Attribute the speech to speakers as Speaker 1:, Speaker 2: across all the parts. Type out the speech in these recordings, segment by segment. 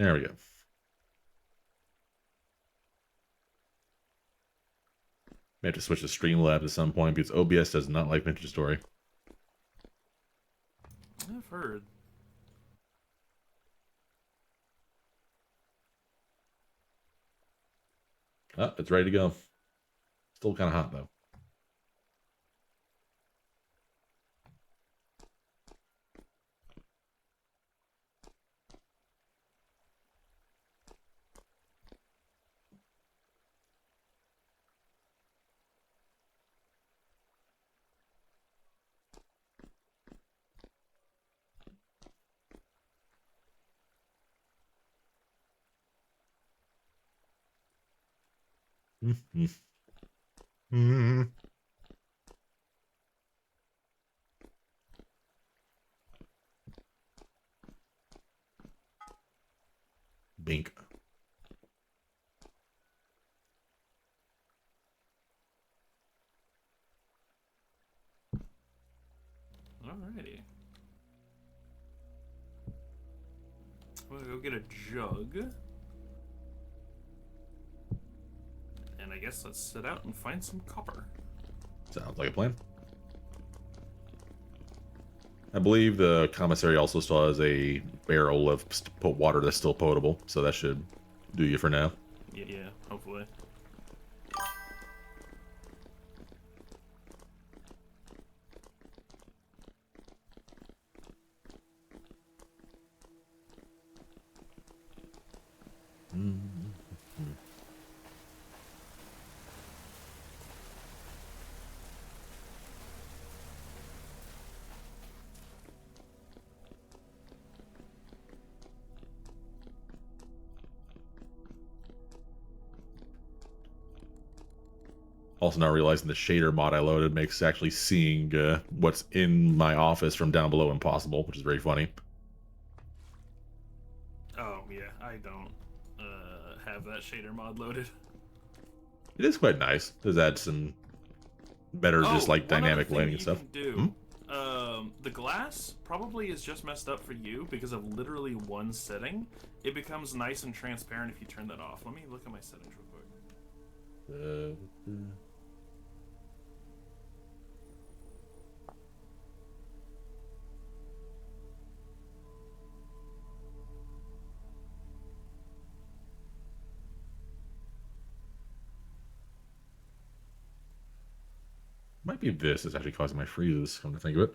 Speaker 1: There we go. May have to switch to Streamlabs at some point because OBS does not like Vintage Story.
Speaker 2: I've heard.
Speaker 1: Oh, it's ready to go. Still kind of hot though. Bink.
Speaker 2: Alrighty. I'm gonna go get a jug. And I guess let's sit out and find some copper.
Speaker 1: Sounds like a plan. I believe the commissary also still has a barrel of water that's still potable, so that should do you for now.
Speaker 2: Yeah, hopefully.
Speaker 1: Also now realizing the shader mod I loaded makes actually seeing what's in my office from down below impossible, which is very funny.
Speaker 2: Oh, yeah, I don't have that shader mod loaded.
Speaker 1: It is quite nice. Does add some better just like
Speaker 2: one other
Speaker 1: dynamic
Speaker 2: thing
Speaker 1: lighting
Speaker 2: you
Speaker 1: and stuff.
Speaker 2: can do. The glass probably is just messed up for you because of literally one setting. It becomes nice and transparent if you turn that off. Let me look at my settings real quick.
Speaker 1: Might be this is actually causing my freezes, come to think of it.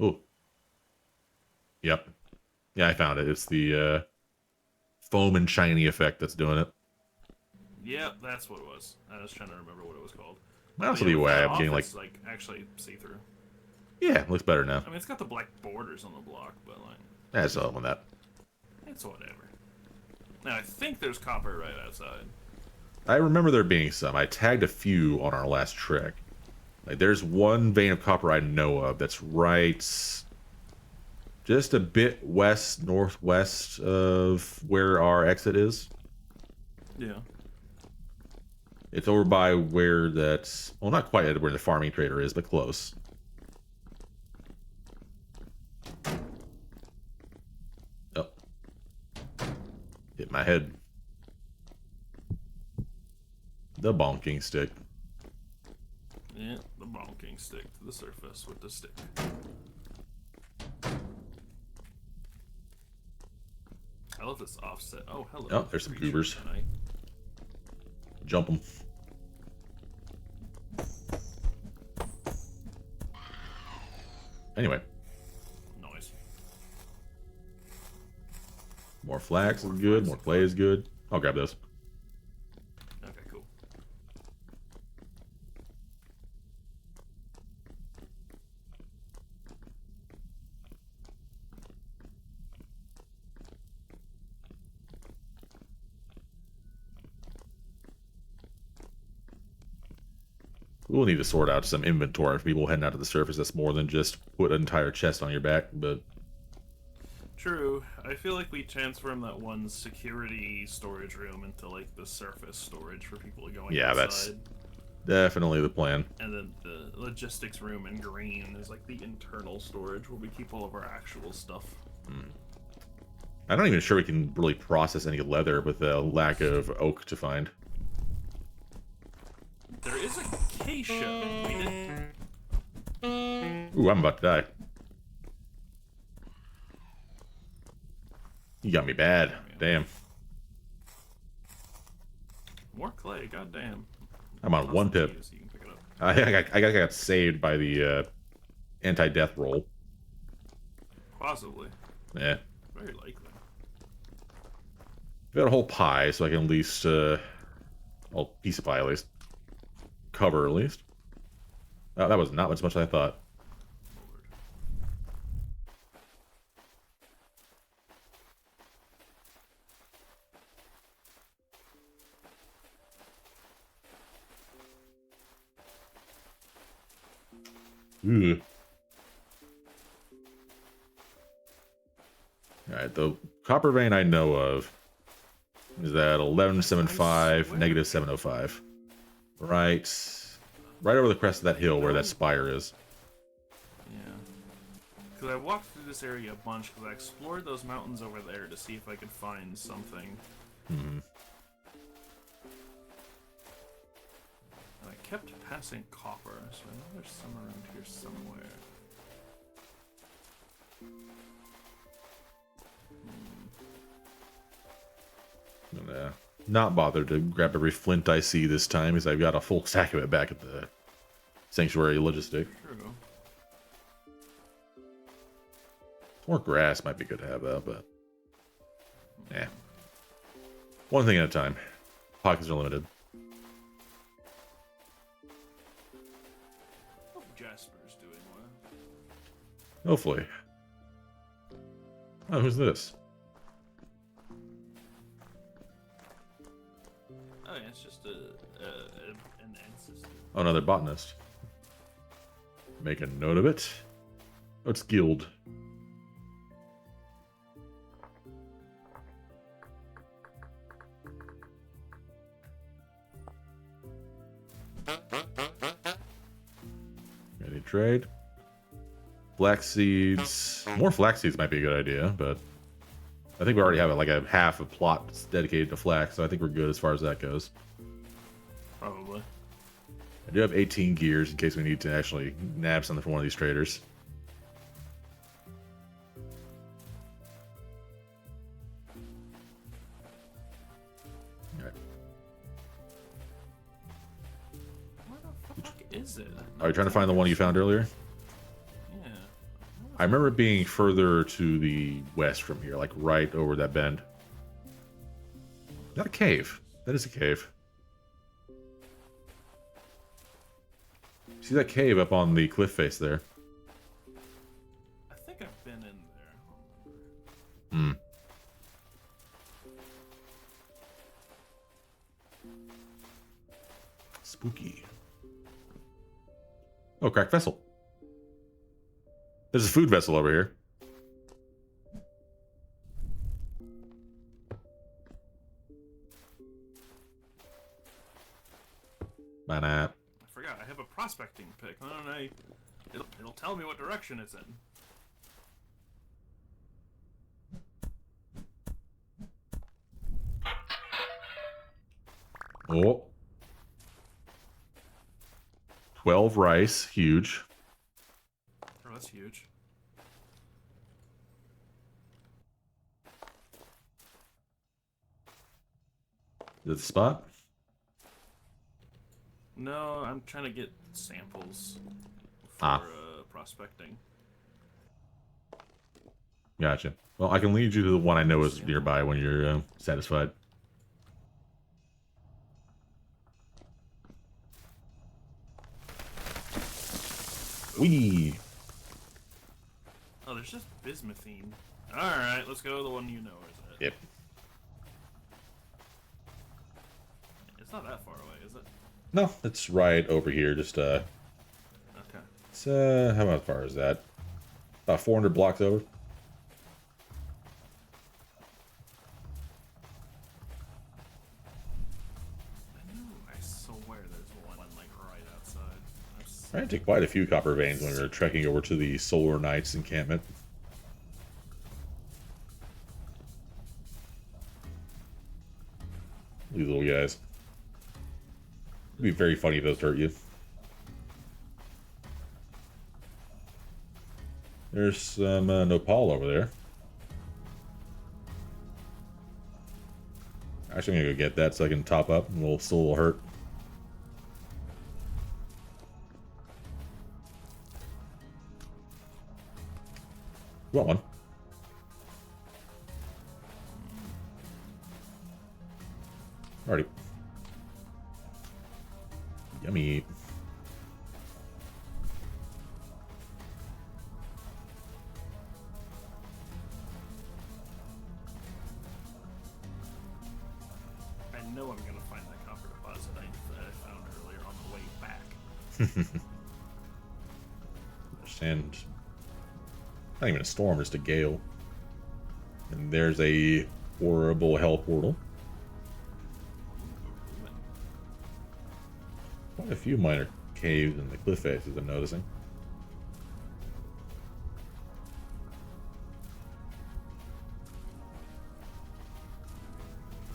Speaker 1: Oh. Yep. Yeah, I found it. It's the foam and shiny effect that's doing it.
Speaker 2: Yeah, that's what it was. I was trying to remember what it was called.
Speaker 1: Might also
Speaker 2: Yeah,
Speaker 1: be
Speaker 2: with
Speaker 1: why
Speaker 2: that
Speaker 1: I'm
Speaker 2: off,
Speaker 1: getting like...
Speaker 2: it's like actually see-through.
Speaker 1: Yeah, it looks better now.
Speaker 2: I mean, it's got the black borders on the block, but like...
Speaker 1: That's all on that.
Speaker 2: It's whatever. Now, I think there's copper right outside.
Speaker 1: I remember there being some. I tagged a few on our last trek. Like, there's one vein of copper I know of that's right just a bit west, northwest of where our exit is.
Speaker 2: Yeah.
Speaker 1: It's over by where that's... Well, not quite where the farming trader is, but close. Oh. Hit my head. The bonking stick.
Speaker 2: Yeah, the bonking stick to the surface with the stick. I love this offset. Oh, hello.
Speaker 1: Oh, there's some goobers.
Speaker 2: Tonight.
Speaker 1: Jump them. Anyway.
Speaker 2: Noise.
Speaker 1: More flax is good. More clay is good. I'll grab those.
Speaker 2: Okay, cool.
Speaker 1: We'll need to sort out some inventory for people heading out to the surface. That's more than just put an entire chest on your back, but...
Speaker 2: True. I feel like we transformed that one security storage room into, like, the surface storage for people going
Speaker 1: yeah,
Speaker 2: outside.
Speaker 1: Definitely the plan.
Speaker 2: And then the logistics room in green is like the internal storage where we keep all of our actual stuff.
Speaker 1: I'm not even sure we can really process any leather with the lack of oak to find.
Speaker 2: There is a acacia. We didn't.
Speaker 1: Ooh, I'm about to die. You got me bad. Damn.
Speaker 2: More clay, goddamn.
Speaker 1: I'm on one pip.
Speaker 2: So you can pick it up.
Speaker 1: I got saved by the anti-death roll.
Speaker 2: Possibly.
Speaker 1: Yeah.
Speaker 2: Very likely.
Speaker 1: Got a whole pie, so I can at least, well, piece of pie at least. Cover at least. Oh, that was not as much as I thought. Ugh. Alright, the copper vein I know of is at 1175, negative 705. Right over the crest of that hill where that spire is.
Speaker 2: Yeah. Because I walked through this area a bunch because I explored those mountains over there to see if I could find something.
Speaker 1: Hmm.
Speaker 2: And I kept passing copper, so I know there's some around here somewhere.
Speaker 1: Not bothered to grab every flint I see this time because I've got a full stack of it back at the sanctuary logistic.
Speaker 2: True.
Speaker 1: More grass might be good to have though, but yeah. One thing at a time. Pockets are limited.
Speaker 2: Hope Jasper's doing well.
Speaker 1: Hopefully. Oh, who's this?
Speaker 2: Oh, yeah, it's just an ancestor.
Speaker 1: Oh, another botanist. Make a note of it. Oh, it's guild. Any trade? Flax seeds. More flax seeds might be a good idea, but I think we already have like a half a plot that's dedicated to flax, so I think we're good as far as that goes.
Speaker 2: Probably.
Speaker 1: I do have 18 gears in case we need to actually nab something from one of these traders. Alright.
Speaker 2: Where the fuck is it?
Speaker 1: Are you trying to find the one you found earlier?
Speaker 2: Yeah.
Speaker 1: I remember it being further to the west from here, like right over that bend. Not a cave. That is a cave. See that cave up on the cliff face there?
Speaker 2: I think I've been in there.
Speaker 1: Hmm. Spooky. Oh, cracked vessel. There's a food vessel over here. Banana.
Speaker 2: I forgot. I have a prospecting pick. I don't know. It'll tell me what direction it's in.
Speaker 1: Oh. 12 rice. Huge.
Speaker 2: Oh, that's huge.
Speaker 1: Is it the spot?
Speaker 2: No, I'm trying to get samples for prospecting.
Speaker 1: Gotcha. Well, I can lead you to the one I know is nearby when you're satisfied. Wee.
Speaker 2: Oh, there's just bismuthine. Alright, let's go to the one you know, is it?
Speaker 1: Yep.
Speaker 2: It's not that far away, is it?
Speaker 1: No, it's right over here. Just
Speaker 2: Okay.
Speaker 1: it's how far is that? About 400 blocks over.
Speaker 2: I swear there's one like
Speaker 1: Ran into quite a few copper veins when we were trekking over to the Solar Knights encampment. These little guys. It'd be very funny if those hurt you. There's some nopal over there. Actually, I'm gonna go get that so I can top up and we'll still hurt. You want one? Alrighty. Yummy.
Speaker 2: I know I'm gonna find that copper deposit I found earlier on the way back.
Speaker 1: And not even a storm, just a gale. And there's a horrible hell portal. Quite a few minor caves in the cliff faces I'm noticing.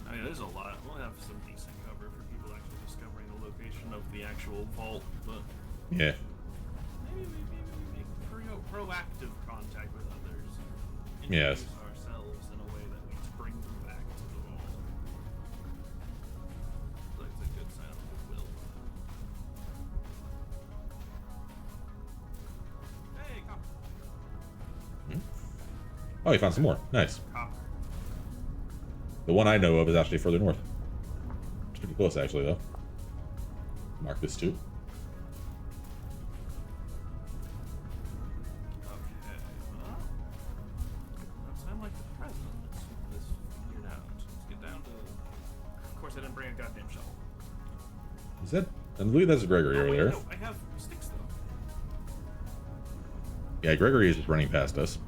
Speaker 2: I mean, there's a lot. We'll have some decent cover for people actually discovering the location of the actual vault, but
Speaker 1: Yeah.
Speaker 2: maybe we make proactive contact with others.
Speaker 1: Yes.
Speaker 2: Introduce ourselves in a way that we bring them back to the vault. That's a good sign of goodwill. Hey, copper.
Speaker 1: Oh, you found some more. Nice.
Speaker 2: Copper.
Speaker 1: The one I know of is actually further north. It's pretty close, actually, though. Mark this too.
Speaker 2: Okay. Well, that sounds like the president. Let's figure it out. Let's get down to. Of course, I didn't bring a goddamn shovel.
Speaker 1: Is that? I believe that's Gregory over
Speaker 2: wait,
Speaker 1: there.
Speaker 2: No, I have sticks though.
Speaker 1: Yeah, Gregory is just running past us.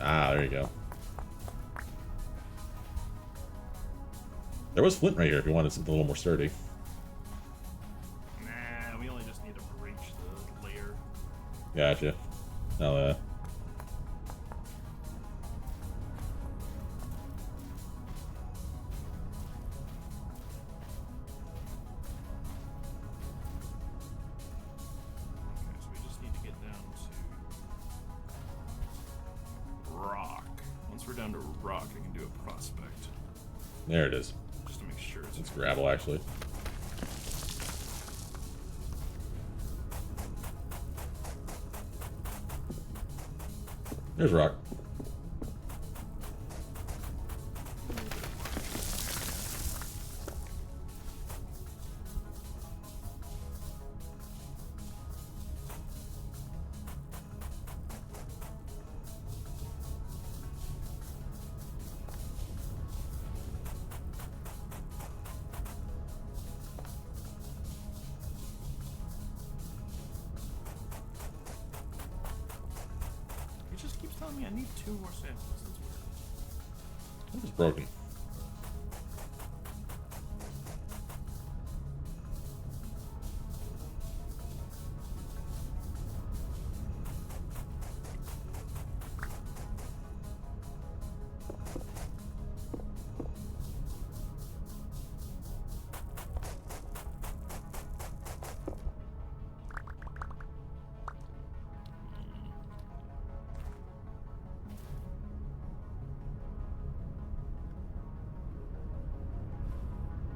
Speaker 1: Ah, there you go. There was flint right here if you wanted something a little more sturdy.
Speaker 2: Nah, we only just need to breach the layer.
Speaker 1: Gotcha. I'll,
Speaker 2: Okay, so we just need to get down to rock. Once we're down to rock, I can do a prospect.
Speaker 1: there it is.
Speaker 2: Just to make sure it's
Speaker 1: It's gravel, actually. There's rock.
Speaker 2: It just keeps telling me I need 2 more samples. That's weird.
Speaker 1: It was broken.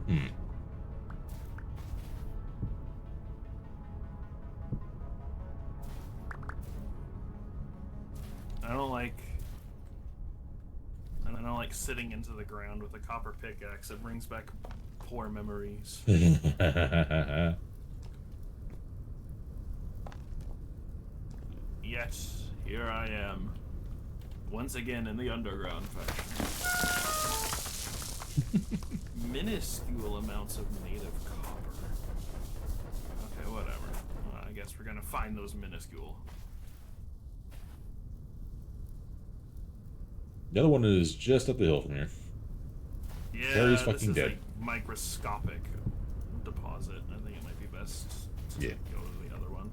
Speaker 1: Hmm.
Speaker 2: I don't like sitting into the ground with a copper pickaxe. It brings back poor memories. Yet here I am, once again in the underground fashion. Minuscule amounts of native copper. Okay, whatever. Well, I guess we're gonna find those minuscule.
Speaker 1: The other one is just up the hill from here.
Speaker 2: Yeah,
Speaker 1: Terry's
Speaker 2: this
Speaker 1: fucking
Speaker 2: is
Speaker 1: dead.
Speaker 2: like microscopic deposit. I think it might be best to
Speaker 1: Yeah.
Speaker 2: go to the other one.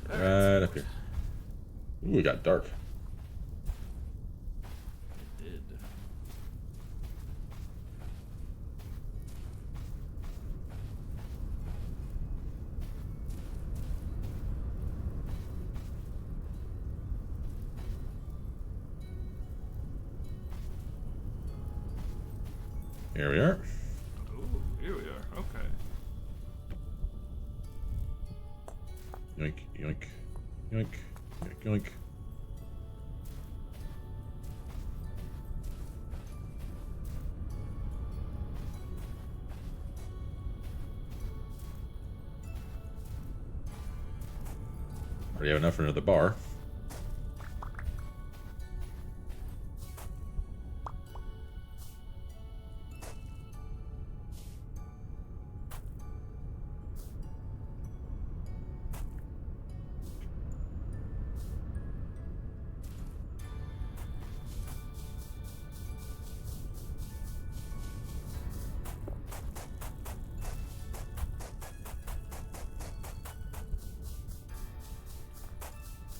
Speaker 1: Right up here. Ooh, it got dark.
Speaker 2: It did.
Speaker 1: Here we are.
Speaker 2: Ooh, here we are. Okay.
Speaker 1: Yoink, yoink, yoink, yoink, yoink. Already have enough for another bar.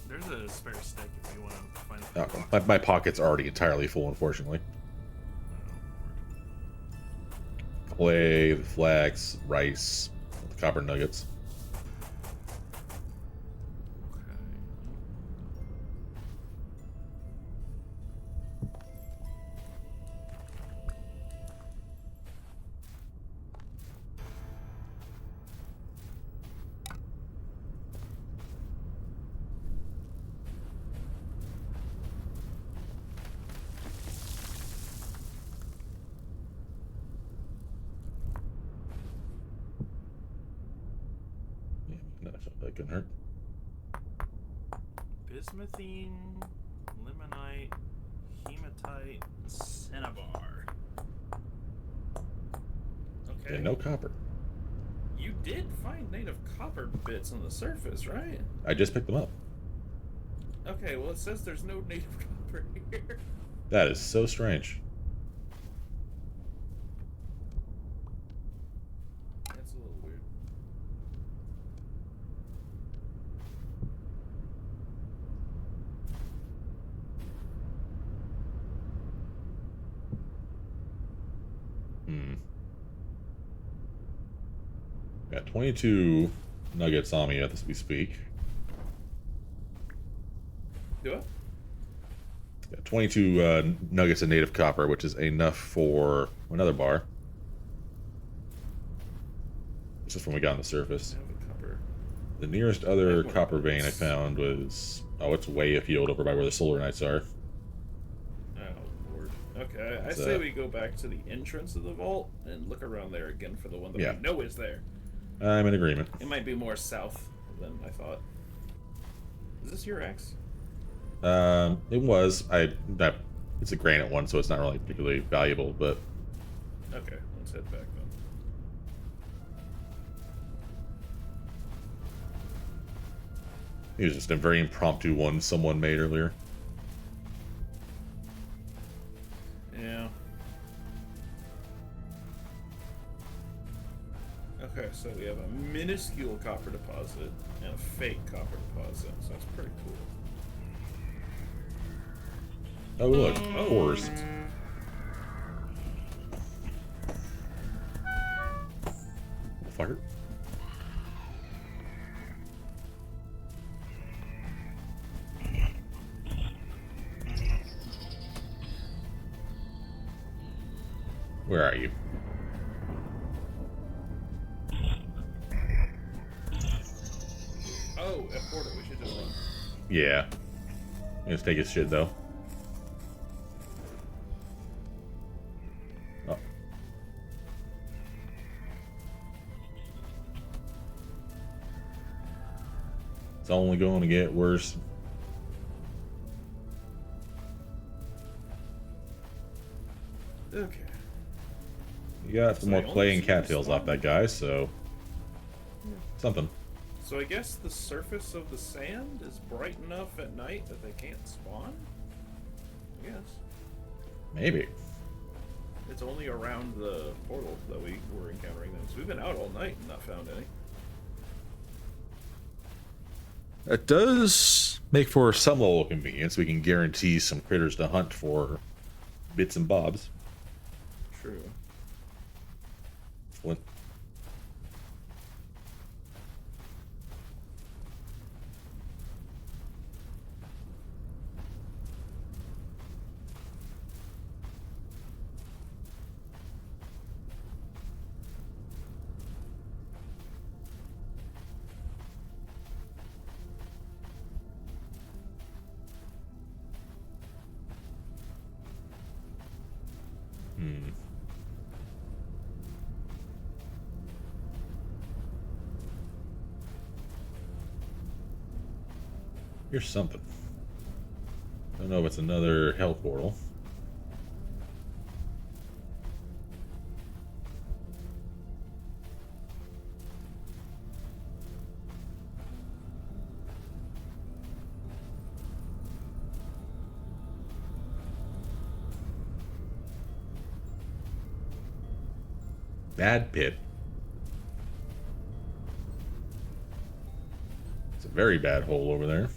Speaker 2: There's a spare stick if you want to find a
Speaker 1: Oh,
Speaker 2: box.
Speaker 1: my pocket's already entirely full, unfortunately. Clay, the flax, rice, the copper nuggets.
Speaker 2: Okay.
Speaker 1: Yeah, that couldn't hurt.
Speaker 2: Bismuthine, limonite, hematite, cinnabar. Okay.
Speaker 1: Yeah, no copper.
Speaker 2: You did find native copper bits on the surface, right?
Speaker 1: I just picked them up.
Speaker 2: Okay, well it says there's no native copper here.
Speaker 1: That is so strange.
Speaker 2: That's a little weird.
Speaker 1: Got 22 nuggets on me as we speak.
Speaker 2: Do it?
Speaker 1: Got 22 nuggets of native copper, which is enough for another bar. This is when we got on the surface.
Speaker 2: I have a copper.
Speaker 1: The nearest other
Speaker 2: I've got
Speaker 1: copper
Speaker 2: one.
Speaker 1: vein I found was... Oh, it's way afield over by where the solar knights are.
Speaker 2: Oh, Lord. Okay, I
Speaker 1: It's,
Speaker 2: say we go back to the entrance of the vault and look around there again for the one that
Speaker 1: Yeah.
Speaker 2: we know is there.
Speaker 1: I'm in agreement.
Speaker 2: It might be more south than I thought. Is this your axe?
Speaker 1: It was. It's a granite one, so it's not really particularly valuable, but...
Speaker 2: Okay, let's head back then.
Speaker 1: It was just a very impromptu one someone made earlier.
Speaker 2: Yeah. Okay, so we have a minuscule copper deposit and a fake copper deposit, so that's pretty cool.
Speaker 1: Oh, look, cores. Fucker. Where are you?
Speaker 2: Oh, at Porter, we should just run.
Speaker 1: Yeah. Let's take his shit, though. Oh. It's only going to get worse.
Speaker 2: Okay.
Speaker 1: You got some
Speaker 2: So
Speaker 1: more
Speaker 2: I only
Speaker 1: clay and
Speaker 2: see
Speaker 1: cattails
Speaker 2: this
Speaker 1: off that guy, so... Something.
Speaker 2: So I guess the surface of the sand is bright enough at night that they can't spawn? Yes.
Speaker 1: Maybe.
Speaker 2: It's only around the portal that we were encountering them. So we've been out all night and not found any.
Speaker 1: That does make for some level of convenience. We can guarantee some critters to hunt for bits and bobs.
Speaker 2: True.
Speaker 1: What? Hmm. Here's something. I don't know if it's another hell portal. Bad pit. It's a very bad hole over there.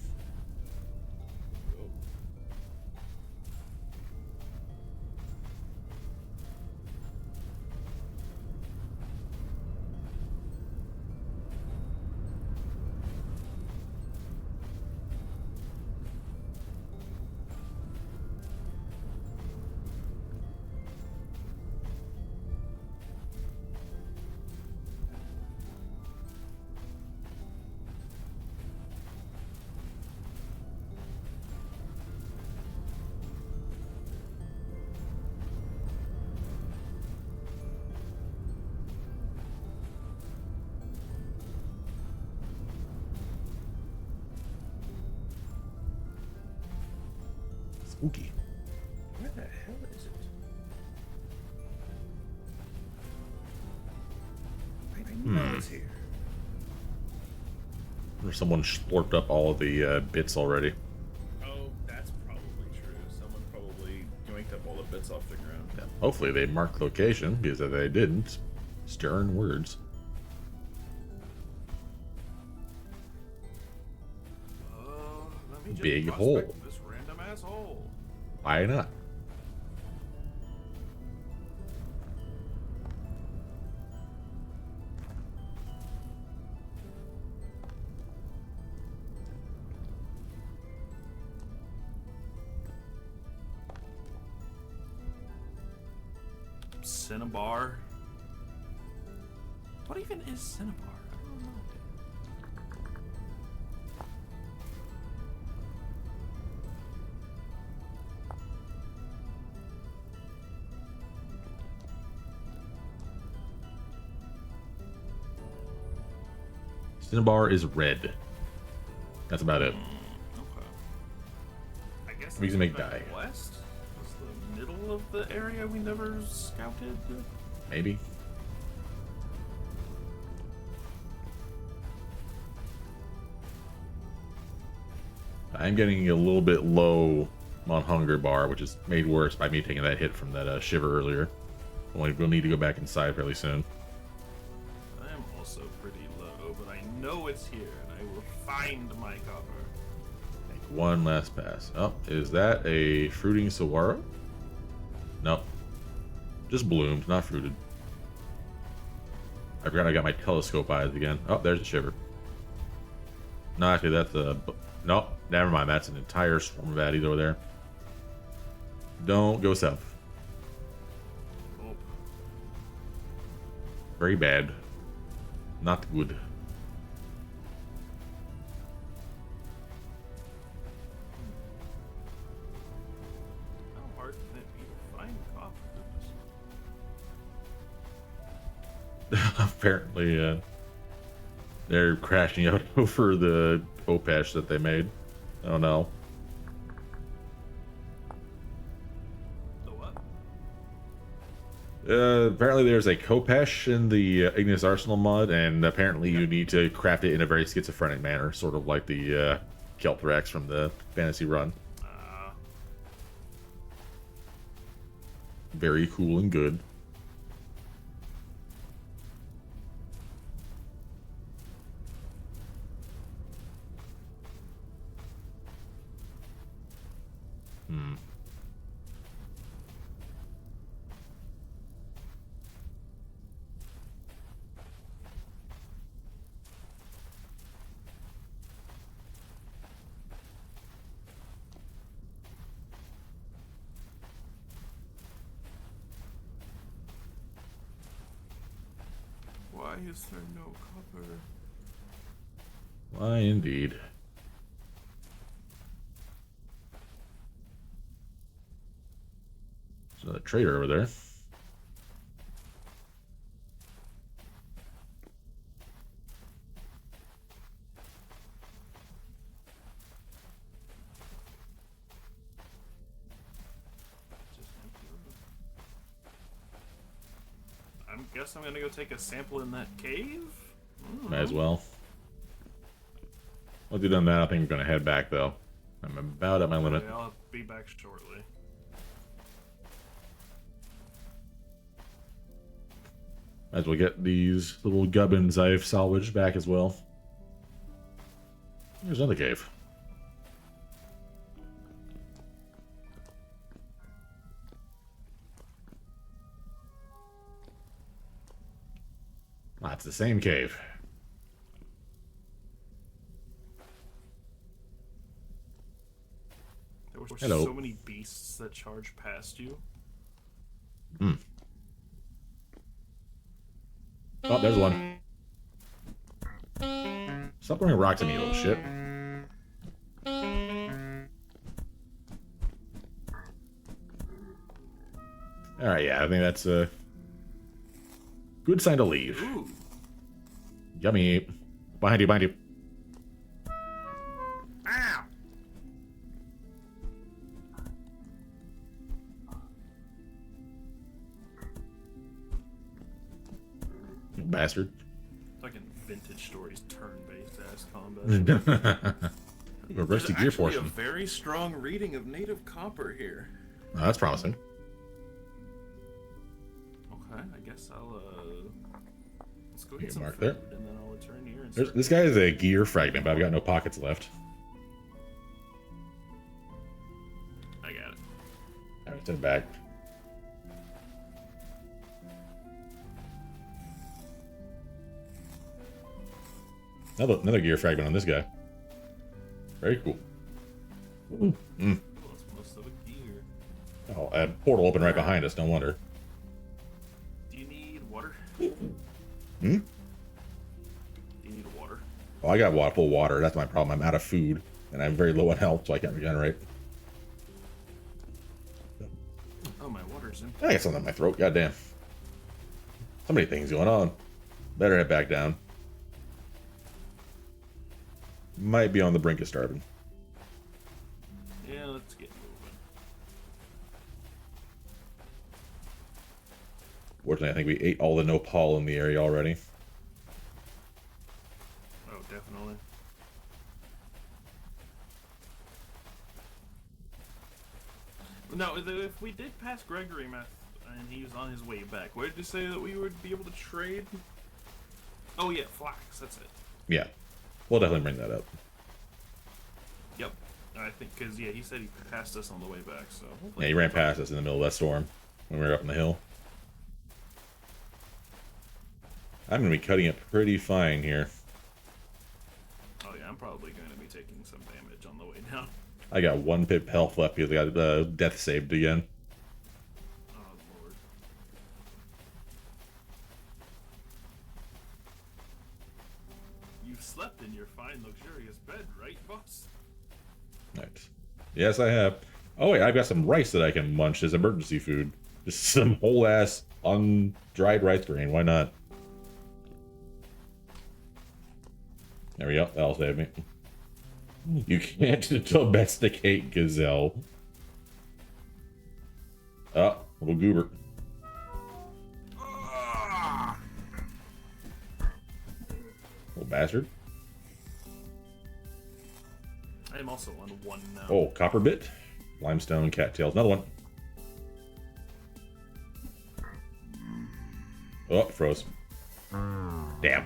Speaker 1: Spooky.
Speaker 2: Where the hell is it? I know it's here.
Speaker 1: Or someone slurped up all of the bits already.
Speaker 2: Oh, that's probably true. Someone probably yoinked up all the bits off the ground.
Speaker 1: Yeah. Hopefully they marked location, because if they didn't, stern words.
Speaker 2: Let me just
Speaker 1: Big
Speaker 2: prospect
Speaker 1: hole.
Speaker 2: This random ass hole.
Speaker 1: Why not?
Speaker 2: Cinnabar. What even is Cinnabar? I don't know.
Speaker 1: Cinnabar is red. That's about it.
Speaker 2: Okay. I guess
Speaker 1: Makes it make
Speaker 2: back
Speaker 1: dye.
Speaker 2: West was the middle of the area we never scouted.
Speaker 1: Maybe. I'm getting a little bit low on hunger bar, which is made worse by me taking that hit from that shiver earlier. We'll need to go back inside fairly soon.
Speaker 2: I am also pretty low, but I know it's here, and I will find my copper.
Speaker 1: Make one last pass. Oh, is that a fruiting saguaro? Nope. Just bloomed, not fruited. I forgot I got my telescope eyes again. Oh, there's a shiver. No, actually, that's a... Nope, never mind. That's an entire swarm of baddies over there. Don't go south.
Speaker 2: Oh,
Speaker 1: Very bad. Not good.
Speaker 2: how hard can it be to find copper?
Speaker 1: Apparently, they're crashing out over the Opash that they made. Oh no.
Speaker 2: The what?
Speaker 1: Apparently there's a Kopesh in the Ignis Arsenal mod, and apparently you need to craft it in a very schizophrenic manner, sort of like the Kelthrax from the Fantasy Run. Very cool and good. Hmm.
Speaker 2: Why is there no copper?
Speaker 1: Why, indeed. There's another trader over there.
Speaker 2: Just empty room. I guess I'm gonna go take a sample in that cave.
Speaker 1: Might as well. Once you've done that, I think I'm gonna head back though. I'm about at my limit.
Speaker 2: Okay, I'll be back shortly.
Speaker 1: Might as well get these little gubbins I've salvaged back as well. There's another cave. Ah, it's the same cave.
Speaker 2: There were
Speaker 1: Hello.
Speaker 2: so many beasts that charge past you.
Speaker 1: Hmm. Oh, there's one. Stop throwing rocks at me, you little shit. Alright, yeah, I think that's a good sign to leave.
Speaker 2: Ooh.
Speaker 1: Yummy. Behind you, behind you.
Speaker 2: Ow!
Speaker 1: You bastard.
Speaker 2: Fucking vintage stories, turn-based ass combat.
Speaker 1: Reverse the
Speaker 2: There's
Speaker 1: gear
Speaker 2: actually
Speaker 1: portion.
Speaker 2: a very strong reading of native copper here.
Speaker 1: Oh, that's promising.
Speaker 2: Okay, I guess I'll let's go
Speaker 1: You
Speaker 2: get
Speaker 1: can
Speaker 2: some
Speaker 1: mark
Speaker 2: food,
Speaker 1: there.
Speaker 2: and then I'll return here and
Speaker 1: There's,
Speaker 2: start.
Speaker 1: this guy is a gear fragment, but I've got no pockets left.
Speaker 2: I got it.
Speaker 1: Alright, send it back. Another gear fragment on this guy. Very cool. Mm.
Speaker 2: Well, that's most of a gear.
Speaker 1: Oh, a portal open right behind us, no wonder.
Speaker 2: Do you need water?
Speaker 1: Hmm?
Speaker 2: Do you need water?
Speaker 1: Oh, I got full water. That's my problem. I'm out of food, and I'm very low on health, so I can't regenerate.
Speaker 2: Oh, my water's empty.
Speaker 1: I got something in my throat. Goddamn. So many things going on. Better head back down. Might be on the brink of starving.
Speaker 2: Yeah, let's get moving.
Speaker 1: Fortunately, I think we ate all the nopal in the area already.
Speaker 2: Oh, definitely. No, if we did pass Gregory Meth and he was on his way back, where did you say that we would be able to trade? Oh yeah, flax. That's it.
Speaker 1: Yeah. We'll definitely bring that up.
Speaker 2: Yep. I think because yeah, he said he passed us on the way back. So
Speaker 1: Yeah, he ran past us in the middle of that storm when we were up on the hill. I'm going to be cutting it pretty fine here.
Speaker 2: Oh yeah, I'm probably going to be taking some damage on the way down.
Speaker 1: I got one pip health left because I got death saved again.
Speaker 2: Oh lord. You've slept in your fine, luxurious bed, right, boss?
Speaker 1: Nice. Yes, I have. Oh wait, I've got some rice that I can munch as emergency food. Just some whole ass undried rice grain. Why not? There we go. That'll save me. You can't domesticate gazelle. Oh, little goober. Little bastard.
Speaker 2: I am also on one now.
Speaker 1: Oh, copper bit. Limestone cattails. Another one. Oh, it froze. Damn.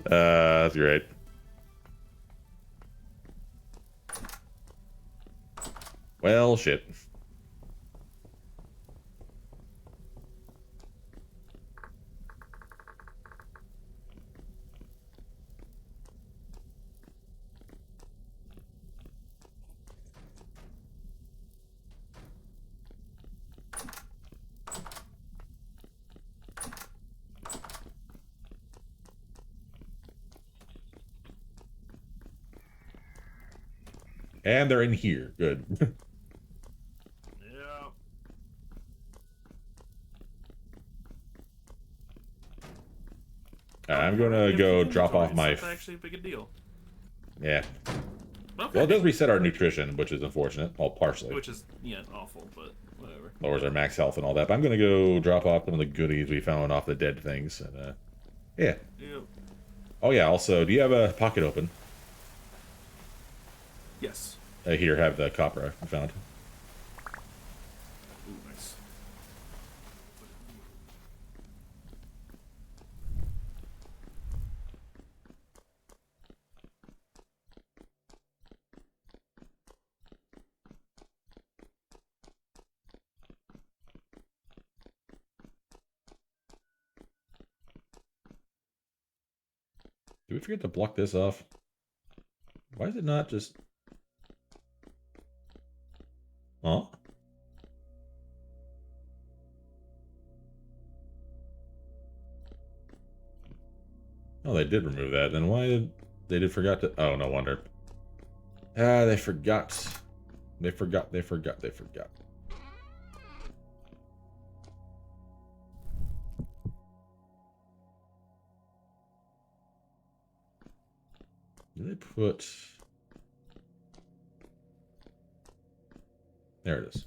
Speaker 1: That's great. Well, shit. And they're in here. Good.
Speaker 2: Yeah.
Speaker 1: I'm
Speaker 2: You
Speaker 1: gonna
Speaker 2: have
Speaker 1: go
Speaker 2: keep
Speaker 1: drop
Speaker 2: inventory.
Speaker 1: off
Speaker 2: It's
Speaker 1: my.
Speaker 2: not actually a big a deal.
Speaker 1: Yeah.
Speaker 2: Okay.
Speaker 1: Well, it does reset our nutrition, which is unfortunate. Well, partially.
Speaker 2: Which is, yeah, awful, but whatever.
Speaker 1: Lowers our max health and all that. But I'm gonna go drop off some of the goodies we found off the dead things. And yeah.
Speaker 2: Yep.
Speaker 1: Oh yeah. Also, do you have a pocket open?
Speaker 2: Yes.
Speaker 1: Here, have the copper I found.
Speaker 2: Ooh, nice.
Speaker 1: Did we forget to block this off? Why is it not just... Huh? Oh, they did remove that. Then why did... They did forgot to... Oh, no wonder. Ah, they forgot. They forgot. Did they put... There it is.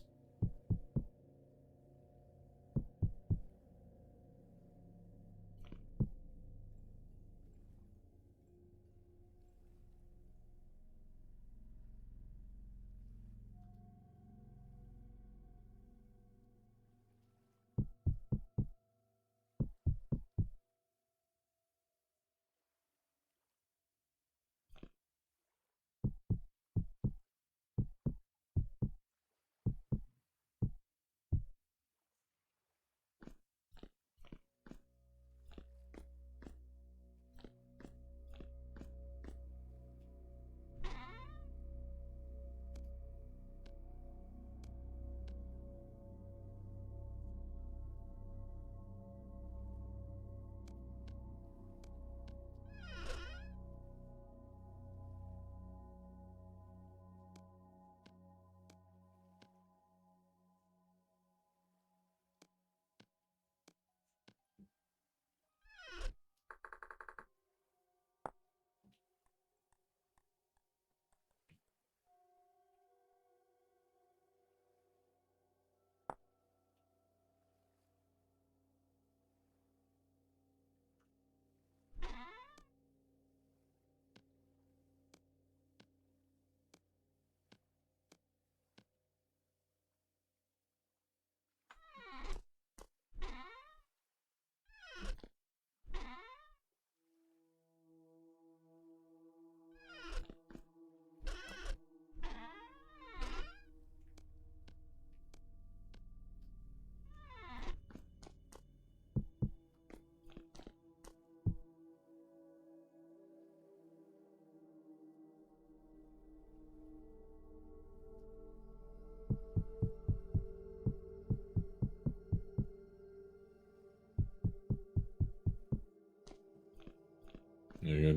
Speaker 1: Yeah,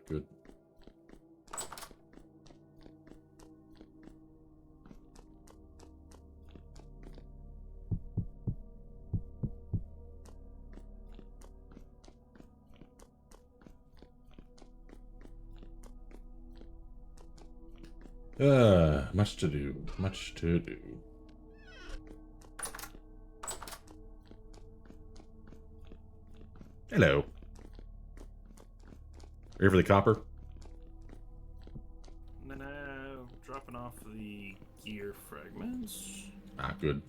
Speaker 1: good. Much to do. Much to do. Hello. Ready for the copper?
Speaker 2: No, dropping off the gear fragments,
Speaker 1: Ah, good.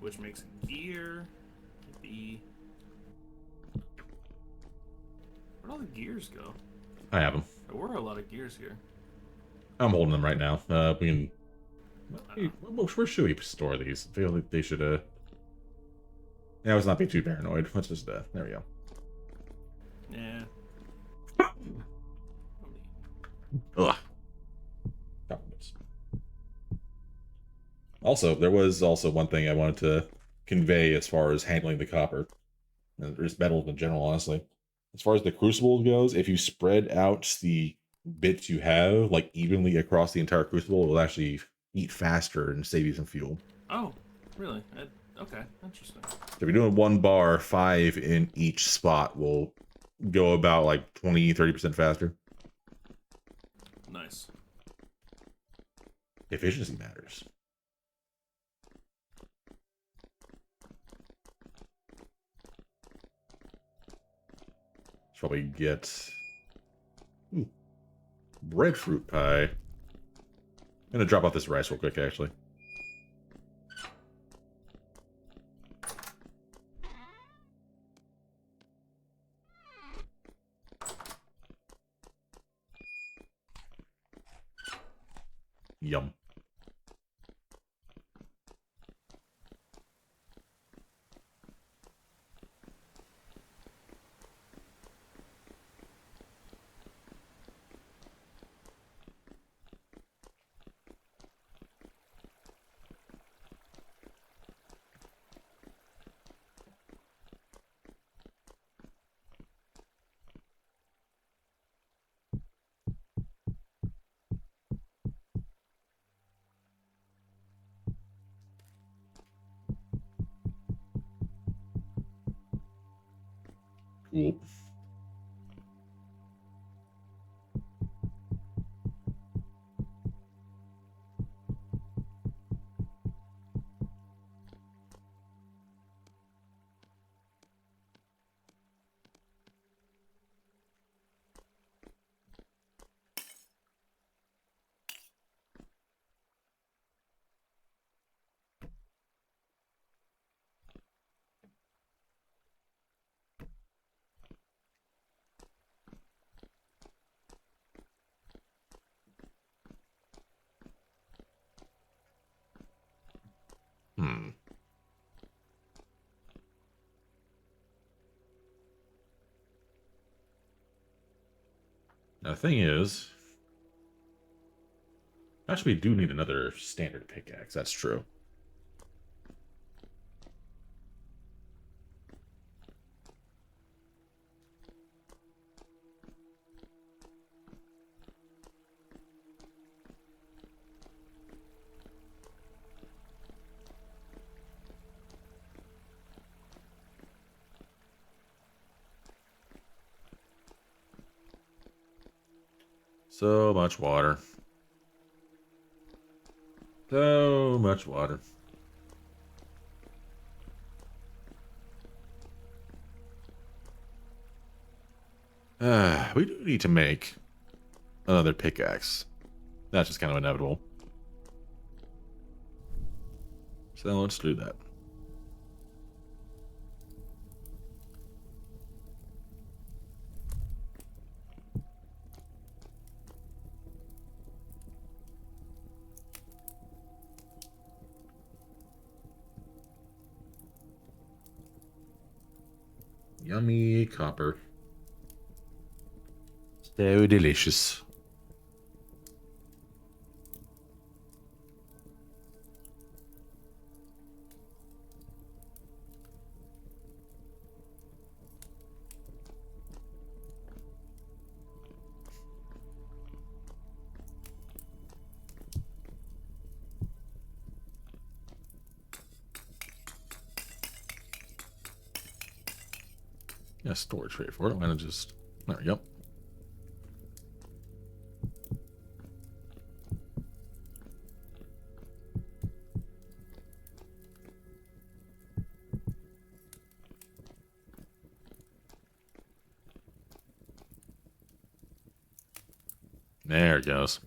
Speaker 2: which makes gear. The where'd all the gears go?
Speaker 1: I have them.
Speaker 2: There were a lot of gears here.
Speaker 1: I'm holding them right now. We can.
Speaker 2: Uh,
Speaker 1: Where should we store these? I feel like they should. Yeah, let's not be too paranoid. Let's just. There we go.
Speaker 2: yeah.
Speaker 1: Ugh. Also, there was also one thing I wanted to convey as far as handling the copper, and just metals in general, honestly. As far as the crucible goes, if you spread out the bits you have like evenly across the entire crucible, it will actually eat faster and save you some fuel.
Speaker 2: Oh, really? Okay, interesting.
Speaker 1: So if you're doing 1 bar, 5 in each spot will go about like 20-30% faster.
Speaker 2: Nice.
Speaker 1: Efficiency matters. Should probably get breadfruit pie. I'm gonna drop off this rice real quick, actually. Yum. Cool. Hmm. Now, the thing is, actually, we do need another standard pickaxe. That's true. So much water. So much water. We do need to make another pickaxe. That's just kind of inevitable. So let's do that. Yummy copper. So delicious. Yeah, storage tray for it. Why not just... There we go. There it goes.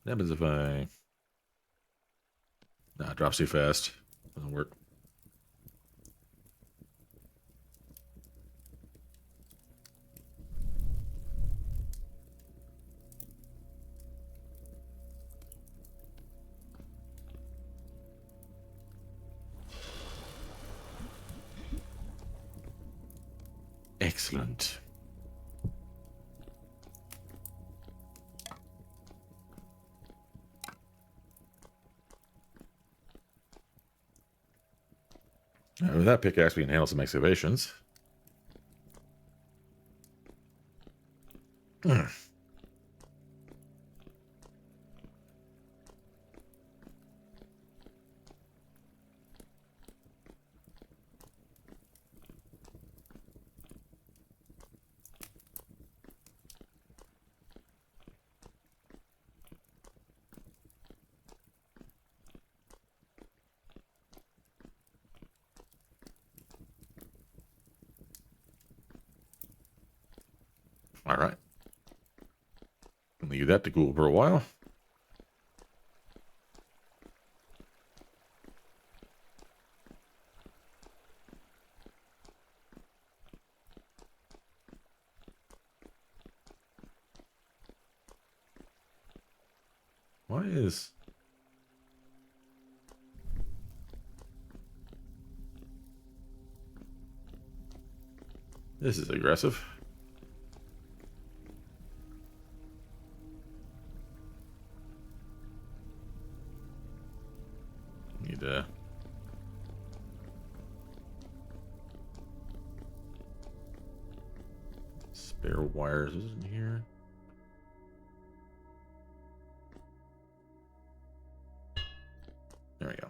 Speaker 1: What happens if I... Nah, it drops too fast. Doesn't work. Excellent. With that pickaxe, we can handle some excavations. All right. Leave that to cool for a while. Why is... This is aggressive. Need to... Spare wires in here. There we go.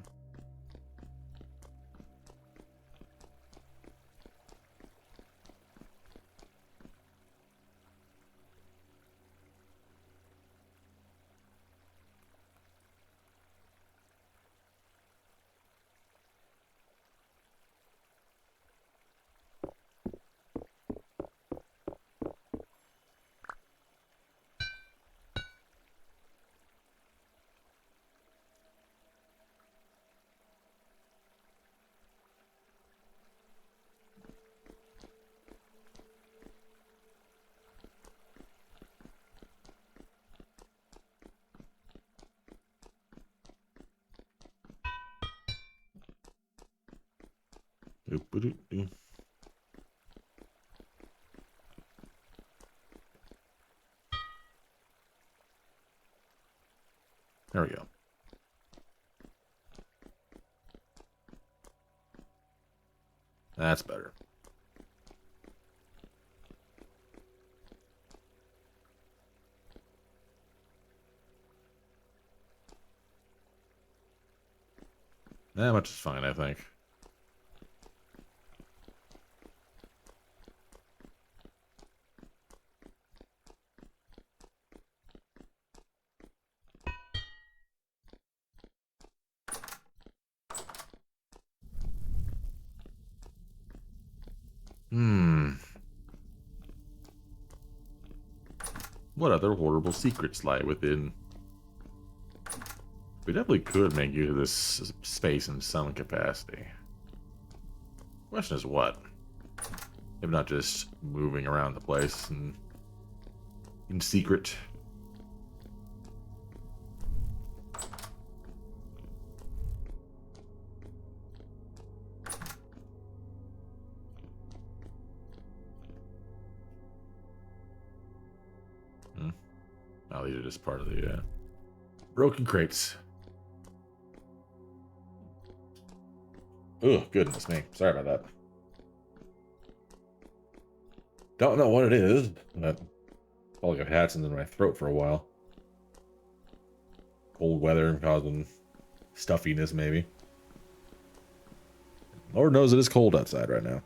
Speaker 1: Oop-a-doo-doo. There we go. That's better. That much is fine, I think. What other horrible secrets lie within? We definitely could make use of this space in some capacity. Question is what? If not just moving around the place and in secret. Oh, these are just part of the broken crates. Oh, goodness me. Sorry about that. Don't know what it is, but I felt like I've had something in my throat for a while. Cold weather causing stuffiness, maybe. Lord knows it is cold outside right now.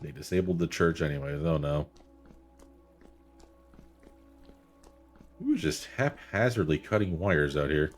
Speaker 1: They disabled the church anyways. Oh no. Who's just haphazardly cutting wires out here?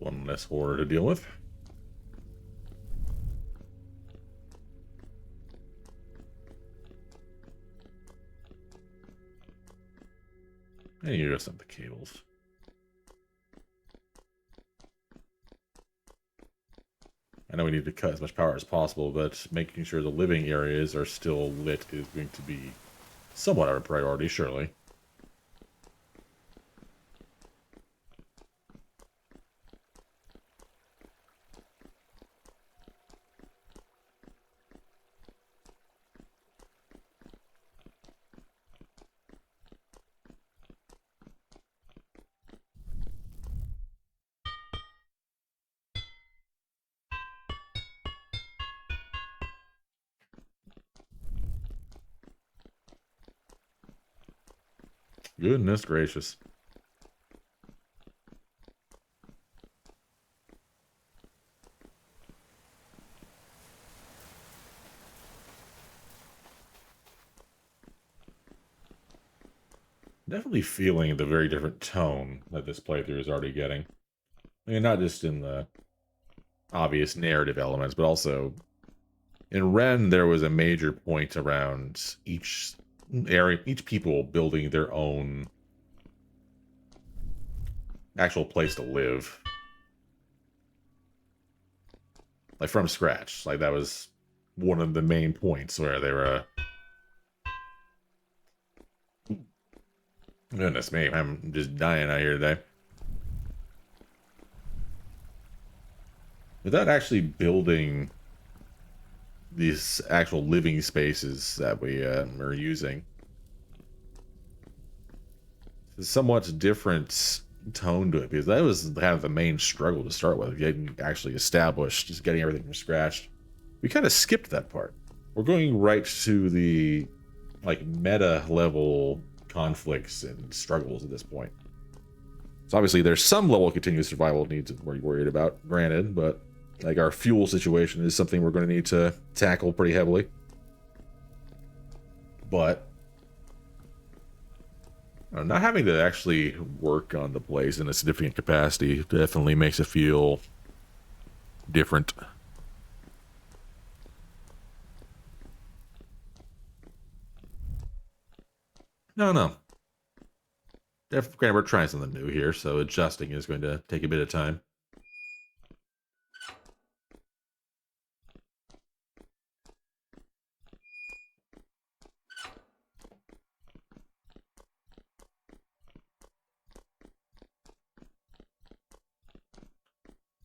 Speaker 1: One less horror to deal with. And you just have the cables. I know we need to cut as much power as possible, but making sure the living areas are still lit is going to be somewhat of a priority, surely. Goodness gracious. Definitely feeling the very different tone that this playthrough is already getting. I mean, not just in the obvious narrative elements, but also in Ren, there was a major point around each area, each people building their own actual place to live. Like from scratch. Like that was one of the main points where they were goodness me, I'm just dying out here today. Without actually building these actual living spaces that we are using. It's a somewhat different tone to it because that was kind of the main struggle to start with, getting actually established, just getting everything from scratch. We kind of skipped that part. We're going right to the like meta level conflicts and struggles at this point. So obviously there's some level of continuous survival needs that we're worried about, granted, but like our fuel situation is something we're going to need to tackle pretty heavily. But not having to actually work on the place in a significant capacity definitely makes it feel different. No. Granted, we're trying something new here, so adjusting is going to take a bit of time.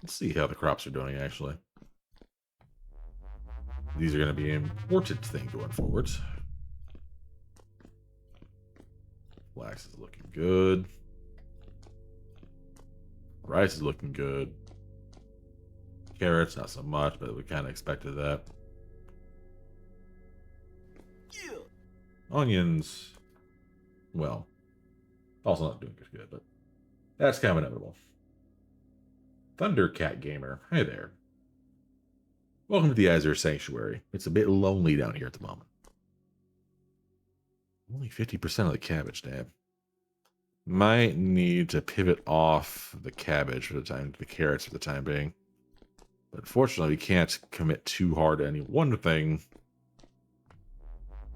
Speaker 1: Let's see how the crops are doing, actually. These are going to be an important thing going forward. Flax is looking good. Rice is looking good. Carrots, not so much, but we kind of expected that. Onions, well, also not doing as good, but that's kind of inevitable. Thundercat Gamer, hi there. Welcome to the Azure Sanctuary. It's a bit lonely down here at the moment. Only 50% of the cabbage, damn. Might need to pivot off the cabbage for the time, the carrots for the time being. Unfortunately, we can't commit too hard to any one thing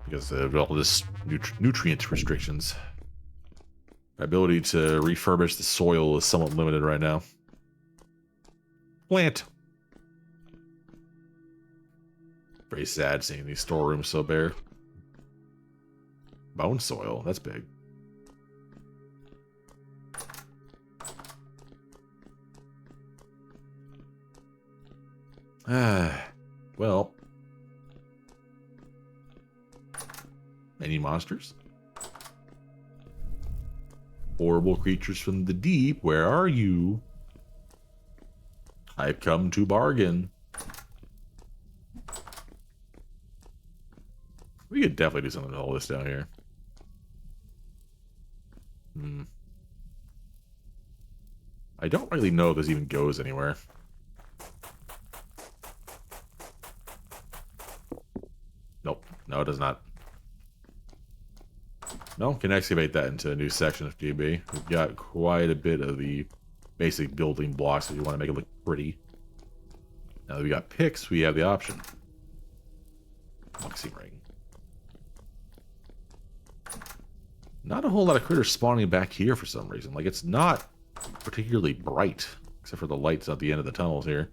Speaker 1: because of all this nutrient restrictions. My ability to refurbish the soil is somewhat limited right now. Plant. Very sad seeing these storerooms so bare. Bone soil, that's big. Well. Any monsters? Horrible creatures from the deep, where are you? I've come to bargain. We could definitely do something to hold this down here. I don't really know if this even goes anywhere. Nope. No, it does not. No, can excavate that into a new section if need be. We've got quite a bit of the basic building blocks if you want to make it look pretty. Now that we got picks, we have the option. Boxing ring. Not a whole lot of critters spawning back here for some reason. Like, it's not particularly bright, except for the lights at the end of the tunnels here.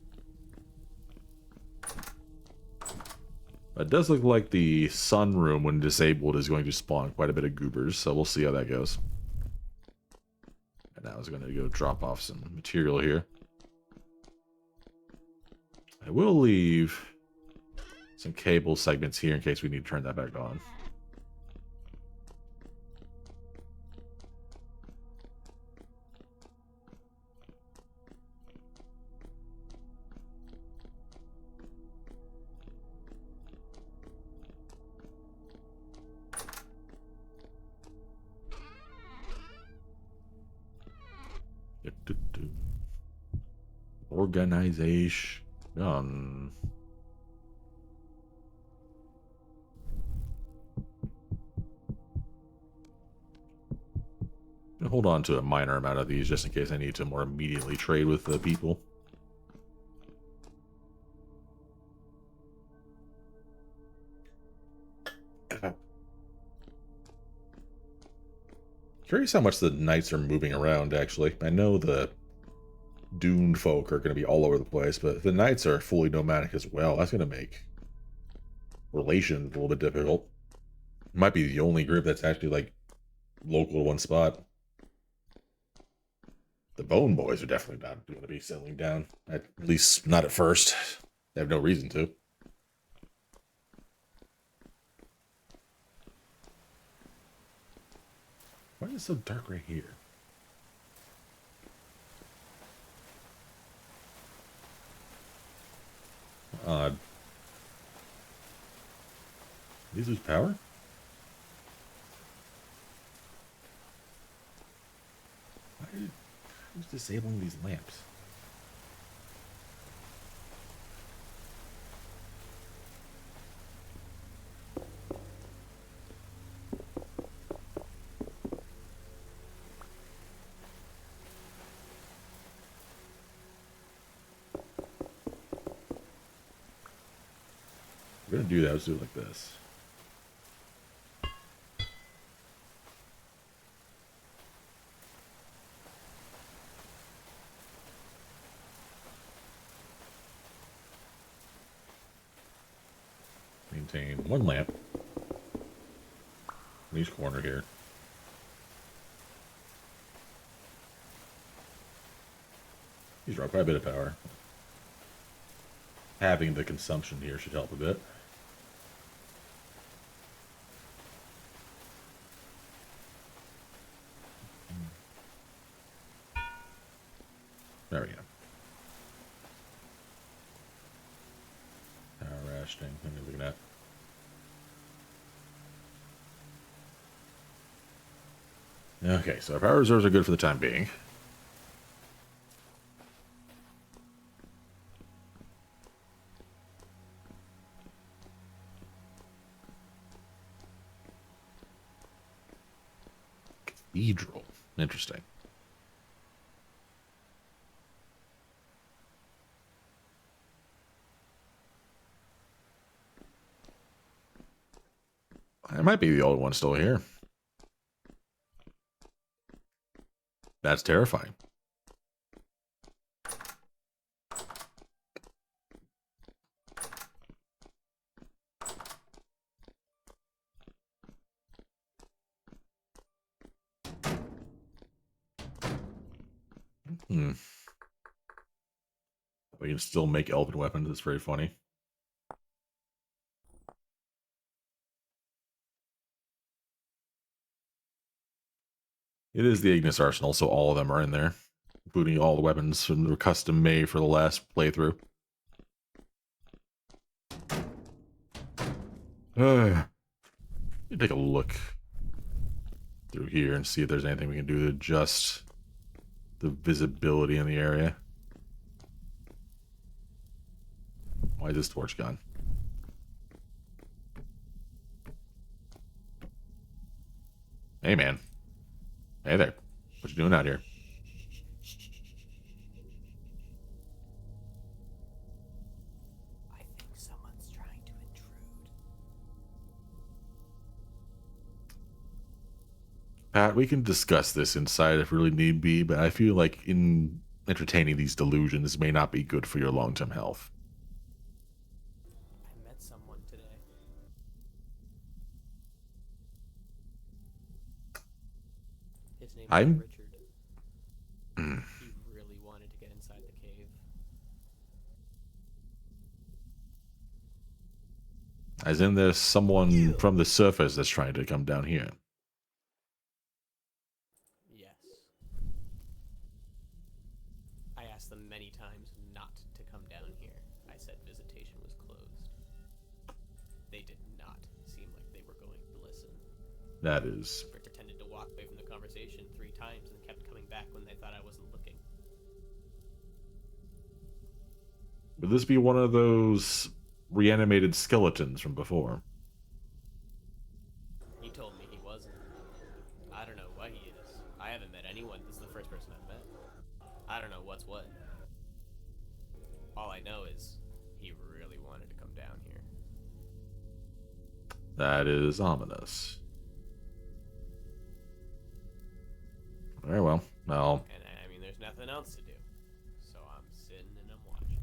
Speaker 1: It does look like the sunroom, when disabled, is going to spawn quite a bit of goobers, so we'll see how that goes. And now I was going to go drop off some material here. I will leave some cable segments here in case we need to turn that back on. Organization. Hold on to a minor amount of these just in case I need to more immediately trade with the people. Curious how much the knights are moving around, actually. I know the doomed folk are going to be all over the place, but if the knights are fully nomadic as well, that's going to make relations a little bit difficult. Might be the only group that's actually, like, local to one spot. The Bone Boys are definitely not going to be settling down. At least not at first. They have no reason to. Why is it so dark right here? Odd. These lose power? Who's disabling these lamps? We're gonna do that. Let's do it like this. Maintain one lamp in each corner here. These draw quite a bit of power. Having the consumption here should help a bit. There we go. Power rationing. What are you looking at? Okay, so our power reserves are good for the time being. Cathedral. Interesting. I might be the only one still here. That's terrifying. Hmm. We can still make elven weapons. It's very funny. It is the Ignis Arsenal, so all of them are in there, including all the weapons from the custom made for the last playthrough. Take a look through here and see if there's anything we can do to adjust the visibility in the area. Why is this torch gone? Hey, man. Hey there. What you doing out here?
Speaker 3: I think someone's trying to intrude.
Speaker 1: Pat, we can discuss this inside if really need be, but I feel like in entertaining these delusions may not be good for your long-term health.
Speaker 3: I met someone today. His name was
Speaker 1: I'm...
Speaker 3: Richard. He really wanted to get inside the cave.
Speaker 1: As in there's someone from the surface that's trying to come down here.
Speaker 3: Yes. I asked them many times not to come down here. I said visitation was closed. They did not seem like they were going to listen.
Speaker 1: That is...
Speaker 3: They pretended to walk away from the conversation 3 times and kept coming back when they thought I wasn't looking.
Speaker 1: Would this be one of those reanimated skeletons from before?
Speaker 3: He told me he wasn't. I don't know what he is. I haven't met anyone. This is the first person I've met. I don't know what's what. All I know is he really wanted to come down here.
Speaker 1: That is ominous. Very well. Well,
Speaker 3: And I mean, there's nothing else to do. So I'm sitting and I'm watching.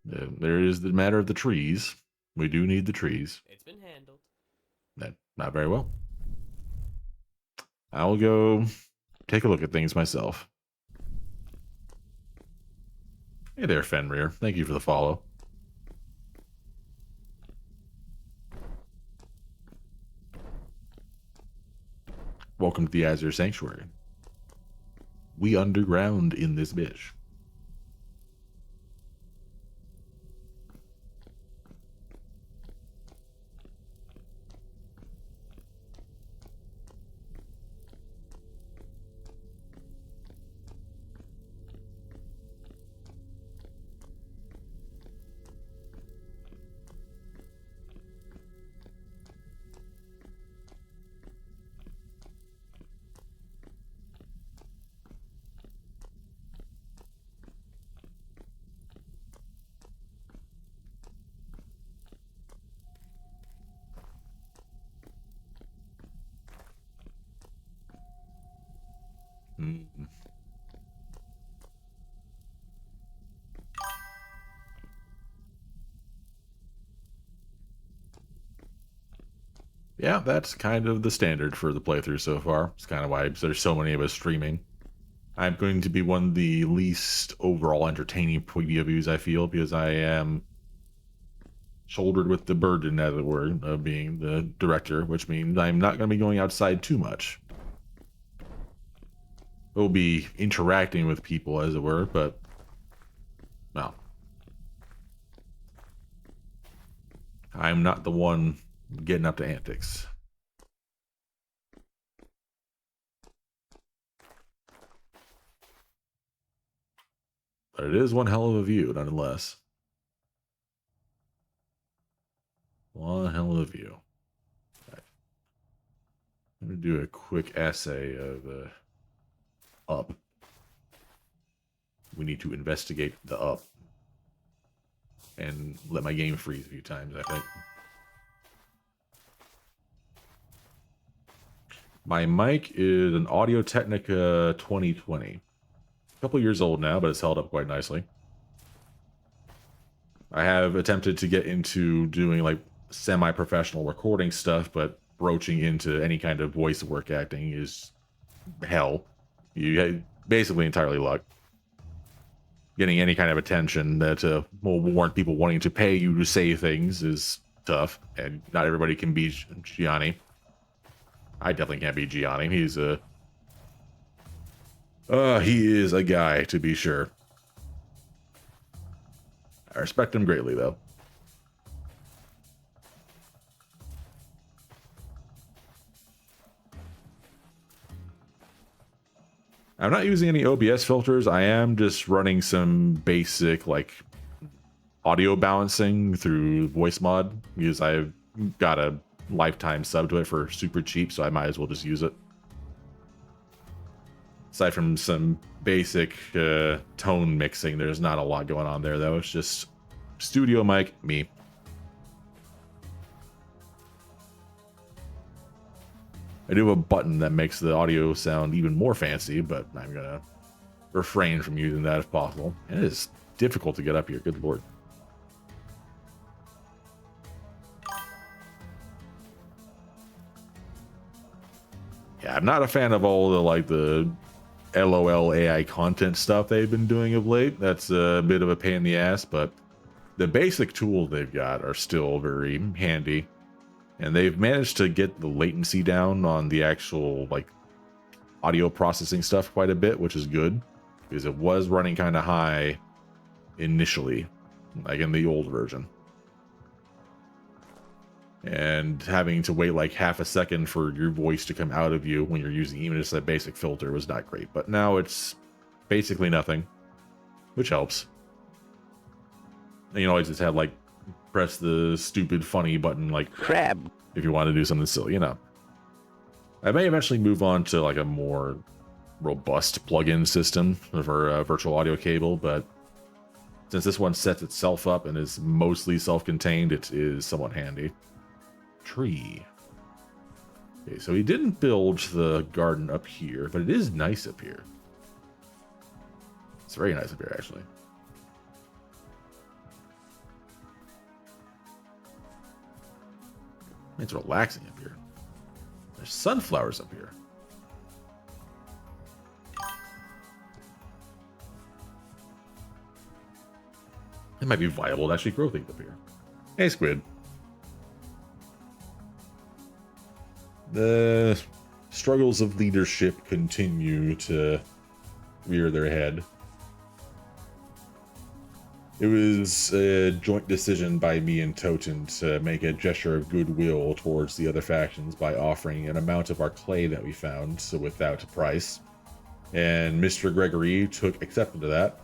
Speaker 1: there is the matter of the trees. We do need the trees.
Speaker 3: It's been handled.
Speaker 1: Not very well. I'll go take a look at things myself. Hey there, Fenrir. Thank you for the follow. Welcome to the Azure Sanctuary. We underground in this bitch. Mm. Yeah, that's kind of the standard for the playthrough so far. It's kind of why there's so many of us streaming. I'm going to be one of the least overall entertaining POVs, I feel, because I am shouldered with the burden, as it were, of being the director, which means I'm not going to be going outside too much. We'll be interacting with people, as it were, but, well, I'm not the one getting up to antics. But it is one hell of a view, nonetheless. One hell of a view. Right. I'm going to do a quick essay of up. We need to investigate the up. And let my game freeze a few times, I think. My mic is an Audio Technica 2020. A couple years old now, but it's held up quite nicely. I have attempted to get into doing like semi-professional recording stuff, but broaching into any kind of voice work acting is hell. You basically entirely luck. Getting any kind of attention that will warrant people wanting to pay you to say things is tough, and not everybody can be Gianni. I definitely can't be Gianni. He is a guy, to be sure. I respect him greatly, though. I'm not using any OBS filters. I am just running some basic, like, audio balancing through voice mod, because I've got a lifetime sub to it for super cheap, so I might as well just use it. Aside from some basic tone mixing, there's not a lot going on there, though. It's just studio mic, me. I do have a button that makes the audio sound even more fancy, but I'm going to refrain from using that if possible. And it is difficult to get up here, good lord. Yeah, I'm not a fan of all the LOL AI content stuff they've been doing of late. That's a bit of a pain in the ass, but the basic tools they've got are still very handy. And they've managed to get the latency down on the actual like audio processing stuff quite a bit, which is good, because it was running kind of high initially, like in the old version. And having to wait like half a second for your voice to come out of you when you're using even just a basic filter was not great. But now it's basically nothing, which helps. And you always just have like press the stupid funny button like crab if you want to do something silly, you know. I may eventually move on to like a more robust plugin system for a virtual audio cable, but since this one sets itself up and is mostly self-contained, it is somewhat handy. Tree. Okay, so he didn't build the garden up here, but it is nice up here. It's very nice up here, actually. It's relaxing up here. There's sunflowers up here. It might be viable to actually grow things up here. Hey, squid. The struggles of leadership continue to rear their head. It was a joint decision by me and Toten to make a gesture of goodwill towards the other factions by offering an amount of our clay that we found, so without a price. And Mr. Gregory took exception to that.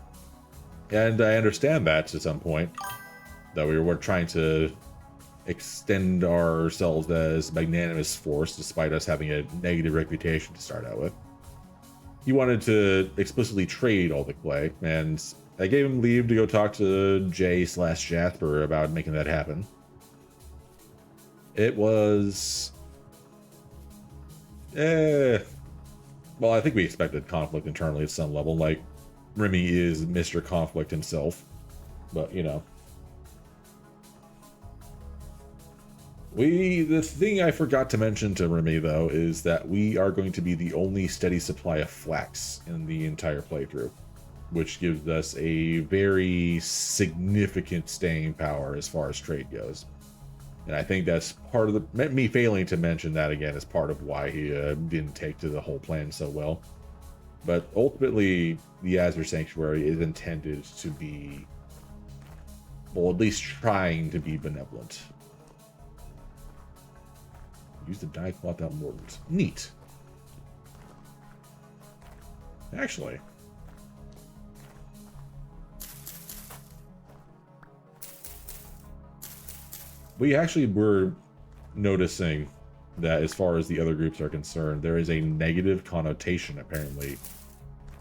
Speaker 1: And I understand that to some point, that we were trying to extend ourselves as magnanimous force despite us having a negative reputation to start out with. He wanted to explicitly trade all the clay, and I gave him leave to go talk to Jay/Jasper about making that happen. It was... well, I think we expected conflict internally at some level. Like, Remy is Mr. Conflict himself. But, you know. The thing I forgot to mention to Remy, though, is that we are going to be the only steady supply of flax in the entire playthrough, which gives us a very significant staying power as far as trade goes. And I think that's part of the... me failing to mention that again is part of why he didn't take to the whole plan so well. But ultimately, the Azure Sanctuary is intended to be... well, at least trying to be benevolent. Use the die cloth out mordant. Neat. Actually... we actually were noticing that as far as the other groups are concerned, there is a negative connotation, apparently,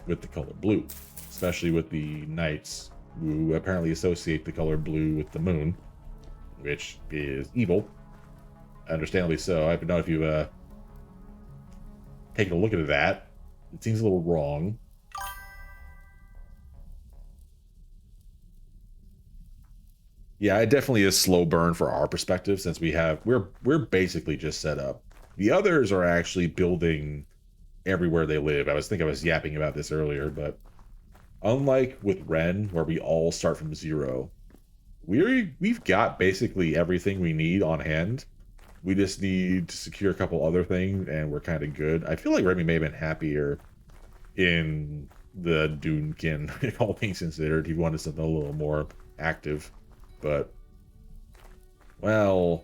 Speaker 1: with the color blue. Especially with the Knights, who apparently associate the color blue with the moon, which is evil. Understandably so. I don't know if you taking a look at that. It seems a little wrong. Yeah, it definitely is slow burn for our perspective since we're basically just set up. The others are actually building everywhere they live. I was yapping about this earlier, but unlike with Ren, where we all start from zero, we've got basically everything we need on hand. We just need to secure a couple other things, and we're kind of good. I feel like Remy may have been happier in the Dunekin, all things considered. He wanted something a little more active, but well,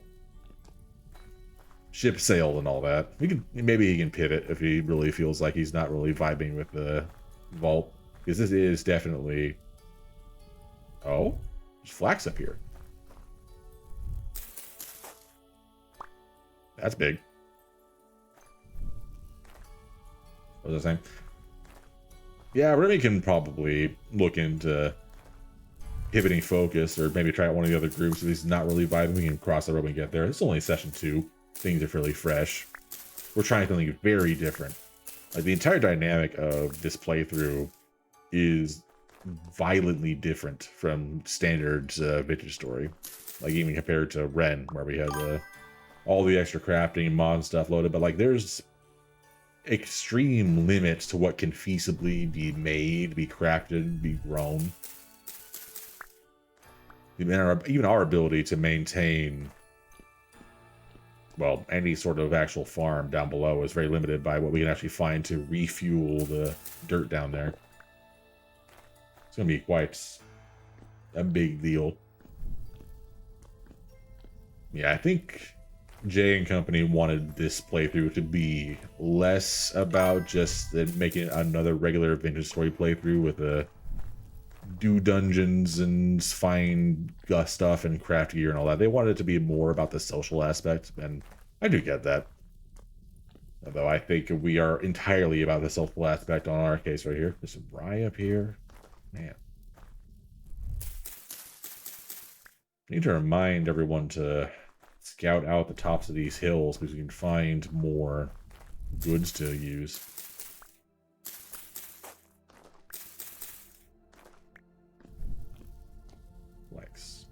Speaker 1: ship sailed and all that. Maybe he can pivot if he really feels like he's not really vibing with the vault, because this is definitely. Oh, there's flax up here. That's big. What was I saying? Yeah, Remy can probably look into pivoting focus, or maybe try out one of the other groups if he's not really vibing. We can cross the road when we get there. It's only session 2. Things are fairly fresh. We're trying something very different. Like, the entire dynamic of this playthrough is violently different from standard vintage story. Like, even compared to Ren, where we had all the extra crafting and mod stuff loaded, but like there's extreme limits to what can feasibly be made, be crafted, be grown. Even our ability to maintain, well, any sort of actual farm down below is very limited by what we can actually find to refuel the dirt down there. It's going to be quite a big deal. Yeah, I think Jay and company wanted this playthrough to be less about just making another regular vintage story playthrough with do dungeons and find stuff and craft gear and all that. They wanted it to be more about the social aspect, and I do get that. Although I think we are entirely about the social aspect on our case right here. There's some rye up here. Man. I need to remind everyone to scout out the tops of these hills because we can find more goods to use. Flex.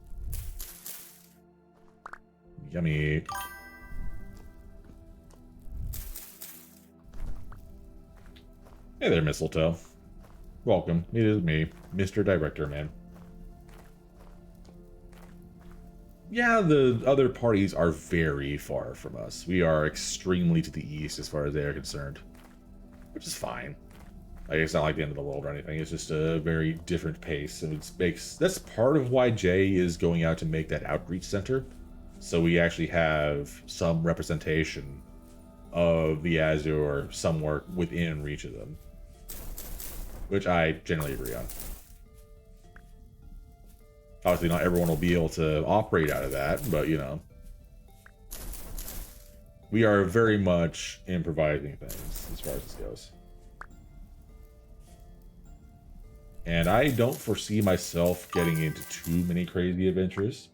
Speaker 1: Yummy. Hey there, Mistletoe. Welcome. It is me, Mr. Director Man. Yeah, the other parties are very far from us. We are extremely to the east as far as they are concerned, which is fine. Like, it's not like the end of the world or anything. It's just a very different pace, and that's part of why Jay is going out to make that outreach center, so we actually have some representation of the Azure somewhere within reach of them, which I generally agree on. Obviously, not everyone will be able to operate out of that, but, you know. We are very much improvising things as far as this goes. And I don't foresee myself getting into too many crazy adventures.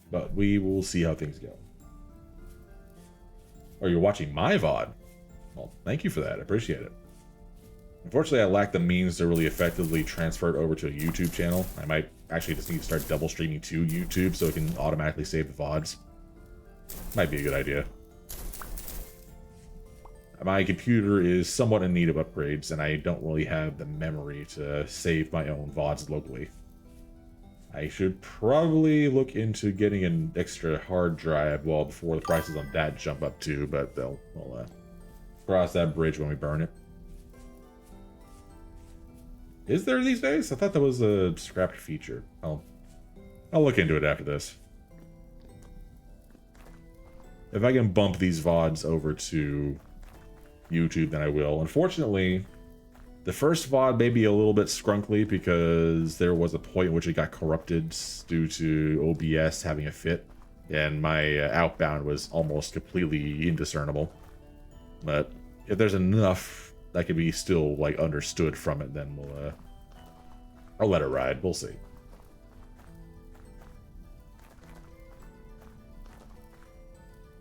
Speaker 1: But we will see how things go. Oh, you're watching my VOD? Well, thank you for that. I appreciate it. Unfortunately, I lack the means to really effectively transfer it over to a YouTube channel. I might actually just need to start double streaming to YouTube so it can automatically save the VODs. Might be a good idea. My computer is somewhat in need of upgrades, and I don't really have the memory to save my own VODs locally. I should probably look into getting an extra hard drive, well, before the prices on that jump up too, but we'll cross that bridge when we burn it. Is there these days? I thought that was a scrapped feature. I'll look into it after this. If I can bump these VODs over to YouTube, then I will. Unfortunately, the first VOD may be a little bit scrunkly because there was a point in which it got corrupted due to OBS having a fit, and my outbound was almost completely indiscernible. But if there's enough that can be still like understood from it, then I'll let it ride. We'll see.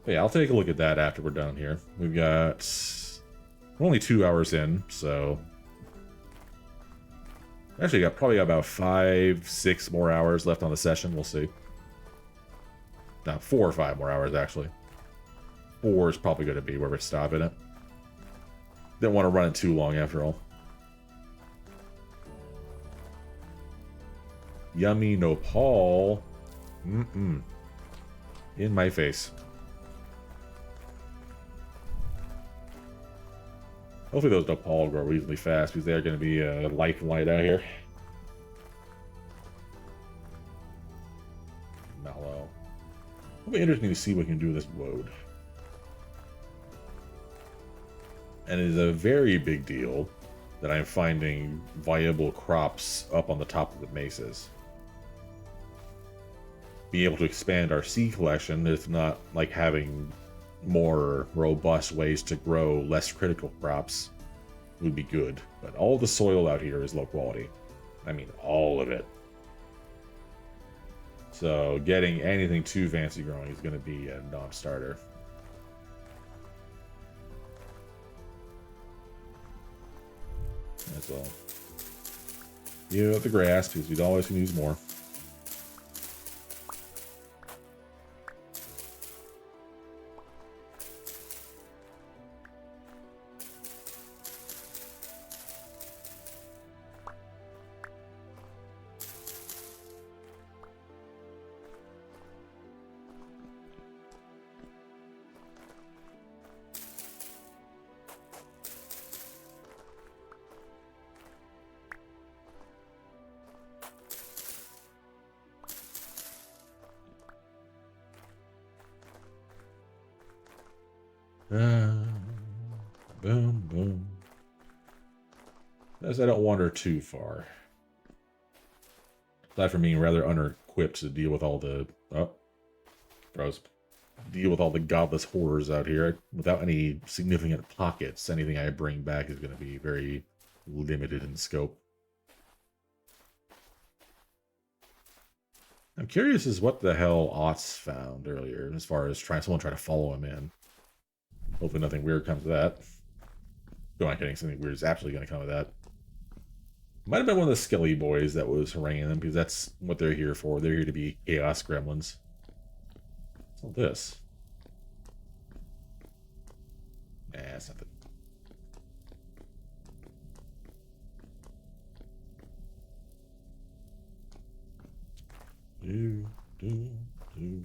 Speaker 1: But yeah, I'll take a look at that after we're done here. We've got... We're only 2 hours in, so... Actually, probably got about 5, 6 more hours left on the session. We'll see. No, 4 or 5 more hours, actually. 4 is probably going to be where we're stopping it. Didn't want to run it too long, after all. Yummy nopal. Mm-mm. In my face. Hopefully those nopal grow reasonably fast, because they're going to be life and light out here. Mallow. It'll be interesting to see what we can do with this woad. And it is a very big deal that I'm finding viable crops up on the top of the mesas. Being able to expand our seed collection, if not like having more robust ways to grow less critical crops, would be good. But all the soil out here is low quality. I mean, all of it. So getting anything too fancy growing is going to be a non-starter. That's all. You know, the grass, because we always can use more. Boom, boom. As I don't wander too far. Aside from being rather under-equipped to deal with all the... Oh. Froze. Deal with all the godless horrors out here. Without any significant pockets, anything I bring back is going to be very limited in scope. I'm curious as what the hell Otts found earlier, as far as someone trying to follow him in. Hopefully nothing weird comes of that. No, I'm kidding. Something weird is absolutely going to come of that. Might have been one of the Skelly boys that was haranguing them, because that's what they're here for. They're here to be chaos gremlins. What's all this? Nah, it's nothing. Do, do, do.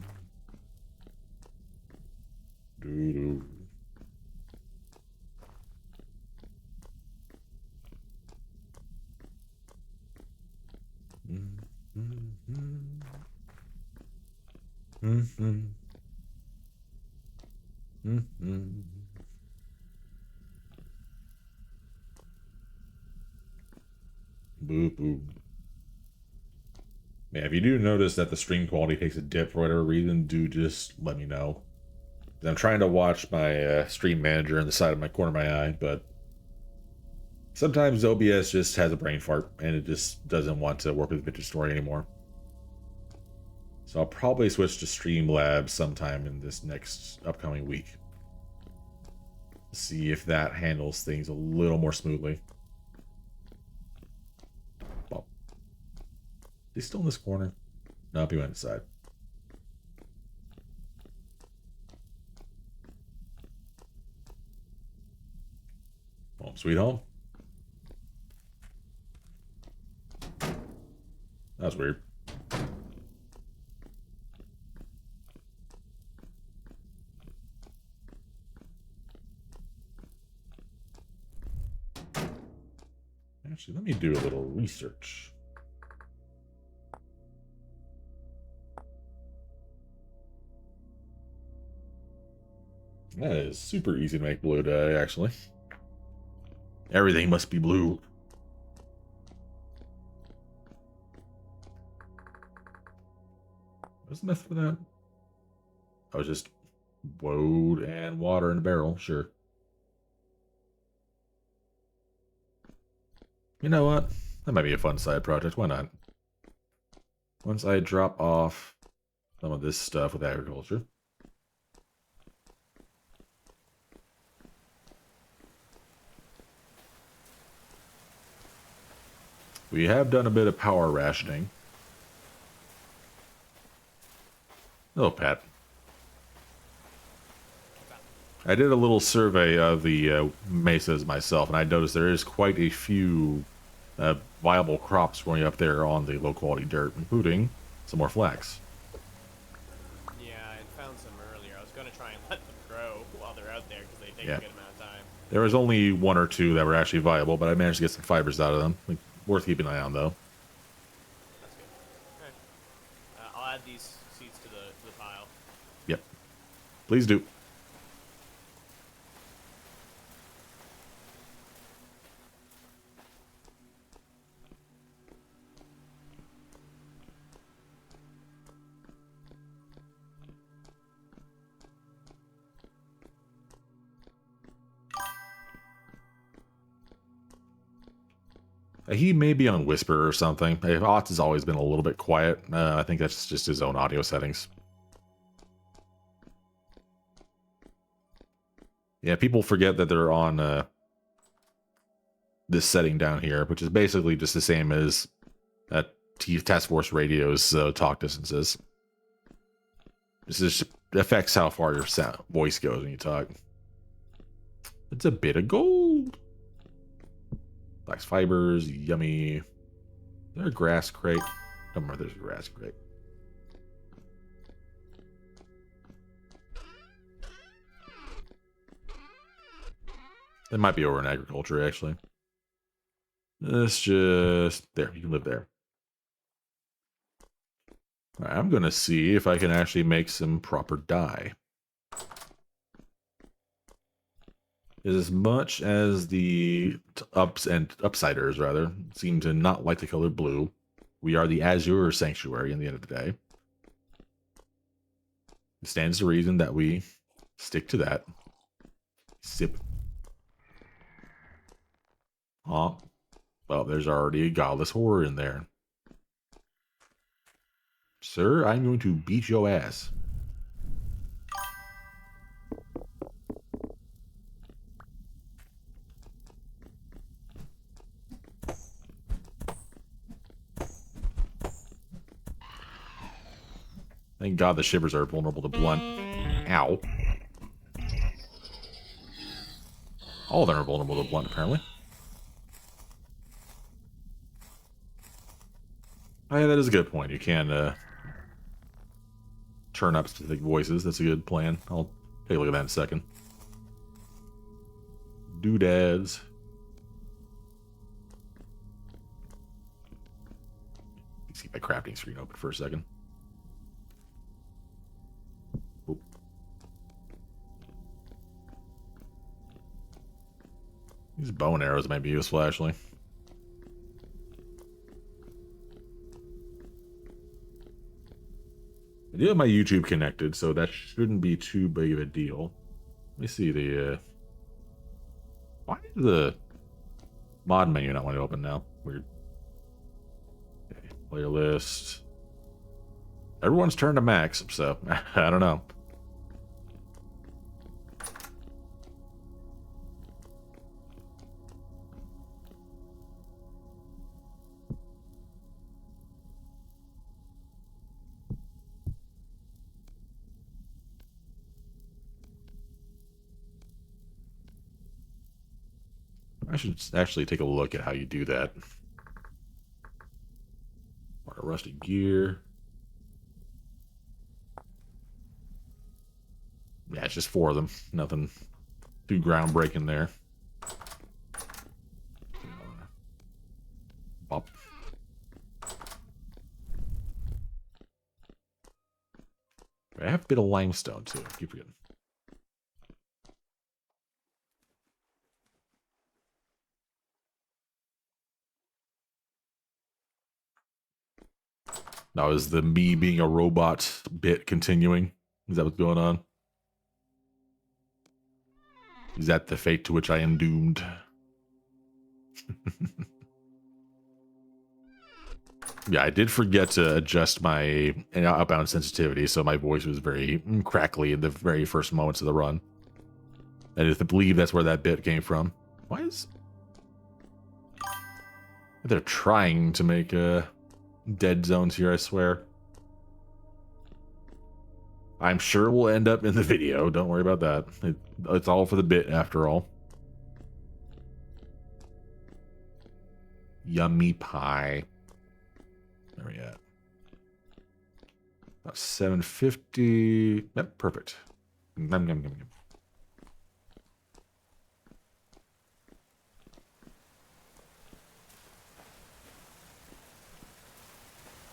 Speaker 1: Do, do. Boo boo. Yeah, if you do notice that the stream quality takes a dip for whatever reason, do just let me know. I'm trying to watch my stream manager on the side of my corner of my eye, but sometimes OBS just has a brain fart and it just doesn't want to work with Vintage Story anymore. So I'll probably switch to Streamlabs sometime in this next upcoming week. See if that handles things a little more smoothly. Well, he's still in this corner. Nope, he went inside. Home sweet home. That was weird. Actually, let me do a little research. That is super easy to make blue dye, actually. Everything must be blue. What's the method for that? I was just woad and water in a barrel, sure. You know what? That might be a fun side project. Why not? Once I drop off some of this stuff with agriculture. We have done a bit of power rationing. Oh, Pat. I did a little survey of the mesas myself, and I noticed there is quite a few viable crops growing up there on the low-quality dirt, including some more flax.
Speaker 3: Yeah, I found some earlier. I was going to try and let them grow while they're out there because they take
Speaker 1: Yeah.
Speaker 3: a good amount of time.
Speaker 1: There was only one or two that were actually viable, but I managed to get some fibers out of them. Like, worth keeping an eye on, though.
Speaker 3: That's good. Okay. I'll add these seeds to the pile.
Speaker 1: Yep. Please do. He may be on Whisper or something. Otz has always been a little bit quiet. I think that's just his own audio settings. Yeah, people forget that they're on this setting down here, which is basically just the same as Task Force Radio's talk distances. This just affects how far your voice goes when you talk. It's a bit of gold. Flax fibers, yummy. Is there a grass crate? I don't remember if there's a grass crate. It might be over in agriculture, actually. It's just... There, you can live there. Alright, I'm going to see if I can actually make some proper dye. As much as the upsiders, rather, seem to not like the color blue, we are the Azure Sanctuary in the end of the day. It stands to reason that we stick to that. Sip. Oh, well, there's already a godless horror in there. Sir, I'm going to beat your ass. Thank God the shivers are vulnerable to blunt. Ow. All of them are vulnerable to blunt, apparently. Oh, yeah, that is a good point. You can turn up specific voices. That's a good plan. I'll take a look at that in a second. Doodads. Let's keep my crafting screen open for a second. Oop. These bow and arrows might be useful, actually. I do have my YouTube connected, so that shouldn't be too big of a deal. Let me see the, why is the mod menu not want to open now? Weird. Okay, player list. Everyone's turned to max, so I don't know. I should actually take a look at how you do that. Or a rusty gear. Yeah, it's just 4 of them. Nothing too groundbreaking there. Bop. I have a bit of limestone too. I keep forgetting. Now, is the me being a robot bit continuing? Is that what's going on? Is that the fate to which I am doomed? Yeah, I did forget to adjust my outbound sensitivity, so my voice was very crackly in the very first moments of the run. I just believe that's where that bit came from. Why is... They're trying to make dead zones here, I swear. I'm sure we'll end up in the video. Don't worry about that. It's all for the bit, after all. Yummy pie. Where are we at? About 750. Yep, perfect. Nom, nom, nom, nom.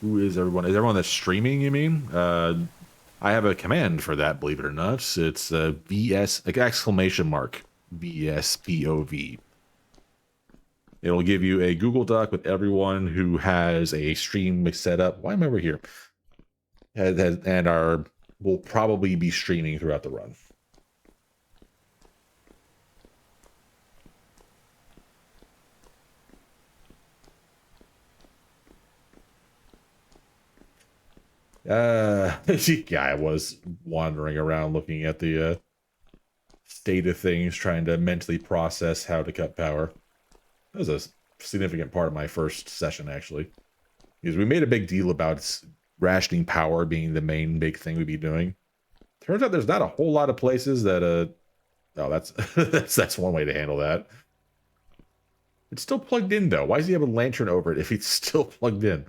Speaker 1: Who is everyone? Is everyone that's streaming, you mean? I have a command for that, believe it or not. It's VS, like exclamation mark, VSPOV. It'll give you a Google Doc with everyone who has a stream set up. Why am I over here? And will probably be streaming throughout the run. Yeah, I was wandering around looking at the state of things, trying to mentally process how to cut power. That was a significant part of my first session, actually. Because we made a big deal about rationing power being the main big thing we'd be doing. Turns out there's not a whole lot of places that, oh, that's, that's one way to handle that. It's still plugged in, though. Why does he have a lantern over it if it's still plugged in?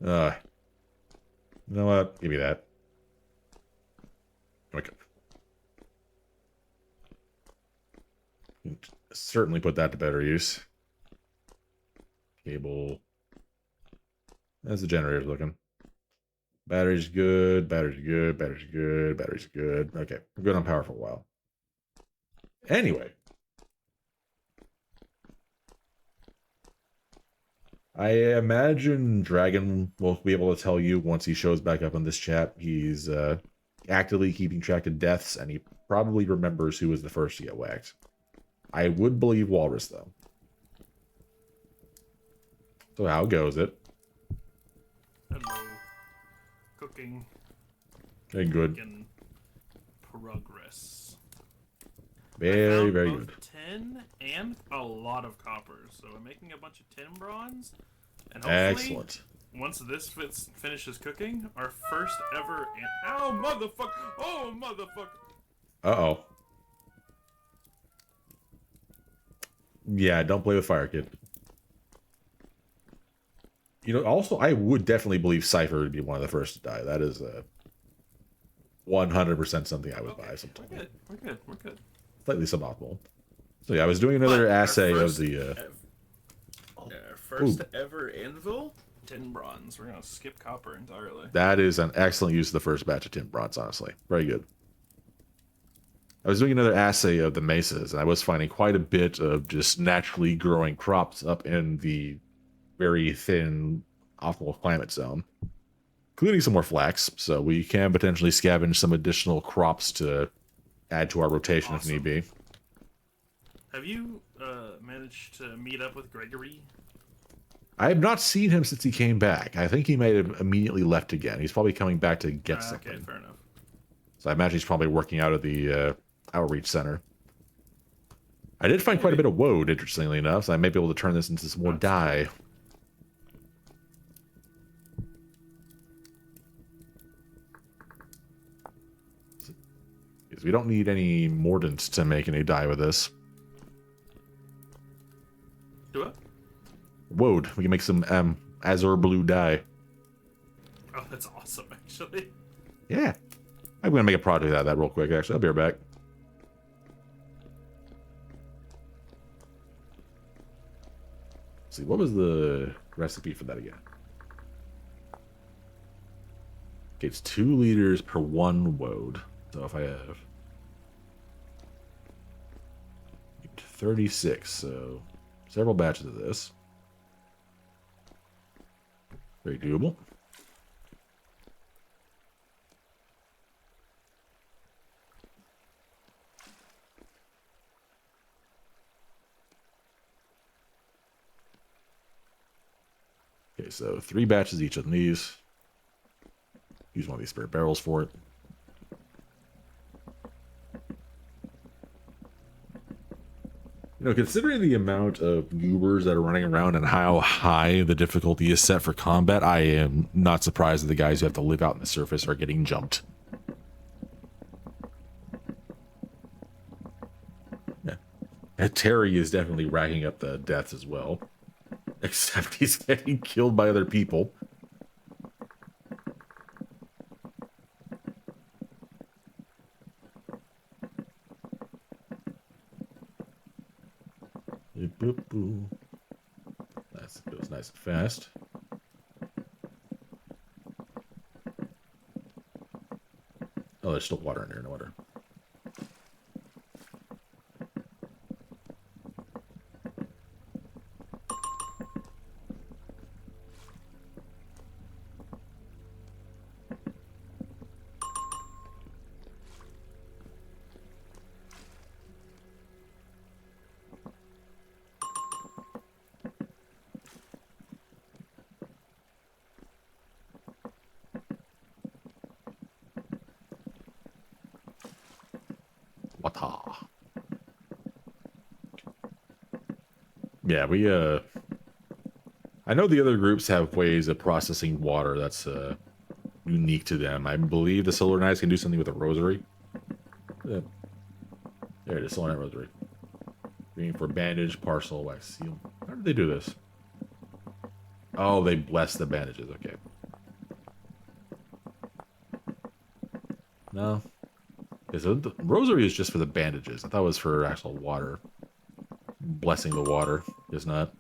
Speaker 1: You know what? Give me that. Okay. Certainly put that to better use. Cable. As the generator's looking. Battery's good. Battery's good. Battery's good. Battery's good. Okay. We're good on power for a while. Anyway. I imagine Dragon will be able to tell you once he shows back up in this chat. He's actively keeping track of deaths, and he probably remembers who was the first to get whacked. I would believe Walrus, though. So how goes it?
Speaker 2: Hello. Cooking.
Speaker 1: Okay, good.
Speaker 2: In progress.
Speaker 1: Very, very good.
Speaker 2: Tin and a lot of copper, so I'm making a bunch of tin bronze. And hopefully,
Speaker 1: Excellent.
Speaker 2: once this finishes cooking, our first ever. Ow, motherfucker! Oh, motherfucker!
Speaker 1: Uh-oh. Yeah, don't play with fire, kid. You know, also, I would definitely believe Cypher would be one of the first to die. That is 100% something I would buy sometime.
Speaker 2: We're good. We're good.
Speaker 1: Slightly suboptimal. So yeah, I was doing another assay of the...
Speaker 2: first ever anvil? Tin bronze. We're gonna skip copper entirely.
Speaker 1: That is an excellent use of the first batch of tin bronze, honestly. Very good. I was doing another assay of the mesas, and I was finding quite a bit of just naturally growing crops up in the very thin optimal climate zone, including some more flax, so we can potentially scavenge some additional crops to add to our rotation if need be.
Speaker 2: Have you managed to meet up with Gregory?
Speaker 1: I have not seen him since he came back. I think he may have immediately left again. He's probably coming back to get something.
Speaker 2: Okay, fair enough.
Speaker 1: So I imagine he's probably working out of the outreach center. I did find quite a bit of woad, interestingly enough, so I may be able to turn this into some more dye. Because we don't need any mordant to make any dye with this.
Speaker 2: Do it?
Speaker 1: Woad. We can make some Azure blue dye.
Speaker 2: Oh, that's awesome, actually.
Speaker 1: Yeah. I'm going to make a project out of that real quick, actually. I'll be right back. Let's see, what was the recipe for that again? Okay, it's 2 liters per 1 woad. So if I have 36, so several batches of this. Very doable. Okay, so 3 batches each of these. Use one of these spare barrels for it. You know, considering the amount of goobers that are running around and how high the difficulty is set for combat, I am not surprised that the guys who have to live out in the surface are getting jumped. Yeah. And Terry is definitely racking up the deaths as well. Except he's getting killed by other people. Boop, boop. That goes nice and fast. Oh, there's still water in there, no wonder. Wata. Yeah, I know the other groups have ways of processing water that's unique to them. I believe the Solar Knights can do something with a rosary. Yeah. There it is, Solar Knight Rosary. Green for bandage, parcel, wax seal. How did they do this? Oh, they bless the bandages, okay. No. Okay, so the rosary is just for the bandages. I thought it was for actual water. Blessing the water is not.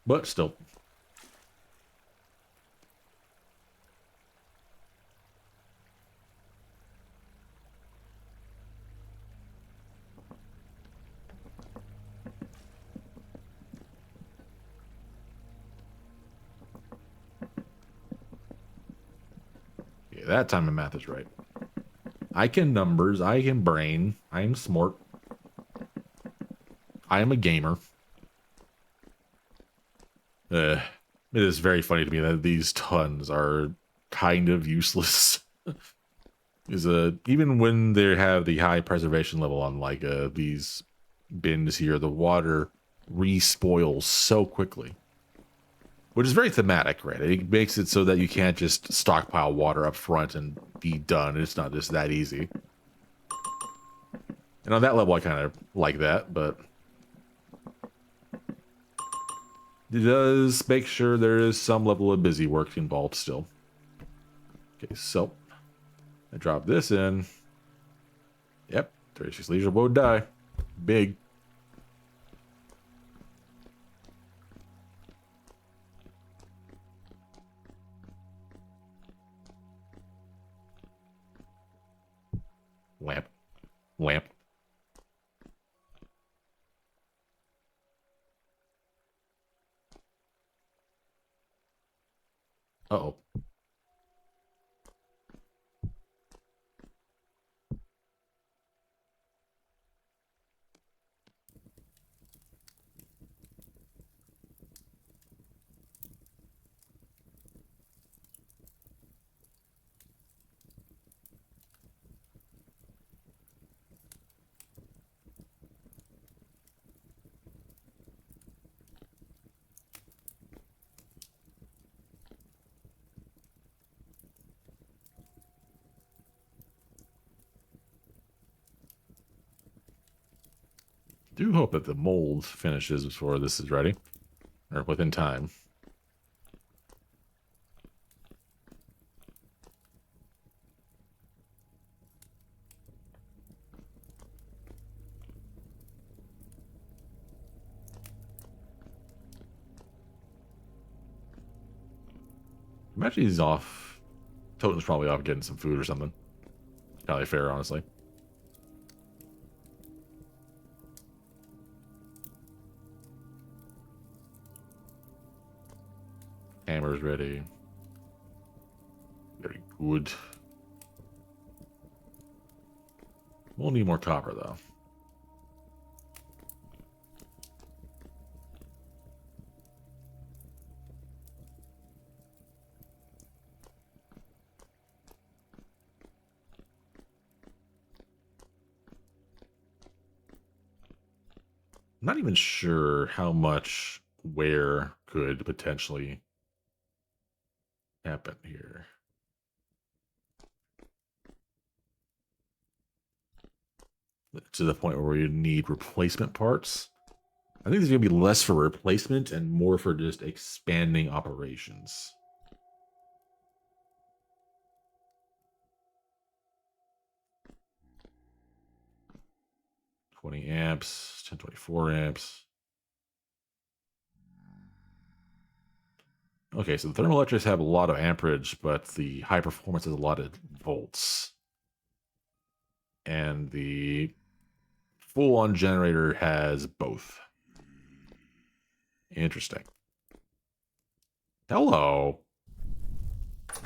Speaker 1: But still. Yeah, that time of math is right. I can numbers, I can brain, I am smart. I am a gamer. It is very funny to me that these tons are kind of useless. Is even when they have the high preservation level on like these bins here, the water re-spoils so quickly. Which is very thematic, right? It makes it so that you can't just stockpile water up front and be done. It's not just that easy. And on that level, I kind of like that, but it does make sure there is some level of busy work involved still. Okay, so I drop this in. Yep, 36 leisure won't die. Big. Lamp. Lamp. Uh-oh. Do hope that the mold finishes before this is ready. Or within time. Imagine he's off. Totem's probably off getting some food or something. Probably fair, honestly. Hammer's ready. Very good. We'll need more copper, though. not even sure how much wear could potentially happen here. To the point where you need replacement parts. I think there's going to be less for replacement and more for just expanding operations. $20 amps, 1024 amps. Okay, so the thermoelectrics have a lot of amperage, but the high performance has a lot of volts. And the full-on generator has both. Interesting. Hello.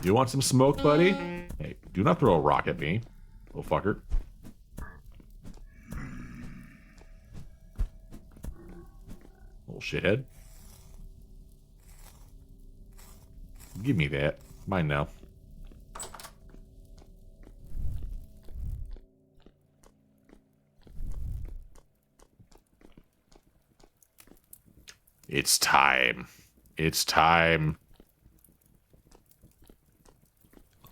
Speaker 1: You want some smoke, buddy? Hey, do not throw a rock at me, little fucker. Little shithead. Give me that. Mine now. It's time. It's time.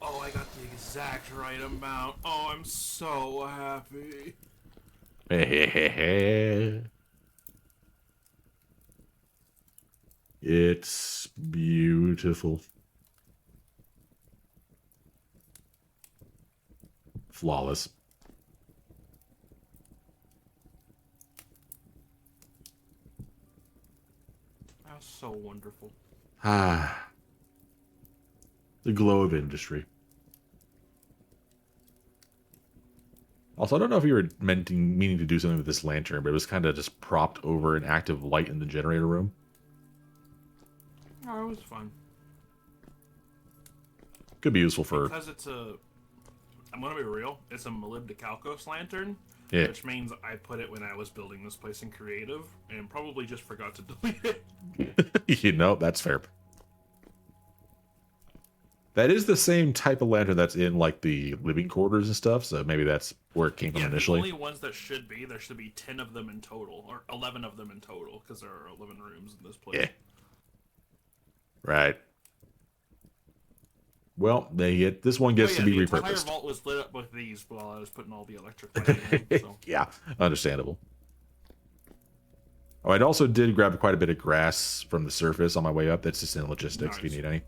Speaker 2: Oh, I got the exact right amount. Oh, I'm so happy.
Speaker 1: It's beautiful. Flawless.
Speaker 2: That's so wonderful.
Speaker 1: Ah. The glow of industry. Also, I don't know if you were meaning to do something with this lantern, but it was kind of just propped over an active light in the generator room.
Speaker 2: Oh, it was fun.
Speaker 1: Could be useful for...
Speaker 2: Because it's a... I'm gonna be real. It's a molybdecalcos lantern.
Speaker 1: Yeah.
Speaker 2: Which means I put it when I was building this place in creative, and probably just forgot to delete it.
Speaker 1: You know, that's fair. That is the same type of lantern that's in, like, the living quarters and stuff, so maybe that's where it came from initially.
Speaker 2: The only ones that should be, there should be 10 of them in total, or 11 of them in total, because there are 11 rooms in this place.
Speaker 1: Yeah. Right. Well, this one gets to be repurposed.
Speaker 2: The entire vault was lit up with these while I was putting all the electric lighting in, so.
Speaker 1: Yeah, understandable. Oh, I also did grab quite a bit of grass from the surface on my way up. That's just in logistics, if you need any.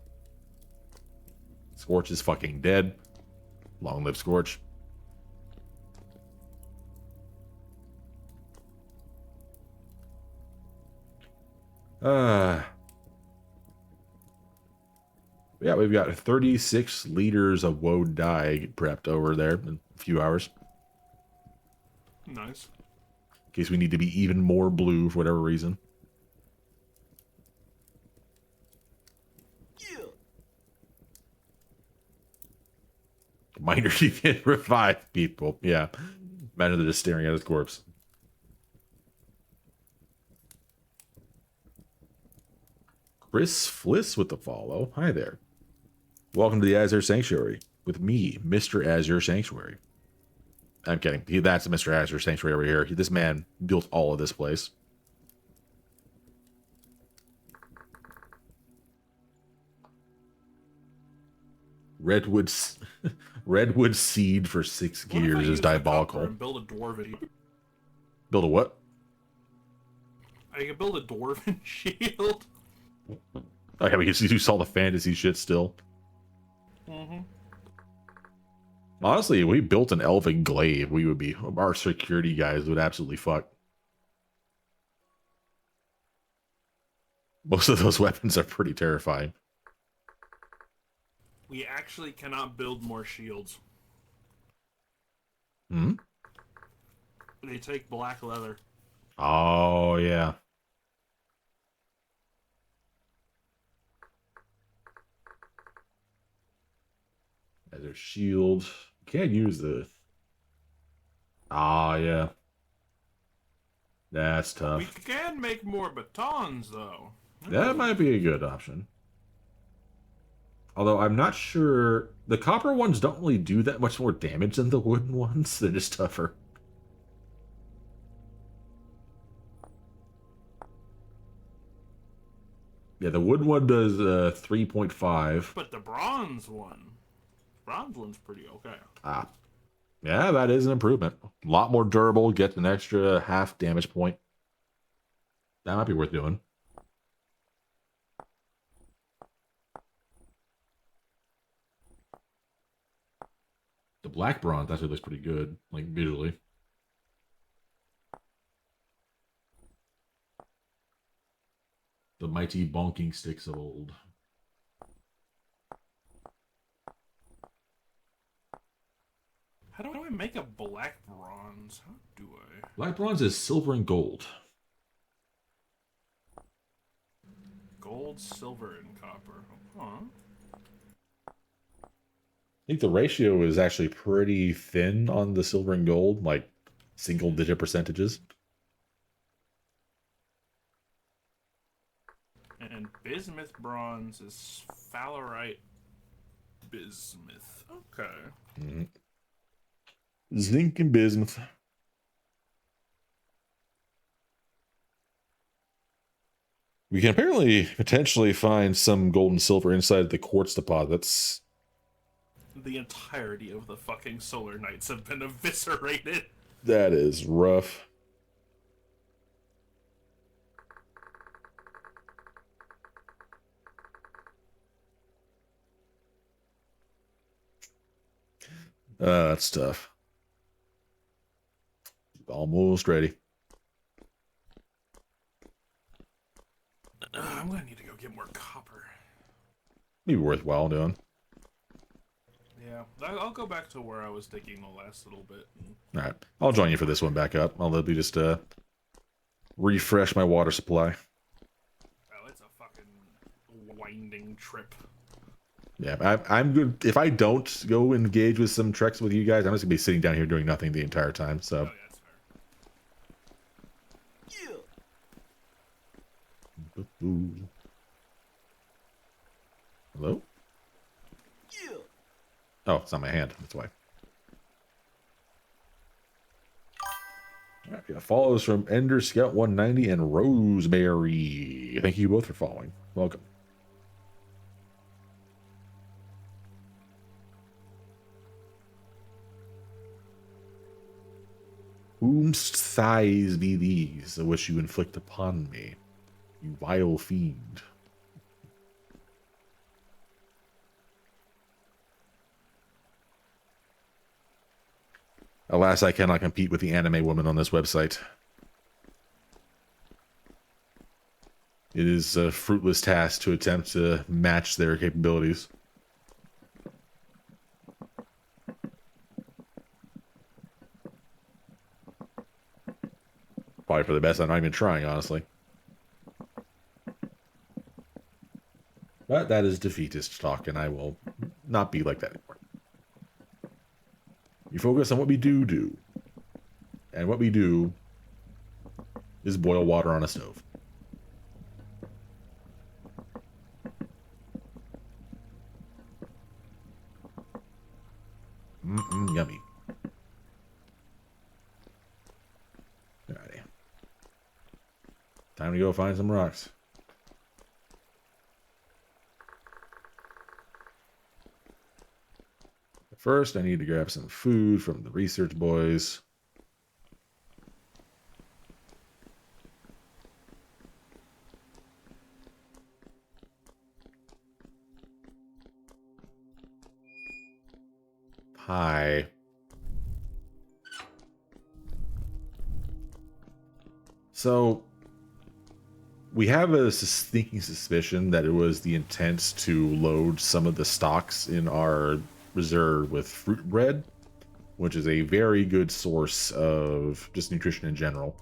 Speaker 1: Scorch is fucking dead. Long live Scorch. Yeah, we've got 36 liters of woad dye prepped over there in a few hours.
Speaker 2: Nice.
Speaker 1: In case we need to be even more blue for whatever reason.
Speaker 3: Yeah.
Speaker 1: Miner, you can revive people. Yeah. Imagine they're just staring at his corpse. Chris Fliss with the follow. Hi there. Welcome to the Azure Sanctuary with me, Mr. Azure Sanctuary. I'm kidding. That's Mr. Azure Sanctuary over here. This man built all of this place. Redwood seed for 6 gears is diabolical.
Speaker 2: And build a dwarven.
Speaker 1: Build a what?
Speaker 2: I can build a dwarven shield.
Speaker 1: Okay, we can do all the fantasy shit still.
Speaker 2: Mm-hmm.
Speaker 1: Honestly, if we built an elven glaive, we would be... Our security guys would absolutely fuck. Most of those weapons are pretty terrifying.
Speaker 2: We actually cannot build more shields.
Speaker 1: Hmm?
Speaker 2: They take black leather.
Speaker 1: Oh, yeah. As their shield. Can't use the... Ah, yeah. That's tough.
Speaker 2: We can make more batons, though.
Speaker 1: That might be a good option. Although I'm not sure... The copper ones don't really do that much more damage than the wooden ones. They're just tougher. Yeah, the wood one does 3.5.
Speaker 2: But the bronze one's pretty okay.
Speaker 1: Ah, yeah, that is an improvement. A lot more durable, gets an extra half damage point. That might be worth doing. The black bronze actually looks pretty good, like visually. The mighty bonking sticks of old.
Speaker 2: How do I make a black bronze? How do I?
Speaker 1: Black bronze is silver and gold.
Speaker 2: Gold, silver, and copper. Huh.
Speaker 1: I think the ratio is actually pretty thin on the silver and gold, like single digit percentages.
Speaker 2: And bismuth bronze is phallarite bismuth. Okay.
Speaker 1: Mm-hmm. Zinc and bismuth. We can apparently potentially find some gold and silver inside the quartz deposits.
Speaker 2: The entirety of the fucking solar knights have been eviscerated.
Speaker 1: That is rough. That's tough. Almost ready.
Speaker 2: I'm gonna need to go get more copper.
Speaker 1: Be worthwhile doing.
Speaker 2: Yeah, I'll go back to where I was digging the last little bit.
Speaker 1: All right, I'll join you for this one back up. I'll let me just refresh my water supply.
Speaker 2: Oh, it's a fucking winding trip.
Speaker 1: Yeah, I'm good. If I don't go engage with some treks with you guys, I'm just gonna be sitting down here doing nothing the entire time. So.
Speaker 2: Oh, yeah, that's fair.
Speaker 1: Ooh. Hello? Oh, it's not my hand. That's why. All right, yeah, follows from Ender Scout 190 and Rosemary. Thank you both for following. Welcome. Whom's thighs be these, which you inflict upon me, you vile fiend? Alas, I cannot compete with the anime woman on this website. It is a fruitless task to attempt to match their capabilities. Probably for the best. I'm not even trying, honestly. But that is defeatist talk, and I will not be like that anymore. You focus on what we do. And what we do is boil water on a stove. Yummy. Alrighty. Time to go find some rocks. First, I need to grab some food from the research boys. Hi. So, we have a sneaking suspicion that it was the intent to load some of the stocks in our reserve with fruit bread, which is a very good source of just nutrition in general.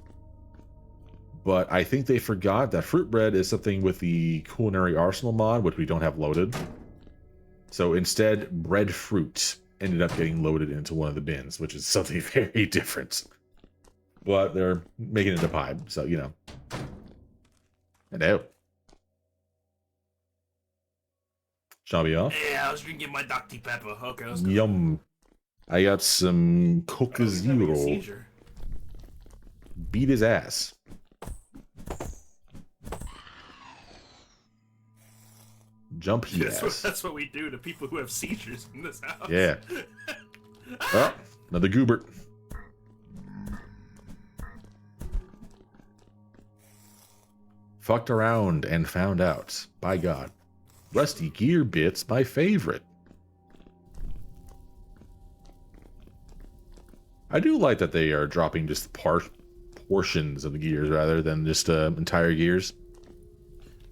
Speaker 1: But I think they forgot that fruit bread is something with the culinary arsenal mod, which we don't have loaded. So instead, breadfruit ended up getting loaded into one of the bins, which is something very different. But they're making it a pie, so you know. Hello. Shall we off?
Speaker 2: Yeah, I was drinking my Dr. Pepper. Okay, let's go.
Speaker 1: Yum. I got some Coca
Speaker 2: Oh, he's having a
Speaker 1: Zero.
Speaker 2: seizure.
Speaker 1: Beat his ass. Jumpy ass.
Speaker 2: That's what we do to people who have seizures in this house.
Speaker 1: Yeah. Oh, another Goobert. Fucked around and found out. By God. Rusty gear bits, my favorite. I do like that they are dropping just portions of the gears rather than just entire gears.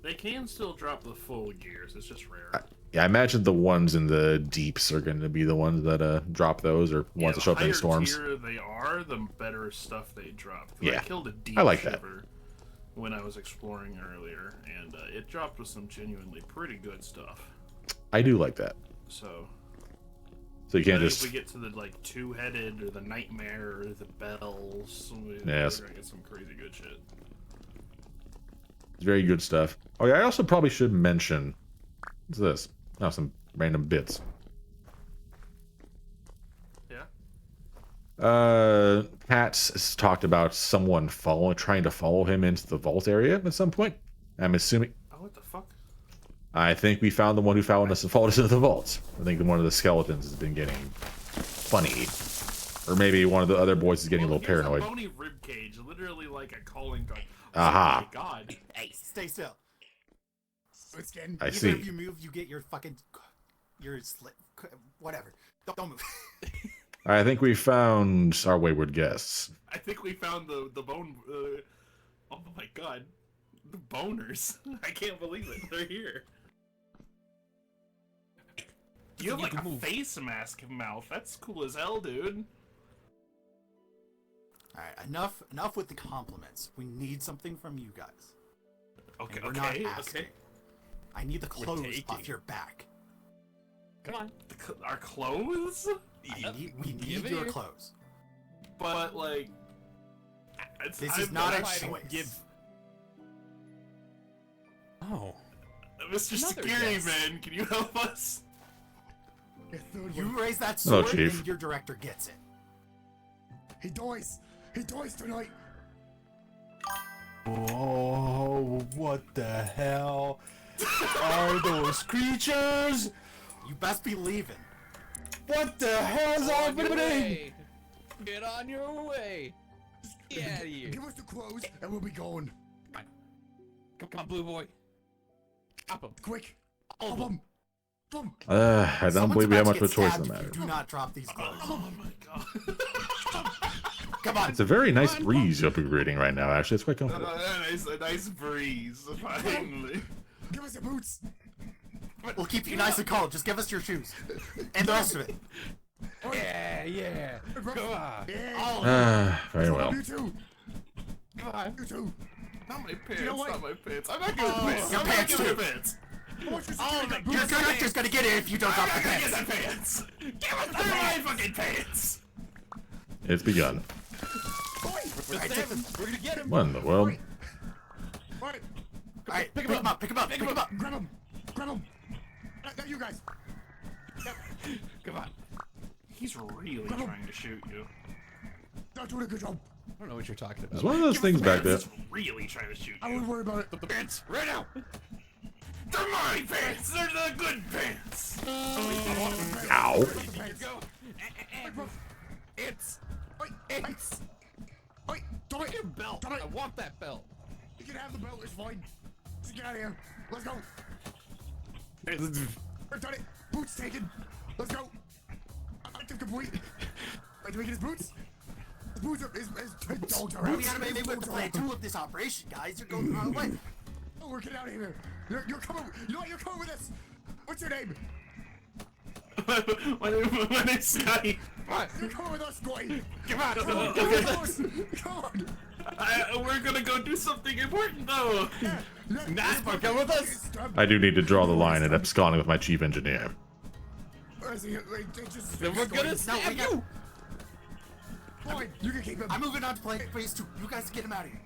Speaker 2: They can still drop the full gears. It's just rare.
Speaker 1: Yeah, I imagine the ones in the deeps are going to be the ones that drop those, or ones that show up in storms.
Speaker 2: The higher tier they are, the better stuff they drop.
Speaker 1: Yeah,
Speaker 2: I killed a deep
Speaker 1: I like
Speaker 2: shiver when I was exploring earlier, and it dropped with some genuinely pretty good stuff.
Speaker 1: I do like that.
Speaker 2: So
Speaker 1: you can't
Speaker 2: if
Speaker 1: just...
Speaker 2: we get to the like two-headed or the nightmare or the bells,
Speaker 1: Yes.
Speaker 2: we're gonna get some crazy good shit.
Speaker 1: Very good stuff. Oh yeah, I also probably should mention... What's this? Oh, some random bits.
Speaker 2: Yeah.
Speaker 1: Pat has talked about someone trying to follow him into the vault area at some point. I'm assuming...
Speaker 2: Oh, what the fuck?
Speaker 1: I think we found the one who followed us and followed us into the vault. I think one of the skeletons has been getting funny. Or maybe one of the other boys is getting a little paranoid.
Speaker 2: A bony rib cage, literally like a calling card.
Speaker 1: Aha.
Speaker 2: Oh my God.
Speaker 4: Hey, stay still. Skin.
Speaker 1: I
Speaker 4: Either
Speaker 1: see.
Speaker 4: if you move, you get your fucking... Your slit... Whatever. Don't move.
Speaker 1: I think we found our wayward guests.
Speaker 2: I think we found the bone. Oh my God, the boners! I can't believe it. They're here. You have like a face mask mouth. That's cool as hell, dude.
Speaker 4: Alright, enough with the compliments. We need something from you guys.
Speaker 2: Okay,
Speaker 4: And we're not
Speaker 2: okay,
Speaker 4: asking.
Speaker 2: okay.
Speaker 4: I need the clothes
Speaker 2: taking.
Speaker 4: off your back.
Speaker 3: Come on.
Speaker 2: Our clothes?
Speaker 4: We need
Speaker 3: Give it
Speaker 4: your
Speaker 3: here.
Speaker 4: clothes.
Speaker 2: But like,
Speaker 4: This is not a
Speaker 3: fighting.
Speaker 4: choice.
Speaker 3: Give- Oh.
Speaker 2: Mr.
Speaker 3: Another
Speaker 2: Security
Speaker 3: guess.
Speaker 2: Man, can you help us?
Speaker 4: You raise that
Speaker 1: Hello,
Speaker 4: sword
Speaker 1: Chief.
Speaker 4: and your director gets it.
Speaker 5: He dies! He dies tonight!
Speaker 6: Oh, what the hell are those creatures?
Speaker 4: You best be leaving.
Speaker 6: What the hell's
Speaker 3: On your
Speaker 6: happening?
Speaker 3: way. Get on your way. Get out of here.
Speaker 5: Give us the clothes and we'll be going.
Speaker 3: Come on, blue boy. Pop him.
Speaker 5: Quick! Up 'em! Boom!
Speaker 1: I don't
Speaker 4: Someone's
Speaker 1: believe we have
Speaker 4: about
Speaker 1: much
Speaker 4: to
Speaker 1: of a
Speaker 4: get
Speaker 1: choice in the
Speaker 4: stabbed
Speaker 1: matter.
Speaker 4: if you do not drop these clothes.
Speaker 2: Oh my God.
Speaker 4: Come on.
Speaker 1: It's a very nice breeze you're creating right now, actually. It's quite comfortable.
Speaker 2: A nice breeze, finally.
Speaker 5: Give us your boots!
Speaker 4: We'll keep you nice and cold. Just give us your shoes. And the rest of it.
Speaker 6: Yeah. Come on.
Speaker 5: Yeah!
Speaker 1: Very well.
Speaker 5: You too!
Speaker 6: Come on.
Speaker 5: You too!
Speaker 2: Not my pants,
Speaker 5: know what?
Speaker 2: not my pants. I'm not giving pants.
Speaker 4: your
Speaker 2: I'm not
Speaker 4: pants
Speaker 2: giving
Speaker 4: too.
Speaker 2: pants.
Speaker 5: I want your
Speaker 2: Oh,
Speaker 5: security
Speaker 2: my
Speaker 5: guard
Speaker 4: Your
Speaker 5: boots!
Speaker 4: director's gonna get it if you don't drop the
Speaker 2: I'm not gonna
Speaker 4: pants.
Speaker 2: get the pants. Give us my fucking pants.
Speaker 1: It's begun.
Speaker 4: Alright, take them.
Speaker 3: We're gonna get him.
Speaker 1: What in the world?
Speaker 5: Alright,
Speaker 4: Alright, pick him up. Pick him up. Pick him up.
Speaker 5: grab him! Grab him! Now you guys!
Speaker 3: Come on.
Speaker 2: He's really trying to shoot you.
Speaker 5: Not doing a good job!
Speaker 6: I don't know what you're talking
Speaker 1: There's
Speaker 6: about.
Speaker 1: one of those things back there.
Speaker 2: He's really trying to shoot
Speaker 5: I
Speaker 2: you.
Speaker 5: wouldn't worry about it.
Speaker 2: The pants, right now. They're my pants. They're the good pants.
Speaker 1: Ow.
Speaker 6: It's
Speaker 5: It's... Wait, don't it!
Speaker 6: your belt.
Speaker 5: Don't it!
Speaker 6: I want that belt.
Speaker 5: You can have the belt, it's fine. Just get out of here. Let's go. We've done it. Boots taken. Let's go. Objective complete. Wait, do we get his boots? His boots are... His dogs are out.
Speaker 4: We gotta make
Speaker 5: His
Speaker 4: with
Speaker 5: dogs are
Speaker 4: plan
Speaker 5: out.
Speaker 4: 2 of this operation, guys. You're going the wrong way.
Speaker 5: Oh, we're getting out of here. You're coming... You know what? You're coming with us. What's your name?
Speaker 2: my name's Scotty.
Speaker 5: You're coming with us, Scotty.
Speaker 2: Come on.
Speaker 5: Come on.
Speaker 2: Okay.
Speaker 5: Come on.
Speaker 2: We're gonna go do something important though.
Speaker 6: NASCAR, come with us.
Speaker 1: I do need to draw the line at absconding with my chief engineer.
Speaker 6: Then we're gonna
Speaker 4: No,
Speaker 6: stab
Speaker 4: we got...
Speaker 6: you.
Speaker 5: Fine, you can keep him.
Speaker 4: I'm moving on to plan phase 2. You guys get him out of here.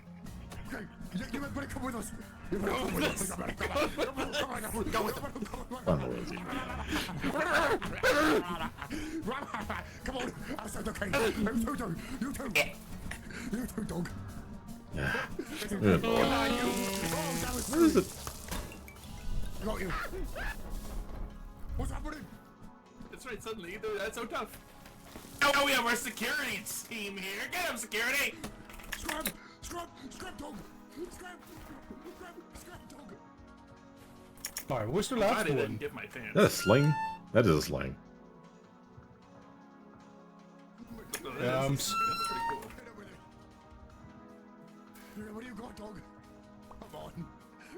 Speaker 5: Okay, you better come with us. You better come with us. Come on.
Speaker 4: Go with him.
Speaker 1: What in the world is he?
Speaker 5: Come on. I'll start the cane. You too. You too, dog.
Speaker 1: Good lord.
Speaker 5: Oh, that was
Speaker 1: What is it?
Speaker 5: got you. What's happening?
Speaker 2: That's right, suddenly, that's so tough. Oh, we have our security team here. Get him, security!
Speaker 5: Scrap! Scrap! Scrap dog! Scrap! Scrap dog!
Speaker 7: Alright, where's the
Speaker 2: I
Speaker 7: last
Speaker 2: didn't
Speaker 7: one?
Speaker 2: give my fans.
Speaker 1: Is that a sling? That is a sling.
Speaker 2: Oh,
Speaker 7: Yeah,
Speaker 2: that
Speaker 7: I'm
Speaker 2: is- that's pretty cool.
Speaker 5: Get up with it. Yeah, what do you got, dog? Come on.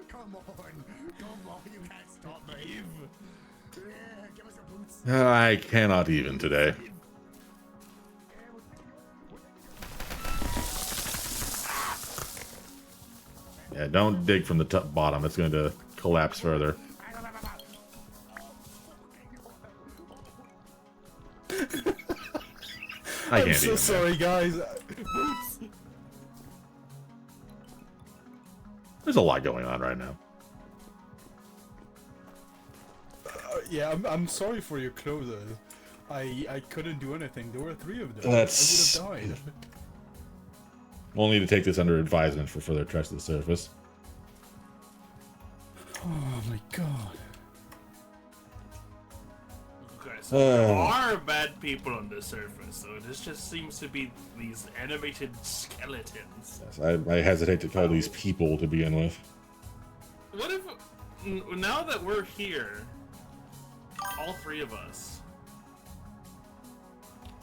Speaker 5: Come on. Come on, you can't stop me. Yeah, give us your boots.
Speaker 1: I cannot even today. Yeah, don't dig from the top bottom. It's going to collapse further. I
Speaker 7: I'm
Speaker 1: can't
Speaker 7: so
Speaker 1: even.
Speaker 7: sorry, guys.
Speaker 1: There's a lot going on right now.
Speaker 7: Yeah, I'm sorry for your clothes. I couldn't do anything. There were 3 of them.
Speaker 1: That's-
Speaker 7: I would have died.
Speaker 1: We'll need to take this under advisement for further treks to the surface.
Speaker 7: Oh my god.
Speaker 2: Okay, so there are bad people on the surface, so this just seems to be these animated skeletons.
Speaker 1: Yes, I hesitate to call these people to begin with.
Speaker 2: What if, now that we're here, all 3 of us,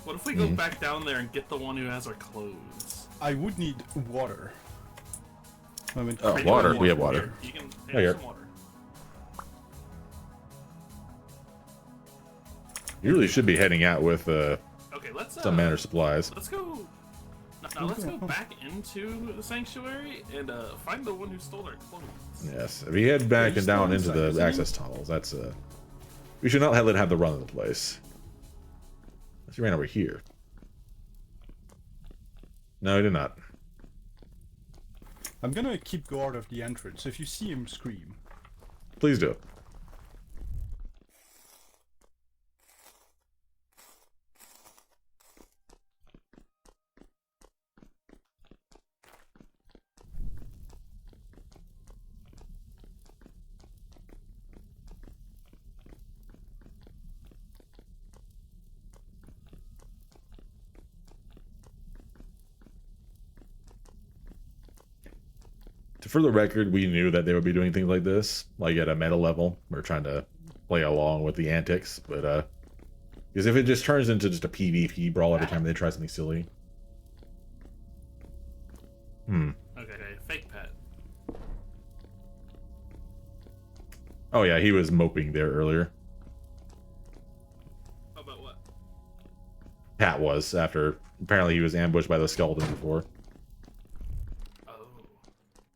Speaker 2: what if we go back down there and get the one who has our clothes?
Speaker 7: I would need water. I mean,
Speaker 1: Oh,
Speaker 2: I do
Speaker 1: water. We have water.
Speaker 2: Here, you can
Speaker 1: Oh, here.
Speaker 2: some water.
Speaker 1: You really should be heading out with
Speaker 2: Okay, let's
Speaker 1: some manner of supplies.
Speaker 2: let's go. Now let's go back into the sanctuary and find the one who stole our clothes.
Speaker 1: Yes, if you head back
Speaker 7: he's
Speaker 1: and down
Speaker 7: still
Speaker 1: into
Speaker 7: inside,
Speaker 1: the
Speaker 7: isn't he?
Speaker 1: access tunnels, that's we should not let it have the run of the place. Unless you ran over here. No, he did not.
Speaker 7: I'm gonna keep guard of the entrance. If you see him, scream.
Speaker 1: Please do. For the record, we knew that they would be doing things like this, like at a meta level. We're trying to play along with the antics, but because if it just turns into just a PvP brawl every time they try something silly.
Speaker 2: Okay, fake pet.
Speaker 1: Oh yeah, he was moping there earlier.
Speaker 2: About what?
Speaker 1: Pat was, after apparently he was ambushed by the skeleton before.
Speaker 2: Oh.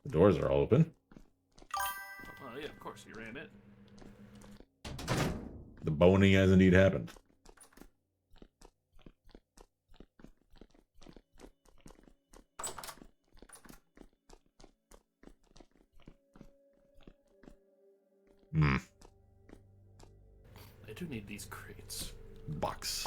Speaker 1: The doors are all open.
Speaker 2: Well, yeah, of course, he ran it.
Speaker 1: The boning has indeed happened.
Speaker 2: I do need these crates.
Speaker 1: Box.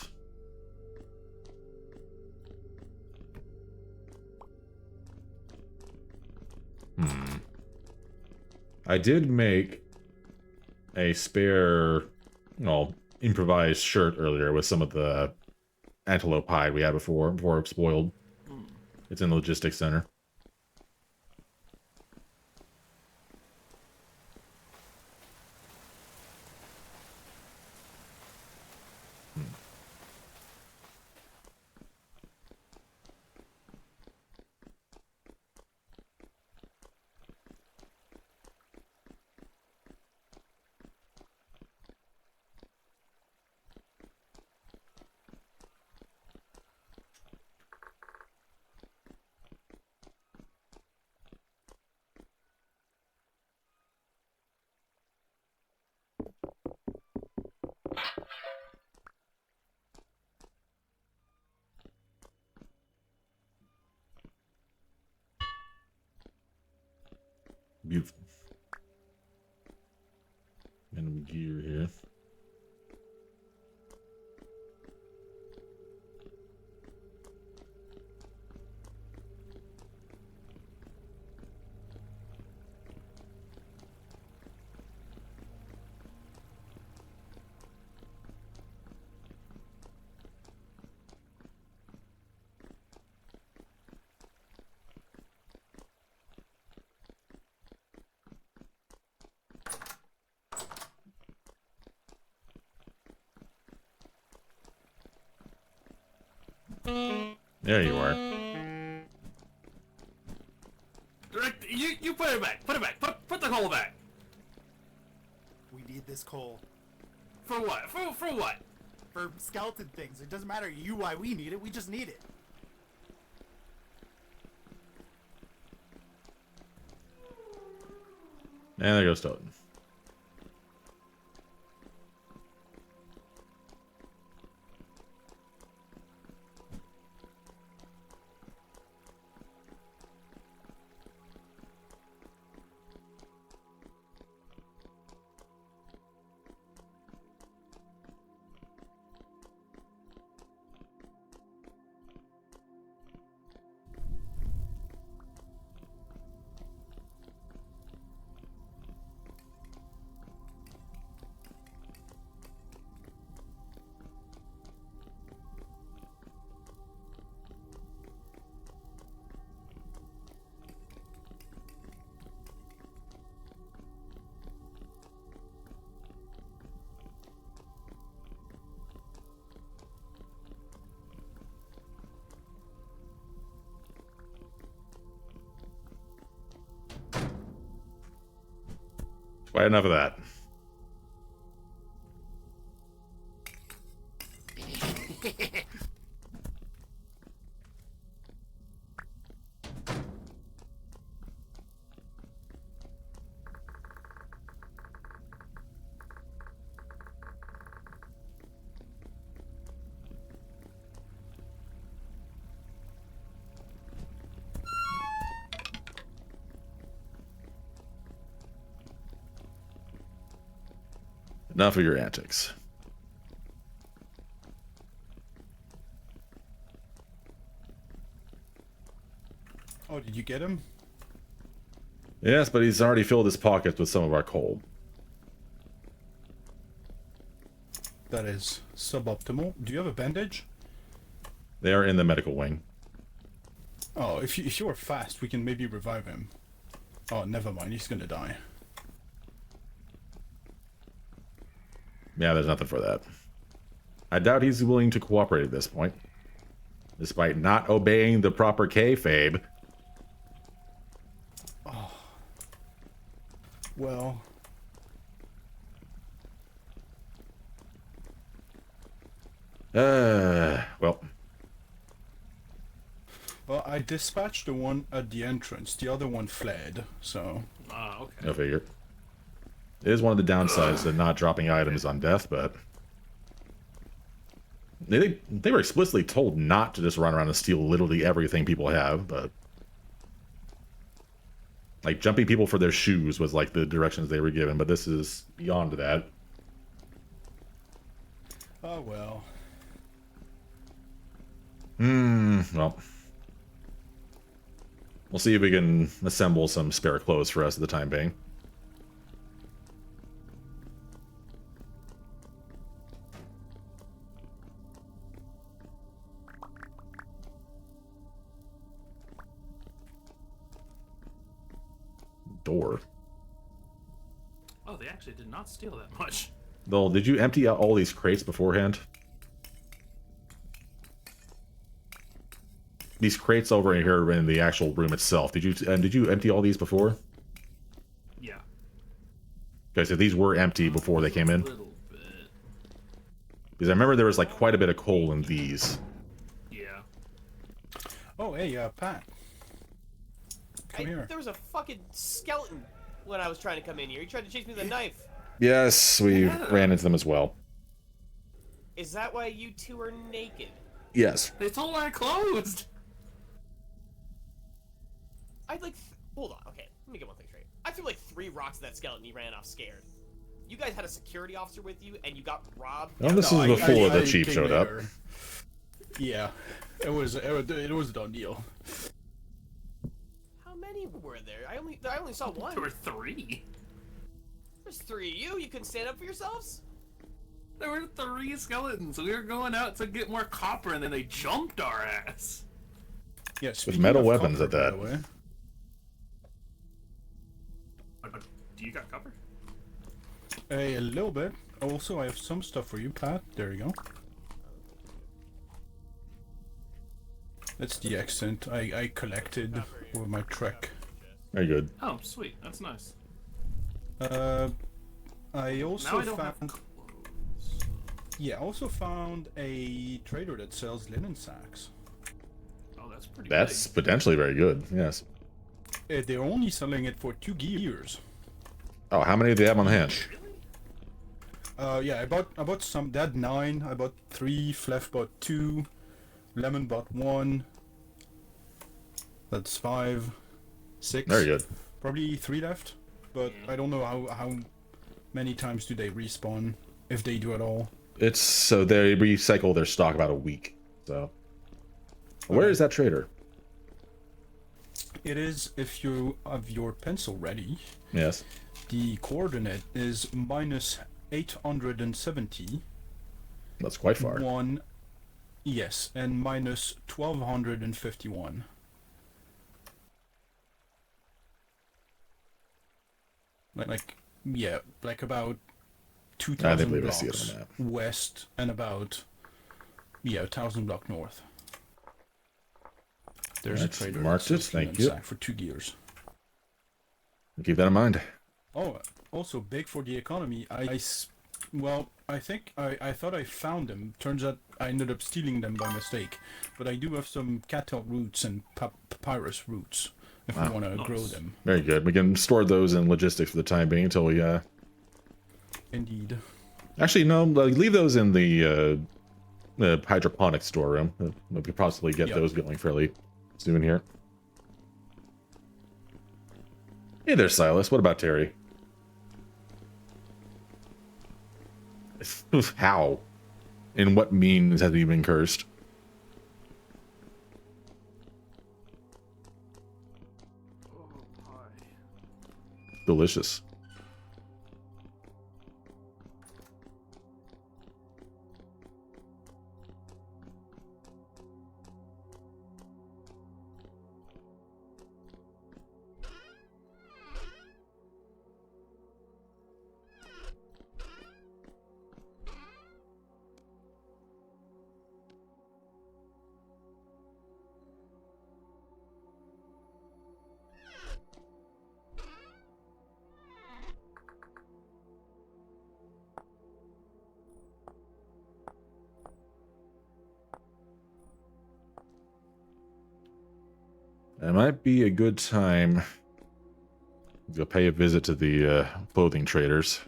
Speaker 1: I did make a spare, well, improvised shirt earlier with some of the antelope hide we had before it spoiled. It's in the logistics center. Beautiful. And gear here. There you are.
Speaker 2: You put it back. Put it back. Put the coal back.
Speaker 4: We need this coal.
Speaker 2: For what? For what?
Speaker 4: For skeleton things. It doesn't matter to you why we need it, we just need it.
Speaker 1: And there goes Totem. Quite enough of that. Enough of your antics.
Speaker 7: Oh, did you get him?
Speaker 1: Yes, but he's already filled his pockets with some of our coal.
Speaker 7: That is suboptimal. Do you have a bandage?
Speaker 1: They are in the medical wing.
Speaker 7: Oh, if you are fast, we can maybe revive him. Oh, never mind. He's gonna die.
Speaker 1: Yeah, there's nothing for that. I doubt he's willing to cooperate at this point. Despite not obeying the proper kayfabe.
Speaker 7: Well,
Speaker 1: Well,
Speaker 7: I dispatched the one at the entrance. The other one fled, so...
Speaker 2: Ah, okay.
Speaker 1: no figure. It is one of the downsides to not dropping items on death, but... They were explicitly told not to just run around and steal literally everything people have, but... Like, jumping people for their shoes was, like, the directions they were given, but this is beyond that.
Speaker 7: Oh, well.
Speaker 1: Well... We'll see if we can assemble some spare clothes for us at the time being. Door.
Speaker 2: Oh, they actually did not steal that much.
Speaker 1: Though, did you empty out all these crates beforehand? These crates over in here in the actual room itself. Did you empty all these before?
Speaker 2: Yeah.
Speaker 1: Okay, so these were empty before they came in.
Speaker 2: A little bit.
Speaker 1: Because I remember there was like quite a bit of coal in these.
Speaker 2: Yeah.
Speaker 7: Oh, hey, Pat. Come here.
Speaker 3: There was a fucking skeleton when I was trying to come in here. He tried to chase me with a knife.
Speaker 1: Yes, we ran into them as well.
Speaker 3: Is that why you two are naked?
Speaker 1: Yes.
Speaker 2: They stole our clothes.
Speaker 3: I'd like... Hold on, okay. Let me get one thing straight. I threw like 3 rocks at that skeleton. He ran off scared. You guys had a security officer with you, and you got robbed.
Speaker 1: Oh, this
Speaker 7: No,
Speaker 1: is before the
Speaker 7: I
Speaker 1: chief
Speaker 7: came
Speaker 1: showed up.
Speaker 7: later. Yeah, it was a done deal.
Speaker 3: How many were there? I only saw one.
Speaker 2: There were 3.
Speaker 3: There's 3 of you. You couldn't stand up for yourselves?
Speaker 2: There were 3 skeletons. We were going out to get more copper, and then they jumped our ass.
Speaker 7: Yeah,
Speaker 1: With metal weapons at that.
Speaker 7: By the way.
Speaker 2: Do you got copper?
Speaker 7: A little bit. Also, I have some stuff for you, Pat. There you go. That's the accent I collected with my trek.
Speaker 1: Very good.
Speaker 2: Oh, sweet. That's nice.
Speaker 7: I
Speaker 2: Now
Speaker 7: also
Speaker 2: I don't have
Speaker 7: found.
Speaker 2: clothes.
Speaker 7: Yeah, I also found a trader that sells linen sacks.
Speaker 2: Oh, that's pretty
Speaker 1: That's
Speaker 2: big.
Speaker 1: potentially very good. Yes.
Speaker 7: They're only selling it for 2 gears.
Speaker 1: Oh, how many do they have on hand?
Speaker 7: Yeah, I bought some. They had 9. I bought 3. Fleff bought 2. Lemon bought 1. That's 5. 6.
Speaker 1: Very good.
Speaker 7: Probably 3 left, but I don't know how many times do they respawn, if they do at all.
Speaker 1: It's so they recycle their stock about a week. So, where is that trader?
Speaker 7: It is, if you have your pencil ready,
Speaker 1: Yes.
Speaker 7: the coordinate is minus 870.
Speaker 1: That's quite far.
Speaker 7: 1, yes, and minus 1251. Yeah, like about
Speaker 1: I
Speaker 7: 2,000
Speaker 1: believe I see it
Speaker 7: blocks
Speaker 1: on the map.
Speaker 7: west and about, 1,000 block north. There's
Speaker 1: Right,
Speaker 7: a trader
Speaker 1: marked
Speaker 7: that
Speaker 1: it,
Speaker 7: sells
Speaker 1: thank
Speaker 7: linen
Speaker 1: you.
Speaker 7: sack for 2 gears.
Speaker 1: Keep that in mind.
Speaker 7: Oh, also big for the economy. I think I thought I found them. Turns out I ended up stealing them by mistake. But I do have some cattail roots and papyrus roots if we want to grow
Speaker 2: Nice.
Speaker 7: them.
Speaker 1: Very good. We can store those in logistics for the time being until we.
Speaker 7: Indeed.
Speaker 1: Actually, no. Leave those in the hydroponic storeroom. We could possibly get
Speaker 7: Yep.
Speaker 1: those going fairly soon here. Hey there, Silas. What about Terry? How? In what means has he been cursed?
Speaker 2: Oh, pie.
Speaker 1: Delicious. It might be a good time to go pay a visit to the clothing traders.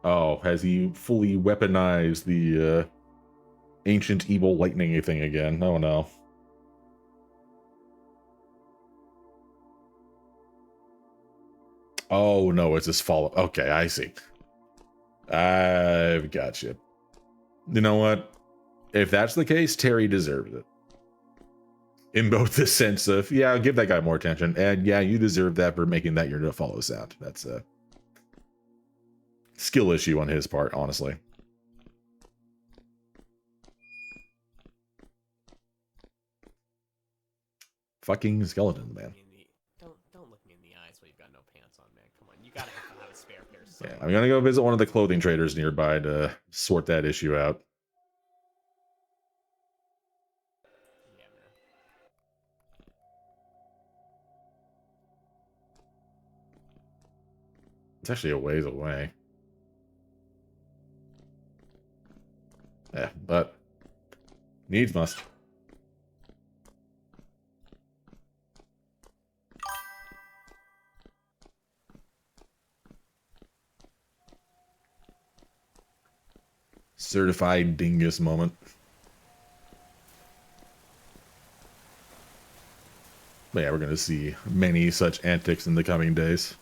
Speaker 1: Oh, has he fully weaponized the ancient evil lightning thing again? Oh no. Oh no, it's his follow. Okay, I see. I've got you. You know what? If that's the case, Terry deserves it. In both the sense of, yeah, give that guy more attention, and yeah, you deserve that for making that your follow sound. That's a skill issue on his part, honestly. Fucking skeletons, man.
Speaker 3: Don't look me in the eyes while you've got no pants on, man. Come on, you gotta have a spare pair.
Speaker 1: Yeah,
Speaker 3: somewhere.
Speaker 1: I'm gonna go visit one of the clothing traders nearby to sort that issue out.
Speaker 3: Yeah, man.
Speaker 1: It's actually a ways away. Yeah, but needs must. Certified dingus moment. But yeah, we're going to see many such antics in the coming days.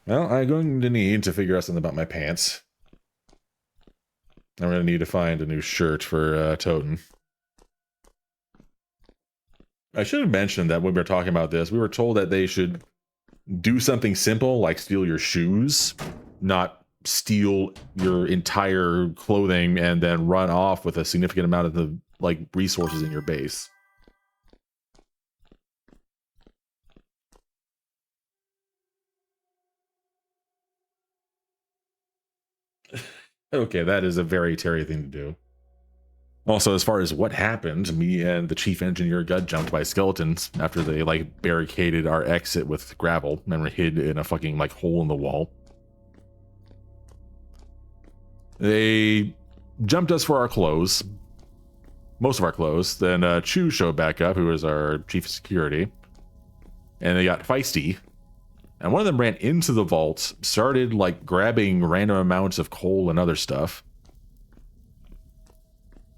Speaker 1: Well, I'm going to need to figure out something about my pants. I'm gonna need to find a new shirt for Toten. I should have mentioned that when we were talking about this, we were told that they should do something simple like steal your shoes, not steal your entire clothing and then run off with a significant amount of the like resources in your base. Okay, that is a very Terry thing to do. Also, as far as what happened, me and the chief engineer got jumped by skeletons after they like barricaded our exit with gravel and were hid in a fucking like hole in the wall. They jumped us for our clothes, most of our clothes. Then Chu showed back up, who was our chief of security, and they got feisty. And one of them ran into the vault, started like grabbing random amounts of coal and other stuff.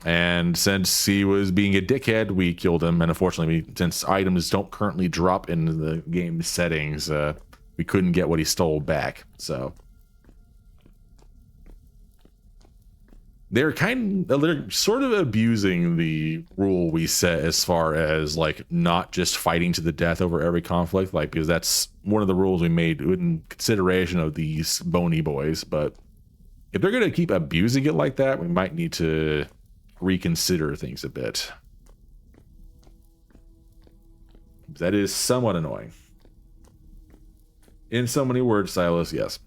Speaker 1: And since he was being a dickhead, we killed him. And unfortunately, since items don't currently drop in the game settings, we couldn't get what he stole back. So they're sort of abusing the rule we set as far as like not just fighting to the death over every conflict, like because that's one of the rules we made in consideration of these bony boys. But if they're gonna keep abusing it like that, we might need to reconsider things a bit. That is somewhat annoying. In so many words, Silas, yes.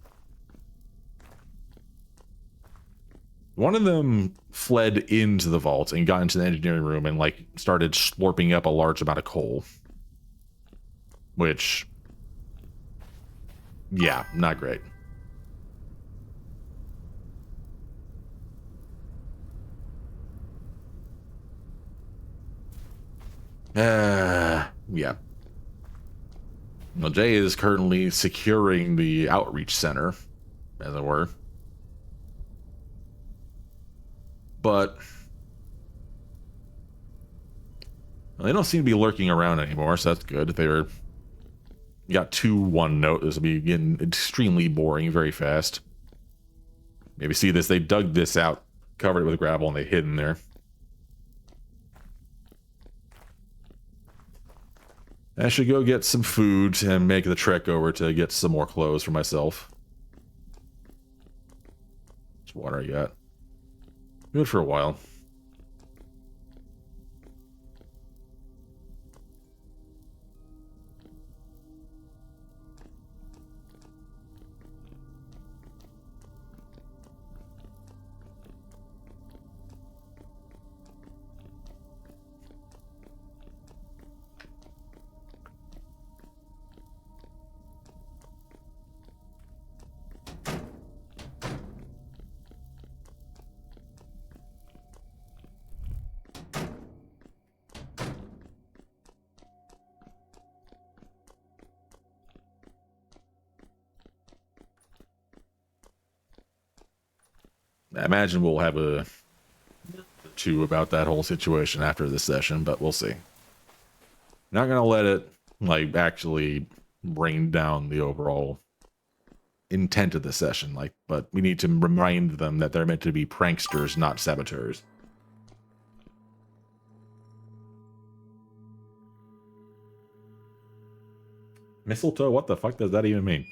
Speaker 1: One of them fled into the vault and got into the engineering room and like started slurping up a large amount of coal. Which, yeah, not great. Yeah. Well, Jay is currently securing the outreach center, as it were. But well, they don't seem to be lurking around anymore, so that's good. They're got 2-1 note. This will be getting extremely boring very fast. Maybe see this. They dug this out, covered it with gravel, and they hid in there. I should go get some food and make the trek over to get some more clothes for myself. What's water I got? Good for a while. I imagine we'll have a two about that whole situation after this session, but we'll see. Not gonna let it like actually bring down the overall intent of the session, like, but we need to remind them that they're meant to be pranksters, not saboteurs. Mistletoe? What the fuck does that even mean?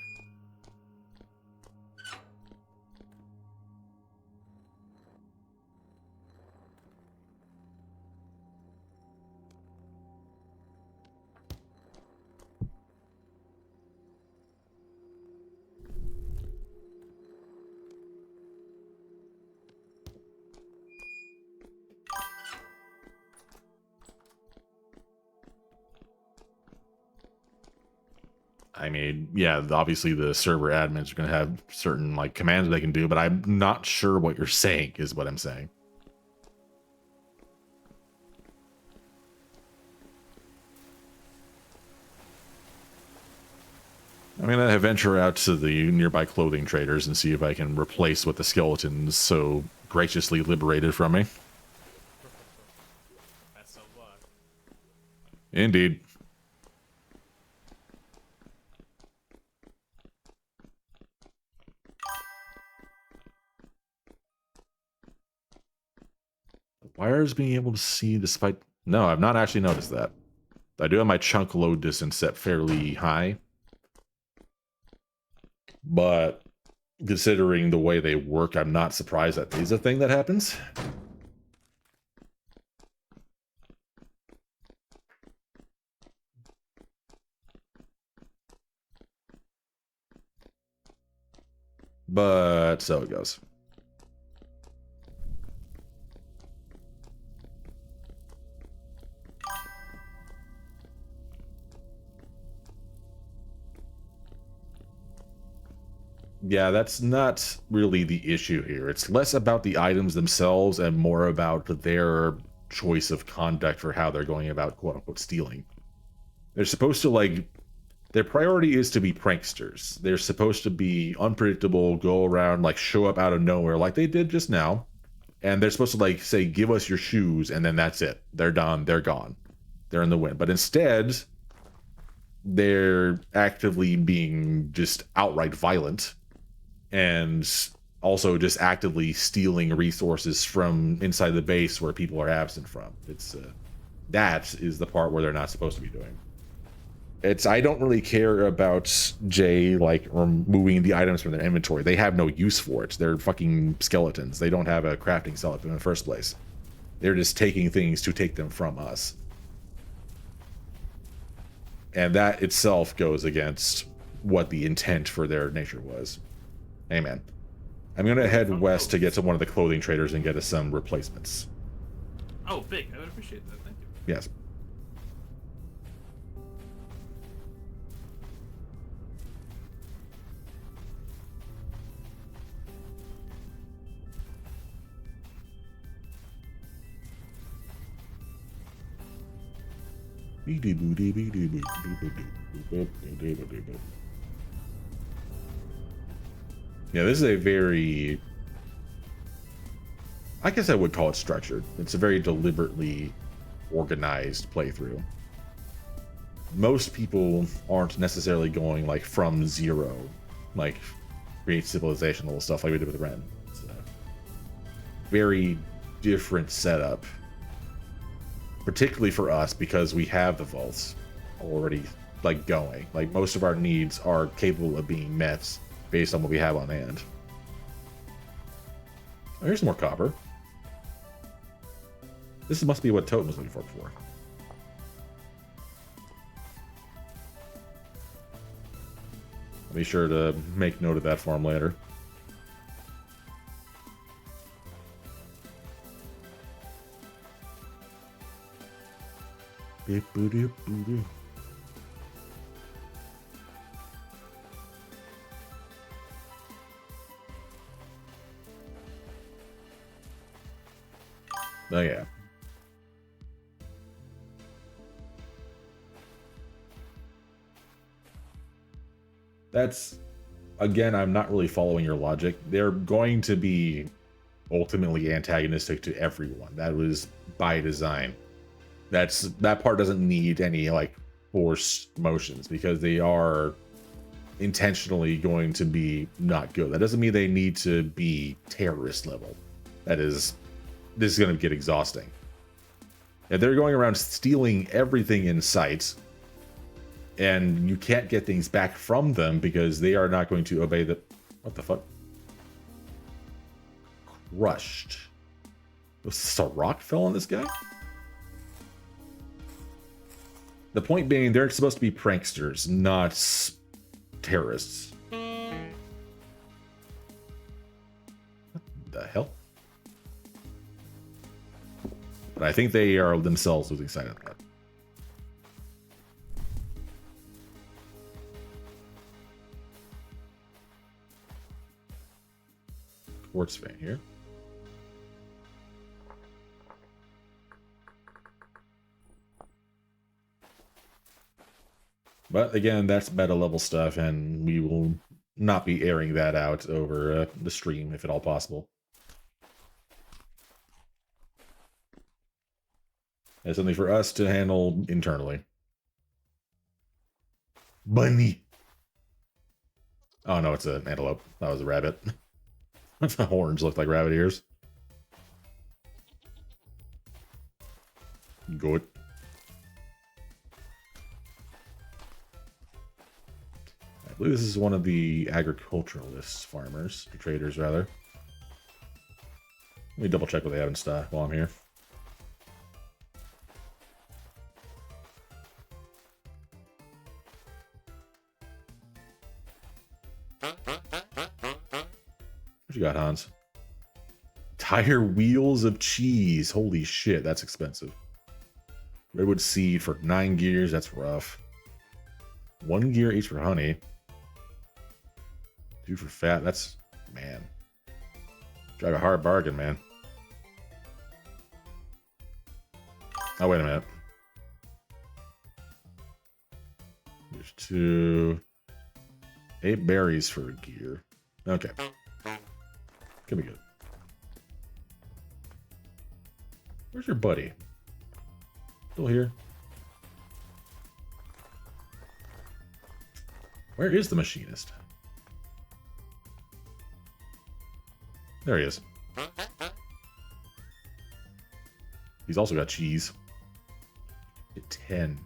Speaker 1: I mean, yeah, obviously the server admins are going to have certain like commands they can do, but I'm not sure what you're saying is what I'm saying. I'm going to venture out to the nearby clothing traders and see if I can replace what the skeletons so graciously liberated from me.
Speaker 3: Best of luck.
Speaker 1: Indeed. Wires being able to see despite... No, I've not actually noticed that. I do have my chunk load distance set fairly high. But considering the way they work, I'm not surprised that is a thing that happens. But so it goes. Yeah, that's not really the issue here. It's less about the items themselves and more about their choice of conduct for how they're going about quote-unquote stealing. They're supposed to, like, their priority is to be pranksters. They're supposed to be unpredictable, go around, like, show up out of nowhere like they did just now. And they're supposed to, like, say, give us your shoes, and then that's it. They're done, they're gone. They're in the wind. But instead, they're actively being just outright violent. And also just actively stealing resources from inside the base where people are absent from. It's that is the part where they're not supposed to be doing. I don't really care about Jay like removing the items from their inventory. They have no use for it. They're fucking skeletons. They don't have a crafting setup in the first place. They're just taking things to take them from us. And that itself goes against what the intent for their nature was. Hey man, I'm gonna head west to get to one of the clothing traders and get us some replacements.
Speaker 2: Oh, big. I would appreciate that. Thank you.
Speaker 1: Yes. Yeah, this is a very... I guess I would call it structured. It's a very deliberately organized playthrough. Most people aren't necessarily going, like, from zero, like, create civilization level stuff like we did with Ren. It's a very different setup. Particularly for us, because we have the vaults already, like, going. Like, most of our needs are capable of being met based on what we have on hand. Oh, here's more copper. This must be what Totem was looking for before. I'll be sure to make note of that for him later. Beep, boo, doop, boo, doo. Oh yeah. That's, again, I'm not really following your logic. They're going to be ultimately antagonistic to everyone. That was by design. That part doesn't need any like forced motions because they are intentionally going to be not good. That doesn't mean they need to be terrorist level. This is going to get exhausting. If they're going around stealing everything in sight, and you can't get things back from them because they are not going to obey the... What the fuck? Crushed. Was this a rock fell on this guy? The point being, they're supposed to be pranksters, not terrorists. What the hell? But I think they are themselves losing sight of that. Quartz vein here. But again, that's meta level stuff, and we will not be airing that out over the stream if at all possible. It's something for us to handle internally. Bunny. Oh no, it's an antelope. That was a rabbit. The horns look like rabbit ears. Good. I believe this is one of the agriculturalists, farmers, or traders rather. Let me double check what they have in stock while I'm here. What you got, Hans? Tire wheels of cheese. Holy shit, that's expensive. Redwood seed for 9 gears, that's rough. 1 gear each for honey. 2 for fat, that's... man. Drive a hard bargain, man. Oh, wait a minute. There's 2... 8 berries for a gear. Okay. Could be good. Where's your buddy? Still here? Where is the machinist? There he is. He's also got cheese. Get 10.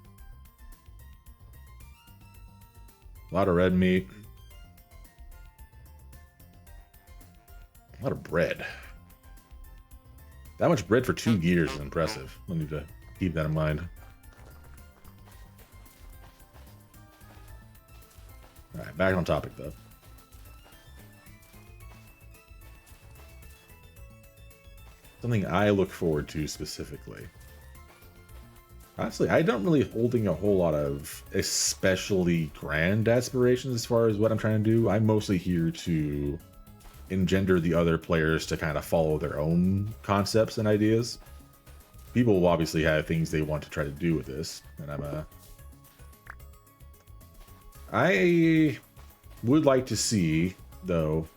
Speaker 1: A lot of red meat. A lot of bread. That much bread for 2 gears is impressive. We'll need to keep that in mind. Alright, back on topic though. Something I look forward to specifically. Honestly, I don't really holding a whole lot of especially grand aspirations as far as what I'm trying to do. I'm mostly here to engender the other players to kind of follow their own concepts and ideas. People will obviously have things they want to try to do with this, and I would like to see, though,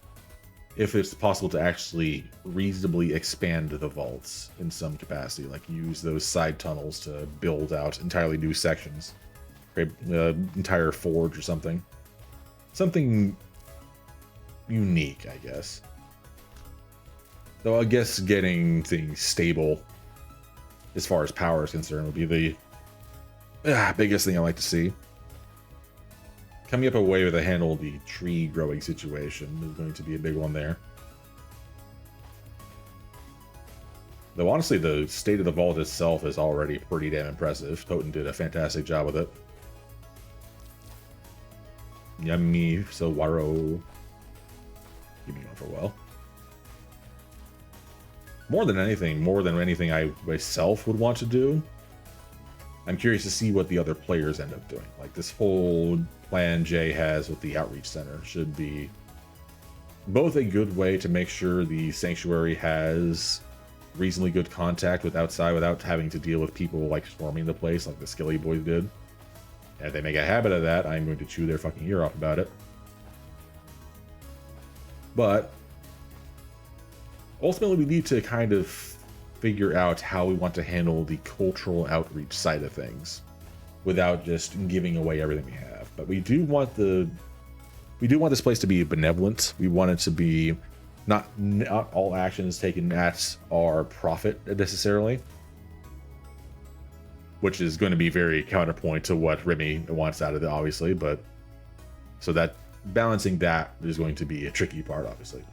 Speaker 1: if it's possible to actually reasonably expand the vaults in some capacity, like use those side tunnels to build out entirely new sections, create an entire forge or something. Something unique, I guess. Though I guess getting things stable as far as power is concerned would be the biggest thing I like to see. Coming up a way to handle the tree growing situation is going to be a big one there. Though honestly, the state of the vault itself is already pretty damn impressive. Toten did a fantastic job with it. Yummy, so Waro. Keep me going for a while. More than anything I myself would want to do, I'm curious to see what the other players end up doing. Like this whole plan Jay has with the Outreach Center should be both a good way to make sure the Sanctuary has reasonably good contact with outside without having to deal with people like swarming the place like the Skilly Boys did. And if they make a habit of that, I'm going to chew their fucking ear off about it. But ultimately, we need to kind of figure out how we want to handle the cultural outreach side of things without just giving away everything we have. But we do want this place to be benevolent. We want it to be not all actions taken at our profit necessarily, which is going to be very counterpoint to what Remy wants out of it, obviously. But so that balancing that is going to be a tricky part, obviously.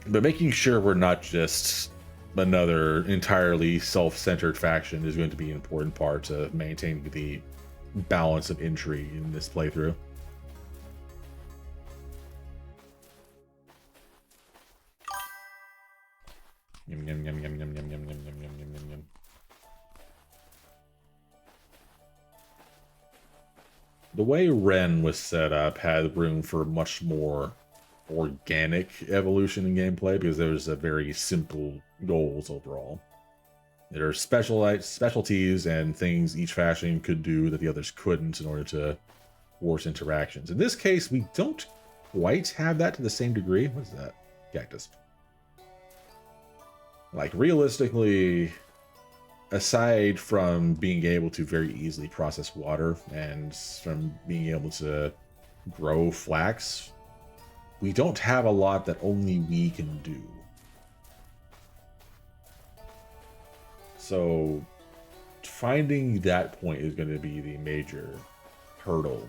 Speaker 1: But making sure we're not just another entirely self-centered faction is going to be an important part to maintain the balance of intrigue in this playthrough. Yum, yum, yum, yum, yum, yum, yum, yum, yum, yum, yum, yum. The way Ren was set up had room for much more organic evolution in gameplay because there's a very simple goals overall. There are specialties and things each faction could do that the others couldn't in order to force interactions. In this case, we don't quite have that to the same degree. What is that? Cactus. Like, realistically, aside from being able to very easily process water and from being able to grow flax, we don't have a lot that only we can do. So finding that point is going to be the major hurdle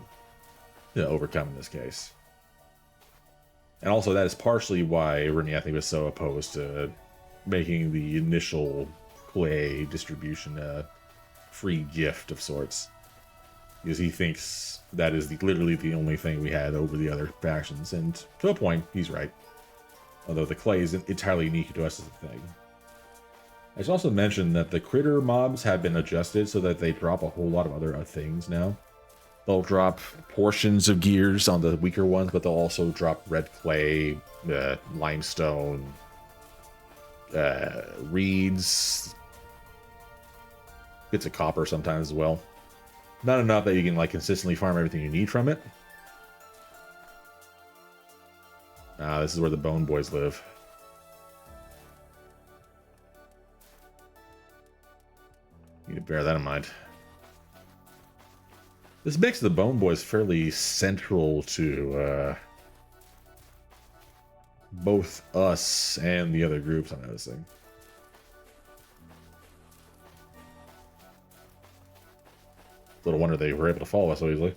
Speaker 1: to overcome in this case. And also that is partially why Remy, I think, was so opposed to making the initial clay distribution a free gift of sorts. Because he thinks that is literally the only thing we had over the other factions. And to a point, he's right. Although the clay isn't entirely unique to us as a thing. I should also mention that the critter mobs have been adjusted so that they drop a whole lot of other things now. They'll drop portions of gears on the weaker ones, but they'll also drop red clay, limestone, reeds, bits of copper sometimes as well. Not enough that you can like consistently farm everything you need from it. This is where the Bone Boys live. You need to bear that in mind. This makes the Bone Boys fairly central to both us and the other groups I'm noticing. Little wonder they were able to follow us so easily.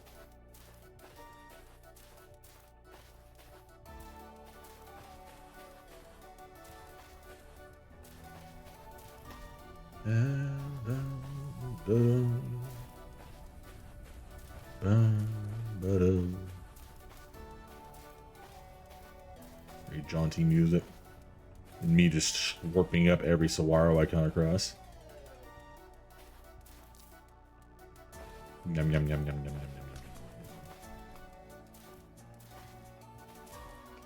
Speaker 1: Very jaunty music. And me just warping up every saguaro I come across. Yum yum yum yum yum yum yum.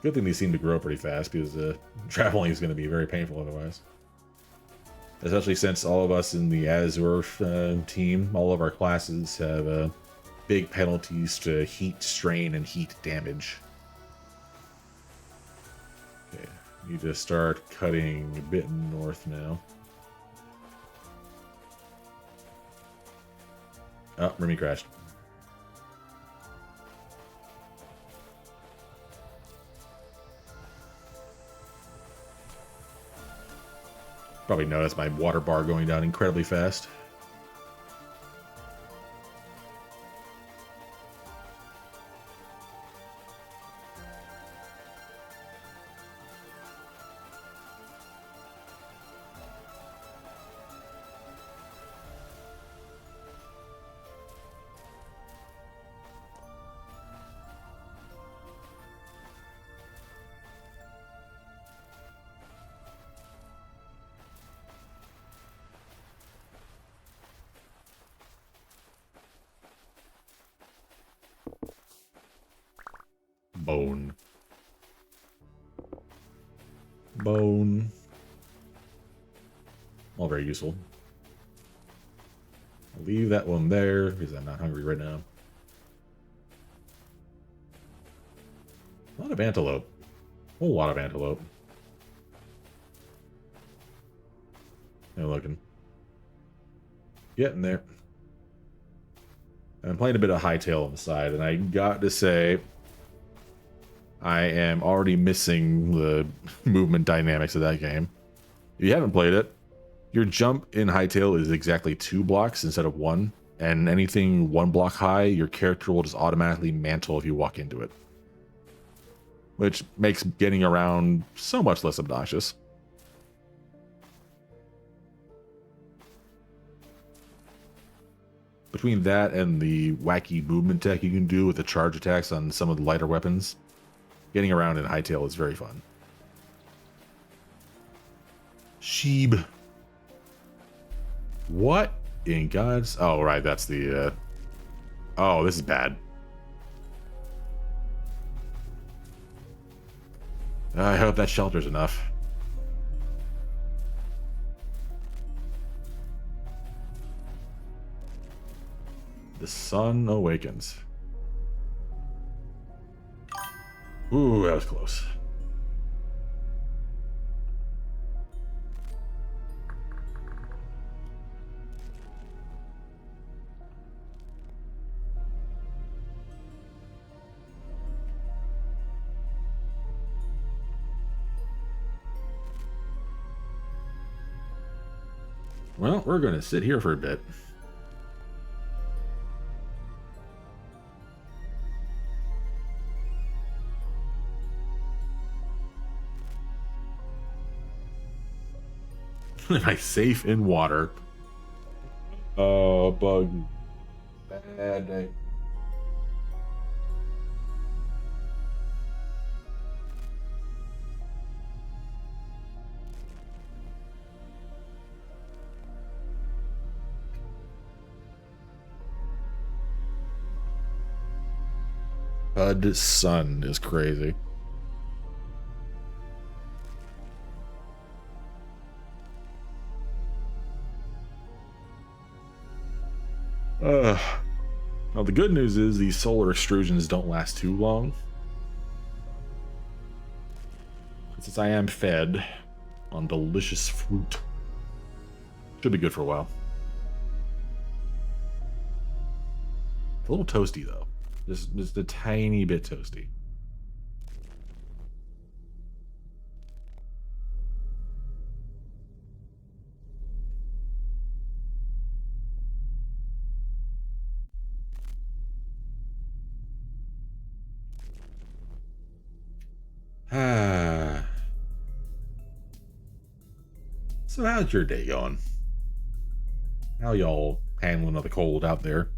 Speaker 1: Good thing these seem to grow pretty fast because traveling is going to be very painful otherwise. Especially since all of us in the Azure team, all of our classes have big penalties to heat strain and heat damage. Okay, need to start cutting a bit north now. Oh, Remy crashed. Probably noticed my water bar going down incredibly fast. Bone. Bone. All very useful. I'll leave that one there because I'm not hungry right now. A lot of antelope. A whole lot of antelope. They're looking. Getting there. I'm playing a bit of hightail on the side, and I got to say, I am already missing the movement dynamics of that game. If you haven't played it, your jump in hightail is exactly 2 blocks instead of 1, and anything 1 block high, your character will just automatically mantle if you walk into it. Which makes getting around so much less obnoxious. Between that and the wacky movement tech you can do with the charge attacks on some of the lighter weapons, getting around in hightail is very fun. Sheeb. What in God's... Oh, right, that's the... Oh, this is bad. I hope that shelter's enough. The sun awakens. Ooh, that was close. Well, we're gonna sit here for a bit. Am I safe in water? Oh, bug. Bad day. Bud Sun is crazy. Well, the good news is these solar extrusions don't last too long. Since I am fed on delicious fruit, should be good for a while. It's a little toasty though, just a tiny bit toasty. So how's your day going? How y'all handling of the cold out there?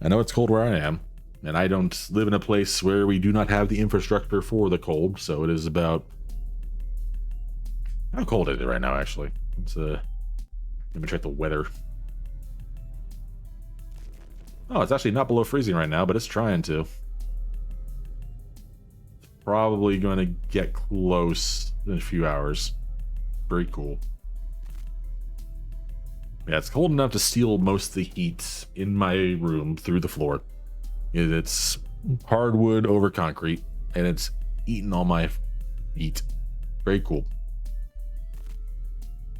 Speaker 1: I know it's cold where I am, and I don't live in a place where we do not have the infrastructure for the cold, so it is about... How cold is it right now, actually? Let's let me check the weather. Oh, it's actually not below freezing right now, but it's trying to. Probably going to get close in a few hours. Very cool. Yeah, it's cold enough to steal most of the heat in my room through the floor. It's hardwood over concrete, and it's eating all my heat. Very cool.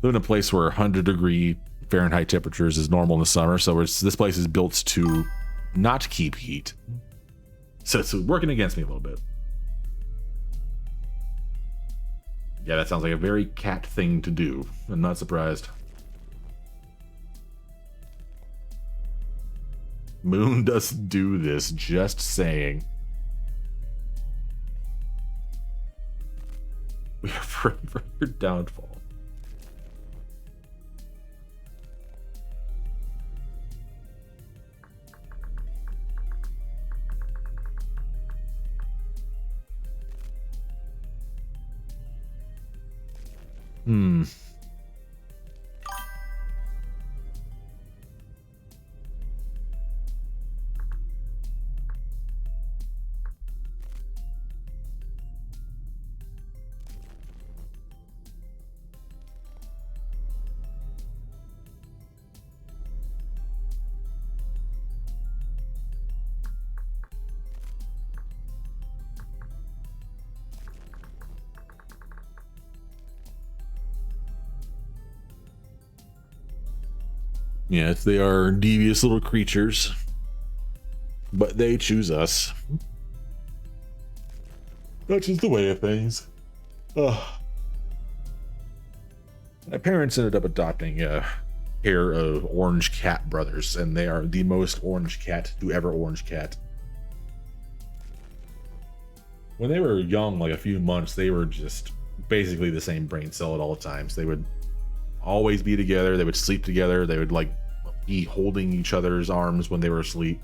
Speaker 1: Live in a place where 100-degree Fahrenheit temperatures is normal in the summer, so this place is built to not keep heat. So it's working against me a little bit. Yeah, that sounds like a very cat thing to do. I'm not surprised. Moon doesn't do this, just saying. We are praying for your downfall. Hmm. Yes, they are devious little creatures, but they choose us. That's just the way of things. Ugh. My parents ended up adopting a pair of orange cat brothers, and they are the most orange cat to ever orange cat. When they were young, like a few months, they were just basically the same brain cell at all times. They would always be together. They would sleep together. They would like be holding each other's arms when they were asleep.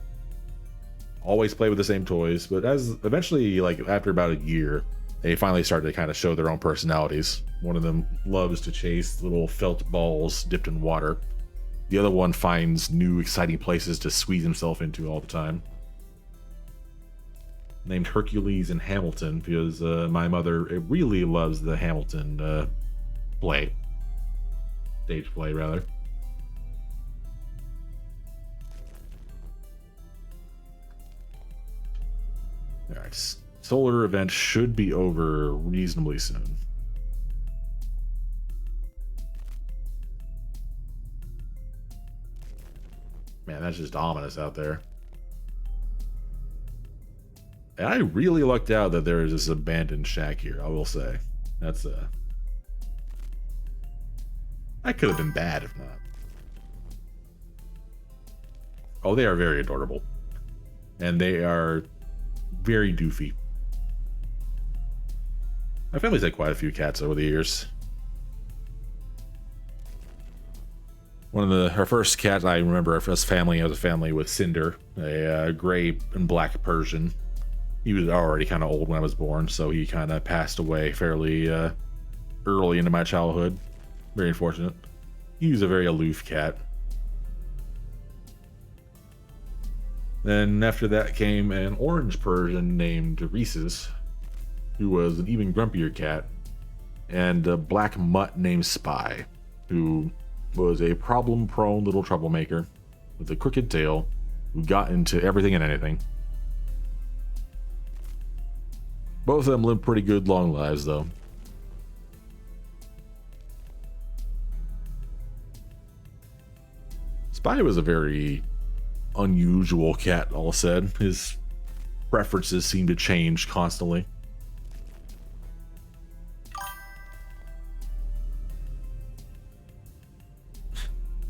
Speaker 1: Always play with the same toys. But as eventually, like after about a year, they finally started to kind of show their own personalities. One of them loves to chase little felt balls dipped in water. The other one finds new exciting places to squeeze himself into all the time. Named Hercules and Hamilton because my mother really loves the Hamilton play. Stage play, rather. Alright, solar event should be over reasonably soon. Man, that's just ominous out there. And I really lucked out that there is this abandoned shack here, I will say. That's That could have been bad if not. Oh, they are very adorable. And they are very doofy. My family's had quite a few cats over the years. Her first cat I remember as family as a family was Cinder, a gray and black Persian. He was already kind of old when I was born, so he kind of passed away fairly early into my childhood. Very unfortunate. He was a very aloof cat. Then after that came an orange Persian named Reese's, who was an even grumpier cat, and a black mutt named Spy, who was a problem-prone little troublemaker with a crooked tail who got into everything and anything. Both of them lived pretty good long lives, though. Spy was a very unusual cat, all said. His preferences seemed to change constantly.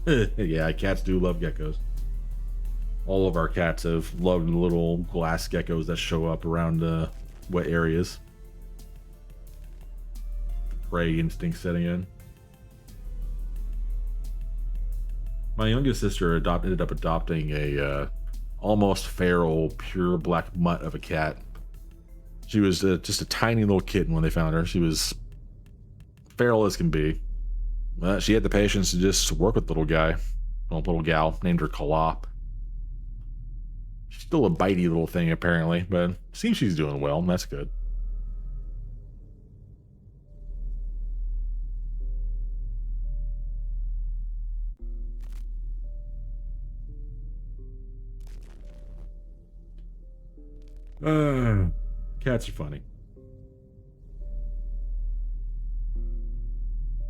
Speaker 1: Yeah, cats do love geckos. All of our cats have loved the little glass geckos that show up around wet areas. Prey instinct setting in. My youngest sister ended up adopting a almost feral, pure black mutt of a cat. She was just a tiny little kitten when they found her. She was feral as can be. She had the patience to just work with the little guy, little gal, named her Kalop. She's still a bitey little thing apparently, but it seems she's doing well, and that's good. Cats are funny.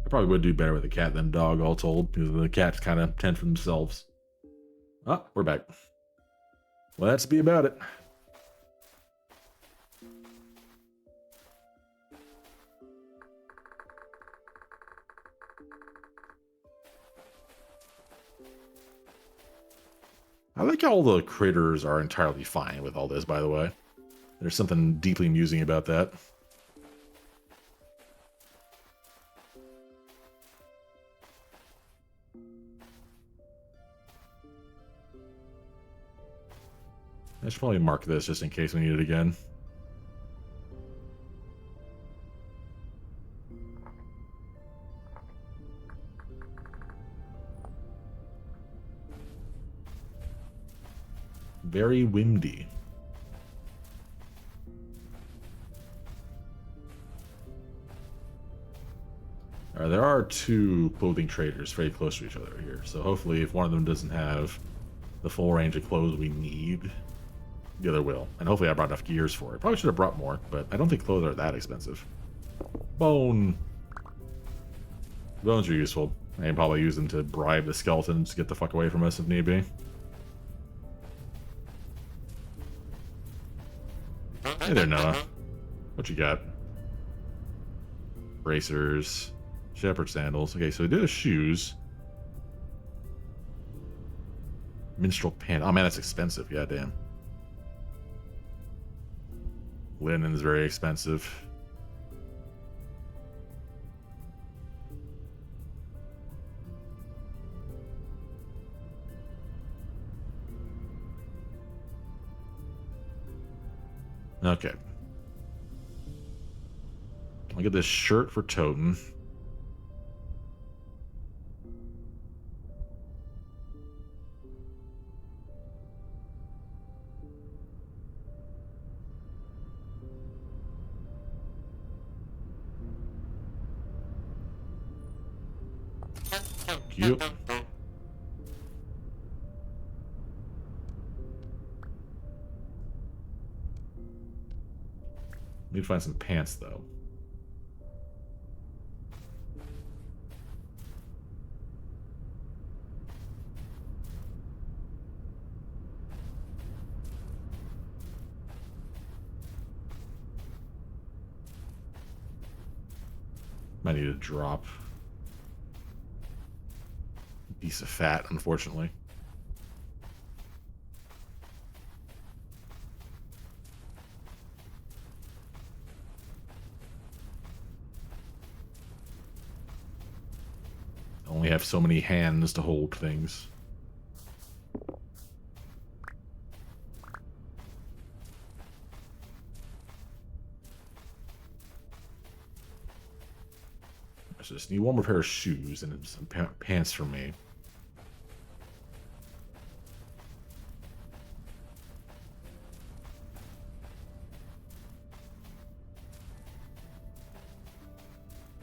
Speaker 1: I probably would do better with a cat than a dog, all told, because the cats kind of tend for themselves. Ah, we're back. Well, that's be about it. I like how all the critters are entirely fine with all this, by the way. There's something deeply amusing about that. I should probably mark this just in case we need it again. Very windy. There are two clothing traders very close to each other here, so hopefully if one of them doesn't have the full range of clothes we need, the other will. And hopefully I brought enough gears for it. Probably should have brought more, but I don't think clothes are that expensive. Bone. Bones are useful. I can probably use them to bribe the skeletons to get the fuck away from us if need be. Hey there, Noah. What you got? Bracers. Shepherd sandals. Okay, so we did the shoes. Minstrel pants. Oh man, that's expensive. Yeah, damn. Linen is very expensive. Okay. I'll get this shirt for Toten. Cute. Need to find some pants though. Might need a drop. piece of fat, unfortunately. I only have so many hands to hold things. I just need one more pair of shoes and some pants for me.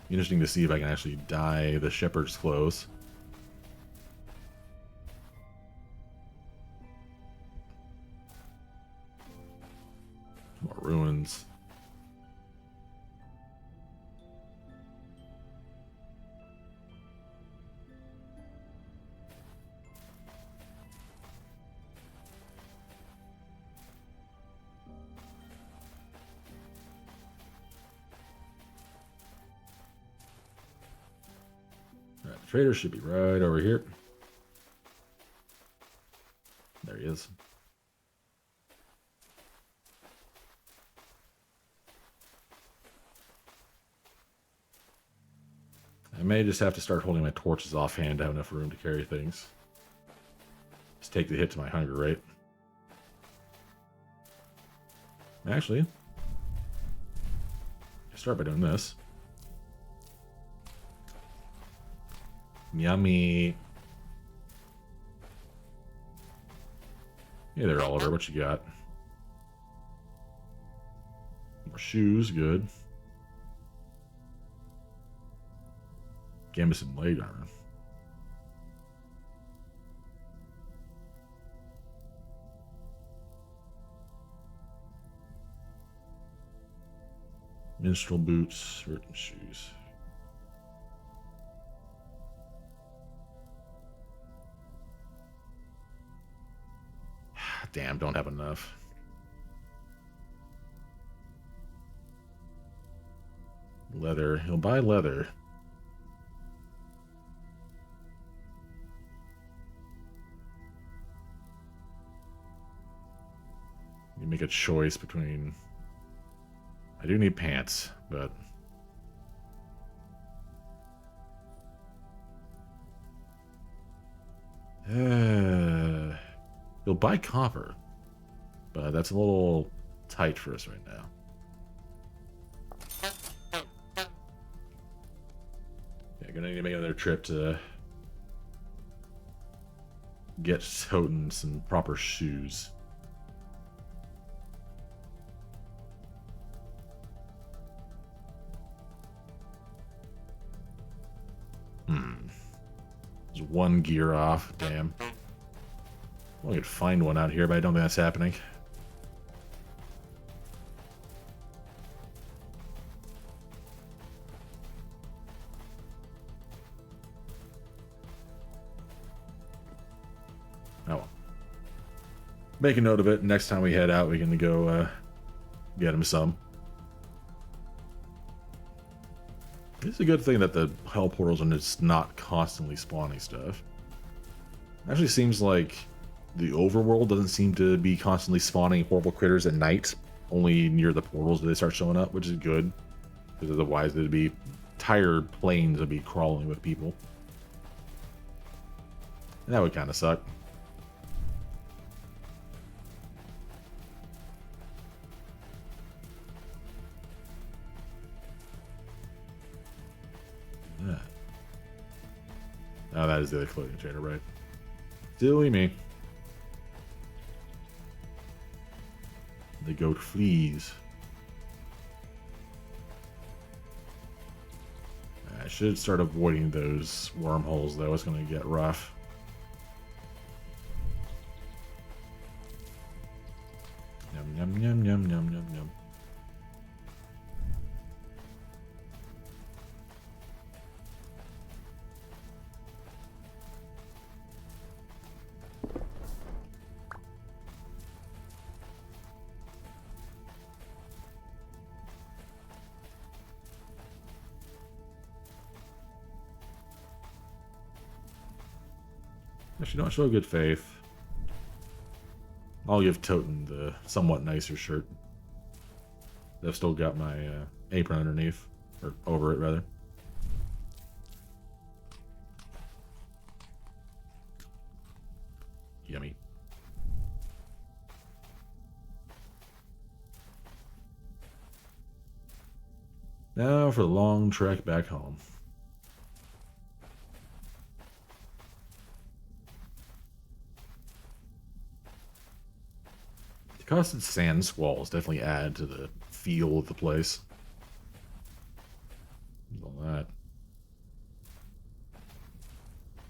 Speaker 1: Interesting to see if I can actually dye the shepherd's clothes. More ruins. Alright, the trader should be right over here. There he is. I may just have to start holding my torches offhand to have enough room to carry things. Just take the hit to my hunger rate. Actually, start by doing this. Yummy. Hey there, Oliver. What you got? More shoes. Good. Gambus and leg armor. Minstrel boots, virgin shoes. Damn, don't have enough. Leather. He'll buy leather. You make a choice between... I do need pants, but... You'll buy copper, but that's a little tight for us right now. Yeah, gonna need to make another trip to get Houghton some proper shoes. There's one gear off, damn. Well, I could find one out here, but I don't think that's happening. Oh well. Make a note of it. Next time we head out, we can go get him some. It's a good thing that the hell portals are just not constantly spawning stuff. Actually seems like the overworld doesn't seem to be constantly spawning horrible critters at night. Only near the portals do they start showing up, which is good. Because otherwise there'd be entire plains would be crawling with people. And that would kind of suck. Yeah. Oh, that is the other clothing trader, right? Silly me. The goat flees. I should start avoiding those wormholes, though. It's going to get rough. Yum, yum, yum, yum, yum, yum, yum. Actually, don't show good faith. I'll give Toten the somewhat nicer shirt. I've still got my apron underneath. Or over it, rather. Yummy. Now for the long trek back home. The constant sand squalls definitely add to the feel of the place. All that.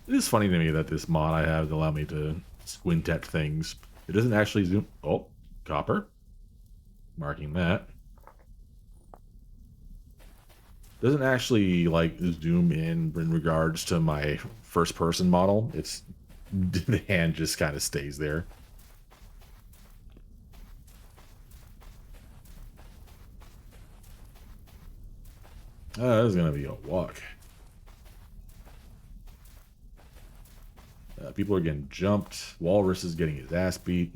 Speaker 1: It is funny to me that this mod I have to allow me to squint at things. It doesn't actually zoom. Oh, copper. Marking that. Doesn't actually like zoom in regards to my first person model. It's the hand just kind of stays there. This is gonna be a walk. People are getting jumped. Walrus is getting his ass beat.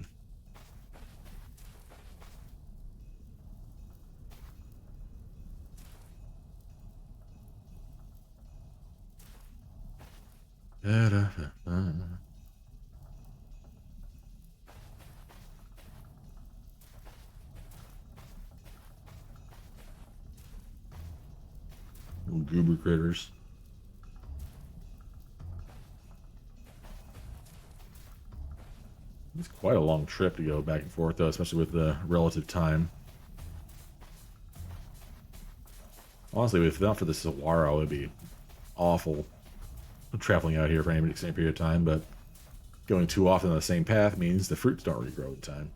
Speaker 1: Little goober critters. It's quite a long trip to go back and forth, though, especially with the relative time. Honestly, if not for the saguaro, it'd be awful traveling out here for any extended period of time, but going too often on the same path means the fruits don't regrow in time.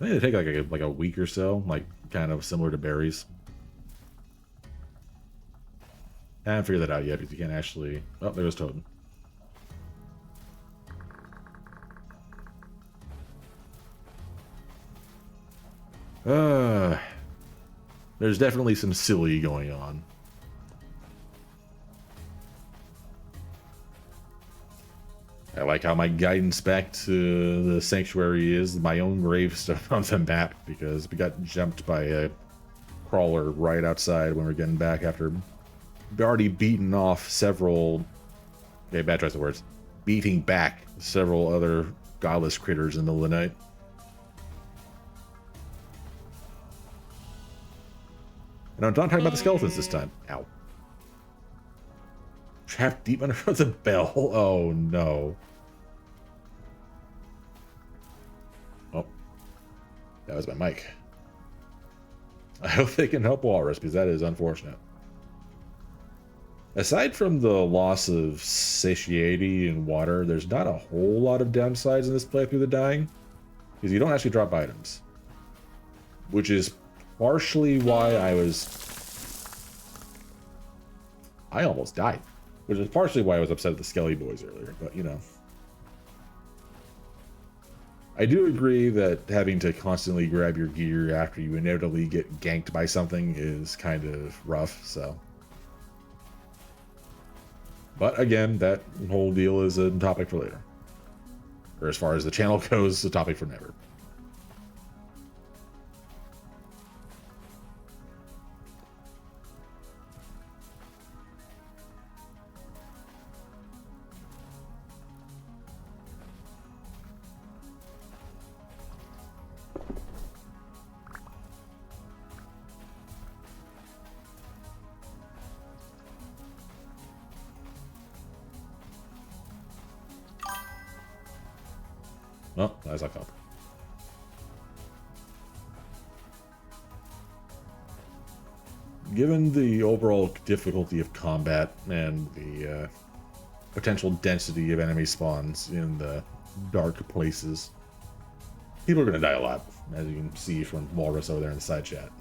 Speaker 1: I think they take like a week or so, like kind of similar to berries. I haven't figured that out yet because you can't actually... Oh, there goes Totem. There's definitely some silly going on. I like how my guidance back to the sanctuary is my own gravestone on the map because we got jumped by a crawler right outside when we we're getting back after already beaten off several... Okay, bad choice of words. Beating back several other godless critters in the middle of the night. And I'm not talking about the skeletons this time. Ow. Trapped deep under the bell. Oh, no. Oh. That was my mic. I hope they can help Walrus, because that is unfortunate. Aside from the loss of satiety and water, there's not a whole lot of downsides in this playthrough to dying. Because you don't actually drop items. Which is partially why I almost died. Which is partially why I was upset at the Skelly Boys earlier, but you know. I do agree that having to constantly grab your gear after you inevitably get ganked by something is kind of rough, so. But again, that whole deal is a topic for later. Or as far as the channel goes, a topic for never. Oh, that's a copper. Given the overall difficulty of combat and the potential density of enemy spawns in the dark places, people are going to die a lot, as you can see from Walrus over there in the side chat.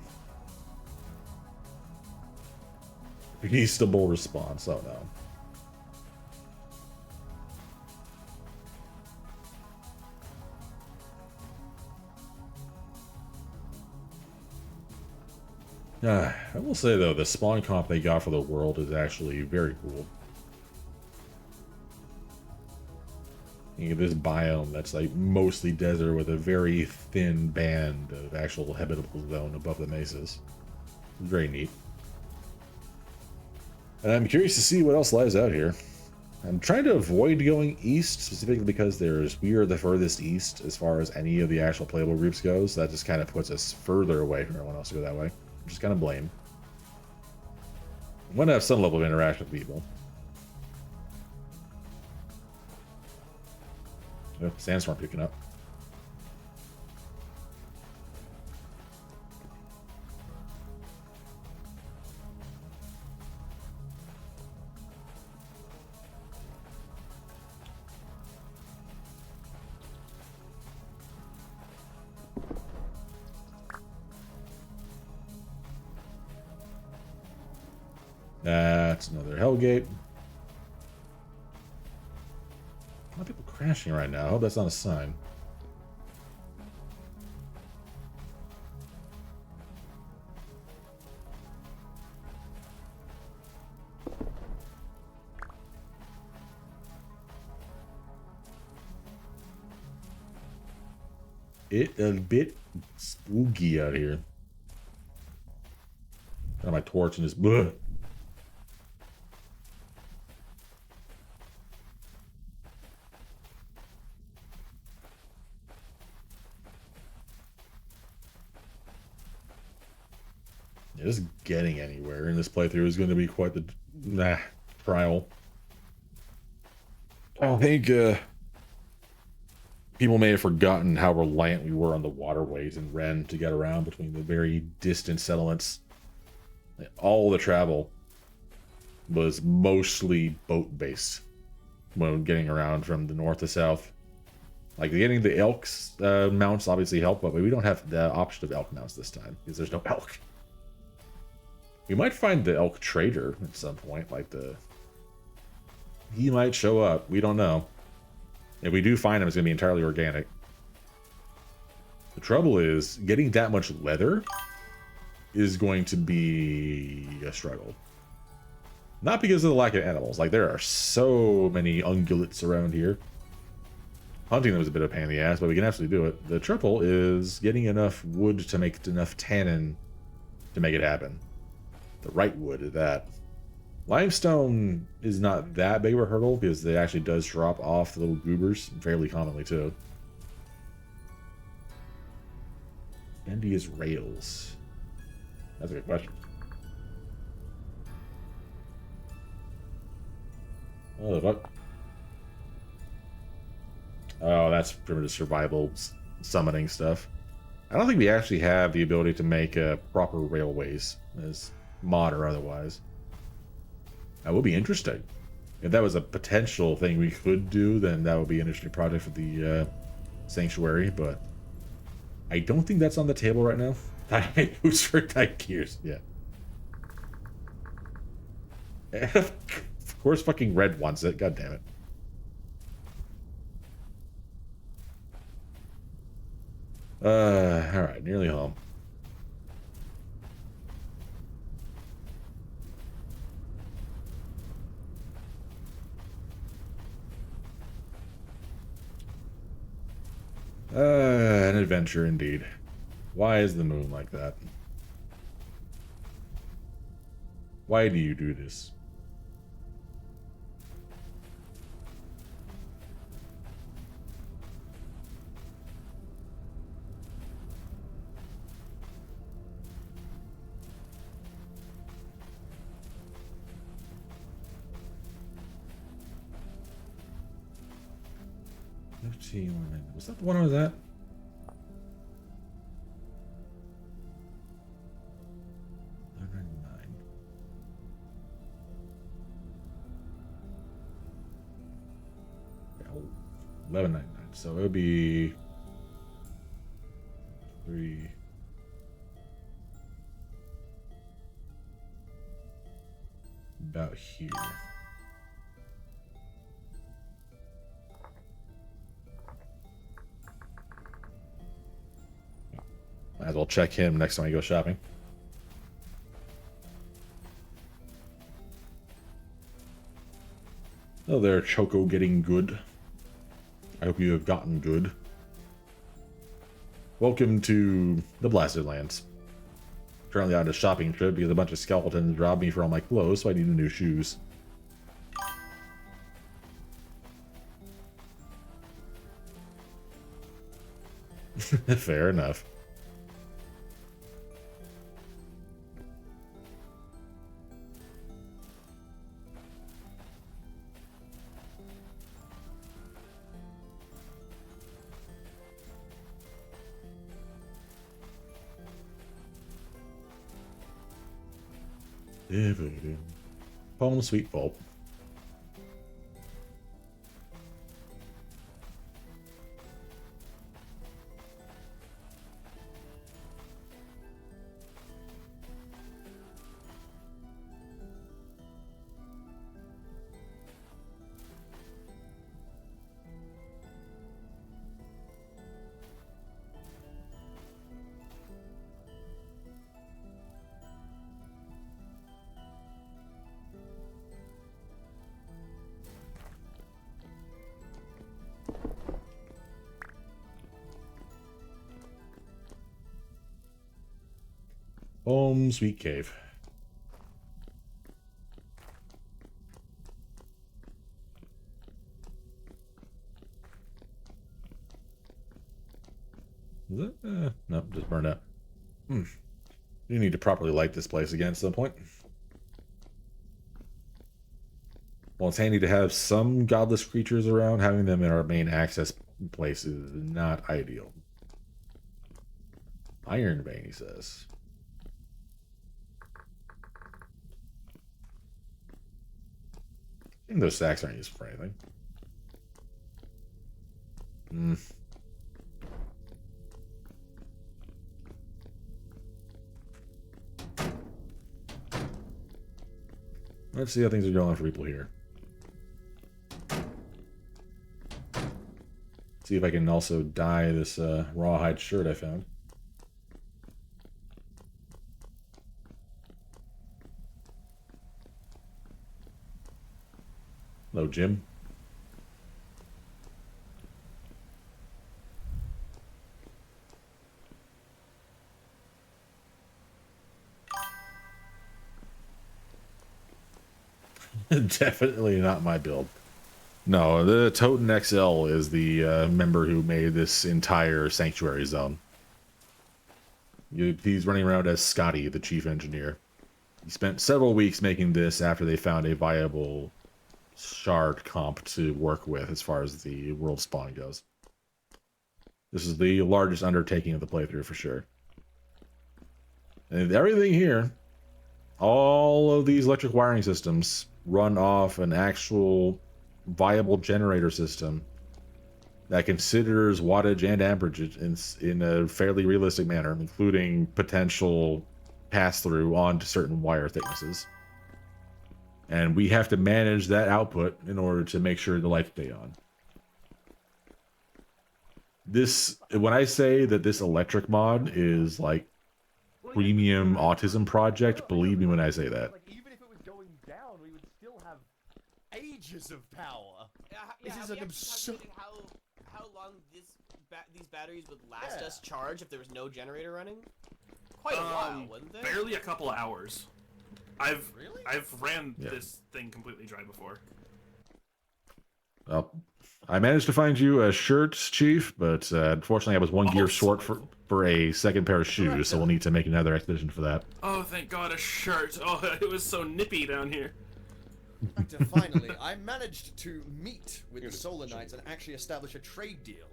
Speaker 1: Reasonable response, oh no. I will say though, the spawn comp they got for the world is actually very cool. You get this biome that's like mostly desert with a very thin band of actual habitable zone above the mesas. Very neat. And I'm curious to see what else lies out here. I'm trying to avoid going east, specifically because we are the furthest east as far as any of the actual playable groups goes. So that just kind of puts us further away from everyone else to go that way. Which is kind of blame. I want to have some level of interaction with people. Oh, sandstorm picking up. That's another Hellgate. A lot of people crashing right now. I hope that's not a sign. It's a bit spooky out here. Got my torch and just bleh. Just getting anywhere in this playthrough is going to be quite the trial. I think people may have forgotten how reliant we were on the waterways in Ren to get around between the very distant settlements. All the travel was mostly boat-based when getting around from the north to south. Like getting the elk's mounts obviously help, but we don't have the option of elk mounts this time because there's no elk. We might find the elk trader at some point, he might show up. We don't know. If we do find him, it's going to be entirely organic. The trouble is, getting that much leather is going to be a struggle. Not because of the lack of animals. Like, there are so many ungulates around here. Hunting them is a bit of a pain in the ass, but we can absolutely do it. The trouble is getting enough wood to make enough tannin to make it happen. The right wood at that. Limestone is not that big of a hurdle because it actually does drop off the little goobers fairly commonly too. India's rails. That's a good question. Oh, the fuck? Oh, that's primitive survival summoning stuff. I don't think we actually have the ability to make proper railways as mod or otherwise. That would be interesting. If that was a potential thing we could do, then that would be an interesting project for the sanctuary, but I don't think that's on the table right now. Tight boots for tight gears, yeah. Of course fucking Red wants it, god damn it. Alright, nearly home. An adventure indeed. Why is the moon like that? Why do you do this? Was that the one I was at? $11.99. So it would be 3. About here. Might as well check him next time I go shopping. Oh, there, Choco getting good. I hope you have gotten good. Welcome to the Blasted Lands. Currently on a shopping trip because a bunch of skeletons robbed me for all my clothes, so I need new shoes. Fair enough. Home sweet pulp. Home sweet cave. Is it? No, just burned out. You need to properly light this place again at some point. While it's handy to have some godless creatures around, having them in our main access place is not ideal. Iron vein, he says. I think those stacks aren't used for anything. Let's see how things are going for people here. See if I can also dye this rawhide shirt I found. Hello, Jim. Definitely not my build. No, the Toten XL is the member who made this entire sanctuary zone. He's running around as Scotty, the chief engineer. He spent several weeks making this after they found a viable shard comp to work with as far as the world spawn goes. This is the largest undertaking of the playthrough for sure. And everything here, all of these electric wiring systems run off an actual viable generator system that considers wattage and amperage in a fairly realistic manner, including potential pass-through onto certain wire thicknesses. And we have to manage that output in order to make sure the lights stay on. This, when I say that this electric mod is like premium autism project, believe me when I say that.
Speaker 8: Like, even if it was going down, we would still have ages of power. This is an absurd.
Speaker 3: How long these batteries would last us charge if there was no generator running? Quite a while, wouldn't they?
Speaker 2: Barely a couple of hours. I've ran
Speaker 1: Yeah.
Speaker 2: this thing completely dry before.
Speaker 1: Well, I managed to find you a shirt, Chief, but unfortunately I was one gear short for a second pair of shoes, so we'll need to make another expedition for that.
Speaker 2: Oh, thank God, a shirt. Oh, it was so nippy down here.
Speaker 8: But finally, I managed to meet with the Solar Knights and actually establish a trade deal.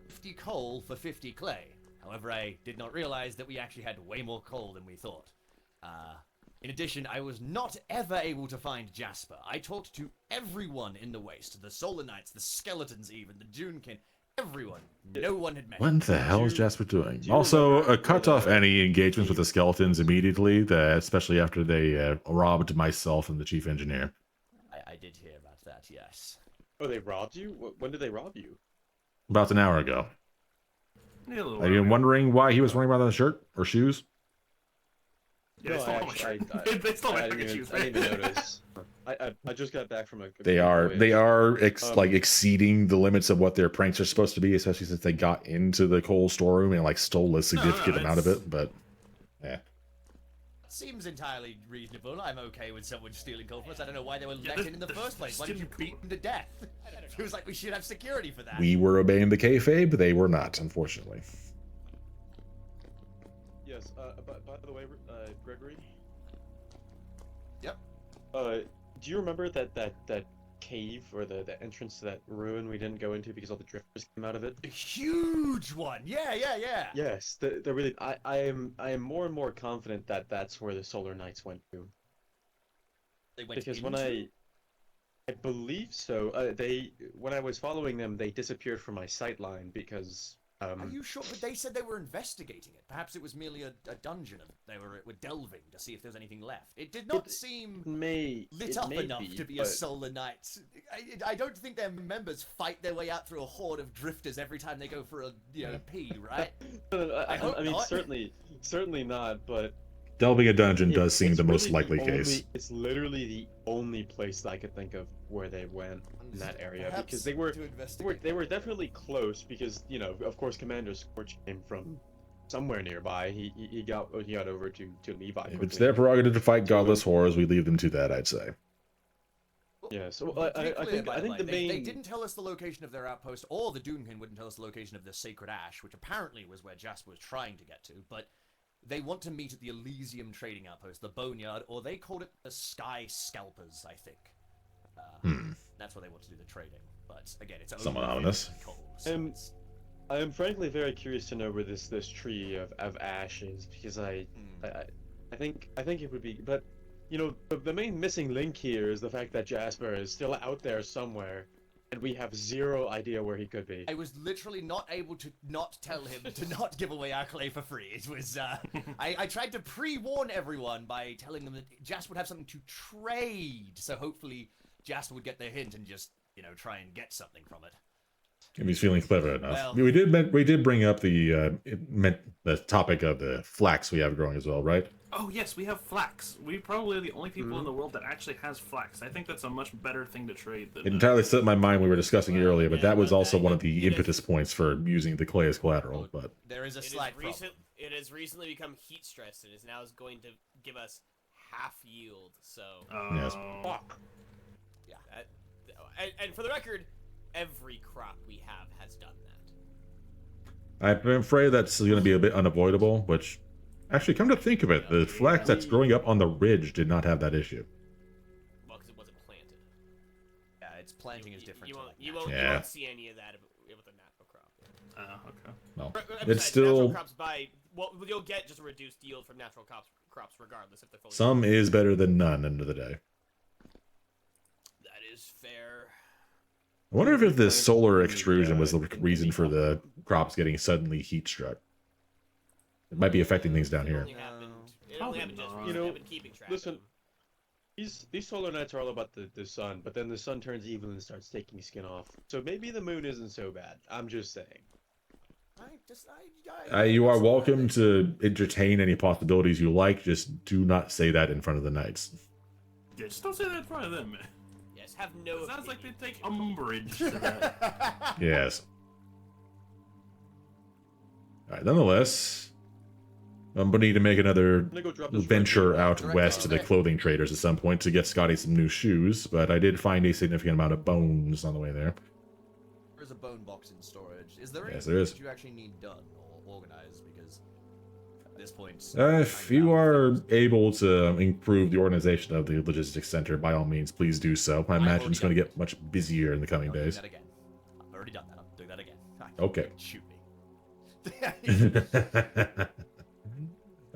Speaker 8: 50 coal for 50 clay. However, I did not realize that we actually had way more coal than we thought. In addition, I was not ever able to find Jasper. I talked to everyone in the waste, the Solar Knights, the Skeletons even, the Junekin, everyone. No one had met him.
Speaker 1: What the hell is Jasper doing? Also, cut off any engagements with the skeletons immediately, especially after they robbed myself and the chief engineer.
Speaker 8: I did hear about that, yes.
Speaker 6: Oh, they robbed you? When did they rob you?
Speaker 1: About an hour ago.
Speaker 2: Yeah, a little
Speaker 1: Are you
Speaker 2: while.
Speaker 1: wondering why he was wearing around the shirt or shoes?
Speaker 2: Yeah, they
Speaker 6: No,
Speaker 2: stole
Speaker 6: I
Speaker 2: my
Speaker 6: actually-
Speaker 2: shirt. They stole my
Speaker 6: I
Speaker 2: freaking
Speaker 6: didn't
Speaker 2: shoes.
Speaker 6: even notice. I just got back from a
Speaker 1: They
Speaker 6: voyage.
Speaker 1: are like
Speaker 6: Um,
Speaker 1: exceeding the limits of what their pranks are supposed to be, especially since they got into the coal storeroom and like stole a significant amount of
Speaker 2: it's-
Speaker 1: it. But yeah,
Speaker 8: Seems entirely reasonable. I'm okay with someone stealing coal from us. I don't know why they were
Speaker 2: Yeah,
Speaker 8: let in the first place. Why did you
Speaker 2: just
Speaker 8: beat them to death? Feels like we should have security for that.
Speaker 1: we were obeying the kayfabe. They were not, unfortunately.
Speaker 6: yes. By the way, Gregory.
Speaker 8: Yep.
Speaker 6: Do you remember that cave or the entrance to that ruin we didn't go into because all the drifters came out of it?
Speaker 8: A huge one. Yeah.
Speaker 6: Yes. The really. I am more and more confident that that's where the Solar Knights went to.
Speaker 8: They went
Speaker 6: Because
Speaker 8: into?
Speaker 6: I believe so. When I was following them, they disappeared from my sight line because
Speaker 8: Are you sure? But they said they were investigating it. Perhaps it was merely a dungeon and they were delving to see if there's anything left. It did not seem lit up enough to be a Solar Knight. I don't think their members fight their way out through a horde of drifters every time they go for a pee, right?
Speaker 6: I
Speaker 8: hope
Speaker 6: mean,
Speaker 8: not.
Speaker 6: certainly not. But
Speaker 1: Delving a dungeon does seem
Speaker 6: it's
Speaker 1: the most
Speaker 6: really
Speaker 1: likely case.
Speaker 6: It's literally the only place that I could think of where they went in that area
Speaker 8: Perhaps
Speaker 6: because
Speaker 8: to investigate.
Speaker 6: they were definitely close because of course Commander Scorch came from somewhere nearby. He got over to Levi.
Speaker 1: If it's
Speaker 6: quickly.
Speaker 1: their prerogative to fight godless horrors, we leave them to that, I'd say.
Speaker 6: Yeah, so
Speaker 8: To be
Speaker 6: I
Speaker 8: clear,
Speaker 6: think
Speaker 8: by the way,
Speaker 6: the
Speaker 8: they
Speaker 6: main
Speaker 8: didn't tell us the location of their outpost, or the Doomkin wouldn't tell us the location of the Sacred Ash, which apparently was where Jasper was trying to get to, but they want to meet at the Elysium trading outpost, the Boneyard, or they called it the Sky Scalpers, I think. That's where they want to do the trading. But again, it's
Speaker 1: Somewhat
Speaker 8: only
Speaker 1: ominous.
Speaker 8: coal, so it's-
Speaker 6: I am frankly very curious to know where this tree of ash is because I think it would be, but the main missing link here is the fact that Jasper is still out there somewhere and we have zero idea where he could be.
Speaker 8: I was literally not able to not tell him to not give away our clay for free. It was, I tried to pre-warn everyone by telling them that Jasper would have something to trade, so hopefully Jasper would get their hint and just, try and get something from it.
Speaker 1: If he's feeling clever enough.
Speaker 8: Well-
Speaker 1: we did bring up the topic of the flax we have growing as well, right?
Speaker 2: Oh yes, we have flax. We probably are the only people in the world that actually has flax. I think that's a much better thing to trade than.
Speaker 1: It entirely slipped my mind. We were discussing it earlier, but
Speaker 3: yeah,
Speaker 1: that was
Speaker 3: but
Speaker 1: also
Speaker 3: that-
Speaker 1: one of the
Speaker 3: it
Speaker 1: impetus
Speaker 3: is-
Speaker 1: points for using the clay as collateral. But
Speaker 8: There is a
Speaker 3: It,
Speaker 8: slight
Speaker 3: is
Speaker 8: problem.
Speaker 3: it has recently become heat stressed and is now going to give us half yield. So,
Speaker 1: Yes.
Speaker 6: Fuck.
Speaker 3: that, and for the record, every crop we have has done that.
Speaker 1: I'm afraid that's going to be a bit unavoidable. Which, actually, come to think of it, the flax that's growing up on the ridge did not have that issue.
Speaker 3: Well, because it wasn't planted.
Speaker 8: Yeah, its planting is different.
Speaker 3: You
Speaker 8: to,
Speaker 3: won't,
Speaker 8: like,
Speaker 3: you won't,
Speaker 1: Yeah.
Speaker 3: you won't see any of that with a natural crop.
Speaker 2: Okay.
Speaker 1: No,
Speaker 3: Besides,
Speaker 1: it's still
Speaker 3: natural crops you'll get just a reduced yield from natural crops regardless if they're fully.
Speaker 1: some is better than none. End of the day.
Speaker 3: That is fair.
Speaker 1: I wonder if the solar extrusion was the reason for the crops getting suddenly heat struck. It might be affecting things down
Speaker 3: It
Speaker 1: here.
Speaker 3: only happened. It
Speaker 2: Probably
Speaker 3: only happened just
Speaker 2: not.
Speaker 3: recently. I've been keeping track.
Speaker 6: listen,
Speaker 3: of them.
Speaker 6: These solar nights are all about the sun, but then the sun turns evil and starts taking skin off. So maybe the moon isn't so bad. I'm just saying.
Speaker 1: You are welcome to entertain any possibilities you like. Just do not say that in front of the knights.
Speaker 2: Yeah, just don't say that in front of them, man.
Speaker 3: Yes, have no.
Speaker 2: It sounds like
Speaker 3: opinion.
Speaker 2: they take umbrage to that.
Speaker 1: Yes. All right. Nonetheless, I'm gonna need to make another
Speaker 6: I'm gonna go drop this
Speaker 1: venture
Speaker 6: right
Speaker 1: out
Speaker 8: Direct
Speaker 1: west to the
Speaker 8: okay.
Speaker 1: clothing traders at some point to get Scotty some new shoes. But I did find a significant amount of bones on the way there.
Speaker 8: There's a bone box in storage. Is there anything
Speaker 1: Yes, there is.
Speaker 8: that you actually need done or organized? Because at this point,
Speaker 1: If you are able to improve the organization of the logistics center, by all means, please do so. I imagine it's going to get much busier in the coming
Speaker 8: I'll do
Speaker 1: days.
Speaker 8: that again. I've already done that. I'll do that again.
Speaker 1: Okay.
Speaker 8: Shoot me.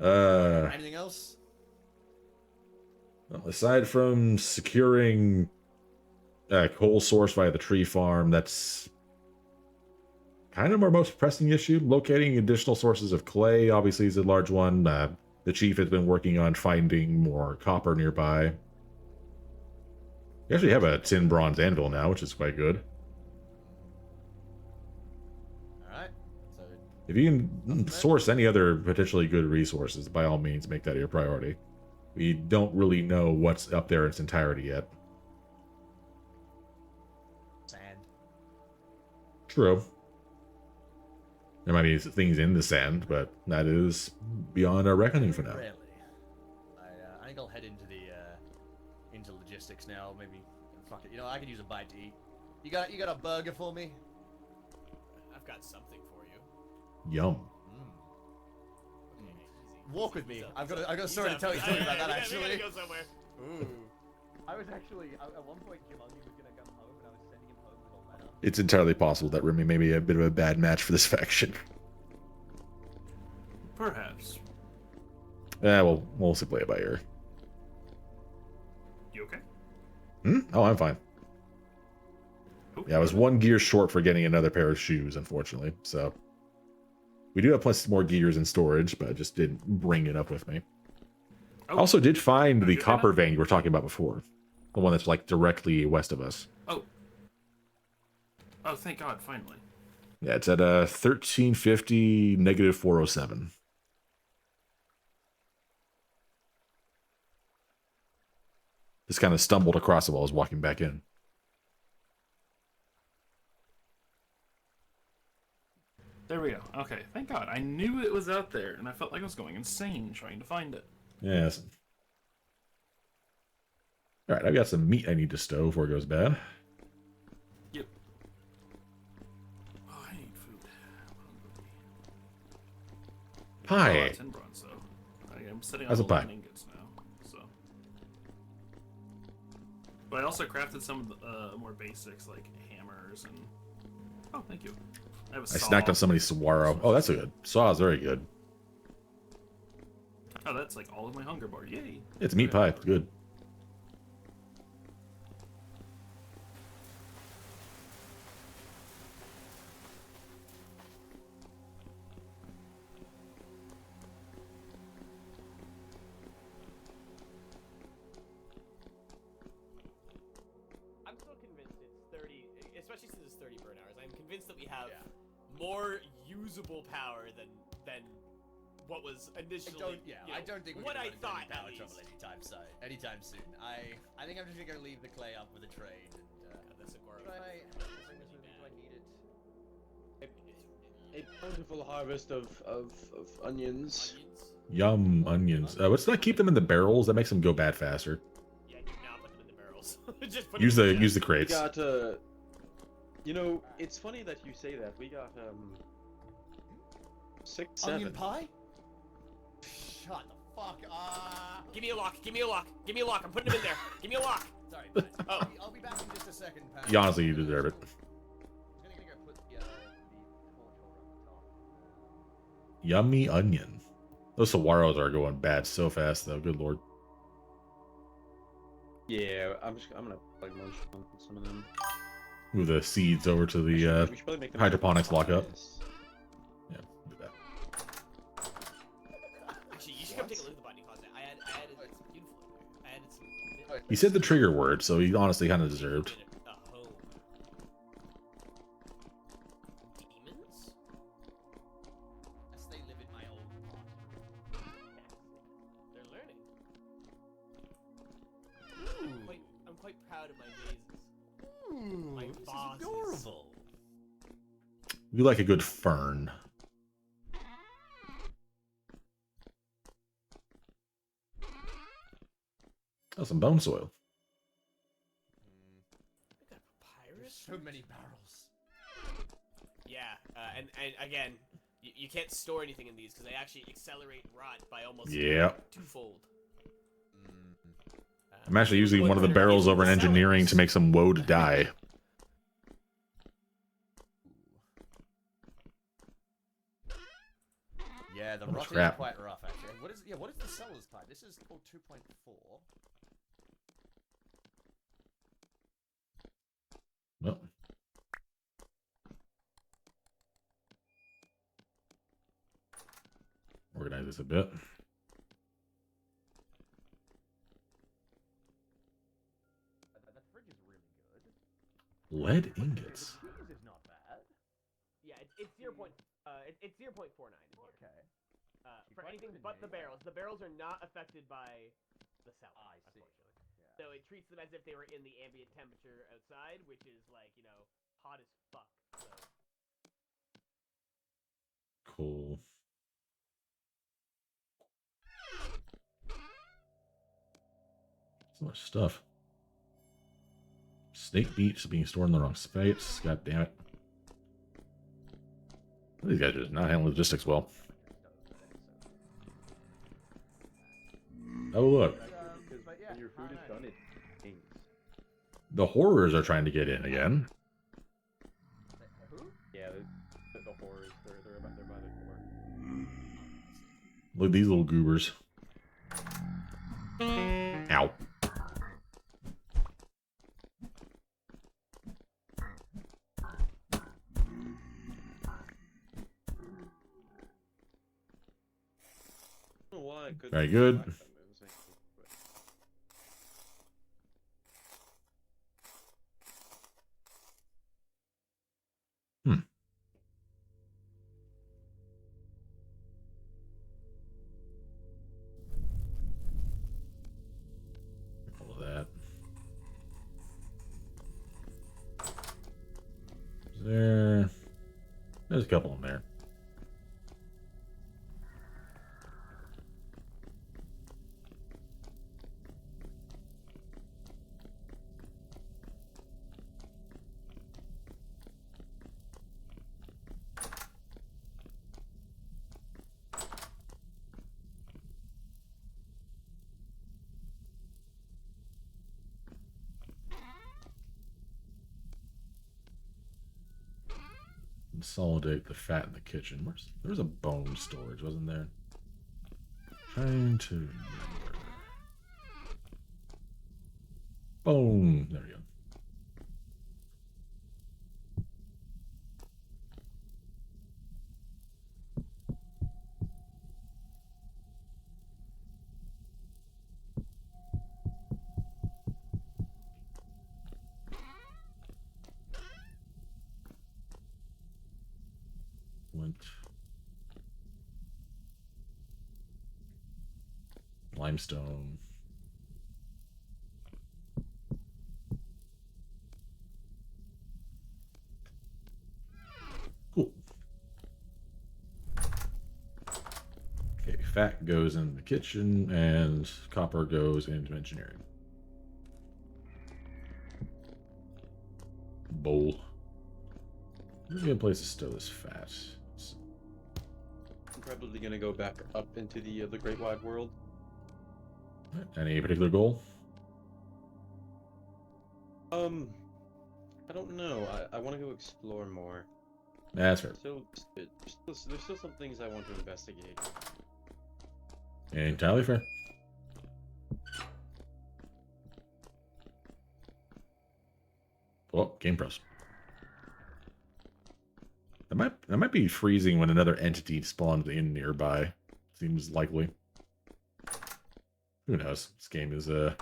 Speaker 8: Anything else?
Speaker 1: Well, aside from securing a coal source via the tree farm, that's kind of our most pressing issue. Locating additional sources of clay obviously is a large one. The chief has been working on finding more copper nearby. We actually have a tin bronze anvil now, which is quite good.
Speaker 8: Alright. So
Speaker 1: If you can source any other potentially good resources, by all means, make that your priority. We don't really know what's up there in its entirety yet. True. There might be things in the sand, but that is beyond our reckoning for now.
Speaker 8: Really. I think I'll head into the into logistics now. Maybe fuck it. You know, I could use a bite to eat. You got a burger for me?
Speaker 3: I've got something for you.
Speaker 1: Yum.
Speaker 3: Okay, easy.
Speaker 8: Walk with me.
Speaker 3: Ease up,
Speaker 8: I've
Speaker 3: ease
Speaker 8: got
Speaker 3: up.
Speaker 8: a story to
Speaker 3: Ease
Speaker 8: tell
Speaker 3: up.
Speaker 8: you about that
Speaker 3: We
Speaker 8: actually.
Speaker 3: gotta go somewhere.
Speaker 8: Ooh. I was actually at one point Jumanji was gonna come home and I was sending him home with a letter.
Speaker 1: It's entirely possible that Remy may be a bit of a bad match for this faction.
Speaker 2: Perhaps.
Speaker 1: Well, we'll also play it by ear.
Speaker 2: You okay?
Speaker 1: Oh, I'm fine.
Speaker 2: Cool.
Speaker 1: Yeah, I was one gear short for getting another pair of shoes, unfortunately. So we do have plenty more gears in storage, but I just didn't bring it up with me.
Speaker 2: Oh.
Speaker 1: I also did find the
Speaker 2: Good
Speaker 1: copper
Speaker 2: enough.
Speaker 1: vein you were talking about before. The one that's like directly west of us.
Speaker 2: Oh. Oh, thank God! Finally.
Speaker 1: Yeah, it's at 1350 negative 407. Just kind of stumbled across it while I was walking back in.
Speaker 2: There we go. Okay, thank God. I knew it was out there, and I felt like I was going insane trying to find it.
Speaker 1: Yes. All right, I've got some meat I need to stow before it goes bad.
Speaker 2: Yep. Oh, I need food. I'm hungry.
Speaker 1: Pie.
Speaker 2: Oh, 10 bronze, though. I am sitting on
Speaker 1: How's a
Speaker 2: 11
Speaker 1: pie?
Speaker 2: ingots now, so. But I also crafted some of the more basics, like hammers and... Oh, thank you. I have a
Speaker 1: I
Speaker 2: saw.
Speaker 1: snacked on somebody's saguaro. Oh, that's a good. Saw is very good.
Speaker 2: Oh, that's like all of my hunger bar. Yay.
Speaker 1: It's meat pie. It's good.
Speaker 3: I'm still convinced it's 30, especially since it's 30 burn hours. I'm convinced that we have more usable power than what was initially.
Speaker 8: I don't think we're
Speaker 3: what
Speaker 8: gonna
Speaker 3: I
Speaker 8: run into
Speaker 3: thought.
Speaker 8: any power
Speaker 3: at
Speaker 8: trouble
Speaker 3: least.
Speaker 8: anytime soon. I think I'm just gonna leave the clay up with a trade and
Speaker 3: The Saguaro
Speaker 8: do I need it?
Speaker 6: A bountiful harvest of onions.
Speaker 3: Onions.
Speaker 1: Yum, onions. Let's not keep them in the barrels. That makes them go bad faster.
Speaker 3: Yeah, do not put them in the barrels. Just put
Speaker 1: Use
Speaker 3: them
Speaker 1: the
Speaker 3: in the
Speaker 1: use the
Speaker 6: We
Speaker 1: crates.
Speaker 6: got you know, it's funny that you say that. We got 6, 7.
Speaker 8: Onion pie? Shut the fuck up!
Speaker 3: Give me a lock. Give me a lock. Give me a lock. I'm putting them in there. Give me a lock.
Speaker 8: Sorry, Pat.
Speaker 3: Oh.
Speaker 8: I'll be back in just a second, Pat.
Speaker 1: Yeah, honestly, you deserve it.
Speaker 8: I'm gonna go put the torch over on the top.
Speaker 1: Yummy onion. Those saguaros are going bad so fast, though. Good lord.
Speaker 6: Yeah, I'm gonna like munch on some of them.
Speaker 1: Move the seeds over to
Speaker 6: We
Speaker 1: the
Speaker 6: should probably make them
Speaker 1: hydroponics lockup.
Speaker 6: pies.
Speaker 1: Yeah, do that.
Speaker 3: Actually, you should come take a look at the botany closet. I added it's beautiful in there. I added some.
Speaker 1: He said the trigger word, so he honestly kind of deserved.
Speaker 3: A home. Demons?
Speaker 8: Yes, they live in my old pot.
Speaker 3: They're learning.
Speaker 8: Ooh.
Speaker 3: I'm quite proud of my mazes. My
Speaker 8: This is
Speaker 3: vases.
Speaker 8: adorable.
Speaker 1: We like a good fern. Oh, some bone soil.
Speaker 3: I got papyrus.
Speaker 8: So many barrels.
Speaker 3: Yeah, and again, you can't store anything in these because they actually accelerate rot by almost
Speaker 1: Yep.
Speaker 3: twofold.
Speaker 1: I'm actually using one of the barrels over in engineering to make some woe to die.
Speaker 8: Yeah, the
Speaker 1: Oh,
Speaker 8: rotting is
Speaker 1: crap.
Speaker 8: quite rough actually. What is the seller's type? This is called 2.4.
Speaker 1: Well, organize this a bit.
Speaker 8: That fridge is really good.
Speaker 1: Lead ingots.
Speaker 8: The cheese is not bad.
Speaker 3: Yeah, it's 0.49 in here.
Speaker 8: Okay.
Speaker 3: For anything but the barrels. The barrels are not affected by the cell,
Speaker 8: I see.
Speaker 3: unfortunately. So it treats them as if they were in the ambient temperature outside, which is like, hot as fuck. So
Speaker 1: coal. So much stuff. Snake meat is being stored in the wrong space. God damn it. These guys are just not handling logistics well. Oh, look.
Speaker 6: When your food is done, it stings.
Speaker 1: The horrors are trying to get in again.
Speaker 6: Yeah, the horrors. They're by the door.
Speaker 1: Look at these little goobers. Ow.
Speaker 6: I don't know why I couldn't
Speaker 1: Very
Speaker 6: do
Speaker 1: good.
Speaker 6: black belt moves, actually, but-
Speaker 1: Hmm. All of that. Is there... There's a couple in there. Consolidate the fat in the kitchen. There was a bone storage, wasn't there? Trying to remember. Bone. There we go. Flint. Limestone. Cool. Okay, fat goes in the kitchen and copper goes into engineering. Bowl. Where's a good place to stow this fat?
Speaker 6: I'm probably gonna go back up into the Great Wide World.
Speaker 1: Any particular goal?
Speaker 6: I don't know. I want to go explore more.
Speaker 1: That's fair.
Speaker 6: There's still some things I want to investigate.
Speaker 1: Entirely fair. Oh, game pros. That might be freezing when another entity spawns in nearby. Seems likely. Who knows? This game is a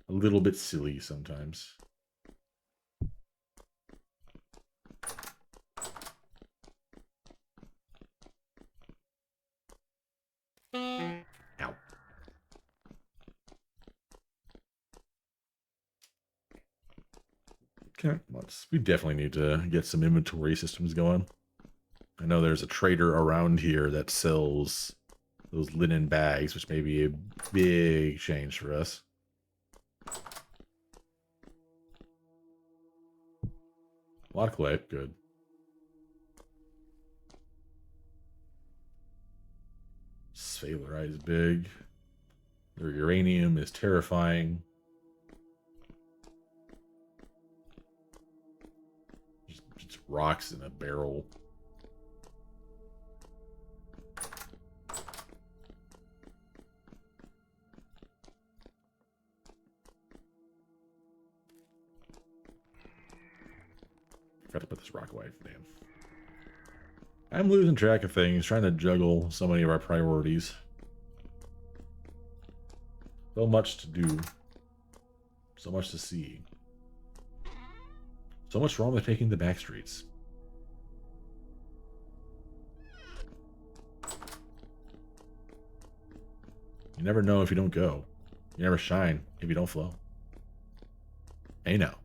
Speaker 1: little bit silly sometimes. Ow. Okay, we definitely need to get some inventory systems going. I know there's a trader around here that sells those linen bags, which may be a big change for us. A lot of clay, good. Sphalerite is big. Their uranium is terrifying. Just rocks in a barrel. Forgot to put this rock away. Damn. I'm losing track of things, trying to juggle so many of our priorities. So much to do. So much to see. So much wrong with taking the back streets. You never know if you don't go. You never shine if you don't flow. Hey now.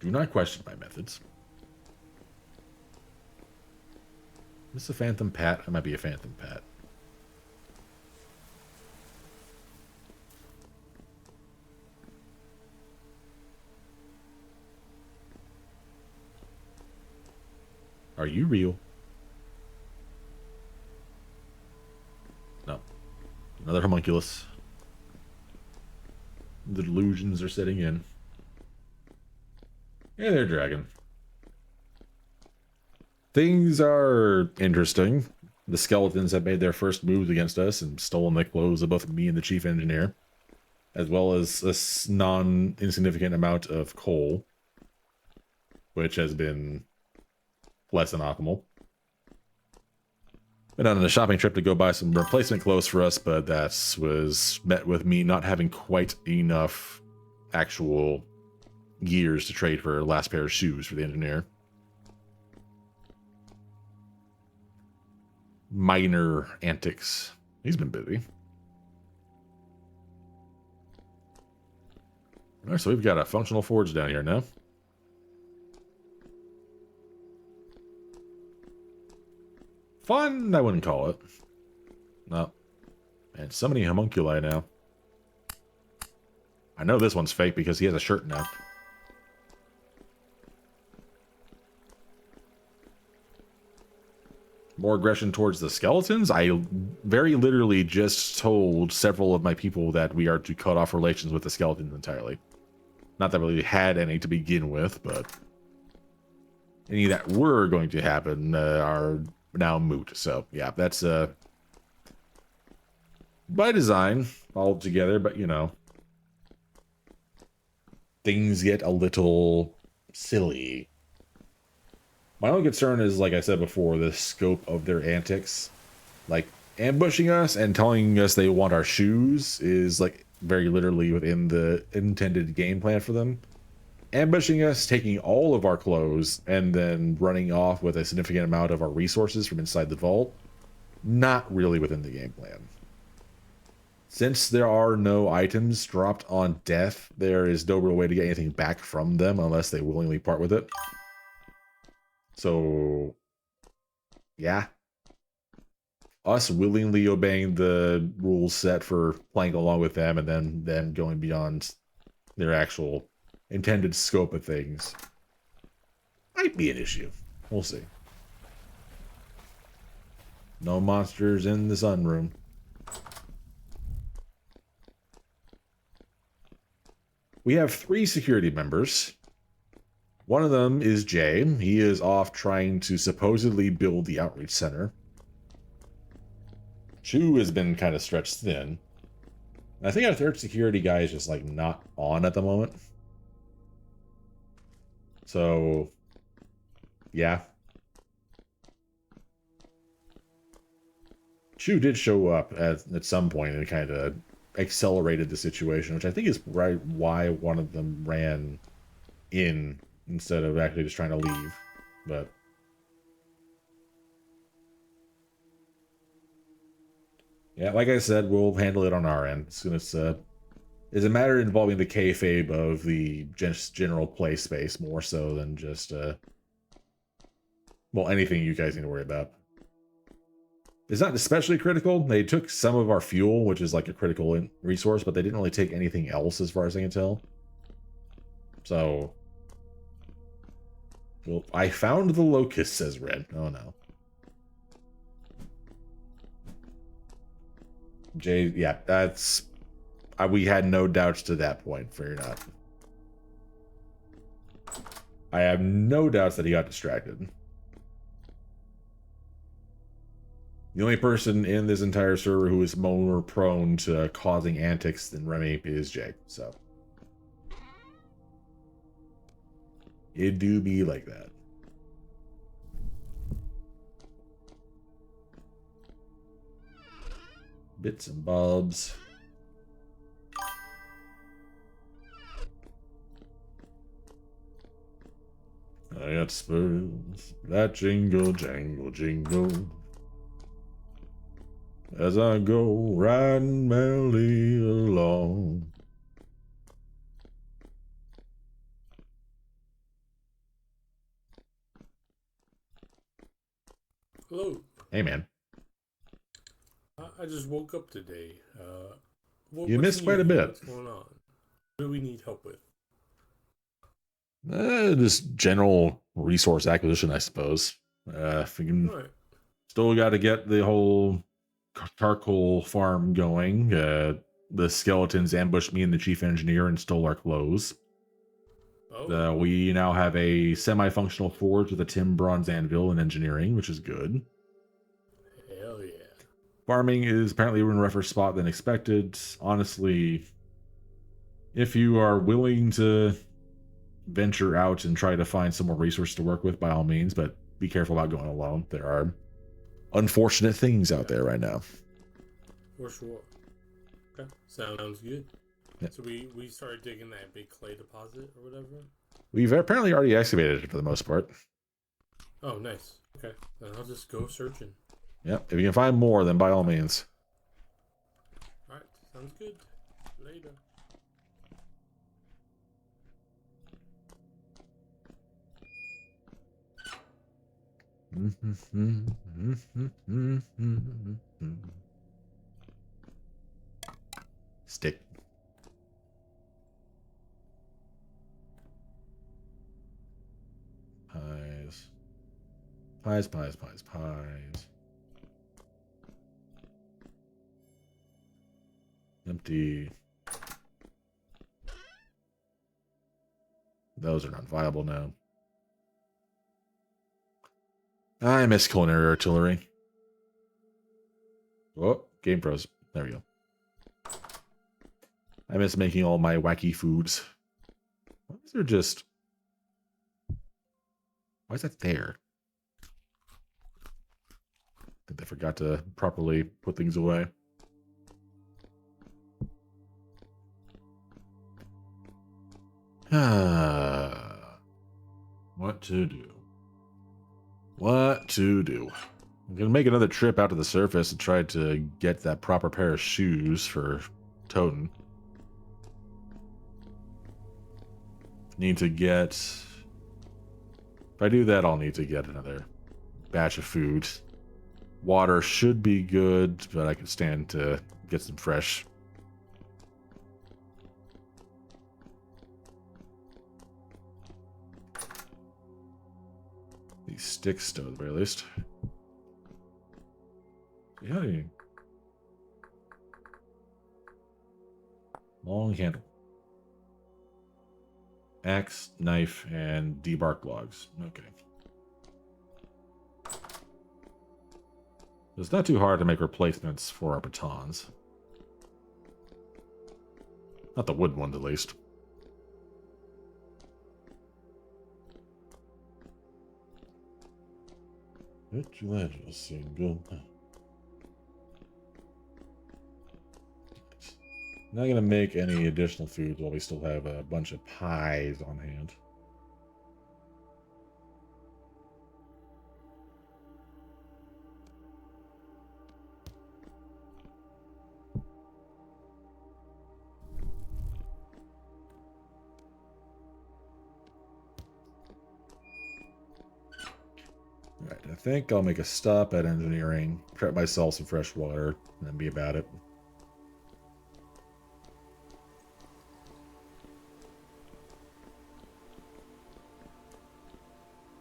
Speaker 1: Do not question my methods. Is this a phantom pat? I might be a phantom pat. Are you real? No. Another homunculus. The delusions are setting in. Hey there, dragon. Things are interesting. The skeletons have made their first moves against us and stolen the clothes of both me and the chief engineer, as well as a non-insignificant amount of coal, which has been less than optimal. Been on a shopping trip to go buy some replacement clothes for us, but that was met with me not having quite enough actual gears to trade for a last pair of shoes for the engineer. Minor antics. He's been busy. Alright, so we've got a functional forge down here now. Fun, I wouldn't call it. No. Man, so many homunculi now. I know this one's fake because he has a shirt now. More aggression towards the skeletons? I very literally just told several of my people that we are to cut off relations with the skeletons entirely. Not that we really had any to begin with, but any that were going to happen are now moot. So, yeah, that's by design altogether, but you know, things get a little silly. My only concern is, like I said before, the scope of their antics. Like, ambushing us and telling us they want our shoes is, like, very literally within the intended game plan for them. Ambushing us, taking all of our clothes, and then running off with a significant amount of our resources from inside the vault, not really within the game plan. Since there are no items dropped on death, there is no real way to get anything back from them unless they willingly part with it. So, yeah. Us willingly obeying the rules set for playing along with them and then them going beyond their actual intended scope of things might be an issue. We'll see. No monsters in the sunroom. We have 3 security members. One of them is Jay. He is off trying to supposedly build the outreach center. Chu has been kind of stretched thin. And I think our 3rd security guy is just like not on at the moment. So, yeah. Chu did show up at some point and kind of accelerated the situation, which I think is right why one of them ran in instead of actually just trying to leave. But yeah, like I said, we'll handle it on our end. It's a matter involving the kayfabe of the general play space more so than just well, anything you guys need to worry about. It's not especially critical. They took some of our fuel, which is like a critical resource, but they didn't really take anything else as far as I can tell. So, well, I found the locust, says Red. Oh no. Jay, yeah, that's... we had no doubts to that point, fear not. I have no doubts that he got distracted. The only person in this entire server who is more prone to causing antics than Remy is Jay, so. It do be like that. Bits and bobs. I got spurs that jingle, jangle, jingle. As I go riding merrily along.
Speaker 9: Hello.
Speaker 1: Hey, man.
Speaker 9: I just woke up today.
Speaker 1: You
Speaker 9: what's
Speaker 1: missed
Speaker 9: new
Speaker 1: quite a
Speaker 9: here?
Speaker 1: bit.
Speaker 9: What's going on? What do we need help with?
Speaker 1: Just general resource acquisition, I suppose. If we can,
Speaker 9: All right.
Speaker 1: still got to get the whole charcoal farm going. The skeletons ambushed me and the chief engineer and stole our clothes.
Speaker 9: Oh.
Speaker 1: We now have a semi-functional forge with a tin bronze anvil and engineering, which is good.
Speaker 9: Hell yeah.
Speaker 1: Farming is apparently in a rougher spot than expected. Honestly, if you are willing to venture out and try to find some more resources to work with, by all means, but be careful about going alone. There are unfortunate things out there right now.
Speaker 9: For sure. Okay. Sounds good.
Speaker 1: Yeah.
Speaker 9: So we started digging that big clay deposit or whatever?
Speaker 1: We've apparently already excavated it for the most part.
Speaker 9: Oh, nice. Okay. Then I'll just go searching.
Speaker 1: Yep. If you can find more, then by all means.
Speaker 9: Alright. Sounds good. Later.
Speaker 1: Stick. Pies. Pies, pies, pies, pies. Empty. Those are not viable now. I miss culinary artillery. Oh, game pros. There we go. I miss making all my wacky foods. Why is there just... Why is that there? I think they forgot to properly put things away. What to do? What to do? I'm gonna make another trip out to the surface and try to get that proper pair of shoes for Toten. Need to get... If I do that, I'll need to get another batch of food. Water should be good, but I can stand to get some fresh. These sticks, though, at the very least. Yeah. Long handle. Axe, knife, and debark logs. Okay. It's not too hard to make replacements for our batons. Not the wooden ones, at least. Single. Not gonna make any additional foods while we still have a bunch of pies on hand. Alright, I think I'll make a stop at engineering, prep myself some fresh water, and then be about it.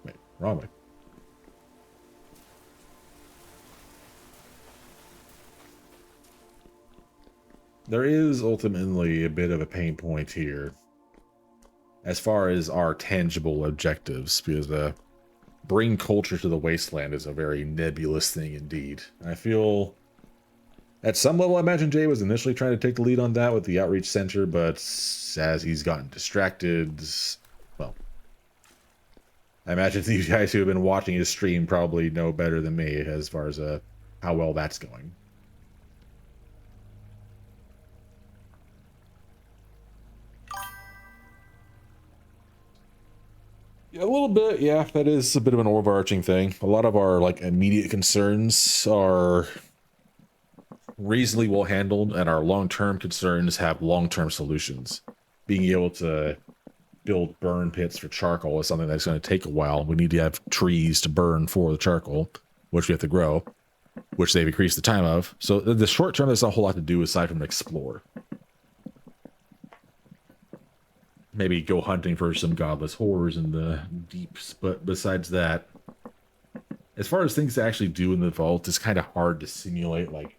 Speaker 1: Wait, wrong way. There is ultimately a bit of a pain point here as far as our tangible objectives, because bring culture to the wasteland is a very nebulous thing indeed. I feel at some level, I imagine Jay was initially trying to take the lead on that with the outreach center, but as he's gotten distracted, well, I imagine you guys who have been watching his stream probably know better than me as far as how well that's going. Yeah, a little bit, yeah. That is a bit of an overarching thing. A lot of our like immediate concerns are reasonably well handled, and our long-term concerns have long-term solutions. Being able to build burn pits for charcoal is something that's going to take a while. We need to have trees to burn for the charcoal. which we have to grow, which they've increased the time of. So the short term, there's not a whole lot to do aside from explore. Maybe go hunting for some godless horrors in the deeps, but besides that, as far as things to actually do in the vault, it's kind of hard to simulate like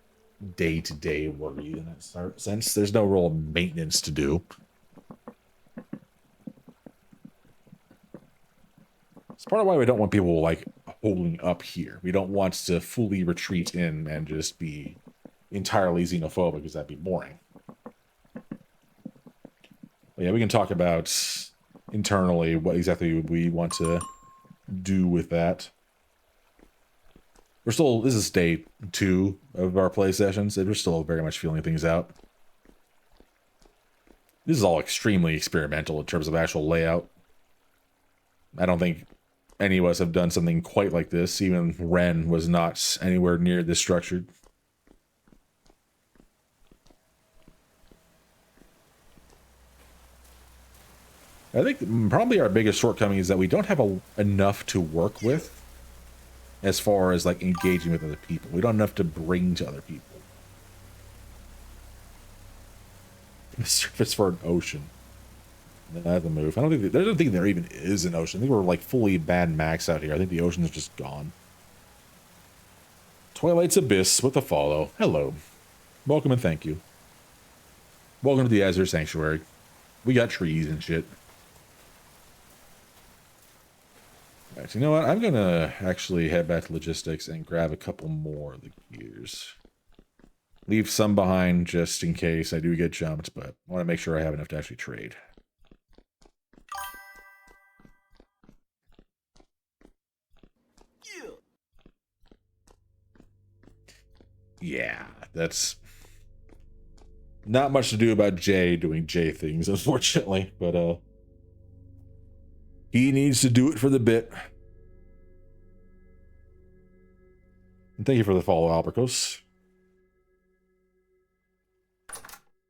Speaker 1: day-to-day worry in that sense. There's no real maintenance to do. It's part of why we don't want people like holding up here. We don't want to fully retreat in and just be entirely xenophobic, because that'd be boring. But yeah, we can talk about internally what exactly we want to do with that. We're still, this is day 2 of our play sessions, and we're still very much feeling things out. This is all extremely experimental in terms of actual layout. I don't think any of us have done something quite like this. Even Ren was not anywhere near this structured. I think probably our biggest shortcoming is that we don't have enough to work with as far as like engaging with other people. We don't have enough to bring to other people. The surface for an ocean. That's a move. I don't think there even is an ocean. I think we're like fully bad max out here. I think the ocean is just gone. Twilight's Abyss with a follow. Hello. Welcome and thank you. Welcome to the Azure Sanctuary. We got trees and shit. Alright, so you know what? I'm gonna actually head back to logistics and grab a couple more of the gears. Leave some behind just in case I do get jumped, but I want to make sure I have enough to actually trade. Yeah, that's not much to do about Jay doing Jay things, unfortunately, but he needs to do it for the bit. And thank you for the follow, Albercos.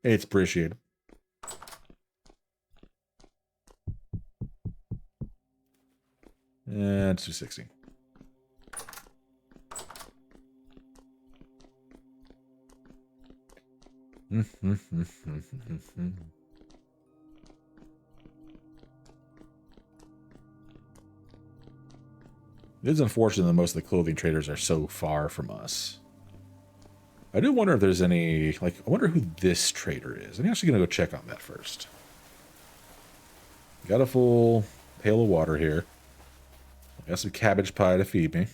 Speaker 1: It's appreciated. And it's 260. It is unfortunate that most of the clothing traders are so far from us. I do wonder if there's any, like, I wonder who this trader is. I'm actually going to go check on that first. Got a full pail of water here. Got some cabbage pie to feed me.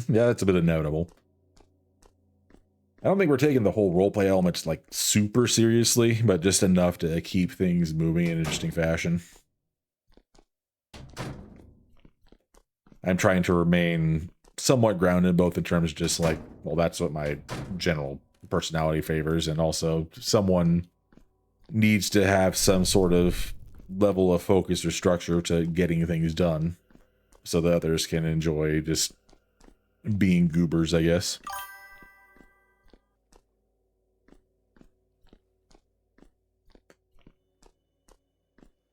Speaker 1: Yeah, that's a bit inevitable. I don't think we're taking the whole roleplay elements like super seriously, but just enough to keep things moving in an interesting fashion. I'm trying to remain somewhat grounded, both in terms of just like, well, that's what my general personality favors, and also someone needs to have some sort of level of focus or structure to getting things done, so that others can enjoy just being goobers, I guess.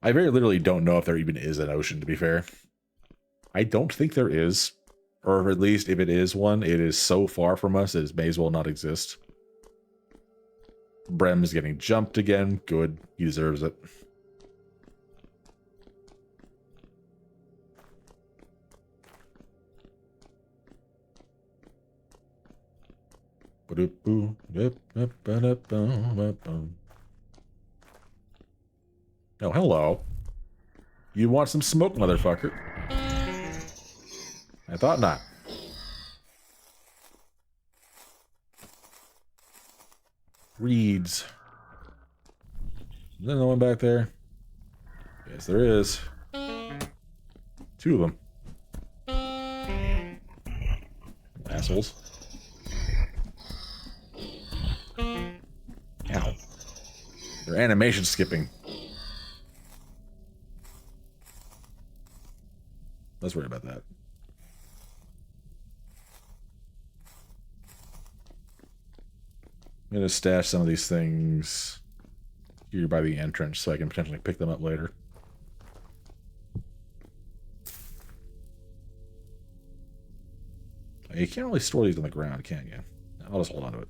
Speaker 1: I very literally don't know if there even is an ocean, to be fair. I don't think there is. Or at least if it is one, it is so far from us that it may as well not exist. Brem's getting jumped again. Good. He deserves it. Oh, hello. You want some smoke, motherfucker? I thought not. Reeds. Is there no one back there? Yes, there is. 2 of them. Assholes. Ow. They're animation skipping. Let's worry about that. I'm gonna stash some of these things here by the entrance so I can potentially pick them up later. You can't really store these on the ground, can you? I'll just hold on to it.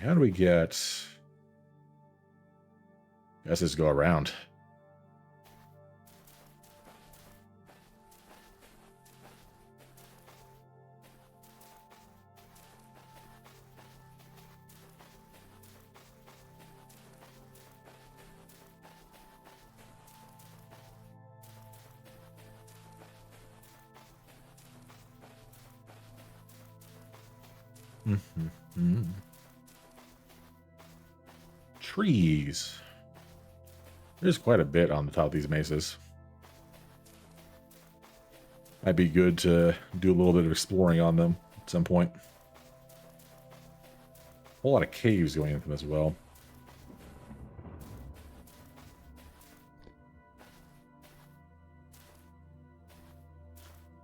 Speaker 1: How do we get... Let's just go around. Trees. There's quite a bit on the top of these mesas. Might be good to do a little bit of exploring on them at some point. A whole lot of caves going into them as well.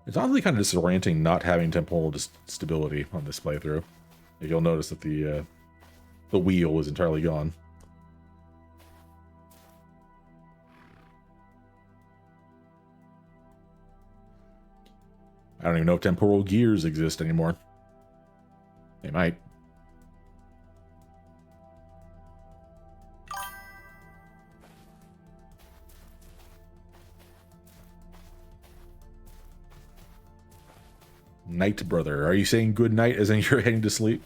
Speaker 1: It's honestly kind of disorienting not having temporal stability on this playthrough. You'll notice that the wheel is entirely gone. I don't even know if temporal gears exist anymore. They might. Night, brother. Are you saying good night as in you're heading to sleep?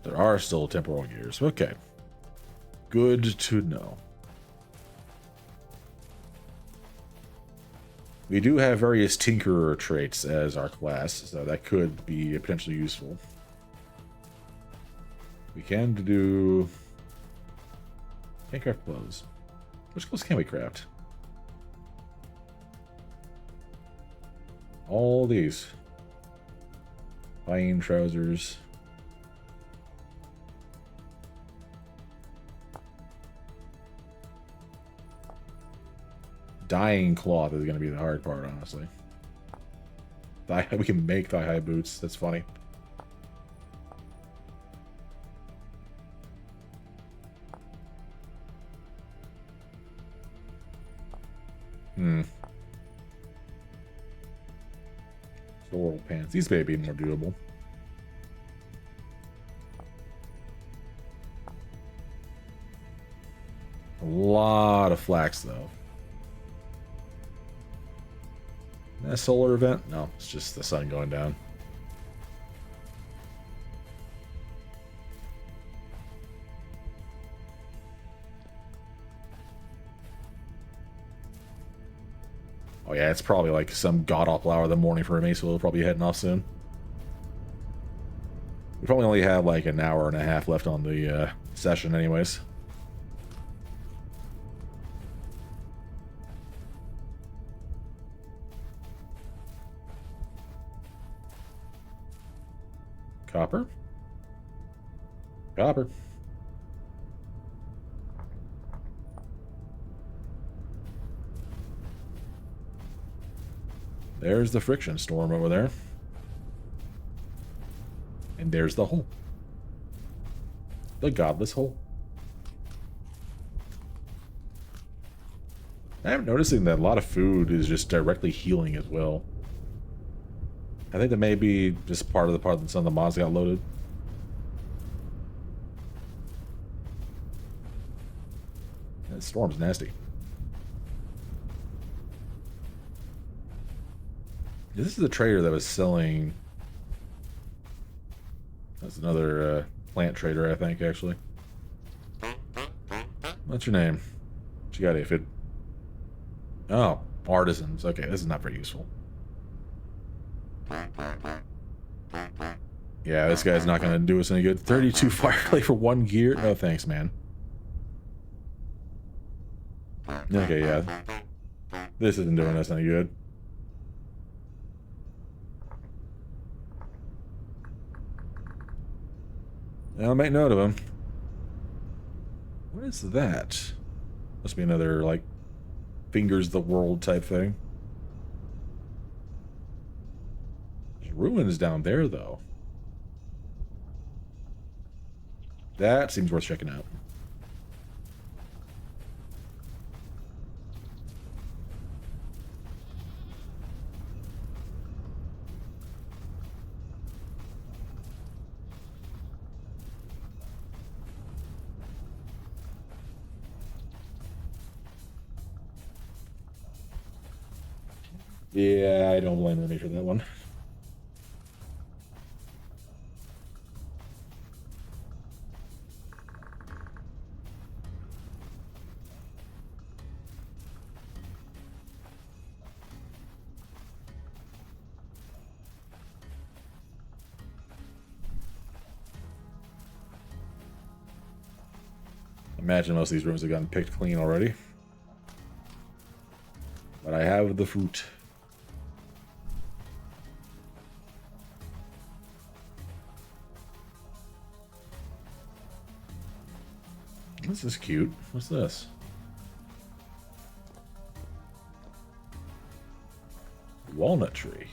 Speaker 1: There are still temporal gears. Okay. Good to know. We do have various Tinkerer traits as our class, so that could be potentially useful. We can do... Can't craft clothes. Which clothes can we craft? All these. Fine trousers. Dyeing cloth is going to be the hard part, honestly. We can make thigh-high boots. That's funny. Floral pants. These may be more doable. A lot of flax, though. A solar event? No, it's just the sun going down. Oh yeah, it's probably like some god-awful hour of the morning for me, so we'll probably be heading off soon. We probably only have like an hour and a half left on the session anyways. Copper. Copper. There's the friction storm over there. And there's the hole. The godless hole. I'm noticing that a lot of food is just directly healing as well. I think that may be just part of that some of the mods got loaded. That storm's nasty. This is the trader that was selling. That's another plant trader, I think, actually. What's your name? What you got, Aphid? Oh, artisans. Okay, this is not very useful. Yeah, this guy's not going to do us any good. 32 fire clay for 1 gear? No thanks, man. Okay, yeah. This isn't doing us any good. I'll make note of him. What is that? Must be another, like, fingers the world type thing. There's ruins down there, though. That seems worth checking out. Yeah, I don't blame Renee for that one. Imagine most of these rooms have gotten picked clean already. But I have the fruit. This is cute. What's this? Walnut tree.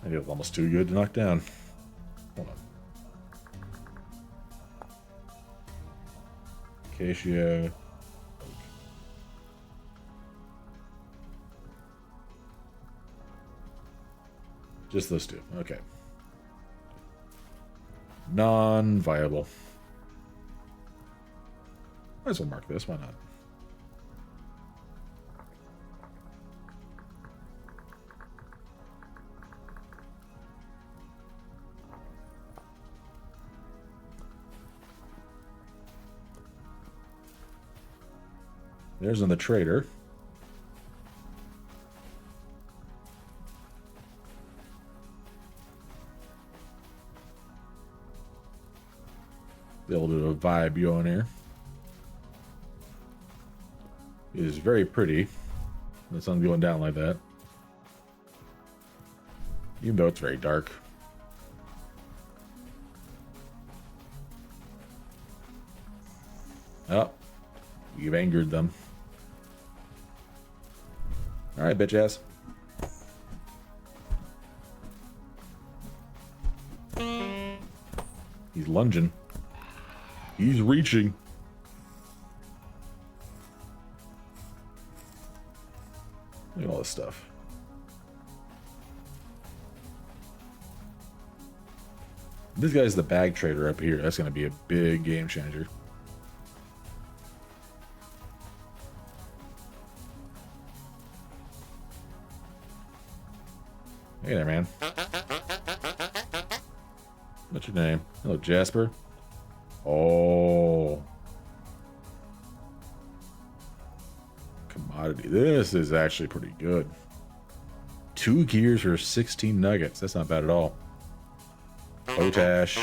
Speaker 1: I think it's almost too good to knock down. Hold on. Acacia. Just those two. Okay. Non-viable. Might as well mark this. Why not? There's another trader. A little bit of a vibe going here. It is very pretty. The sun's going down like that. Even though it's very dark. Oh, you've angered them. Alright, bitch ass. He's lunging. He's reaching. Look at all this stuff. This guy's the bag trader up here. That's going to be a big game changer. Hey there, man. What's your name? Hello, Jasper. Oh. Commodity. This is actually pretty good. 2 gears for 16 nuggets. That's not bad at all. Potash.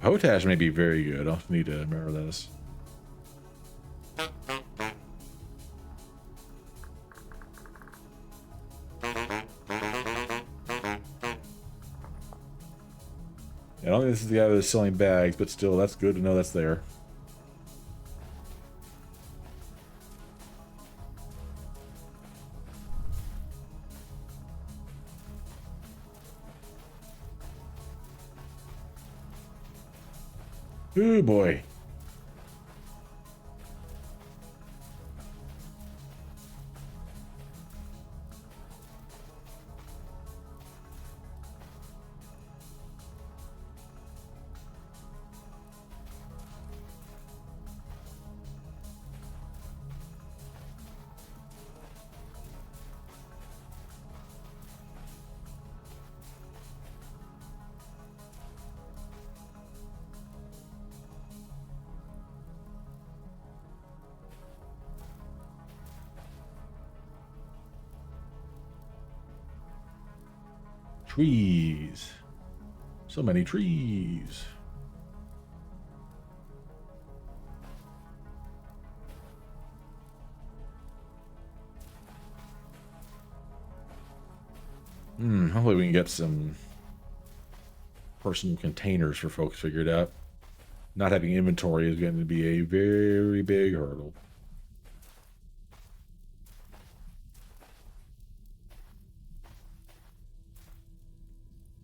Speaker 1: Potash may be very good. I'll need to remember this. I don't think this is the guy that's selling bags, but still, that's good to know that's there. Oh boy. Trees. So many trees. Hopefully we can get some personal containers for folks figured out. Not having inventory is going to be a very big hurdle.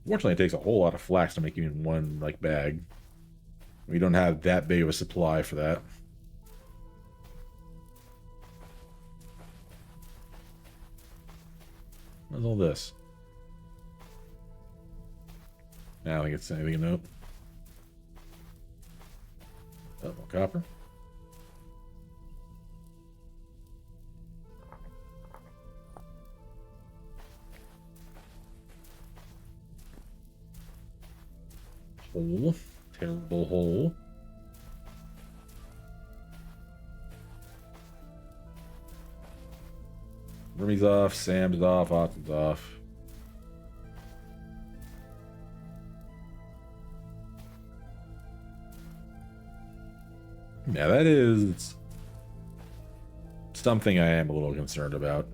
Speaker 1: Fortunately, it takes a whole lot of flax to make even one like bag. We don't have that big of a supply for that. What's all this? I don't think it's anything to note. Oh, more copper. Hole. Terrible hole. Rummy's off, Sam's off, Austin's off. Yeah, that is something I am a little concerned about.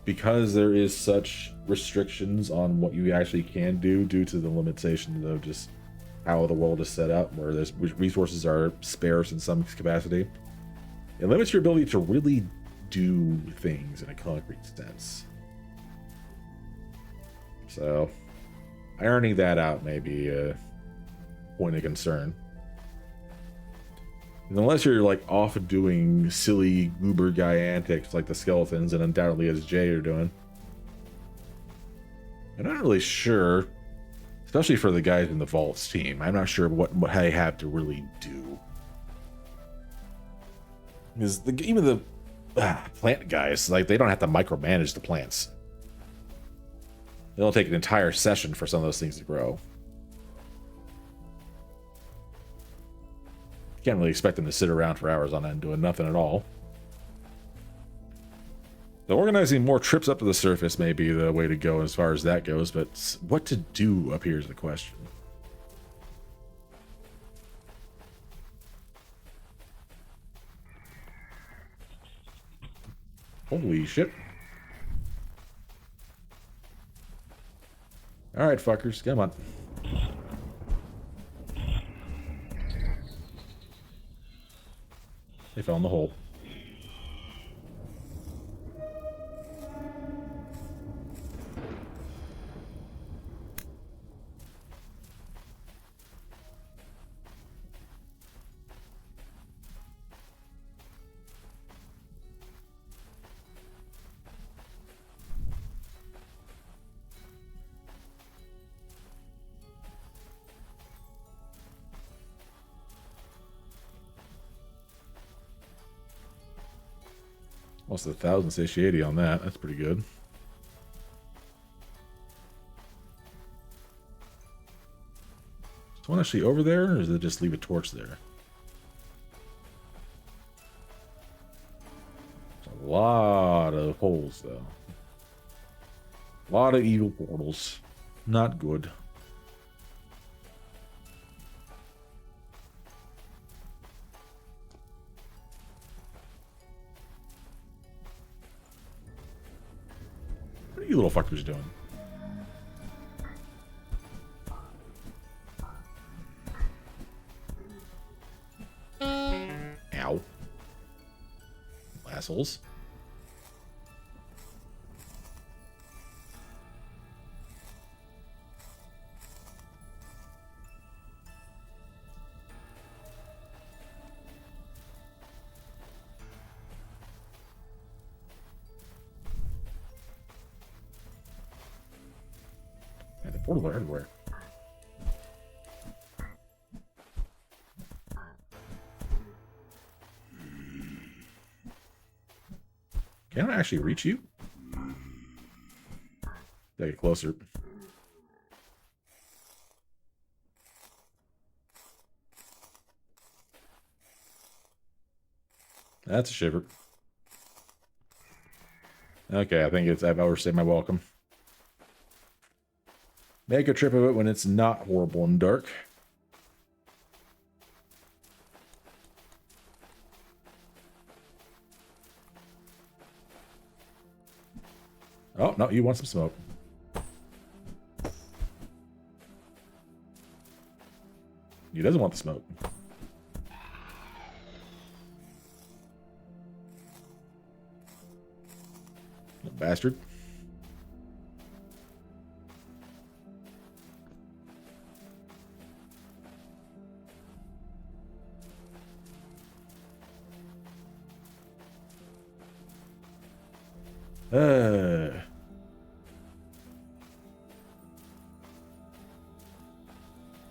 Speaker 1: Because there is such restrictions on what you actually can do due to the limitations of just how the world is set up, where there's resources are sparse in some capacity. It limits your ability to really do things in a concrete sense. So, ironing that out may be a point of concern. And unless you're like off doing silly goober guy antics like the skeletons and undoubtedly as Jay are doing. I'm not really sure, especially for the guys in the vaults team. I'm not sure what they have to really do. Because even the plant guys, like, they don't have to micromanage the plants. It'll take an entire session for some of those things to grow. You can't really expect them to sit around for hours on end doing nothing at all. So organizing more trips up to the surface may be the way to go as far as that goes, but what to do up here is the question. Holy shit. Alright, fuckers, come on. They fell in the hole. Almost 1,000 satiety on that. That's pretty good. Is one actually over there, or does it just leave a torch there? There's a lot of holes, though. A lot of evil portals. Not good. What are you little fuckers doing? Ow. Assholes. Man, the portals are everywhere. Can I actually reach you? Gotta get closer. That's a shiver. Okay, I think I've overstayed my welcome. Make a trip of it when it's not horrible and dark. Oh, no, you want some smoke. He doesn't want the smoke. Bastard.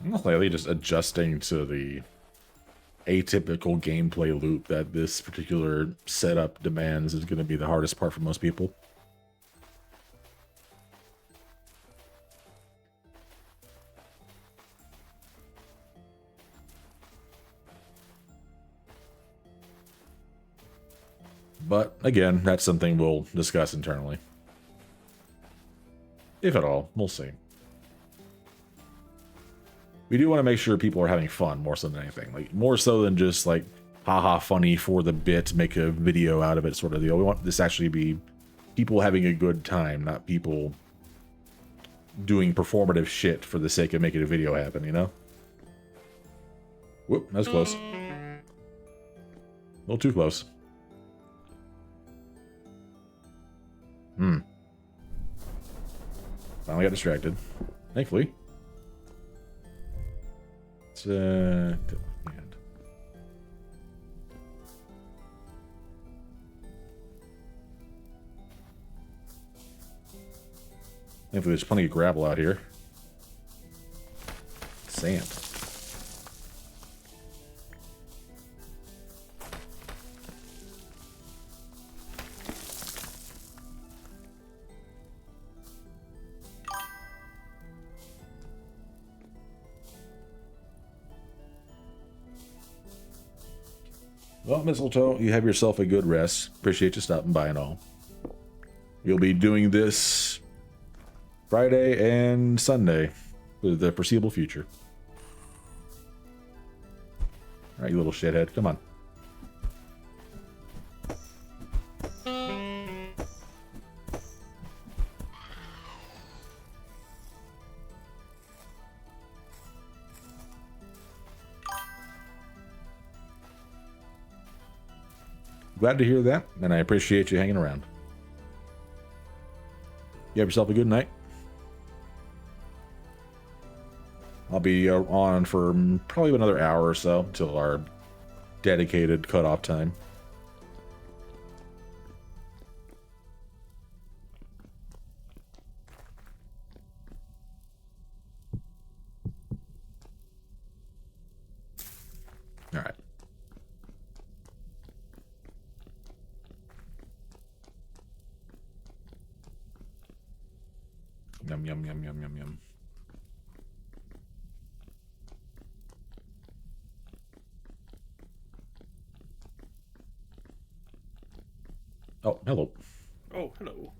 Speaker 1: I'm lately just adjusting to the atypical gameplay loop that this particular setup demands is going to be the hardest part for most people. But again, that's something we'll discuss internally. If at all, we'll see. We do want to make sure people are having fun more so than anything. Like, more so than just like, haha, funny for the bit, make a video out of it sort of deal. We want this actually to be people having a good time, not people doing performative shit for the sake of making a video happen, you know? Whoop, that was close. A little too close. Finally got distracted. Thankfully. It's, man. Thankfully there's plenty of gravel out here. Sand. Well, Mistletoe, you have yourself a good rest. Appreciate you stopping by and all. We'll be doing this Friday and Sunday for the foreseeable future. Alright, you little shithead. Come on. Glad to hear that, and I appreciate you hanging around. You have yourself a good night. I'll be on for probably another hour or so till our dedicated cutoff time. All right. Yum, yum, yum, yum, yum, yum. Oh, hello.
Speaker 2: Oh, hello.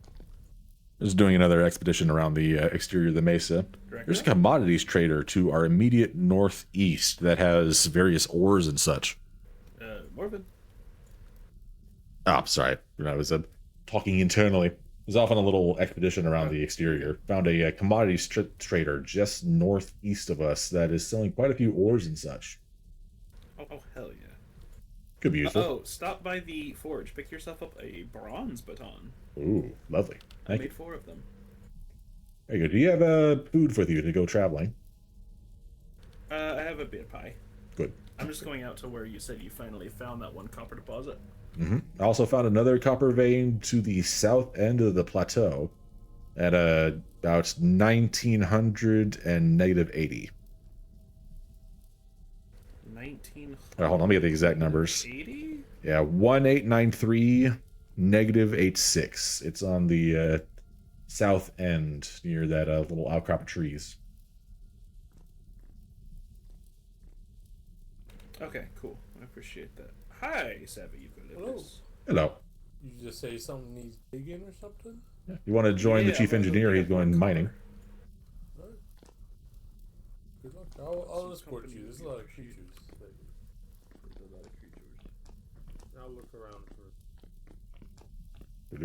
Speaker 1: Just doing another expedition around the exterior of the mesa. There's a commodities trader to our immediate northeast that has various ores and such.
Speaker 2: Morven.
Speaker 1: Oh, sorry. I was talking internally. I was off on a little expedition around the exterior. Found a commodities trader just northeast of us that is selling quite a few ores and such.
Speaker 2: Oh, hell yeah.
Speaker 1: Could be useful.
Speaker 2: Oh, stop by the forge. Pick yourself up a bronze baton.
Speaker 1: Ooh, lovely.
Speaker 2: I made 4 of them.
Speaker 1: Very good. Do you have food with you to go traveling?
Speaker 2: I have a beer pie.
Speaker 1: Good.
Speaker 2: I'm just going out to where you said you finally found that one copper deposit.
Speaker 1: I also found another copper vein to the south end of the plateau at about 1900 and negative 80.
Speaker 2: 1900.
Speaker 1: Hold on, let me get the exact numbers.
Speaker 2: 80?
Speaker 1: Yeah, 1893 negative 86. It's on the south end near that little outcrop of trees.
Speaker 2: Okay, cool. I appreciate that. Hi, Savvy Eucalyptus.
Speaker 1: Hello.
Speaker 9: You just say something needs digging or something?
Speaker 1: Yeah. You want to join the chief engineer? He's going mining.
Speaker 9: Right. Good luck. I'll escort you. There's a lot of creatures. I'll look around for.
Speaker 1: Well,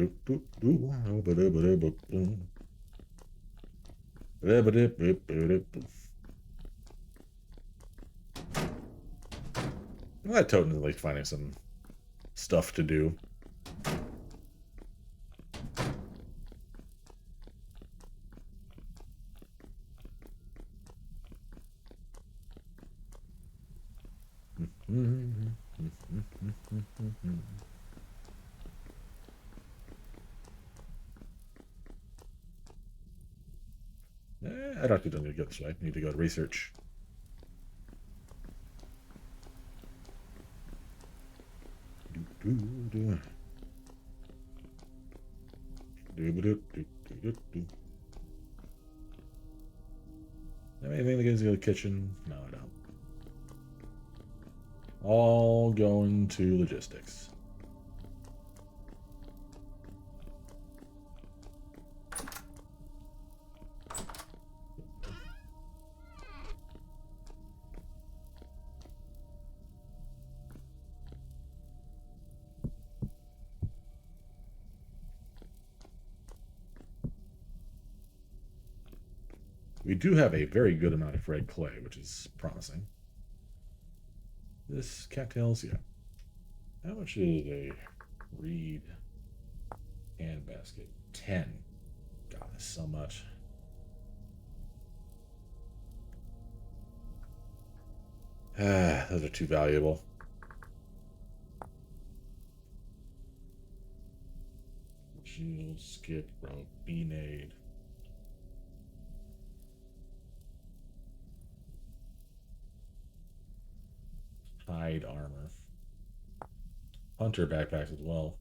Speaker 1: that totem is like finding some stuff to do. I don't need to go this way. I need to go to research. Have anything that goes to the kitchen? No, I don't. All going to logistics. We do have a very good amount of red clay, which is promising. This cattails, yeah. How much is a reed and basket? 10. God, that's so much. Those are too valuable. Shield, skip, rope, beanade. Hide armor. Hunter backpacks as well.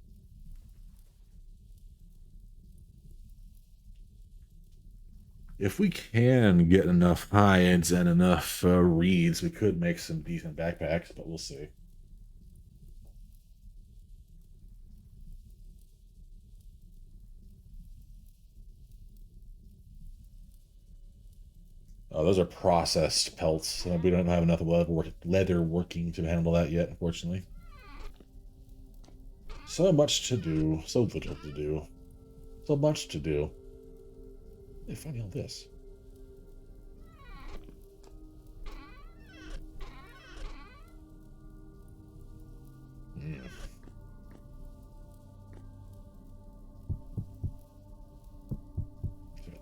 Speaker 1: If we can get enough hides and enough reeds, we could make some decent backpacks, but we'll see. Oh, those are processed pelts. We don't have enough leather working to handle that yet, unfortunately. So much to do. So little to do. So much to do. Hey, finding all this. Mm.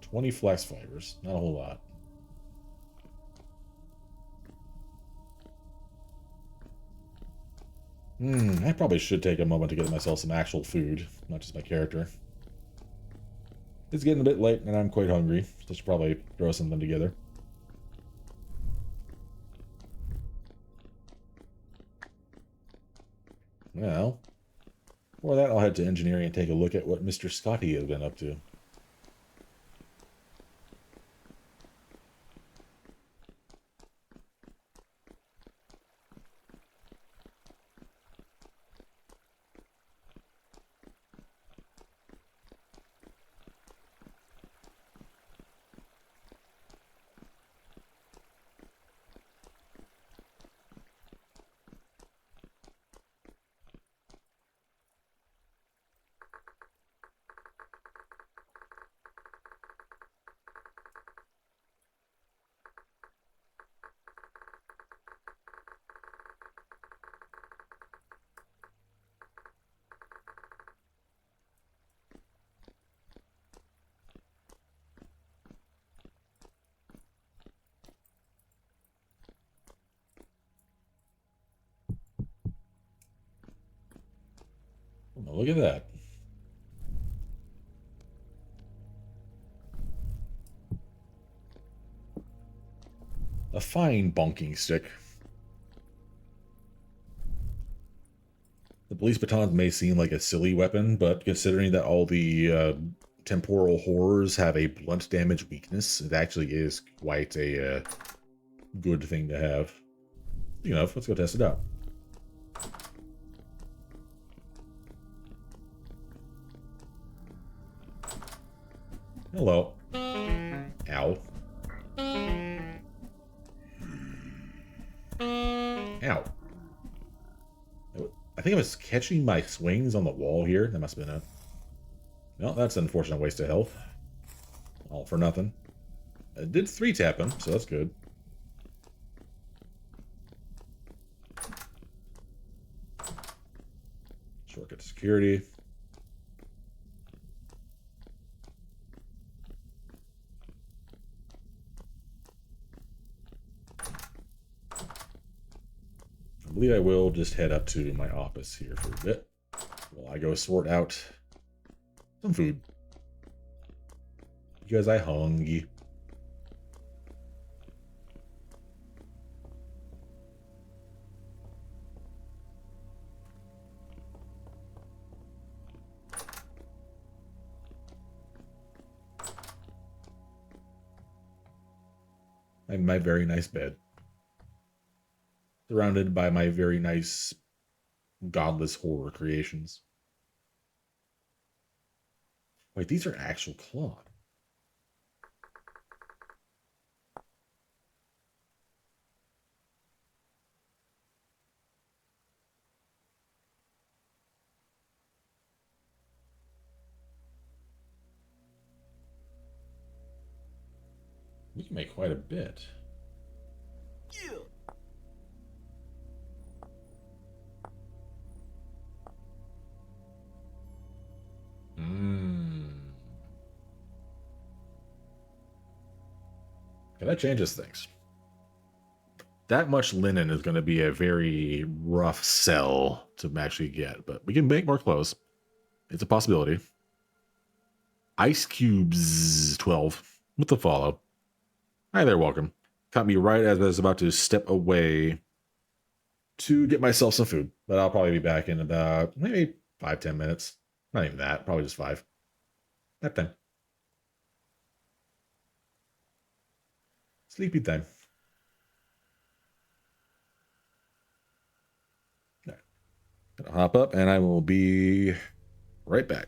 Speaker 1: 20 flax fibers. Not a whole lot. I probably should take a moment to get myself some actual food, not just my character. It's getting a bit late and I'm quite hungry, so I should probably throw something together. Well, before that, I'll head to engineering and take a look at what Mr. Scotty has been up to. Oh, look at that. A fine bonking stick. The police baton may seem like a silly weapon, but considering that all the temporal horrors have a blunt damage weakness, it actually is quite a good thing to have. You know, let's go test it out. Hello. Ow. Ow. I think I was catching my swings on the wall here. That must have been it. Well, that's an unfortunate waste of health. All for nothing. I did 3-tap him, so that's good. Shortcut to security. I believe I will just head up to my office here for a bit while I go sort out some food. Because I hungry. And my very nice bed. Surrounded by my very nice godless horror creations. Wait, these are actual cloth. We can make quite a bit. Mmm. Okay, that changes things. That much linen is going to be a very rough sell to actually get, but we can make more clothes. It's a possibility. Ice Cubes 12 with the follow. Hi there, welcome. Caught me right as I was about to step away to get myself some food, but I'll probably be back in about maybe 5-10 minutes. Not even that, probably just 5. Nap time. Sleepy time. All right. Gonna hop up and I will be right back.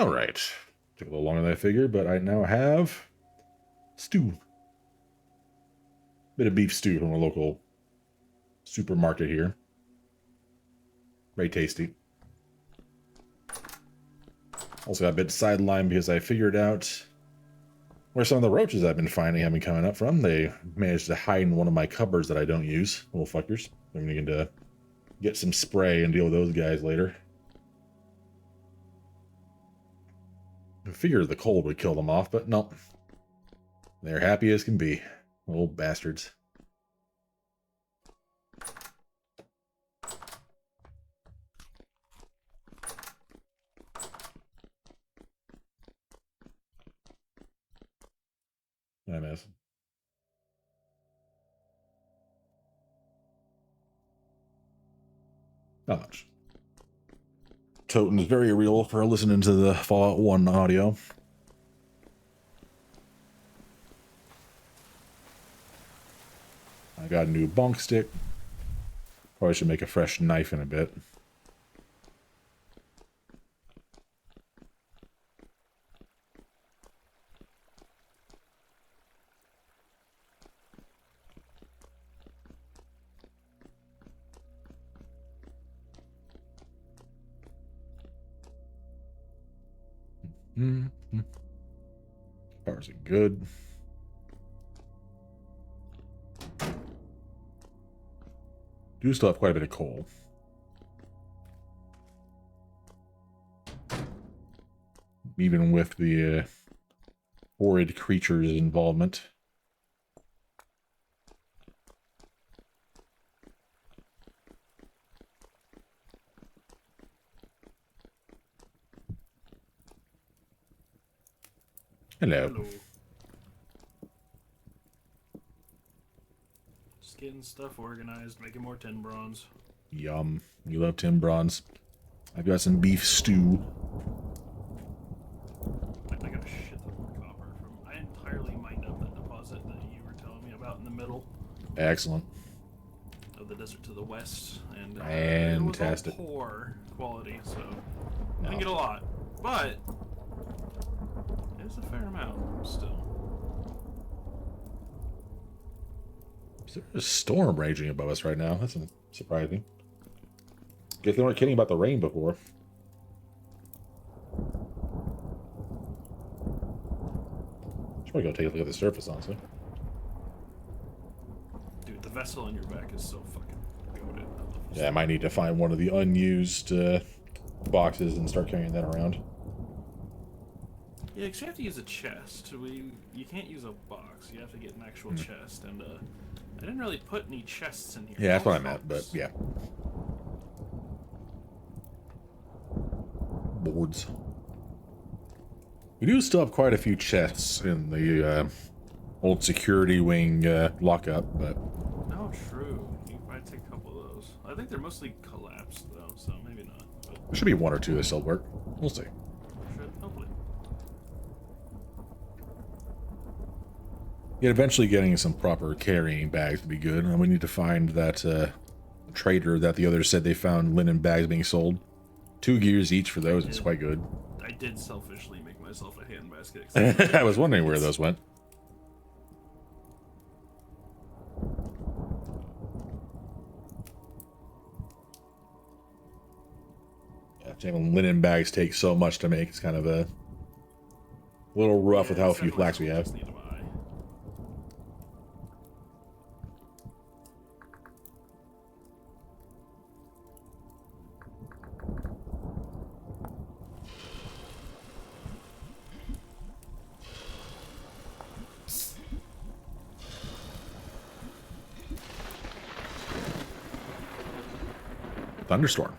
Speaker 1: Alright. Took a little longer than I figured, but I now have stew. Bit of beef stew from a local supermarket here. Very tasty. Also got a bit sidelined because I figured out where some of the roaches I've been finding have been coming up from. They managed to hide in one of my cupboards that I don't use. Little fuckers. I'm going to get some spray and deal with those guys later. I figured the cold would kill them off, but no. They're happy as can be. Little bastards. I miss. Not much. Totem is very real for listening to the Fallout 1 audio. I got a new bonk stick. Probably should make a fresh knife in a bit. Mm-hmm. Powers are good. Do still have quite a bit of coal. Even with the horrid creatures' involvement. Hello.
Speaker 2: Hello. Just getting stuff organized, making more tin bronze.
Speaker 1: Yum. You love tin bronze. I've got some beef stew.
Speaker 2: I got a shit ton more copper from. I entirely mined up that deposit that you were telling me about in the middle
Speaker 1: Excellent.
Speaker 2: of the desert to the west, and
Speaker 1: Fantastic.
Speaker 2: it was all poor quality, so I didn't get a lot, but it's a fair amount still.
Speaker 1: Is there a storm raging above us right now? That's surprising. Guess they weren't kidding about the rain before. Should probably go take a look at the surface, honestly.
Speaker 2: Dude, the vessel on your back is so fucking goated.
Speaker 1: Yeah, I might need to find one of the unused boxes and start carrying that around.
Speaker 2: Yeah, because you have to use a chest. You can't use a box. You have to get an actual chest, and I didn't really put any chests in here.
Speaker 1: Yeah, that's what I meant, but yeah. Boards. We do still have quite a few chests in the old security wing lockup, but...
Speaker 2: No, true. You can probably take a couple of those. I think they're mostly collapsed, though, so maybe not. But
Speaker 1: there should be one or two that still work. We'll see.
Speaker 2: should, hopefully.
Speaker 1: Yeah, eventually getting some proper carrying bags would be good. And we need to find that trader that the others said they found linen bags being sold. 2 gears each for those is quite good.
Speaker 2: I did selfishly make myself a handbasket.
Speaker 1: I was wondering where those went. Yeah, having linen bags take so much to make. It's kind of a little rough with how few flax we have. Thunderstorm.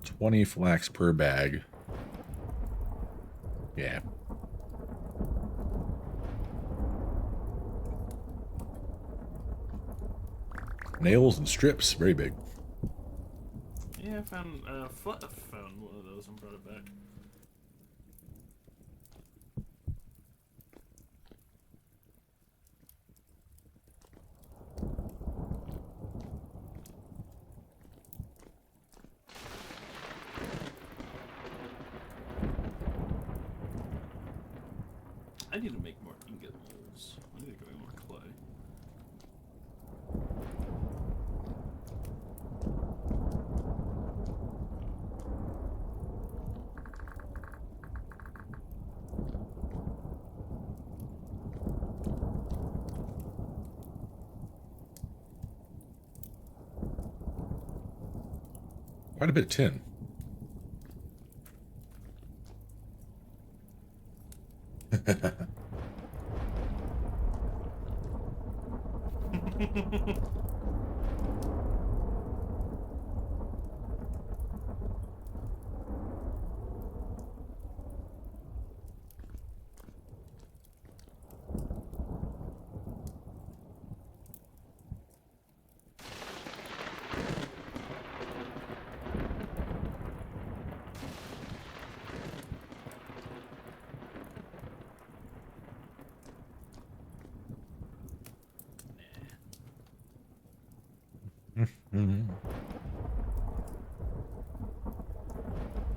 Speaker 1: $20 flax per bag. Yeah. Nails and strips, very big.
Speaker 2: Yeah, I found found one of those and brought it back. I need to make more ingot molds. I need to go make more clay.
Speaker 1: Quite a bit of tin.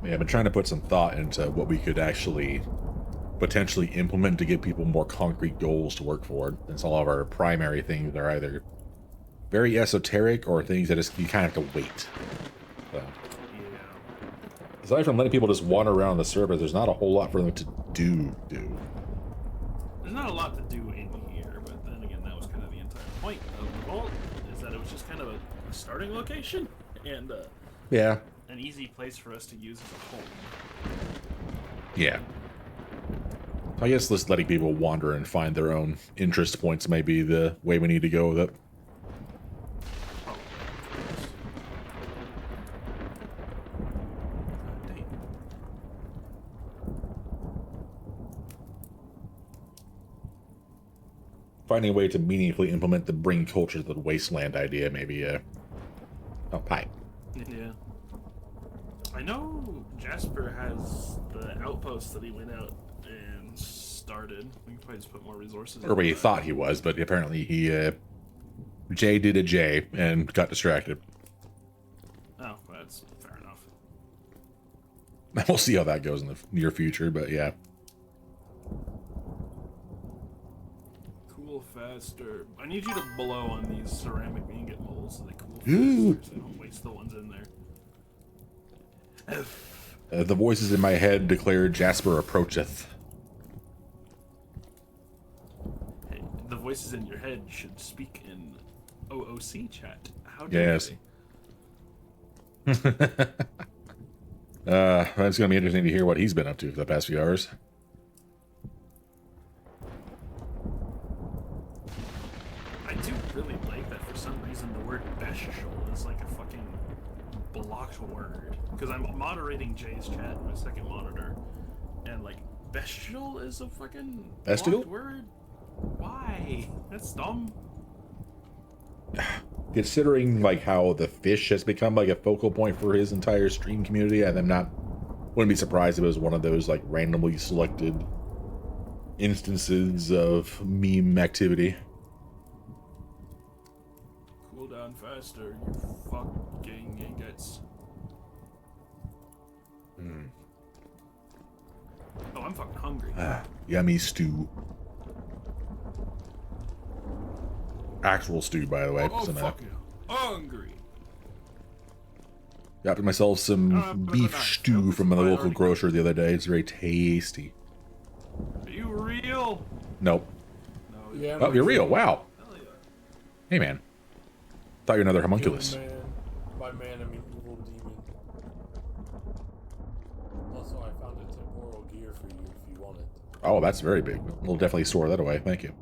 Speaker 1: Yeah, I've been trying to put some thought into what we could actually potentially implement to give people more concrete goals to work for. Since all of our primary things are either very esoteric or things that just, you kind of have to wait. So,
Speaker 2: Yeah.
Speaker 1: aside from letting people just wander around the server, there's not a whole lot for them to do.
Speaker 2: There's not a lot to do in here, but then again, that was kind of the entire point of the vault, is that it was just kind of a starting location and
Speaker 1: Yeah.
Speaker 2: an easy place for us to use as a home.
Speaker 1: Yeah. I guess just letting people wander and find their own interest points may be the way we need to go with it. Finding a way to meaningfully implement the bring culture to the wasteland idea, maybe. Oh, pipe.
Speaker 2: Yeah. I know Jasper has the outpost that he went out and started. We can probably just put more resources.
Speaker 1: Or where he
Speaker 2: into that.
Speaker 1: thought he was, but apparently he, Jay did a J and got distracted.
Speaker 2: Oh, that's fair enough.
Speaker 1: We'll see how that goes in the near future, but yeah.
Speaker 2: Cool faster. I need you to blow on these ceramic ingot molds so they cool
Speaker 1: Ooh.
Speaker 2: faster so they don't waste the ones in there.
Speaker 1: The voices in my head declared Jasper approacheth.
Speaker 2: Hey, the voices in your head should speak in OOC chat. How dare
Speaker 1: Yes.
Speaker 2: they?
Speaker 1: That's going to be interesting to hear what he's been up to for the past few hours.
Speaker 2: I do really like that for some reason the word bestial is like a fucking blocked word. Because I'm moderating Jay's chat on my second monitor, and like, bestial is a fucking
Speaker 1: Bestial?
Speaker 2: blocked word? Why? That's dumb.
Speaker 1: Considering like how the fish has become like a focal point for his entire stream community, and wouldn't be surprised if it was one of those like randomly selected instances of meme activity.
Speaker 2: Cool down faster, you fucking ingots. Oh, I'm fucking hungry.
Speaker 1: Yummy stew. Actual stew, by the way.
Speaker 2: Oh,
Speaker 1: Some,
Speaker 2: fucking hungry.
Speaker 1: got myself some beef
Speaker 2: nice.
Speaker 1: stew
Speaker 2: Nope,
Speaker 1: from the
Speaker 2: it's fine,
Speaker 1: local
Speaker 2: already.
Speaker 1: grocer the other day. It's very tasty.
Speaker 2: Are you real?
Speaker 1: Nope.
Speaker 2: No,
Speaker 9: Yeah,
Speaker 1: Oh, you're real. Wow.
Speaker 2: hell yeah.
Speaker 1: Hey, man. Thought you were another
Speaker 9: Human
Speaker 1: homunculus.
Speaker 9: man. By man, I mean evil demon. Also, I found a temporal gear for you if you want it.
Speaker 1: Oh, that's very big. We'll definitely store that away. Thank you.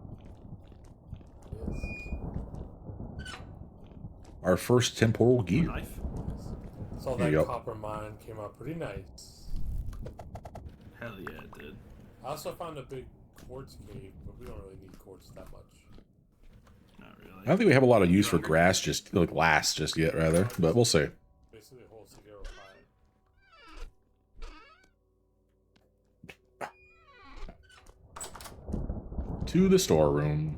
Speaker 9: Yes.
Speaker 1: Our first temporal gear.
Speaker 2: Knife?
Speaker 9: Saw
Speaker 1: Here
Speaker 9: that
Speaker 1: you go.
Speaker 9: copper mine came out pretty nice.
Speaker 2: Hell yeah, it did.
Speaker 9: I also found a big quartz cave, but we don't really need quartz that much.
Speaker 2: Not really.
Speaker 1: I don't think we have a lot of use for glass just yet, rather. But we'll see.
Speaker 9: Basically, a whole cigar pie.
Speaker 1: To the storeroom.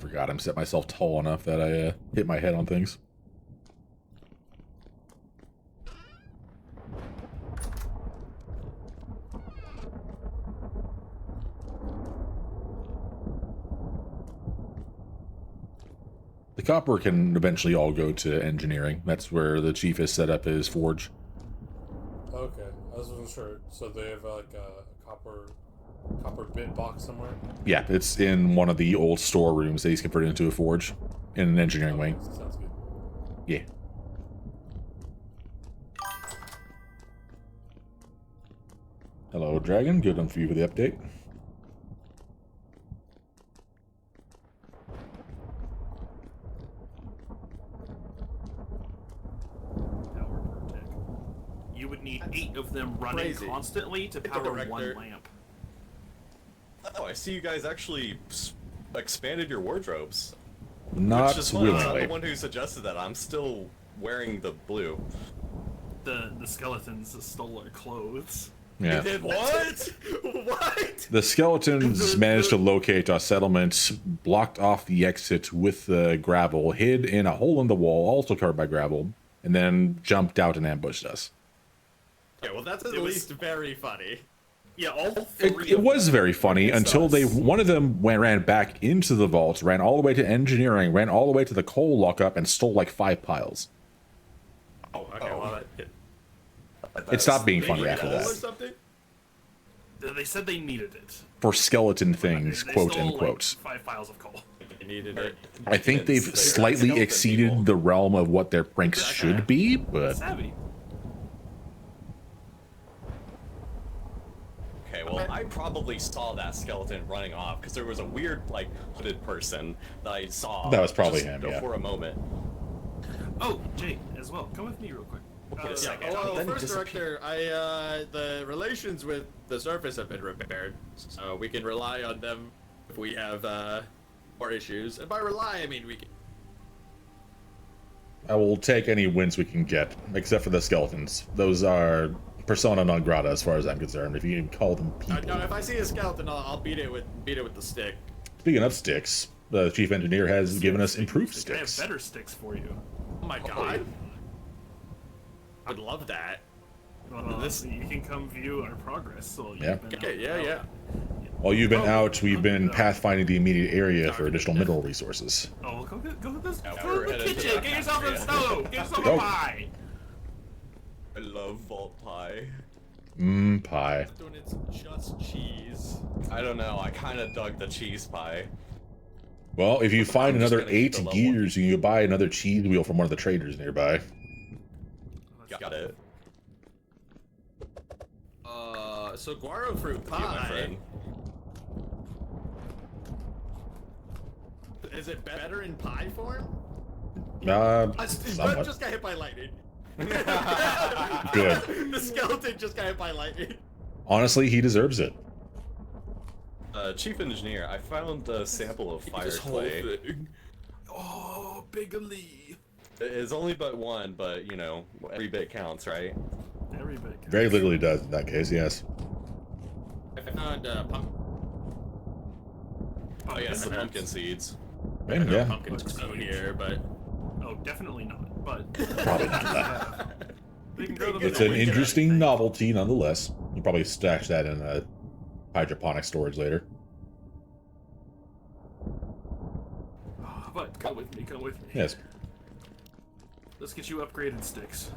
Speaker 1: Forgot I'm set myself tall enough that I hit my head on things. The copper can eventually all go to engineering. That's where the chief has set up his forge.
Speaker 9: Okay, I wasn't sure. So they have like a copper bit box somewhere.
Speaker 1: Yeah, it's in one of the old storerooms that he's converted into a forge in an engineering wing.
Speaker 9: Sounds good.
Speaker 1: Yeah. Hello, Dragon. Good on for you for the update.
Speaker 2: Power per tick. You would need 8 of them running
Speaker 10: Crazy.
Speaker 2: constantly to
Speaker 10: Hit the
Speaker 2: power
Speaker 10: director.
Speaker 2: one lamp.
Speaker 10: Oh, I see you guys actually expanded your wardrobes.
Speaker 1: Not
Speaker 10: Which is fun. I'm
Speaker 1: willingly.
Speaker 10: the one who suggested that. I'm still wearing the blue.
Speaker 2: The skeletons stole our clothes.
Speaker 1: Yeah.
Speaker 10: Did what? What?
Speaker 1: The skeletons managed to locate our settlement, blocked off the exit with the gravel, hid in a hole in the wall, also covered by gravel, and then jumped out and ambushed us.
Speaker 10: Yeah, well, that's at
Speaker 2: It was-
Speaker 10: least very funny.
Speaker 2: Yeah, all three.
Speaker 1: It was very funny until
Speaker 10: us.
Speaker 1: one of them ran back into the vault, ran all the way to engineering, ran all the way to the coal lockup, and stole like 5 piles.
Speaker 10: Oh, okay. Well,
Speaker 1: It stopped being funny
Speaker 10: maybe
Speaker 1: after
Speaker 10: coal
Speaker 1: that.
Speaker 10: Or something?
Speaker 2: They said they needed it.
Speaker 1: For skeleton things,
Speaker 2: They
Speaker 1: quote
Speaker 2: stole,
Speaker 1: unquote.
Speaker 2: Like 5 files of coal.
Speaker 10: You needed it.
Speaker 1: I think they've slightly
Speaker 10: skeleton
Speaker 1: exceeded
Speaker 10: people.
Speaker 1: the realm of what their pranks should be, but
Speaker 2: Savvy.
Speaker 10: Okay, well, I probably saw that skeleton running off because there was a weird, like, hooded person that I saw.
Speaker 1: That was probably
Speaker 10: just
Speaker 1: him, yeah.
Speaker 10: For a moment.
Speaker 2: Oh, Jake, as well. Come with me real quick.
Speaker 10: Wait a second.
Speaker 11: Oh, well,
Speaker 10: Then
Speaker 11: first
Speaker 10: disappear.
Speaker 11: director, the relations with the surface have been repaired, so we can rely on them if we have more issues. And by rely, I mean we can.
Speaker 1: I will take any wins we can get, except for the skeletons. Those are persona non grata as far as I'm concerned, if you can call them people.
Speaker 11: No, if I see a skeleton, I'll beat it with the stick.
Speaker 1: Speaking of sticks, the chief engineer has given us improved
Speaker 2: I have
Speaker 1: sticks.
Speaker 2: better sticks for you.
Speaker 11: Oh my god! I would love that.
Speaker 2: You can come view our progress. So
Speaker 1: Yeah.
Speaker 11: Okay, yeah.
Speaker 1: While you've been out, we've been
Speaker 2: no.
Speaker 1: pathfinding the immediate area for additional mineral resources.
Speaker 2: Oh, go to this.
Speaker 10: Yeah,
Speaker 2: Go
Speaker 10: we're
Speaker 2: to the
Speaker 10: headed to
Speaker 2: kitchen.
Speaker 10: the
Speaker 2: Get yourself a
Speaker 10: cafeteria.
Speaker 2: stove. Get yourself
Speaker 1: Go.
Speaker 2: a pie.
Speaker 10: I love vault pie.
Speaker 1: Pie.
Speaker 11: When it's just cheese.
Speaker 10: I don't know. I kind of dug the cheese pie.
Speaker 1: Well, if you find
Speaker 10: I'm just
Speaker 1: another
Speaker 10: gonna keep
Speaker 1: 8
Speaker 10: the low
Speaker 1: gears, you can buy another cheese wheel from one of the traders nearby.
Speaker 10: Got it.
Speaker 11: So guaro fruit
Speaker 10: You, my
Speaker 11: pie.
Speaker 10: friend.
Speaker 11: Is it better in pie form?
Speaker 1: Somewhat.
Speaker 11: Just got hit by lightning.
Speaker 1: Good.
Speaker 11: The skeleton just got hit by lightning.
Speaker 1: Honestly, he deserves it.
Speaker 10: Chief engineer, I found a sample of fire clay.
Speaker 2: Oh, bigly.
Speaker 10: It's only but one, but you know, every bit counts, right?
Speaker 2: Every bit. counts.
Speaker 1: Very literally does in that case, yes.
Speaker 11: I found pumpkin.
Speaker 10: Oh yes, the pumpkin seeds.
Speaker 1: And yeah,
Speaker 11: Pumpkins grow here, but
Speaker 2: Oh, definitely not. But
Speaker 1: probably not.
Speaker 2: they can grow them.
Speaker 1: It's
Speaker 2: in
Speaker 1: an
Speaker 2: the winter,
Speaker 1: interesting
Speaker 2: I think.
Speaker 1: novelty nonetheless. You'll probably stash that in a hydroponic storage later.
Speaker 2: But come with me. Come with me.
Speaker 1: Yes.
Speaker 2: Let's get you upgraded sticks.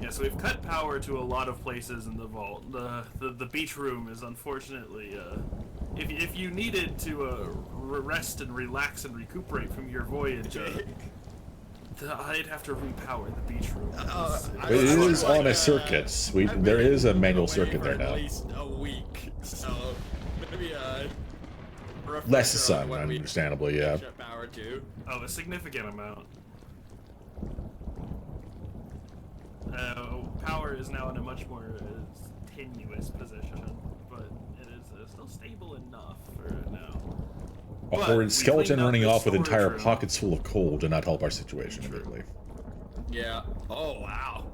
Speaker 2: Yeah, so we've cut power to a lot of places in the vault. The beach room is unfortunately, if you needed to rest and relax and recuperate from your voyage, I'd have to repower the beach room.
Speaker 1: It is on a circuit. There is a manual circuit there
Speaker 11: At
Speaker 1: now.
Speaker 11: least a week, so maybe a refresher
Speaker 1: Less
Speaker 11: on
Speaker 1: sun,
Speaker 11: what we
Speaker 1: understandably, yeah.
Speaker 11: shut power to.
Speaker 2: Oh, a significant amount. Power is now in a much more tenuous position, but it is still stable enough for now.
Speaker 1: A
Speaker 2: But
Speaker 1: horrid
Speaker 2: we
Speaker 1: skeleton
Speaker 2: cleaned up
Speaker 1: running
Speaker 2: the
Speaker 1: off with
Speaker 2: storage
Speaker 1: entire
Speaker 2: room.
Speaker 1: pockets full of coal did not help our situation immediately.
Speaker 11: Yeah. Oh wow.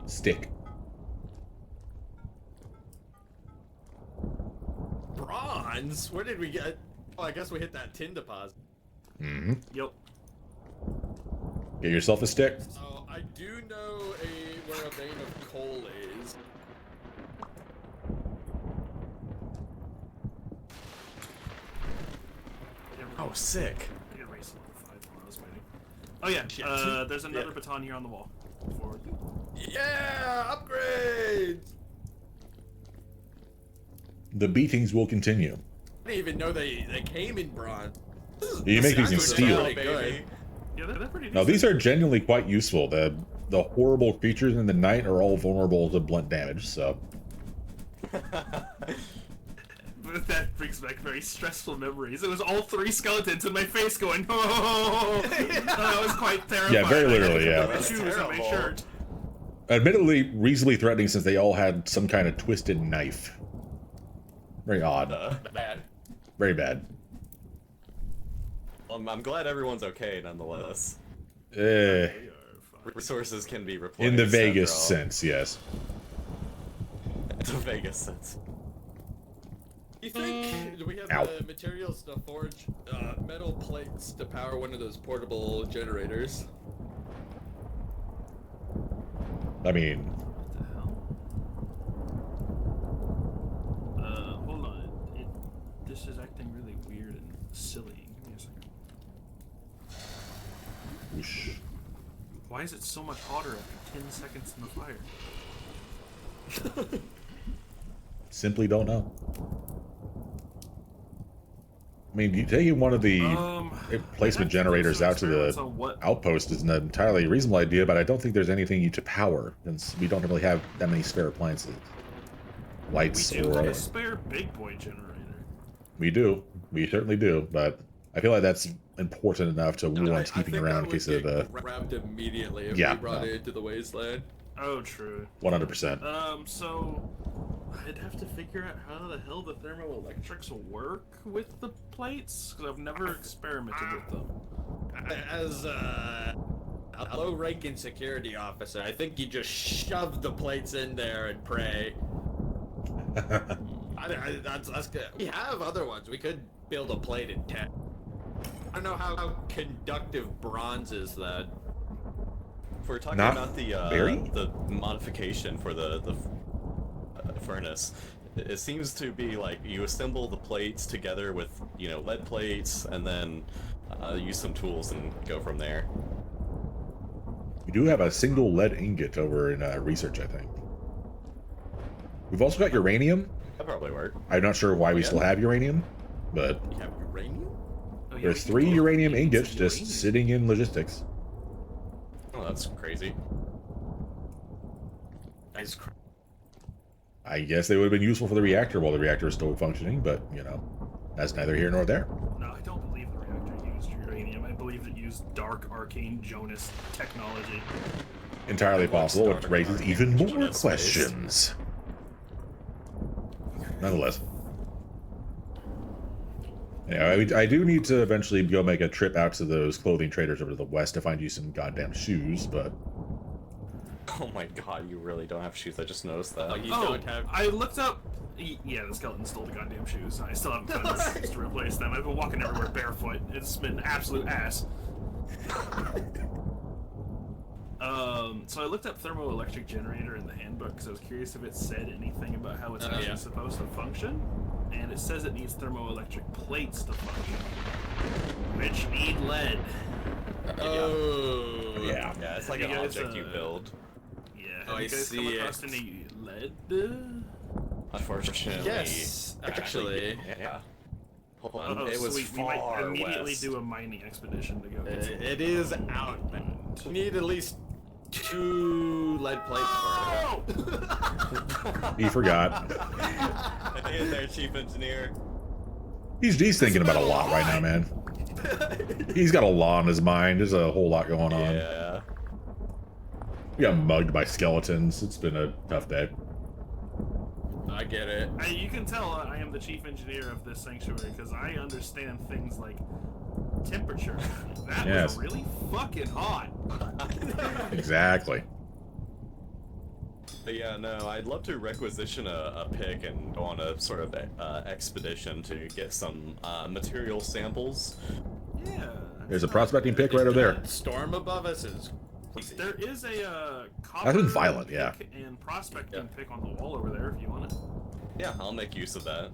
Speaker 1: Stick.
Speaker 11: bronze. Where did we get? Oh, I guess we hit that tin deposit.
Speaker 1: Mm-hmm.
Speaker 2: Yep.
Speaker 1: Get yourself a stick.
Speaker 11: So I do know where a vein of coal is.
Speaker 10: Oh, sick.
Speaker 2: I gotta race level 5 while I was waiting. Oh yeah, there's another baton here on the wall. Forward.
Speaker 11: Yeah, upgrades.
Speaker 1: The beatings will continue.
Speaker 11: I didn't even know they came in bronze.
Speaker 1: You make these in
Speaker 11: That's
Speaker 1: steel.
Speaker 11: really good.
Speaker 2: Yeah, they're pretty decent.
Speaker 1: Now these are genuinely quite useful. The horrible creatures in the night are all vulnerable to blunt damage. So
Speaker 2: But that brings back very stressful memories. It was all 3 skeletons in my face going, oh! That was quite terrifying.
Speaker 1: Yeah, very literally,
Speaker 2: I had to
Speaker 1: yeah.
Speaker 2: put my shoes on my shirt.
Speaker 1: admittedly, reasonably threatening since they all had some kind of twisted knife. Very odd.
Speaker 10: Bad.
Speaker 1: Very bad.
Speaker 10: I'm glad everyone's okay, nonetheless.
Speaker 1: Eh,
Speaker 10: Resources can be replaced.
Speaker 1: in the Vegas
Speaker 10: after all.
Speaker 1: sense, yes.
Speaker 10: The Vegas sense.
Speaker 11: You think we have
Speaker 1: Ow.
Speaker 11: the materials to forge metal plates to power one of those portable generators?
Speaker 1: I mean,
Speaker 2: What the hell? Hold on. This is acting really weird and silly. Give me a second.
Speaker 1: whoosh.
Speaker 2: Why is it so much hotter after 10 seconds in the fire?
Speaker 1: Simply don't know. I mean, you taking one of the placement generators out to
Speaker 2: experiments
Speaker 1: the
Speaker 2: on what-
Speaker 1: outpost is an entirely reasonable idea, but I don't think there's anything you to power, since we don't really have that many spare appliances. Lights
Speaker 2: We do
Speaker 1: or...
Speaker 2: have a spare big boy generator.
Speaker 1: We do. We certainly do, but I feel like that's important enough to warrant keeping
Speaker 11: think
Speaker 1: around
Speaker 11: that
Speaker 1: in case
Speaker 11: would
Speaker 1: of...
Speaker 11: get grabbed immediately if
Speaker 1: yeah,
Speaker 11: we brought
Speaker 1: no.
Speaker 11: it into the wasteland.
Speaker 2: Oh, true.
Speaker 1: 100%.
Speaker 2: So I'd have to figure out how the hell the thermoelectrics work with the plates, because I've never experimented with them.
Speaker 11: As a low-ranking security officer, I think you just shove the plates in there and pray. That's good. We have other ones. We could build a plate in 10. I don't know how conductive bronze is then.
Speaker 10: If we're talking
Speaker 1: Not
Speaker 10: about
Speaker 1: very?
Speaker 10: the modification for the furnace, it seems to be like you assemble the plates together with, you know, lead plates, and then use some tools and go from there.
Speaker 1: We do have a single lead ingot over in research, I think. We've also got uranium.
Speaker 10: That probably work.
Speaker 1: I'm not sure why we
Speaker 10: Yeah.
Speaker 1: still have uranium, but
Speaker 11: You have uranium?
Speaker 2: Oh, yeah,
Speaker 1: there's
Speaker 2: we can
Speaker 1: 3
Speaker 2: totally
Speaker 1: uranium
Speaker 2: use
Speaker 1: ingots
Speaker 2: some
Speaker 1: just
Speaker 2: uranium.
Speaker 1: sitting in logistics.
Speaker 10: Oh, that's crazy.
Speaker 11: That's cr-
Speaker 1: I guess they would have been useful for the reactor while the reactor is still functioning, but, you know, that's neither here nor there.
Speaker 2: No, I don't believe the reactor used uranium. I believe it used dark arcane Jonas technology.
Speaker 1: Entirely possible, which raises even more
Speaker 10: Jonas
Speaker 1: questions. Nonetheless. Yeah, I do need to eventually go make a trip out to those clothing traders over to the west to find you some goddamn shoes, but...
Speaker 10: Oh my god, you really don't have shoes. I just noticed that.
Speaker 11: You
Speaker 2: Oh,
Speaker 11: don't have.
Speaker 2: I looked up. Yeah, the skeleton stole the goddamn shoes. I still haven't found the shoes to replace them. I've been walking everywhere barefoot. It's been absolute ass. So I looked up thermoelectric generator in the handbook because I was curious if it said anything about how it's actually
Speaker 11: Yeah.
Speaker 2: supposed to function. And it says it needs thermoelectric plates to function, which need lead.
Speaker 11: Oh.
Speaker 1: Yeah.
Speaker 10: Yeah, it's like
Speaker 2: You
Speaker 10: an
Speaker 2: guys,
Speaker 10: object you build.
Speaker 2: Yeah,
Speaker 11: Oh,
Speaker 2: have
Speaker 11: I
Speaker 2: you guys come
Speaker 11: see
Speaker 2: across
Speaker 11: it.
Speaker 2: any lead?
Speaker 10: Unfortunately.
Speaker 11: Yes, actually.
Speaker 10: Yeah. Hold on.
Speaker 2: Oh,
Speaker 10: it was
Speaker 2: sweet. We might
Speaker 10: far
Speaker 2: immediately
Speaker 10: west.
Speaker 2: do a mining expedition to go get some.
Speaker 11: It is out. We need at least 2 lead plates for it.
Speaker 1: He forgot.
Speaker 10: Hey there, Chief Engineer.
Speaker 1: He's thinking about a lot right now, man. He's got a lot on his mind. There's a whole lot going on.
Speaker 10: Yeah.
Speaker 1: We got mugged by skeletons. It's been a tough day.
Speaker 11: I get it.
Speaker 2: You can tell I am the chief engineer of this sanctuary because I understand things like temperature. That
Speaker 1: Yes.
Speaker 2: was really fucking hot.
Speaker 1: Exactly.
Speaker 10: But yeah, no, I'd love to requisition a pick and go on a sort of expedition to get some material samples.
Speaker 2: Yeah.
Speaker 1: There's a prospecting pick right over there.
Speaker 11: That storm above us is.
Speaker 2: There is a
Speaker 1: That's been
Speaker 2: copper
Speaker 1: violent, yeah.
Speaker 2: pick and prospecting pick on the wall over there if you want it.
Speaker 10: Yeah, I'll make use of that.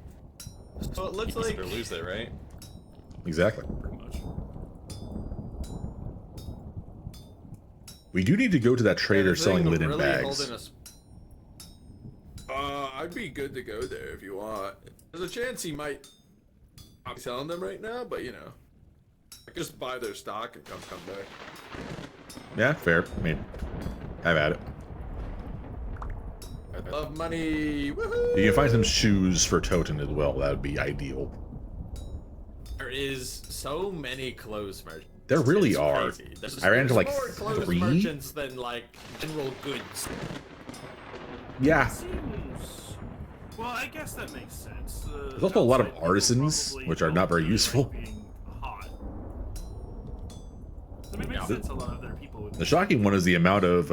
Speaker 11: So it looks
Speaker 10: Use
Speaker 11: like
Speaker 10: it or lose it, right?
Speaker 1: Exactly.
Speaker 2: Pretty much.
Speaker 1: We do need to go to that trader
Speaker 11: the
Speaker 1: selling
Speaker 11: thing
Speaker 1: linen
Speaker 11: really
Speaker 1: bags.
Speaker 11: holding us- I'd be good to go there if you want. There's a chance he might not be selling them right now, but you know, I could just buy their stock and come back.
Speaker 1: Yeah, fair. I mean, have at it.
Speaker 11: I love money. Woohoo!
Speaker 1: You can find some shoes for Toten as well. That would be ideal.
Speaker 11: There is so many clothes merchants.
Speaker 1: There really
Speaker 11: It's
Speaker 1: are.
Speaker 11: crazy. There's
Speaker 1: I ran into like
Speaker 11: more clothes
Speaker 1: 3.
Speaker 11: merchants than like general goods.
Speaker 1: Yeah.
Speaker 2: Seems... Well, I guess that makes sense.
Speaker 1: There's also a lot of
Speaker 2: outside people
Speaker 1: artisans,
Speaker 2: probably
Speaker 1: which are not very
Speaker 2: don't
Speaker 1: useful.
Speaker 2: like being hot. So it makes sense a lot of their people would.
Speaker 1: The shocking one is the amount of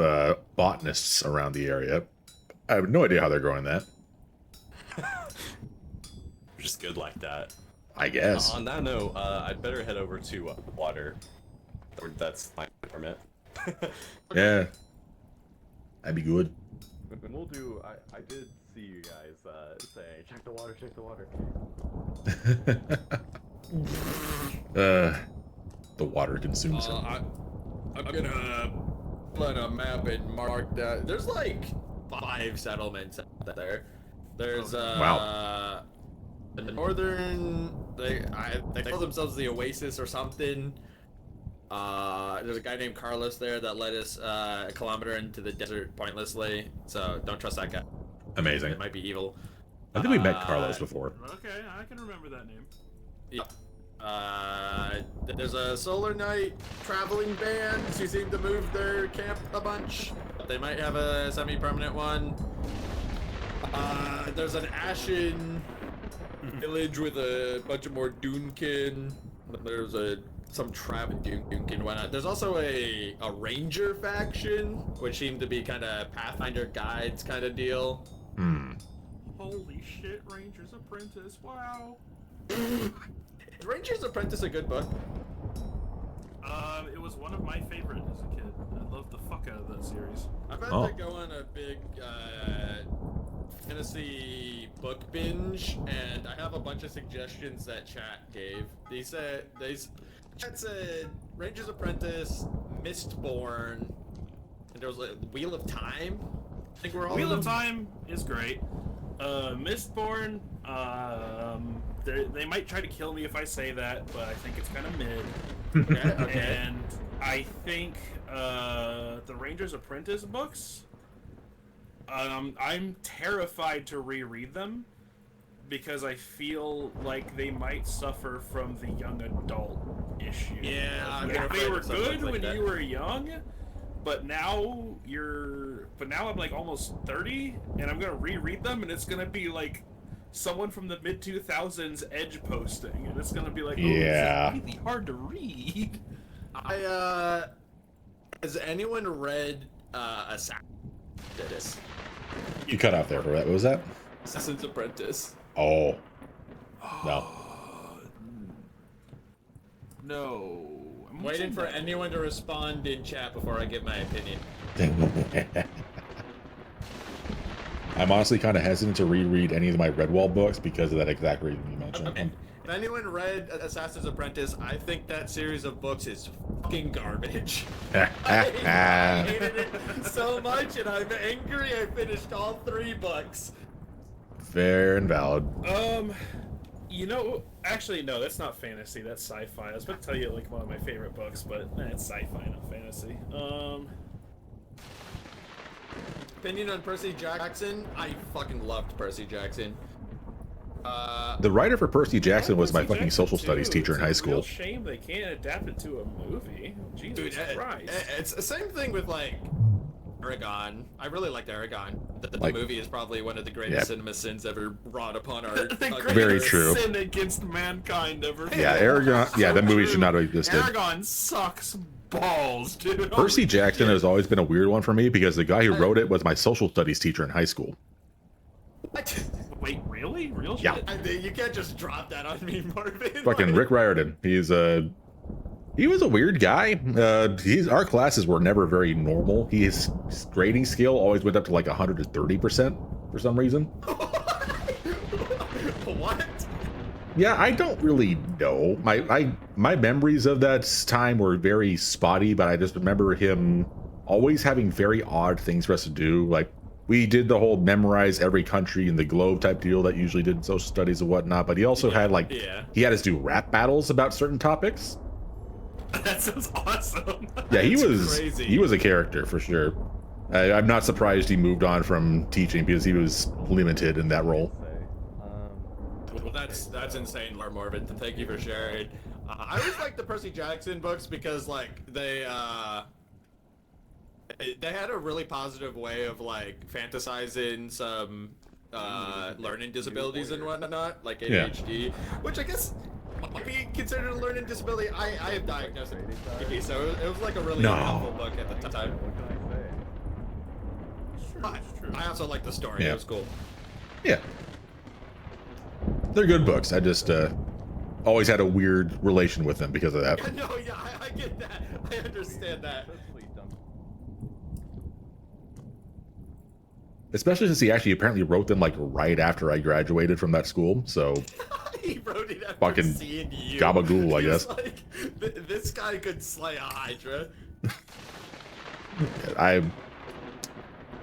Speaker 1: botanists around the area. I have no idea how they're growing that.
Speaker 10: Just good like that.
Speaker 1: I guess.
Speaker 10: On that note, I'd better head over to water. That's my permit.
Speaker 1: Yeah. That'd be good.
Speaker 10: And we'll do. I did see you guys say, check the water, check the water.
Speaker 1: The water consumes him.
Speaker 11: I'm gonna put a map and mark that. There's like 5 settlements out there. There's
Speaker 1: Wow.
Speaker 11: the northern. They call themselves the Oasis or something. There's a guy named Carlos there that led us a kilometer into the desert pointlessly. So don't trust that guy.
Speaker 1: Amazing.
Speaker 11: It might be evil.
Speaker 1: I think we met Carlos before.
Speaker 2: Okay, I can remember that name.
Speaker 11: Yeah. There's a Solar Knight traveling band who seem to move their camp a bunch. They might have a semi-permanent one. There's an Ashen village with a bunch of more Dunekin. There's some Trav and Dunekin whatnot. There's also a Ranger faction, which seem to be kind of Pathfinder guides kind of deal.
Speaker 2: Holy shit, Ranger's Apprentice! Wow.
Speaker 11: Is Ranger's Apprentice a good book?
Speaker 2: It was one of my favorite as a kid. I loved the fuck out of that series.
Speaker 11: I've had to go on a big fantasy book binge, and I have a bunch of suggestions that chat gave. Chat said Ranger's Apprentice, Mistborn, and there was like Wheel of Time. I think we're all
Speaker 2: Wheel of Time is great. Mistborn, they might try to kill me if I say that, but I think it's kind of mid.
Speaker 11: Okay.
Speaker 2: And I think the Ranger's Apprentice books, I'm terrified to reread them because I feel like they might suffer from the young adult issue.
Speaker 11: Yeah,
Speaker 2: Like, they were good when you were young, but now I'm like almost 30, and I'm gonna reread them, and it's gonna be like someone from the mid 2000s edge posting, and it's gonna be like, oh,
Speaker 1: Yeah.
Speaker 2: this is really hard to read.
Speaker 11: Has anyone read Assassin's Apprentice?
Speaker 1: You cut out there for that. What was that?
Speaker 11: Assassin's Apprentice.
Speaker 1: Oh. No.
Speaker 2: No.
Speaker 11: I'm waiting for anyone to respond in chat before I give my opinion.
Speaker 1: I'm honestly kind of hesitant to reread any of my Redwall books because of that exact reason you mentioned.
Speaker 11: Okay. If anyone read Assassin's Apprentice, I think that series of books is fucking garbage. I hated it so much, and I'm angry I finished all 3 books.
Speaker 1: Fair and valid.
Speaker 2: You know, actually, no, that's not fantasy. That's sci-fi. I was about to tell you like one of my favorite books, but it's sci-fi, not fantasy.
Speaker 11: Opinion on Percy Jackson? I fucking loved Percy Jackson.
Speaker 1: The writer for Percy Jackson was my
Speaker 2: Percy
Speaker 1: fucking
Speaker 2: Jackson
Speaker 1: social studies
Speaker 2: too.
Speaker 1: teacher in high
Speaker 2: It's a real
Speaker 1: school.
Speaker 2: shame they can't adapt it to a movie. Jesus
Speaker 11: Dude,
Speaker 2: Christ.
Speaker 11: it's the same thing with like Aragon. I really liked Aragon. The
Speaker 1: Like-
Speaker 11: movie is probably one of the greatest cinema sins ever brought upon our.
Speaker 2: The
Speaker 11: our
Speaker 1: Very
Speaker 2: greatest
Speaker 1: true.
Speaker 2: sin against mankind ever.
Speaker 1: Yeah, Aragon. Yeah, that movie should not exist.
Speaker 2: Aragon sucks balls, dude.
Speaker 1: Percy
Speaker 2: Holy
Speaker 1: Jackson
Speaker 2: shit.
Speaker 1: has always been a weird one for me because the guy who wrote it was my social studies teacher in high school.
Speaker 2: Wait, really? Real
Speaker 1: Yeah.
Speaker 2: shit?
Speaker 3: You can't just drop that on me, Marvin.
Speaker 1: Fucking Rick Riordan. He was a weird guy. Our classes were never very normal. His grading scale always went up to like 130% for some reason.
Speaker 3: What?
Speaker 1: Yeah, I don't really know. My memories of that time were very spotty, but I just remember him always having very odd things for us to do. Like, we did the whole memorize every country in the globe type deal that usually did in social studies and whatnot, but he also had he had us do rap battles about certain topics.
Speaker 2: That sounds awesome.
Speaker 1: Yeah, he
Speaker 2: That's
Speaker 1: was
Speaker 2: crazy.
Speaker 1: he was a character for sure. I'm not surprised he moved on from teaching because he was limited in that role.
Speaker 11: Well, that's insane, Lord Morbid. Thank you for sharing. I always like the Percy Jackson books because like they had a really positive way of like fantasizing some learning disabilities and whatnot, like ADHD, which I guess might be considered a learning disability. I have diagnosed ADHD, so it was like a really helpful book at the time. But I also like the story.
Speaker 1: Yeah.
Speaker 11: It was cool.
Speaker 1: Yeah. They're good books. I just always had a weird relation with them because of that.
Speaker 11: Yeah, no, yeah, I get that. I understand that.
Speaker 1: Especially since he actually apparently wrote them like right after I graduated from that school. So
Speaker 11: He wrote it after
Speaker 1: fucking
Speaker 11: seeing you.
Speaker 1: gabagool, I
Speaker 11: He was
Speaker 1: guess.
Speaker 11: like, this guy could slay a Hydra.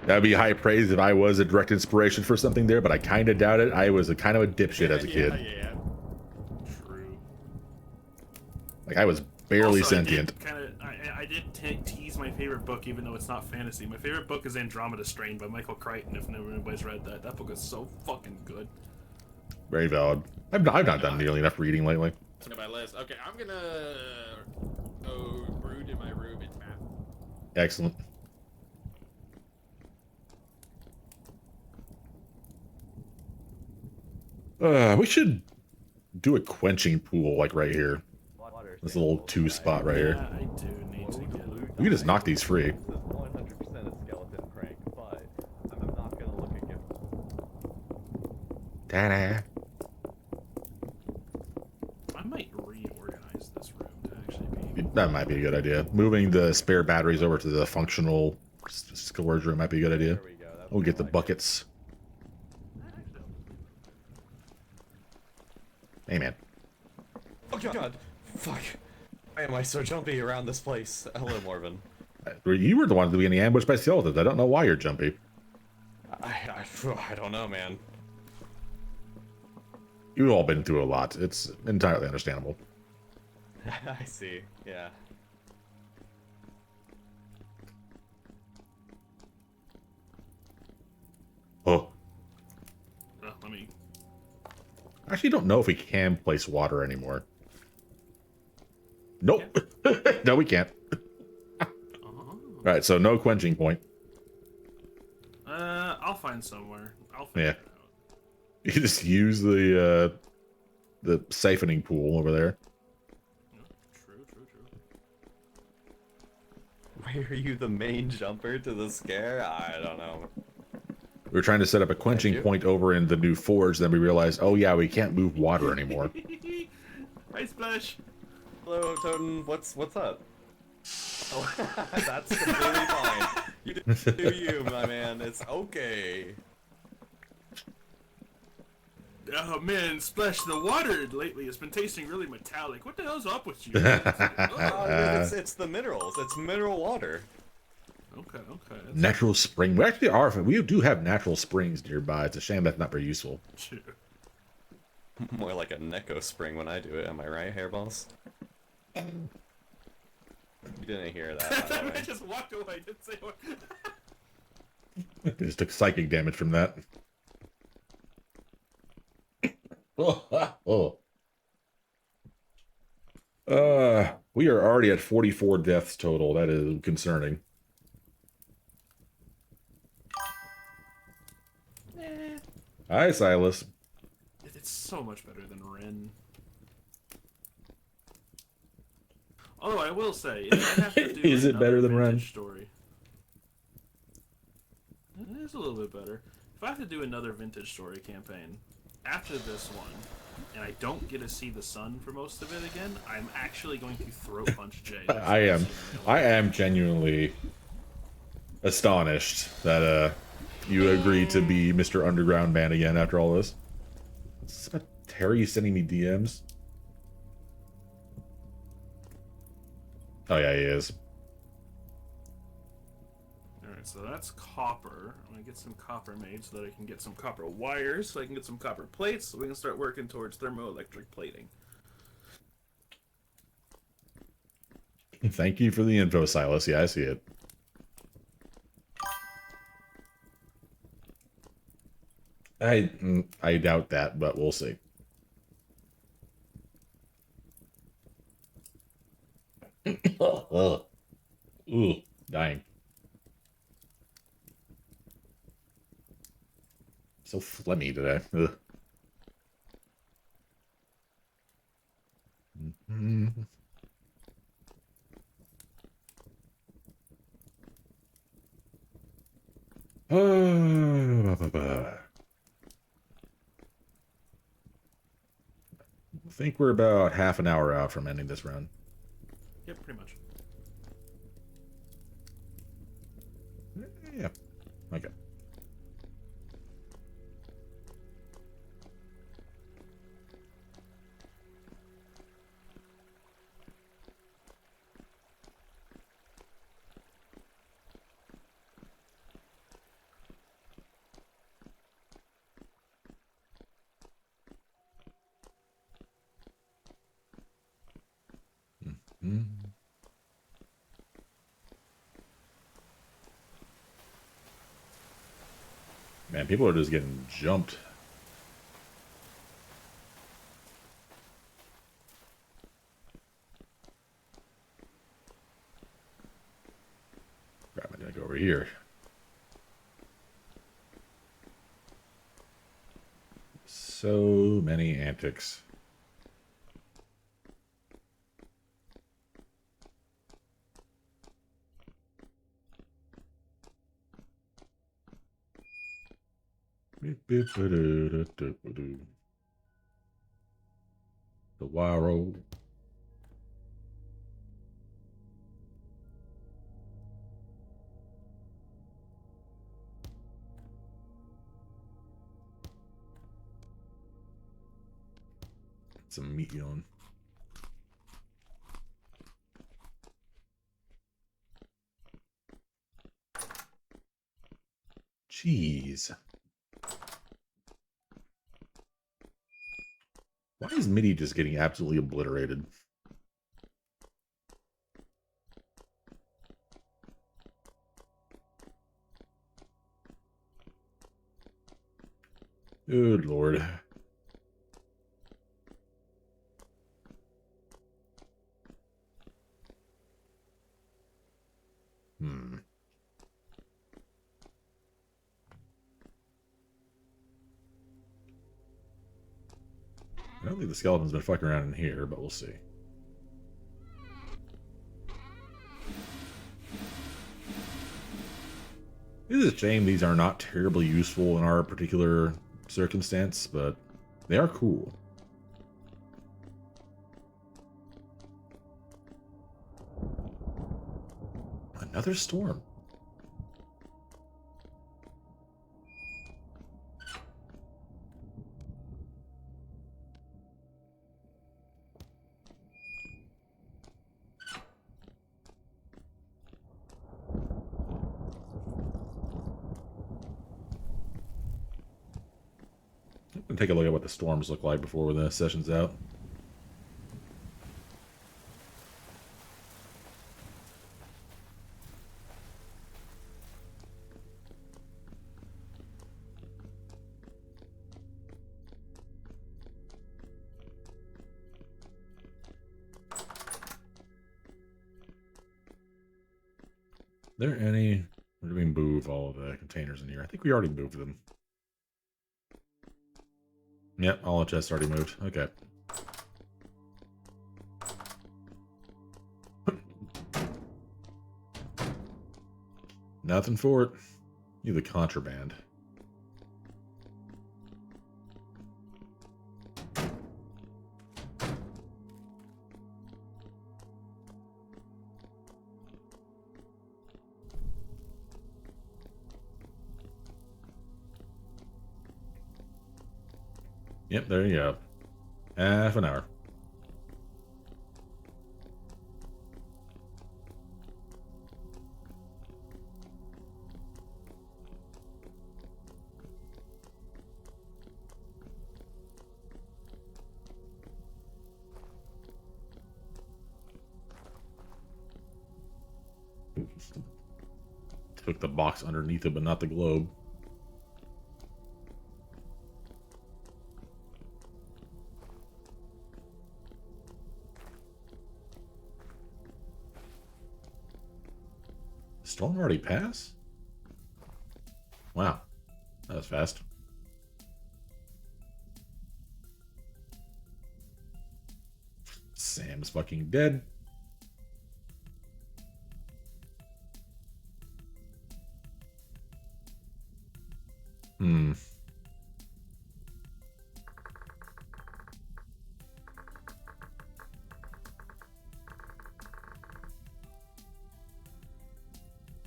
Speaker 1: That'd be high praise if I was a direct inspiration for something there, but I kind of doubt it. I was a kind of a dipshit as a kid.
Speaker 11: Yeah.
Speaker 2: True.
Speaker 1: Like I was barely
Speaker 2: Also,
Speaker 1: sentient.
Speaker 2: I did tease my favorite book, even though it's not fantasy. My favorite book is Andromeda Strain by Michael Crichton. If anybody's read that, that book is so fucking good.
Speaker 1: Very valid. I've not done nearly enough reading lately.
Speaker 11: Look at my list. Okay, I'm gonna go brood in my room. It's math.
Speaker 1: Excellent. We should do a quenching pool like right here. This little 2 spot right here.
Speaker 2: Yeah, I do need to get.
Speaker 1: We can just knock these free.
Speaker 10: 100% a skeleton prank, but I'm not gonna look again.
Speaker 1: Ta-da.
Speaker 2: I might reorganize this room to actually be.
Speaker 1: That might be a good idea. Moving the spare batteries over to the functional storage room might be a good idea. We'll get the buckets. Hey, man.
Speaker 10: Oh god, fuck. Why am I so jumpy around this place? Hello, Morven.
Speaker 1: You were the one getting ambushed by skeletons. I don't know why you're jumpy.
Speaker 10: I don't know, man.
Speaker 1: You've all been through a lot. It's entirely understandable.
Speaker 10: I see, yeah.
Speaker 1: Oh.
Speaker 2: Let me.
Speaker 1: I actually don't know if we can place water anymore. Nope. No, we can't. Alright, so no quenching point.
Speaker 2: I'll find somewhere. I'll figure it out.
Speaker 1: You can just use the siphoning pool over there.
Speaker 2: True.
Speaker 10: Why are you the main jumper to the scare? I don't know.
Speaker 1: We were trying to set up a quenching point over in the new forge, then we realized, oh yeah, we can't move water anymore.
Speaker 2: Hi, Splash.
Speaker 10: Hello, Toten. What's up? Oh, that's completely fine. You do you, my man. It's okay.
Speaker 2: Oh man, Splash, the water lately has been tasting really metallic. What the hell's up with you?
Speaker 10: It's the minerals. It's mineral water.
Speaker 2: Okay.
Speaker 1: Natural spring. We actually are. We do have natural springs nearby. It's a shame that's not very useful.
Speaker 2: Sure.
Speaker 10: More like a Neko spring when I do it. Am I right, hairballs? You didn't hear that. By the way.
Speaker 2: I just walked away. Didn't say what.
Speaker 1: They just took psychic damage from that. We are already at 44 deaths total. That is concerning. Hi, Silas.
Speaker 2: It's so much better than Ren. Although I will say, if I have to do
Speaker 1: Is it better than
Speaker 2: another
Speaker 1: Ren?
Speaker 2: vintage story, it is a little bit better. If I have to do another vintage story campaign after this one, and I don't get to see the sun for most of it again, I'm actually going to throat punch Jay.
Speaker 1: I am genuinely astonished that you agreed to be Mr. Underground Man again after all this. Is this about Terry sending me DMs? Oh yeah, he is.
Speaker 2: Alright, so that's copper. I'm gonna get some copper made so that I can get some copper wires, so I can get some copper plates, so we can start working towards thermoelectric plating.
Speaker 1: Thank you for the info, Silas. Yeah, I see it. I doubt that, but we'll see. Ooh, dying. So phlegmy today. Ugh. I think we're about half an hour out from ending this round.
Speaker 2: Yep, pretty much.
Speaker 1: Yeah. Okay. Mm. Man, people are just getting jumped. Crap, I'm gonna go over here. So many antics. The wire roll. Some meat on. Jeez. Why is MIDI just getting absolutely obliterated? Good lord. Hmm. I don't think the skeleton's been fucking around in here, but we'll see. It is a shame these are not terribly useful in our particular circumstance, but they are cool. Another storm. I'm gonna take a look at what the storms look like before the session's out. Are there any... Where do we move all of the containers in here? I think we already moved them. Yep, all the chests already moved. Okay. Nothing for it. Need the contraband. Yep, there you go. Half an hour. Took the box underneath it, but not the globe. Storm already passed? Wow. That was fast. Sam's fucking dead. Hmm.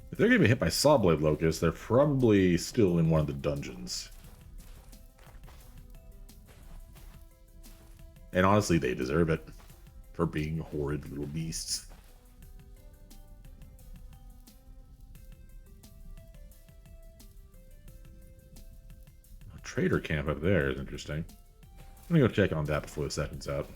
Speaker 1: If they're getting hit by Sawblade Locusts, they're probably still in one of the dungeons. And honestly, they deserve it for being horrid little beasts. A trader camp up there is interesting. I'm gonna go check on that before the session's out.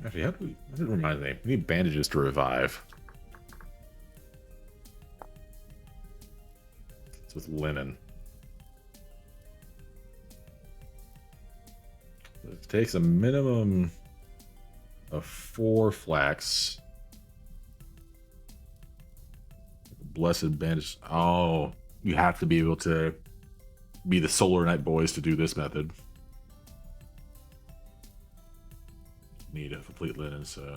Speaker 1: Actually, how do we... That reminds me. We need bandages to revive. It's with linen. It takes a minimum of 4 flax. Blessed bandage. Oh, you have to be able to be the Solar Knight boys to do this method. Need a complete linen, so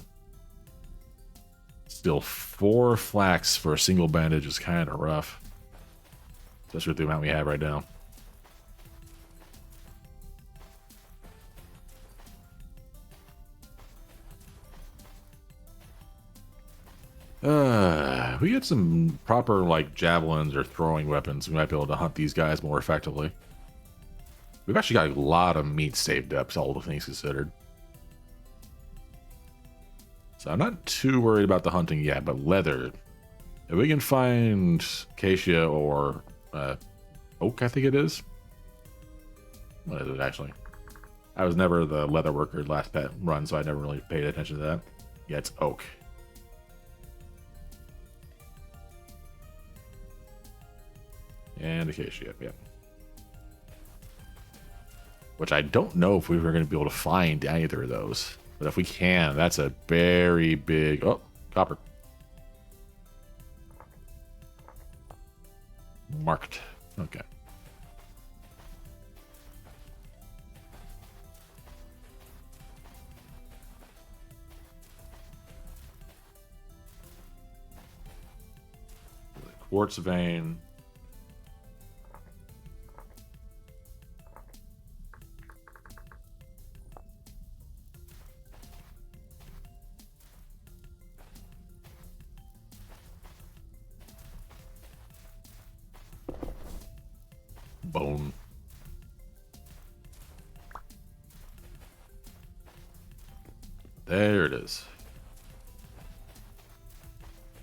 Speaker 1: still 4 flax for a single bandage is kind of rough, especially with the amount we have right now. We get some proper like javelins or throwing weapons. We might be able to hunt these guys more effectively. We've actually got a lot of meat saved up, all the things considered. So I'm not too worried about the hunting yet, but leather. If we can find acacia or oak, I think it is. What is it actually? I was never the leather worker last pet run, so I never really paid attention to that. Yeah, it's oak. And acacia, yeah. Which I don't know if we were going to be able to find either of those. But if we can, that's a very big... Oh, copper. Marked. Okay. Quartz vein. Bone. There it is.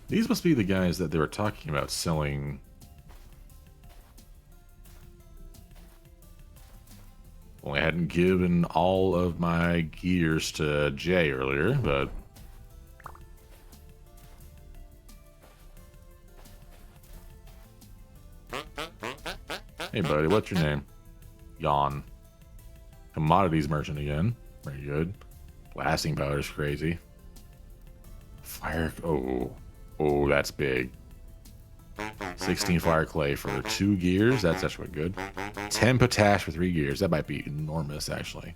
Speaker 1: These must be the guys that they were talking about selling. Well, I hadn't given all of my gears to Jay earlier, but Hey, buddy, what's your name? Yawn. Commodities merchant again. Very good. Blasting powder is crazy. Fire. Oh. Oh, that's big. 16 fire clay for 2 gears. That's actually good. 10 potash for 3 gears. That might be enormous, actually.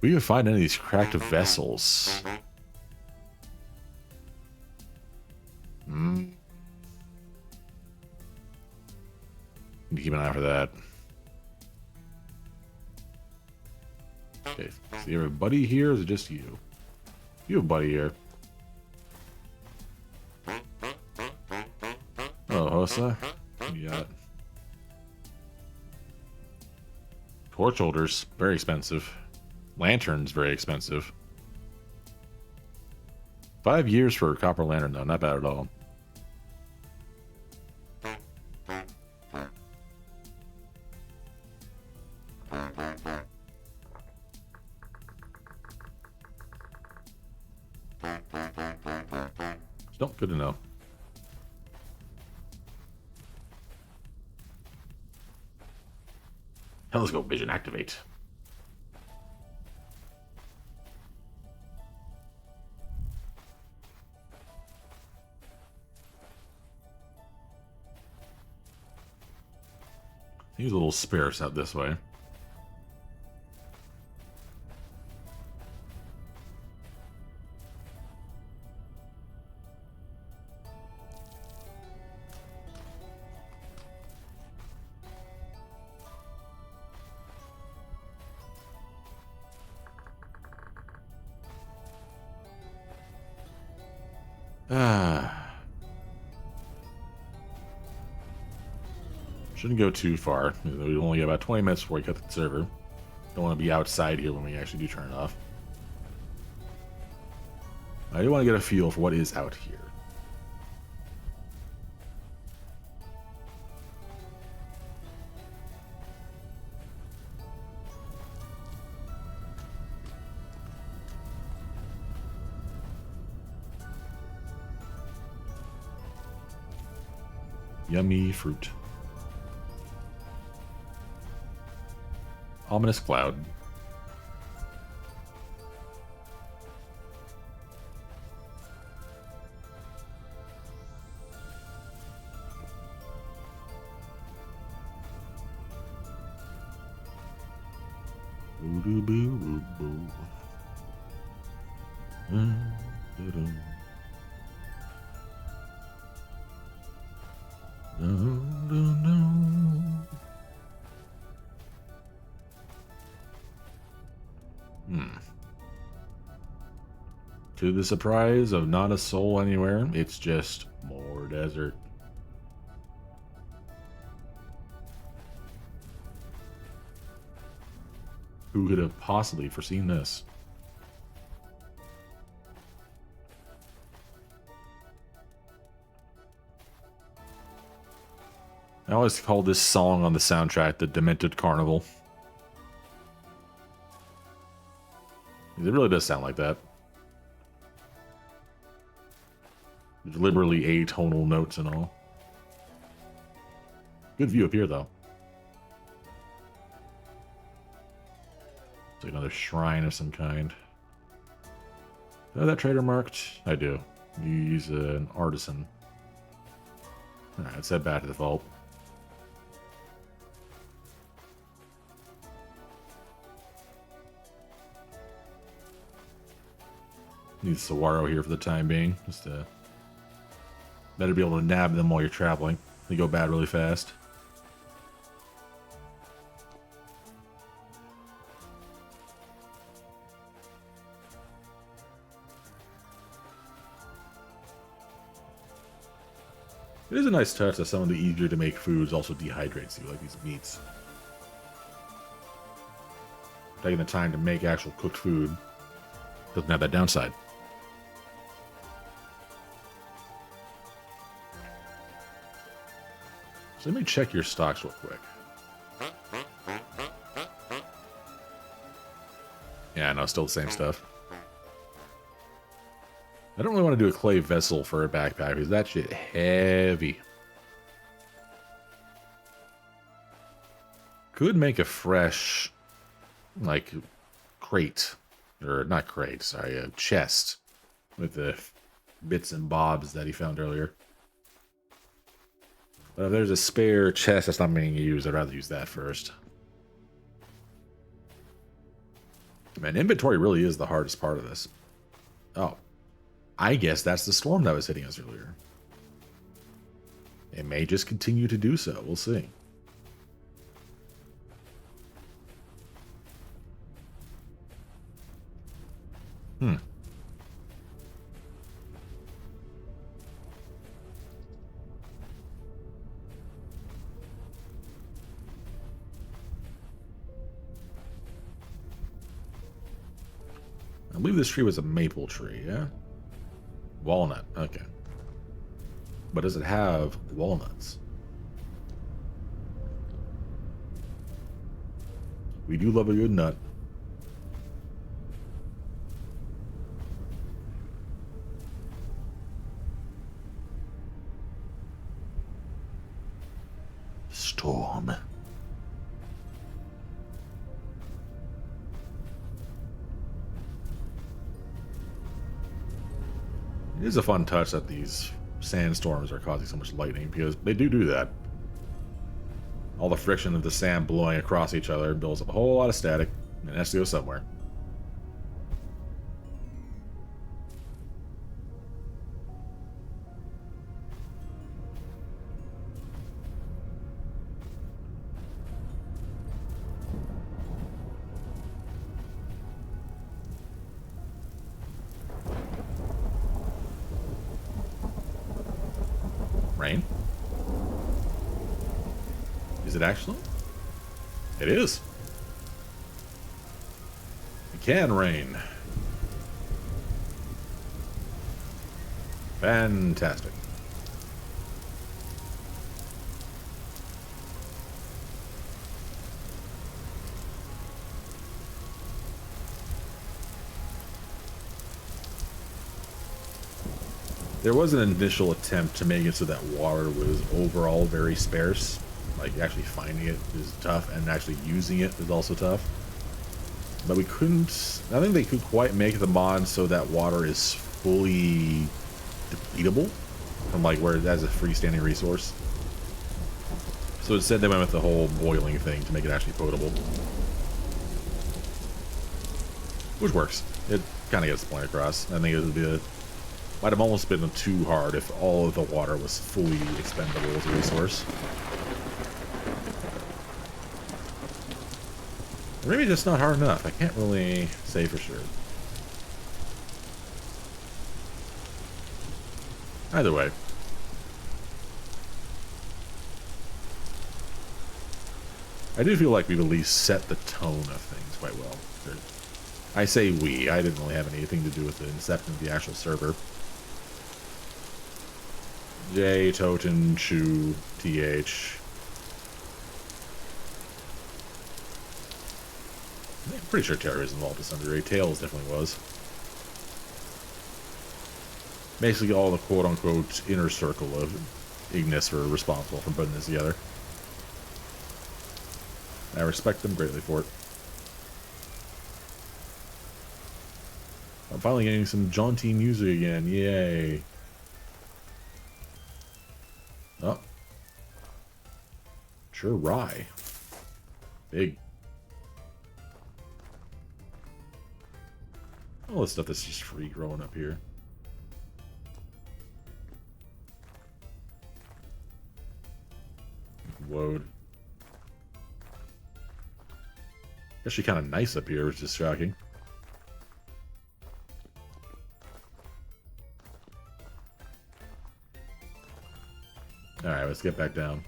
Speaker 1: We can find any of these cracked vessels. Hmm. Need to keep an eye for that. Okay, so you have a buddy here, or is it just you? You have a buddy here. Oh, Hosa. What you got? Torch holders, very expensive. Lanterns, very expensive. 5 years for a copper lantern, though. Not bad at all. Still good to know. Telescope vision activate. He's a little sparse out this way. Shouldn't go too far. We only got about 20 minutes before we cut the server. Don't want to be outside here when we actually do turn it off. I do want to get a feel for what is out here. Yummy fruit. Ominous cloud. To the surprise of not a soul anywhere, it's just more desert. Who could have possibly foreseen this? I always call this song on the soundtrack the Demented Carnival. It really does sound like that. Deliberately atonal notes and all. Good view up here, though. It's like another shrine of some kind. Do I have that trader marked? I do. He's an artisan. Alright, let's head back to the vault. Need Saguaro here for the time being. Just better be able to nab them while you're traveling. They go bad really fast. It is a nice touch that some of the easier to make foods also dehydrates you, like these meats. Taking the time to make actual cooked food doesn't have that downside. So let me check your stocks real quick. Yeah, no, still the same stuff. I don't really want to do a clay vessel for a backpack because that shit heavy. Could make a fresh, like, crate. Or not crate, sorry, a chest. With the bits and bobs that he found earlier. But if there's a spare chest that's not being used, I'd rather use that first. Man, inventory really is the hardest part of this. Oh. I guess that's the storm that was hitting us earlier. It may just continue to do so. We'll see. Hmm. I believe this tree was a maple tree, yeah? Walnut, okay. But does it have walnuts? We do love a good nut. Storm. It is a fun touch that these sandstorms are causing so much lightning, because they do that. All the friction of the sand blowing across each other builds up a whole lot of static, and it has to go somewhere. Rain? Is it actually? It is. It can rain. Fantastic. There was an initial attempt to make it so that water was overall very sparse. Like, actually finding it is tough, and actually using it is also tough. But we couldn't... I think they could quite make the mod so that water is fully depletable from, like, where it has a freestanding resource. So instead they went with the whole boiling thing to make it actually potable. Which works. It kind of gets the point across. I think it would be a... Might have almost been too hard if all of the water was fully expendable as a resource. Or maybe just not hard enough. I can't really say for sure. Either way. I do feel like we've at least set the tone of things quite well. I say we. I didn't really have anything to do with the inception of the actual server. J, Toten, Chu, TH. I'm pretty sure Terrorism Vault to some degree. Tails definitely was. Basically all the quote-unquote inner circle of Ignis were responsible for putting this together. I respect them greatly for it. I'm finally getting some jaunty music again. Yay. Oh. Sure, rye. Big. All this stuff that's just free growing up here. Woad. Actually kind of nice up here, which is shocking. Alright, let's get back down.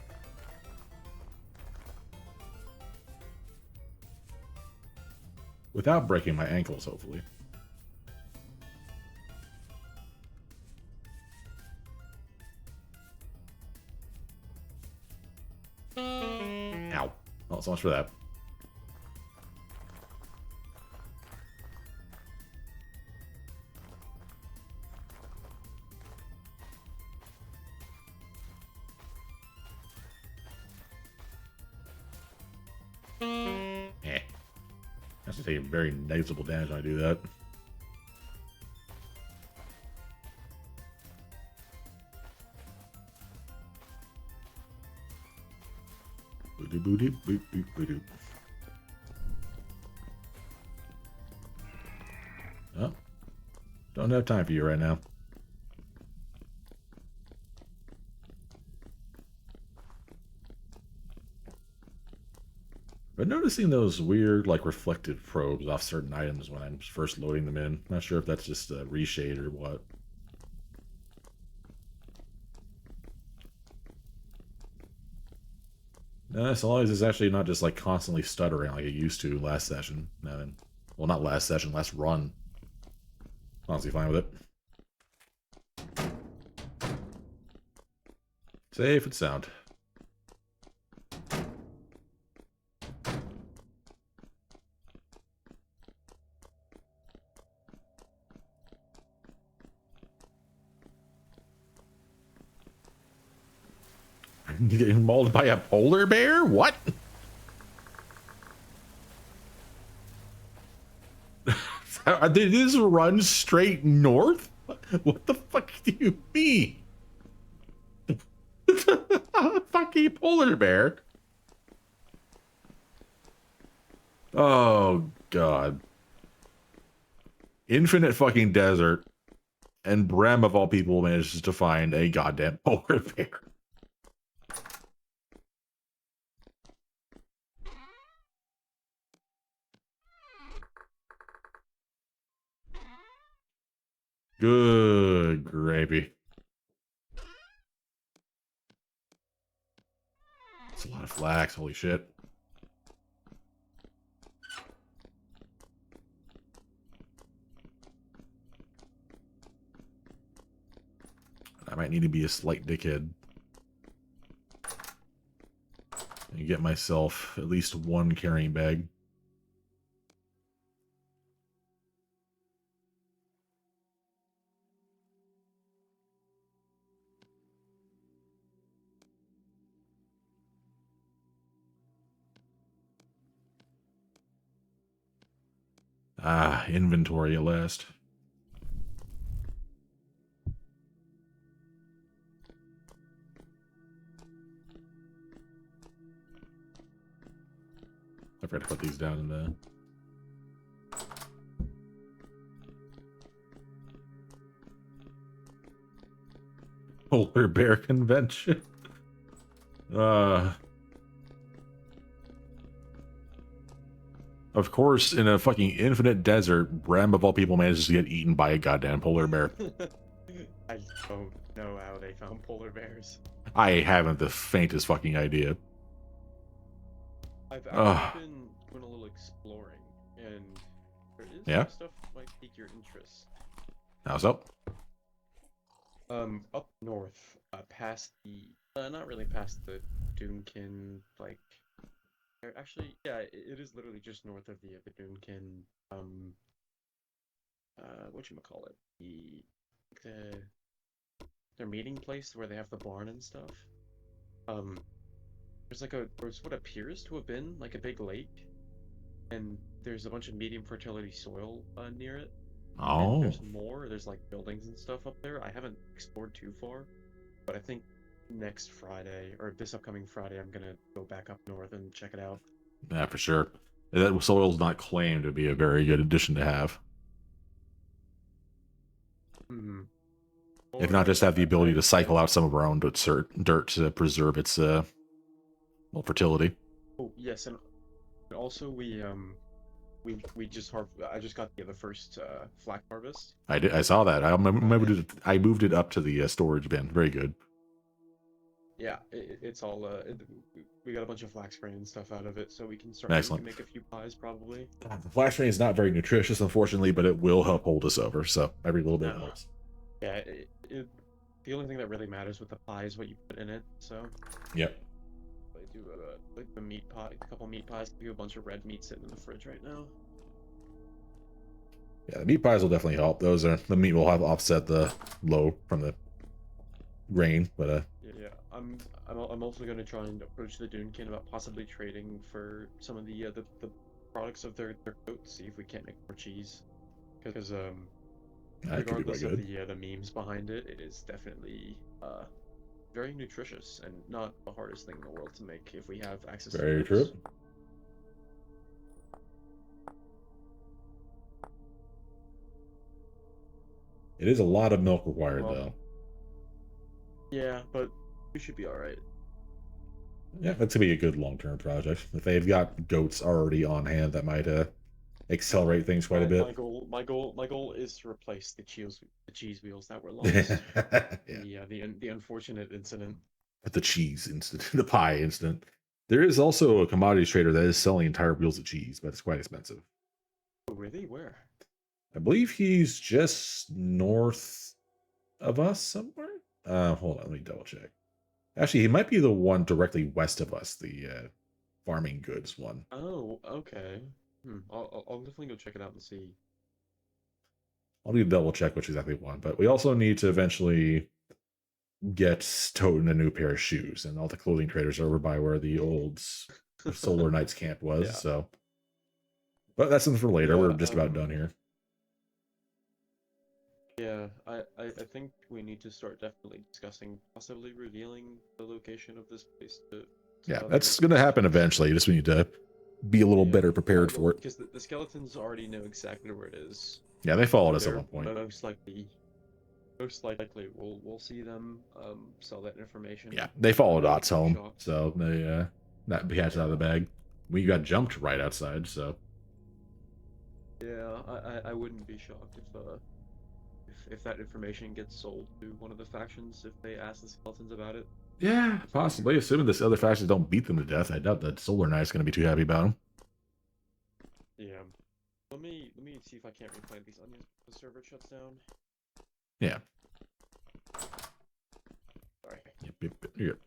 Speaker 1: Without breaking my ankles, hopefully. Ow. Well, so much for that. to take very negligible damage when I do that. Boo-doo, boo-doo, boo-doo, boo-doo. Oh, don't have time for you right now. But noticing those weird, like, reflective probes off certain items when I'm first loading them in. Not sure if that's just a reshade or what. As long as it's actually not just, like, constantly stuttering like it used to last session. Well, not last session, last run. Honestly fine with it. Safe and sound. Getting mauled by a polar bear? What? Did this run straight north? What the fuck do you mean? Fucking polar bear. Oh, God. Infinite fucking desert. And Brem, of all people, manages to find a goddamn polar bear. Good gravy. That's a lot of flax, holy shit. I might need to be a slight dickhead. And get myself at least one carrying bag. Ah, inventory at last. I forgot to put these down in the... Polar Bear Convention. Of course, in a fucking infinite desert, Bram of all people manages to get eaten by a goddamn polar bear.
Speaker 6: I don't know how they found polar bears.
Speaker 1: I haven't the faintest fucking idea.
Speaker 6: I've actually been doing a little exploring, and there is some stuff that might pique your interest.
Speaker 1: How's up?
Speaker 6: Up north, past the, not really past the Doomkin, like, actually, yeah, it is literally just north of the Doomkin, whatchamacallit, their meeting place where they have the barn and stuff. There's what appears to have been like a big lake, and there's a bunch of medium fertility soil near it.
Speaker 1: Oh.
Speaker 6: And there's more. There's like buildings and stuff up there. I haven't explored too far, but I think next Friday or this upcoming Friday, I'm gonna go back up north and check it out.
Speaker 1: Yeah, for sure. That soil's not claimed to be a very good addition to have.
Speaker 6: Mm-hmm.
Speaker 1: If not, just have the ability to cycle out some of our own dirt to preserve its fertility.
Speaker 6: Oh yes, and also we just I just got the first flax harvest.
Speaker 1: I saw that. I moved it up to the storage bin. Very good.
Speaker 6: Yeah, it's all we got a bunch of flax grain and stuff out of it, so we can start.
Speaker 1: Excellent.
Speaker 6: We can make a few pies probably.
Speaker 1: The flax grain is not very nutritious, unfortunately, but it will help hold us over. So every little bit helps.
Speaker 6: Yeah, the only thing that really matters with the pie is what you put in it. So.
Speaker 1: Yep.
Speaker 6: I do like the meat pie, a couple meat pies. We have a bunch of red meat sitting in the fridge right now.
Speaker 1: Yeah, the meat pies will definitely help. The meat will have offset the low from the grain, but
Speaker 6: Yeah, I'm also gonna try and approach the Doomkin about possibly trading for some of the products of their coats, see if we can't make more cheese. Because
Speaker 1: That could be quite
Speaker 6: regardless of
Speaker 1: good.
Speaker 6: the memes behind it, it is definitely very nutritious and not the hardest thing in the world to make if we have access to
Speaker 1: Very
Speaker 6: the
Speaker 1: true.
Speaker 6: goods.
Speaker 1: It is a lot of milk required,
Speaker 6: Well,
Speaker 1: though.
Speaker 6: Yeah, but we should be alright.
Speaker 1: Yeah, that's gonna be a good long-term project. If they've got goats already on hand, that might accelerate things quite a
Speaker 6: My
Speaker 1: bit.
Speaker 6: goal is to replace the cheese wheels that were lost.
Speaker 1: Yeah.
Speaker 6: The unfortunate incident.
Speaker 1: The cheese incident, the pie incident. There is also a commodities trader that is selling entire wheels of cheese, but it's quite expensive.
Speaker 6: Oh, really? Where?
Speaker 1: I believe he's just north of us somewhere. Hold on, let me double check. Actually, he might be the one directly west of us, the farming goods one.
Speaker 6: Oh, okay. I'll definitely go check it out and see.
Speaker 1: I'll need to double check which exactly one, but we also need to eventually get Toten a new pair of shoes, and all the clothing traders are over by where the old Solar Knights camp was.
Speaker 6: Yeah.
Speaker 1: So, but that's something for later.
Speaker 6: Yeah,
Speaker 1: We're just about done here.
Speaker 6: Yeah, I think we need to start definitely discussing possibly revealing the location of this place to
Speaker 1: Yeah,
Speaker 6: other
Speaker 1: that's going to happen eventually. You just need to be a little better prepared for it.
Speaker 6: because the skeletons already know exactly where it is.
Speaker 1: Yeah, they followed us at
Speaker 6: They're
Speaker 1: one point.
Speaker 6: most likely we'll see them sell that information.
Speaker 1: Yeah, they followed Ott's home,
Speaker 6: Shocked.
Speaker 1: so they that cat's out of the bag. We got jumped right outside, so
Speaker 6: Yeah, I wouldn't be shocked if that information gets sold to one of the factions if they ask the skeletons about it.
Speaker 1: yeah, possibly. Assuming this other factions don't beat them to death, I doubt that Solar Knight's going to be too happy about them.
Speaker 6: Yeah. Let me see if I can't replant these onions. The server shuts down.
Speaker 1: Yeah.
Speaker 6: Sorry.
Speaker 1: Yep.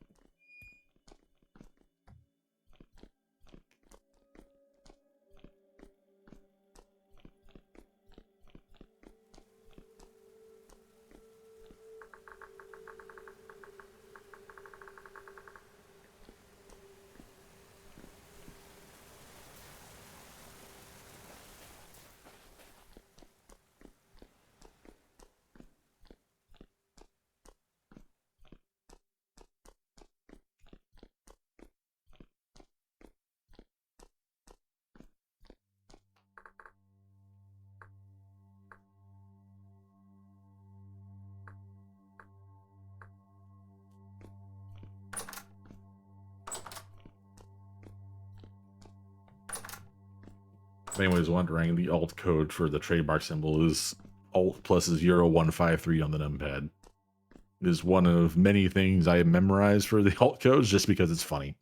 Speaker 1: If anyone's wondering, the alt code for the trademark symbol is alt plus 0153 on the numpad. It is one of many things I have memorized for the alt codes just because it's funny.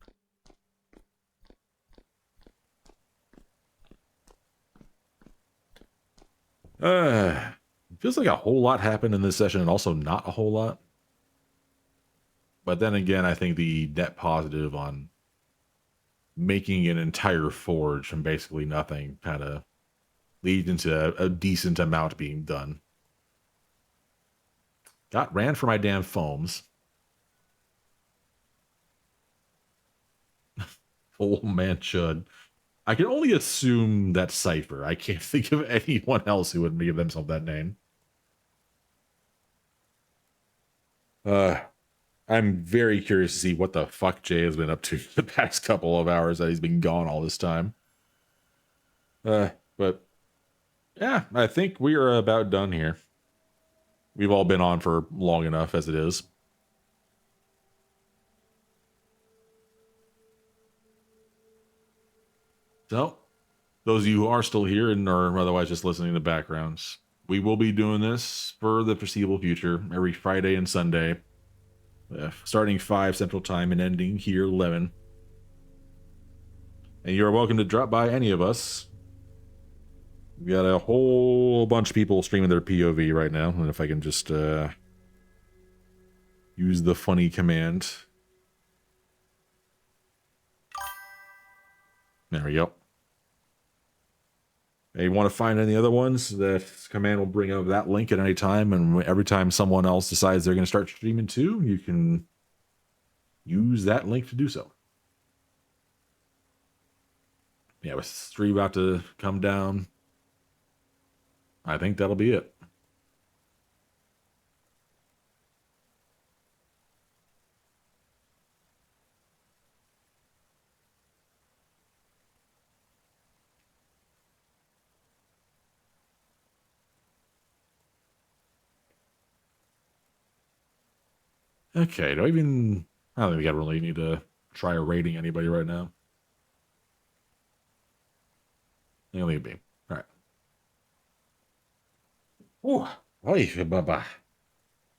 Speaker 1: It feels like a whole lot happened in this session and also not a whole lot. But then again, I think the net positive on making an entire forge from basically nothing kind of leads into a decent amount being done. Got ran for my damn foams. Old man chud. I can only assume that's Cypher. I can't think of anyone else who would give themselves that name. I'm very curious to see what the fuck Jay has been up to the past couple of hours that he's been gone all this time. But yeah, I think we are about done here. We've all been on for long enough as it is. So, those of you who are still here and are otherwise just listening to backgrounds, we will be doing this for the foreseeable future every Friday and Sunday, starting 5 Central Time and ending here 11. And you're welcome to drop by any of us. We got a whole bunch of people streaming their POV right now, and if I can just use the funny command. There we go. If you want to find any other ones, the command will bring up that link at any time, and every time someone else decides they're going to start streaming too, you can use that link to do so. Yeah, with 3 about to come down, I think that'll be it. Okay, do I even... I don't think we got really need to try raiding anybody right now. Yeah, leave it be. All right. Ooh, hey, bye-bye.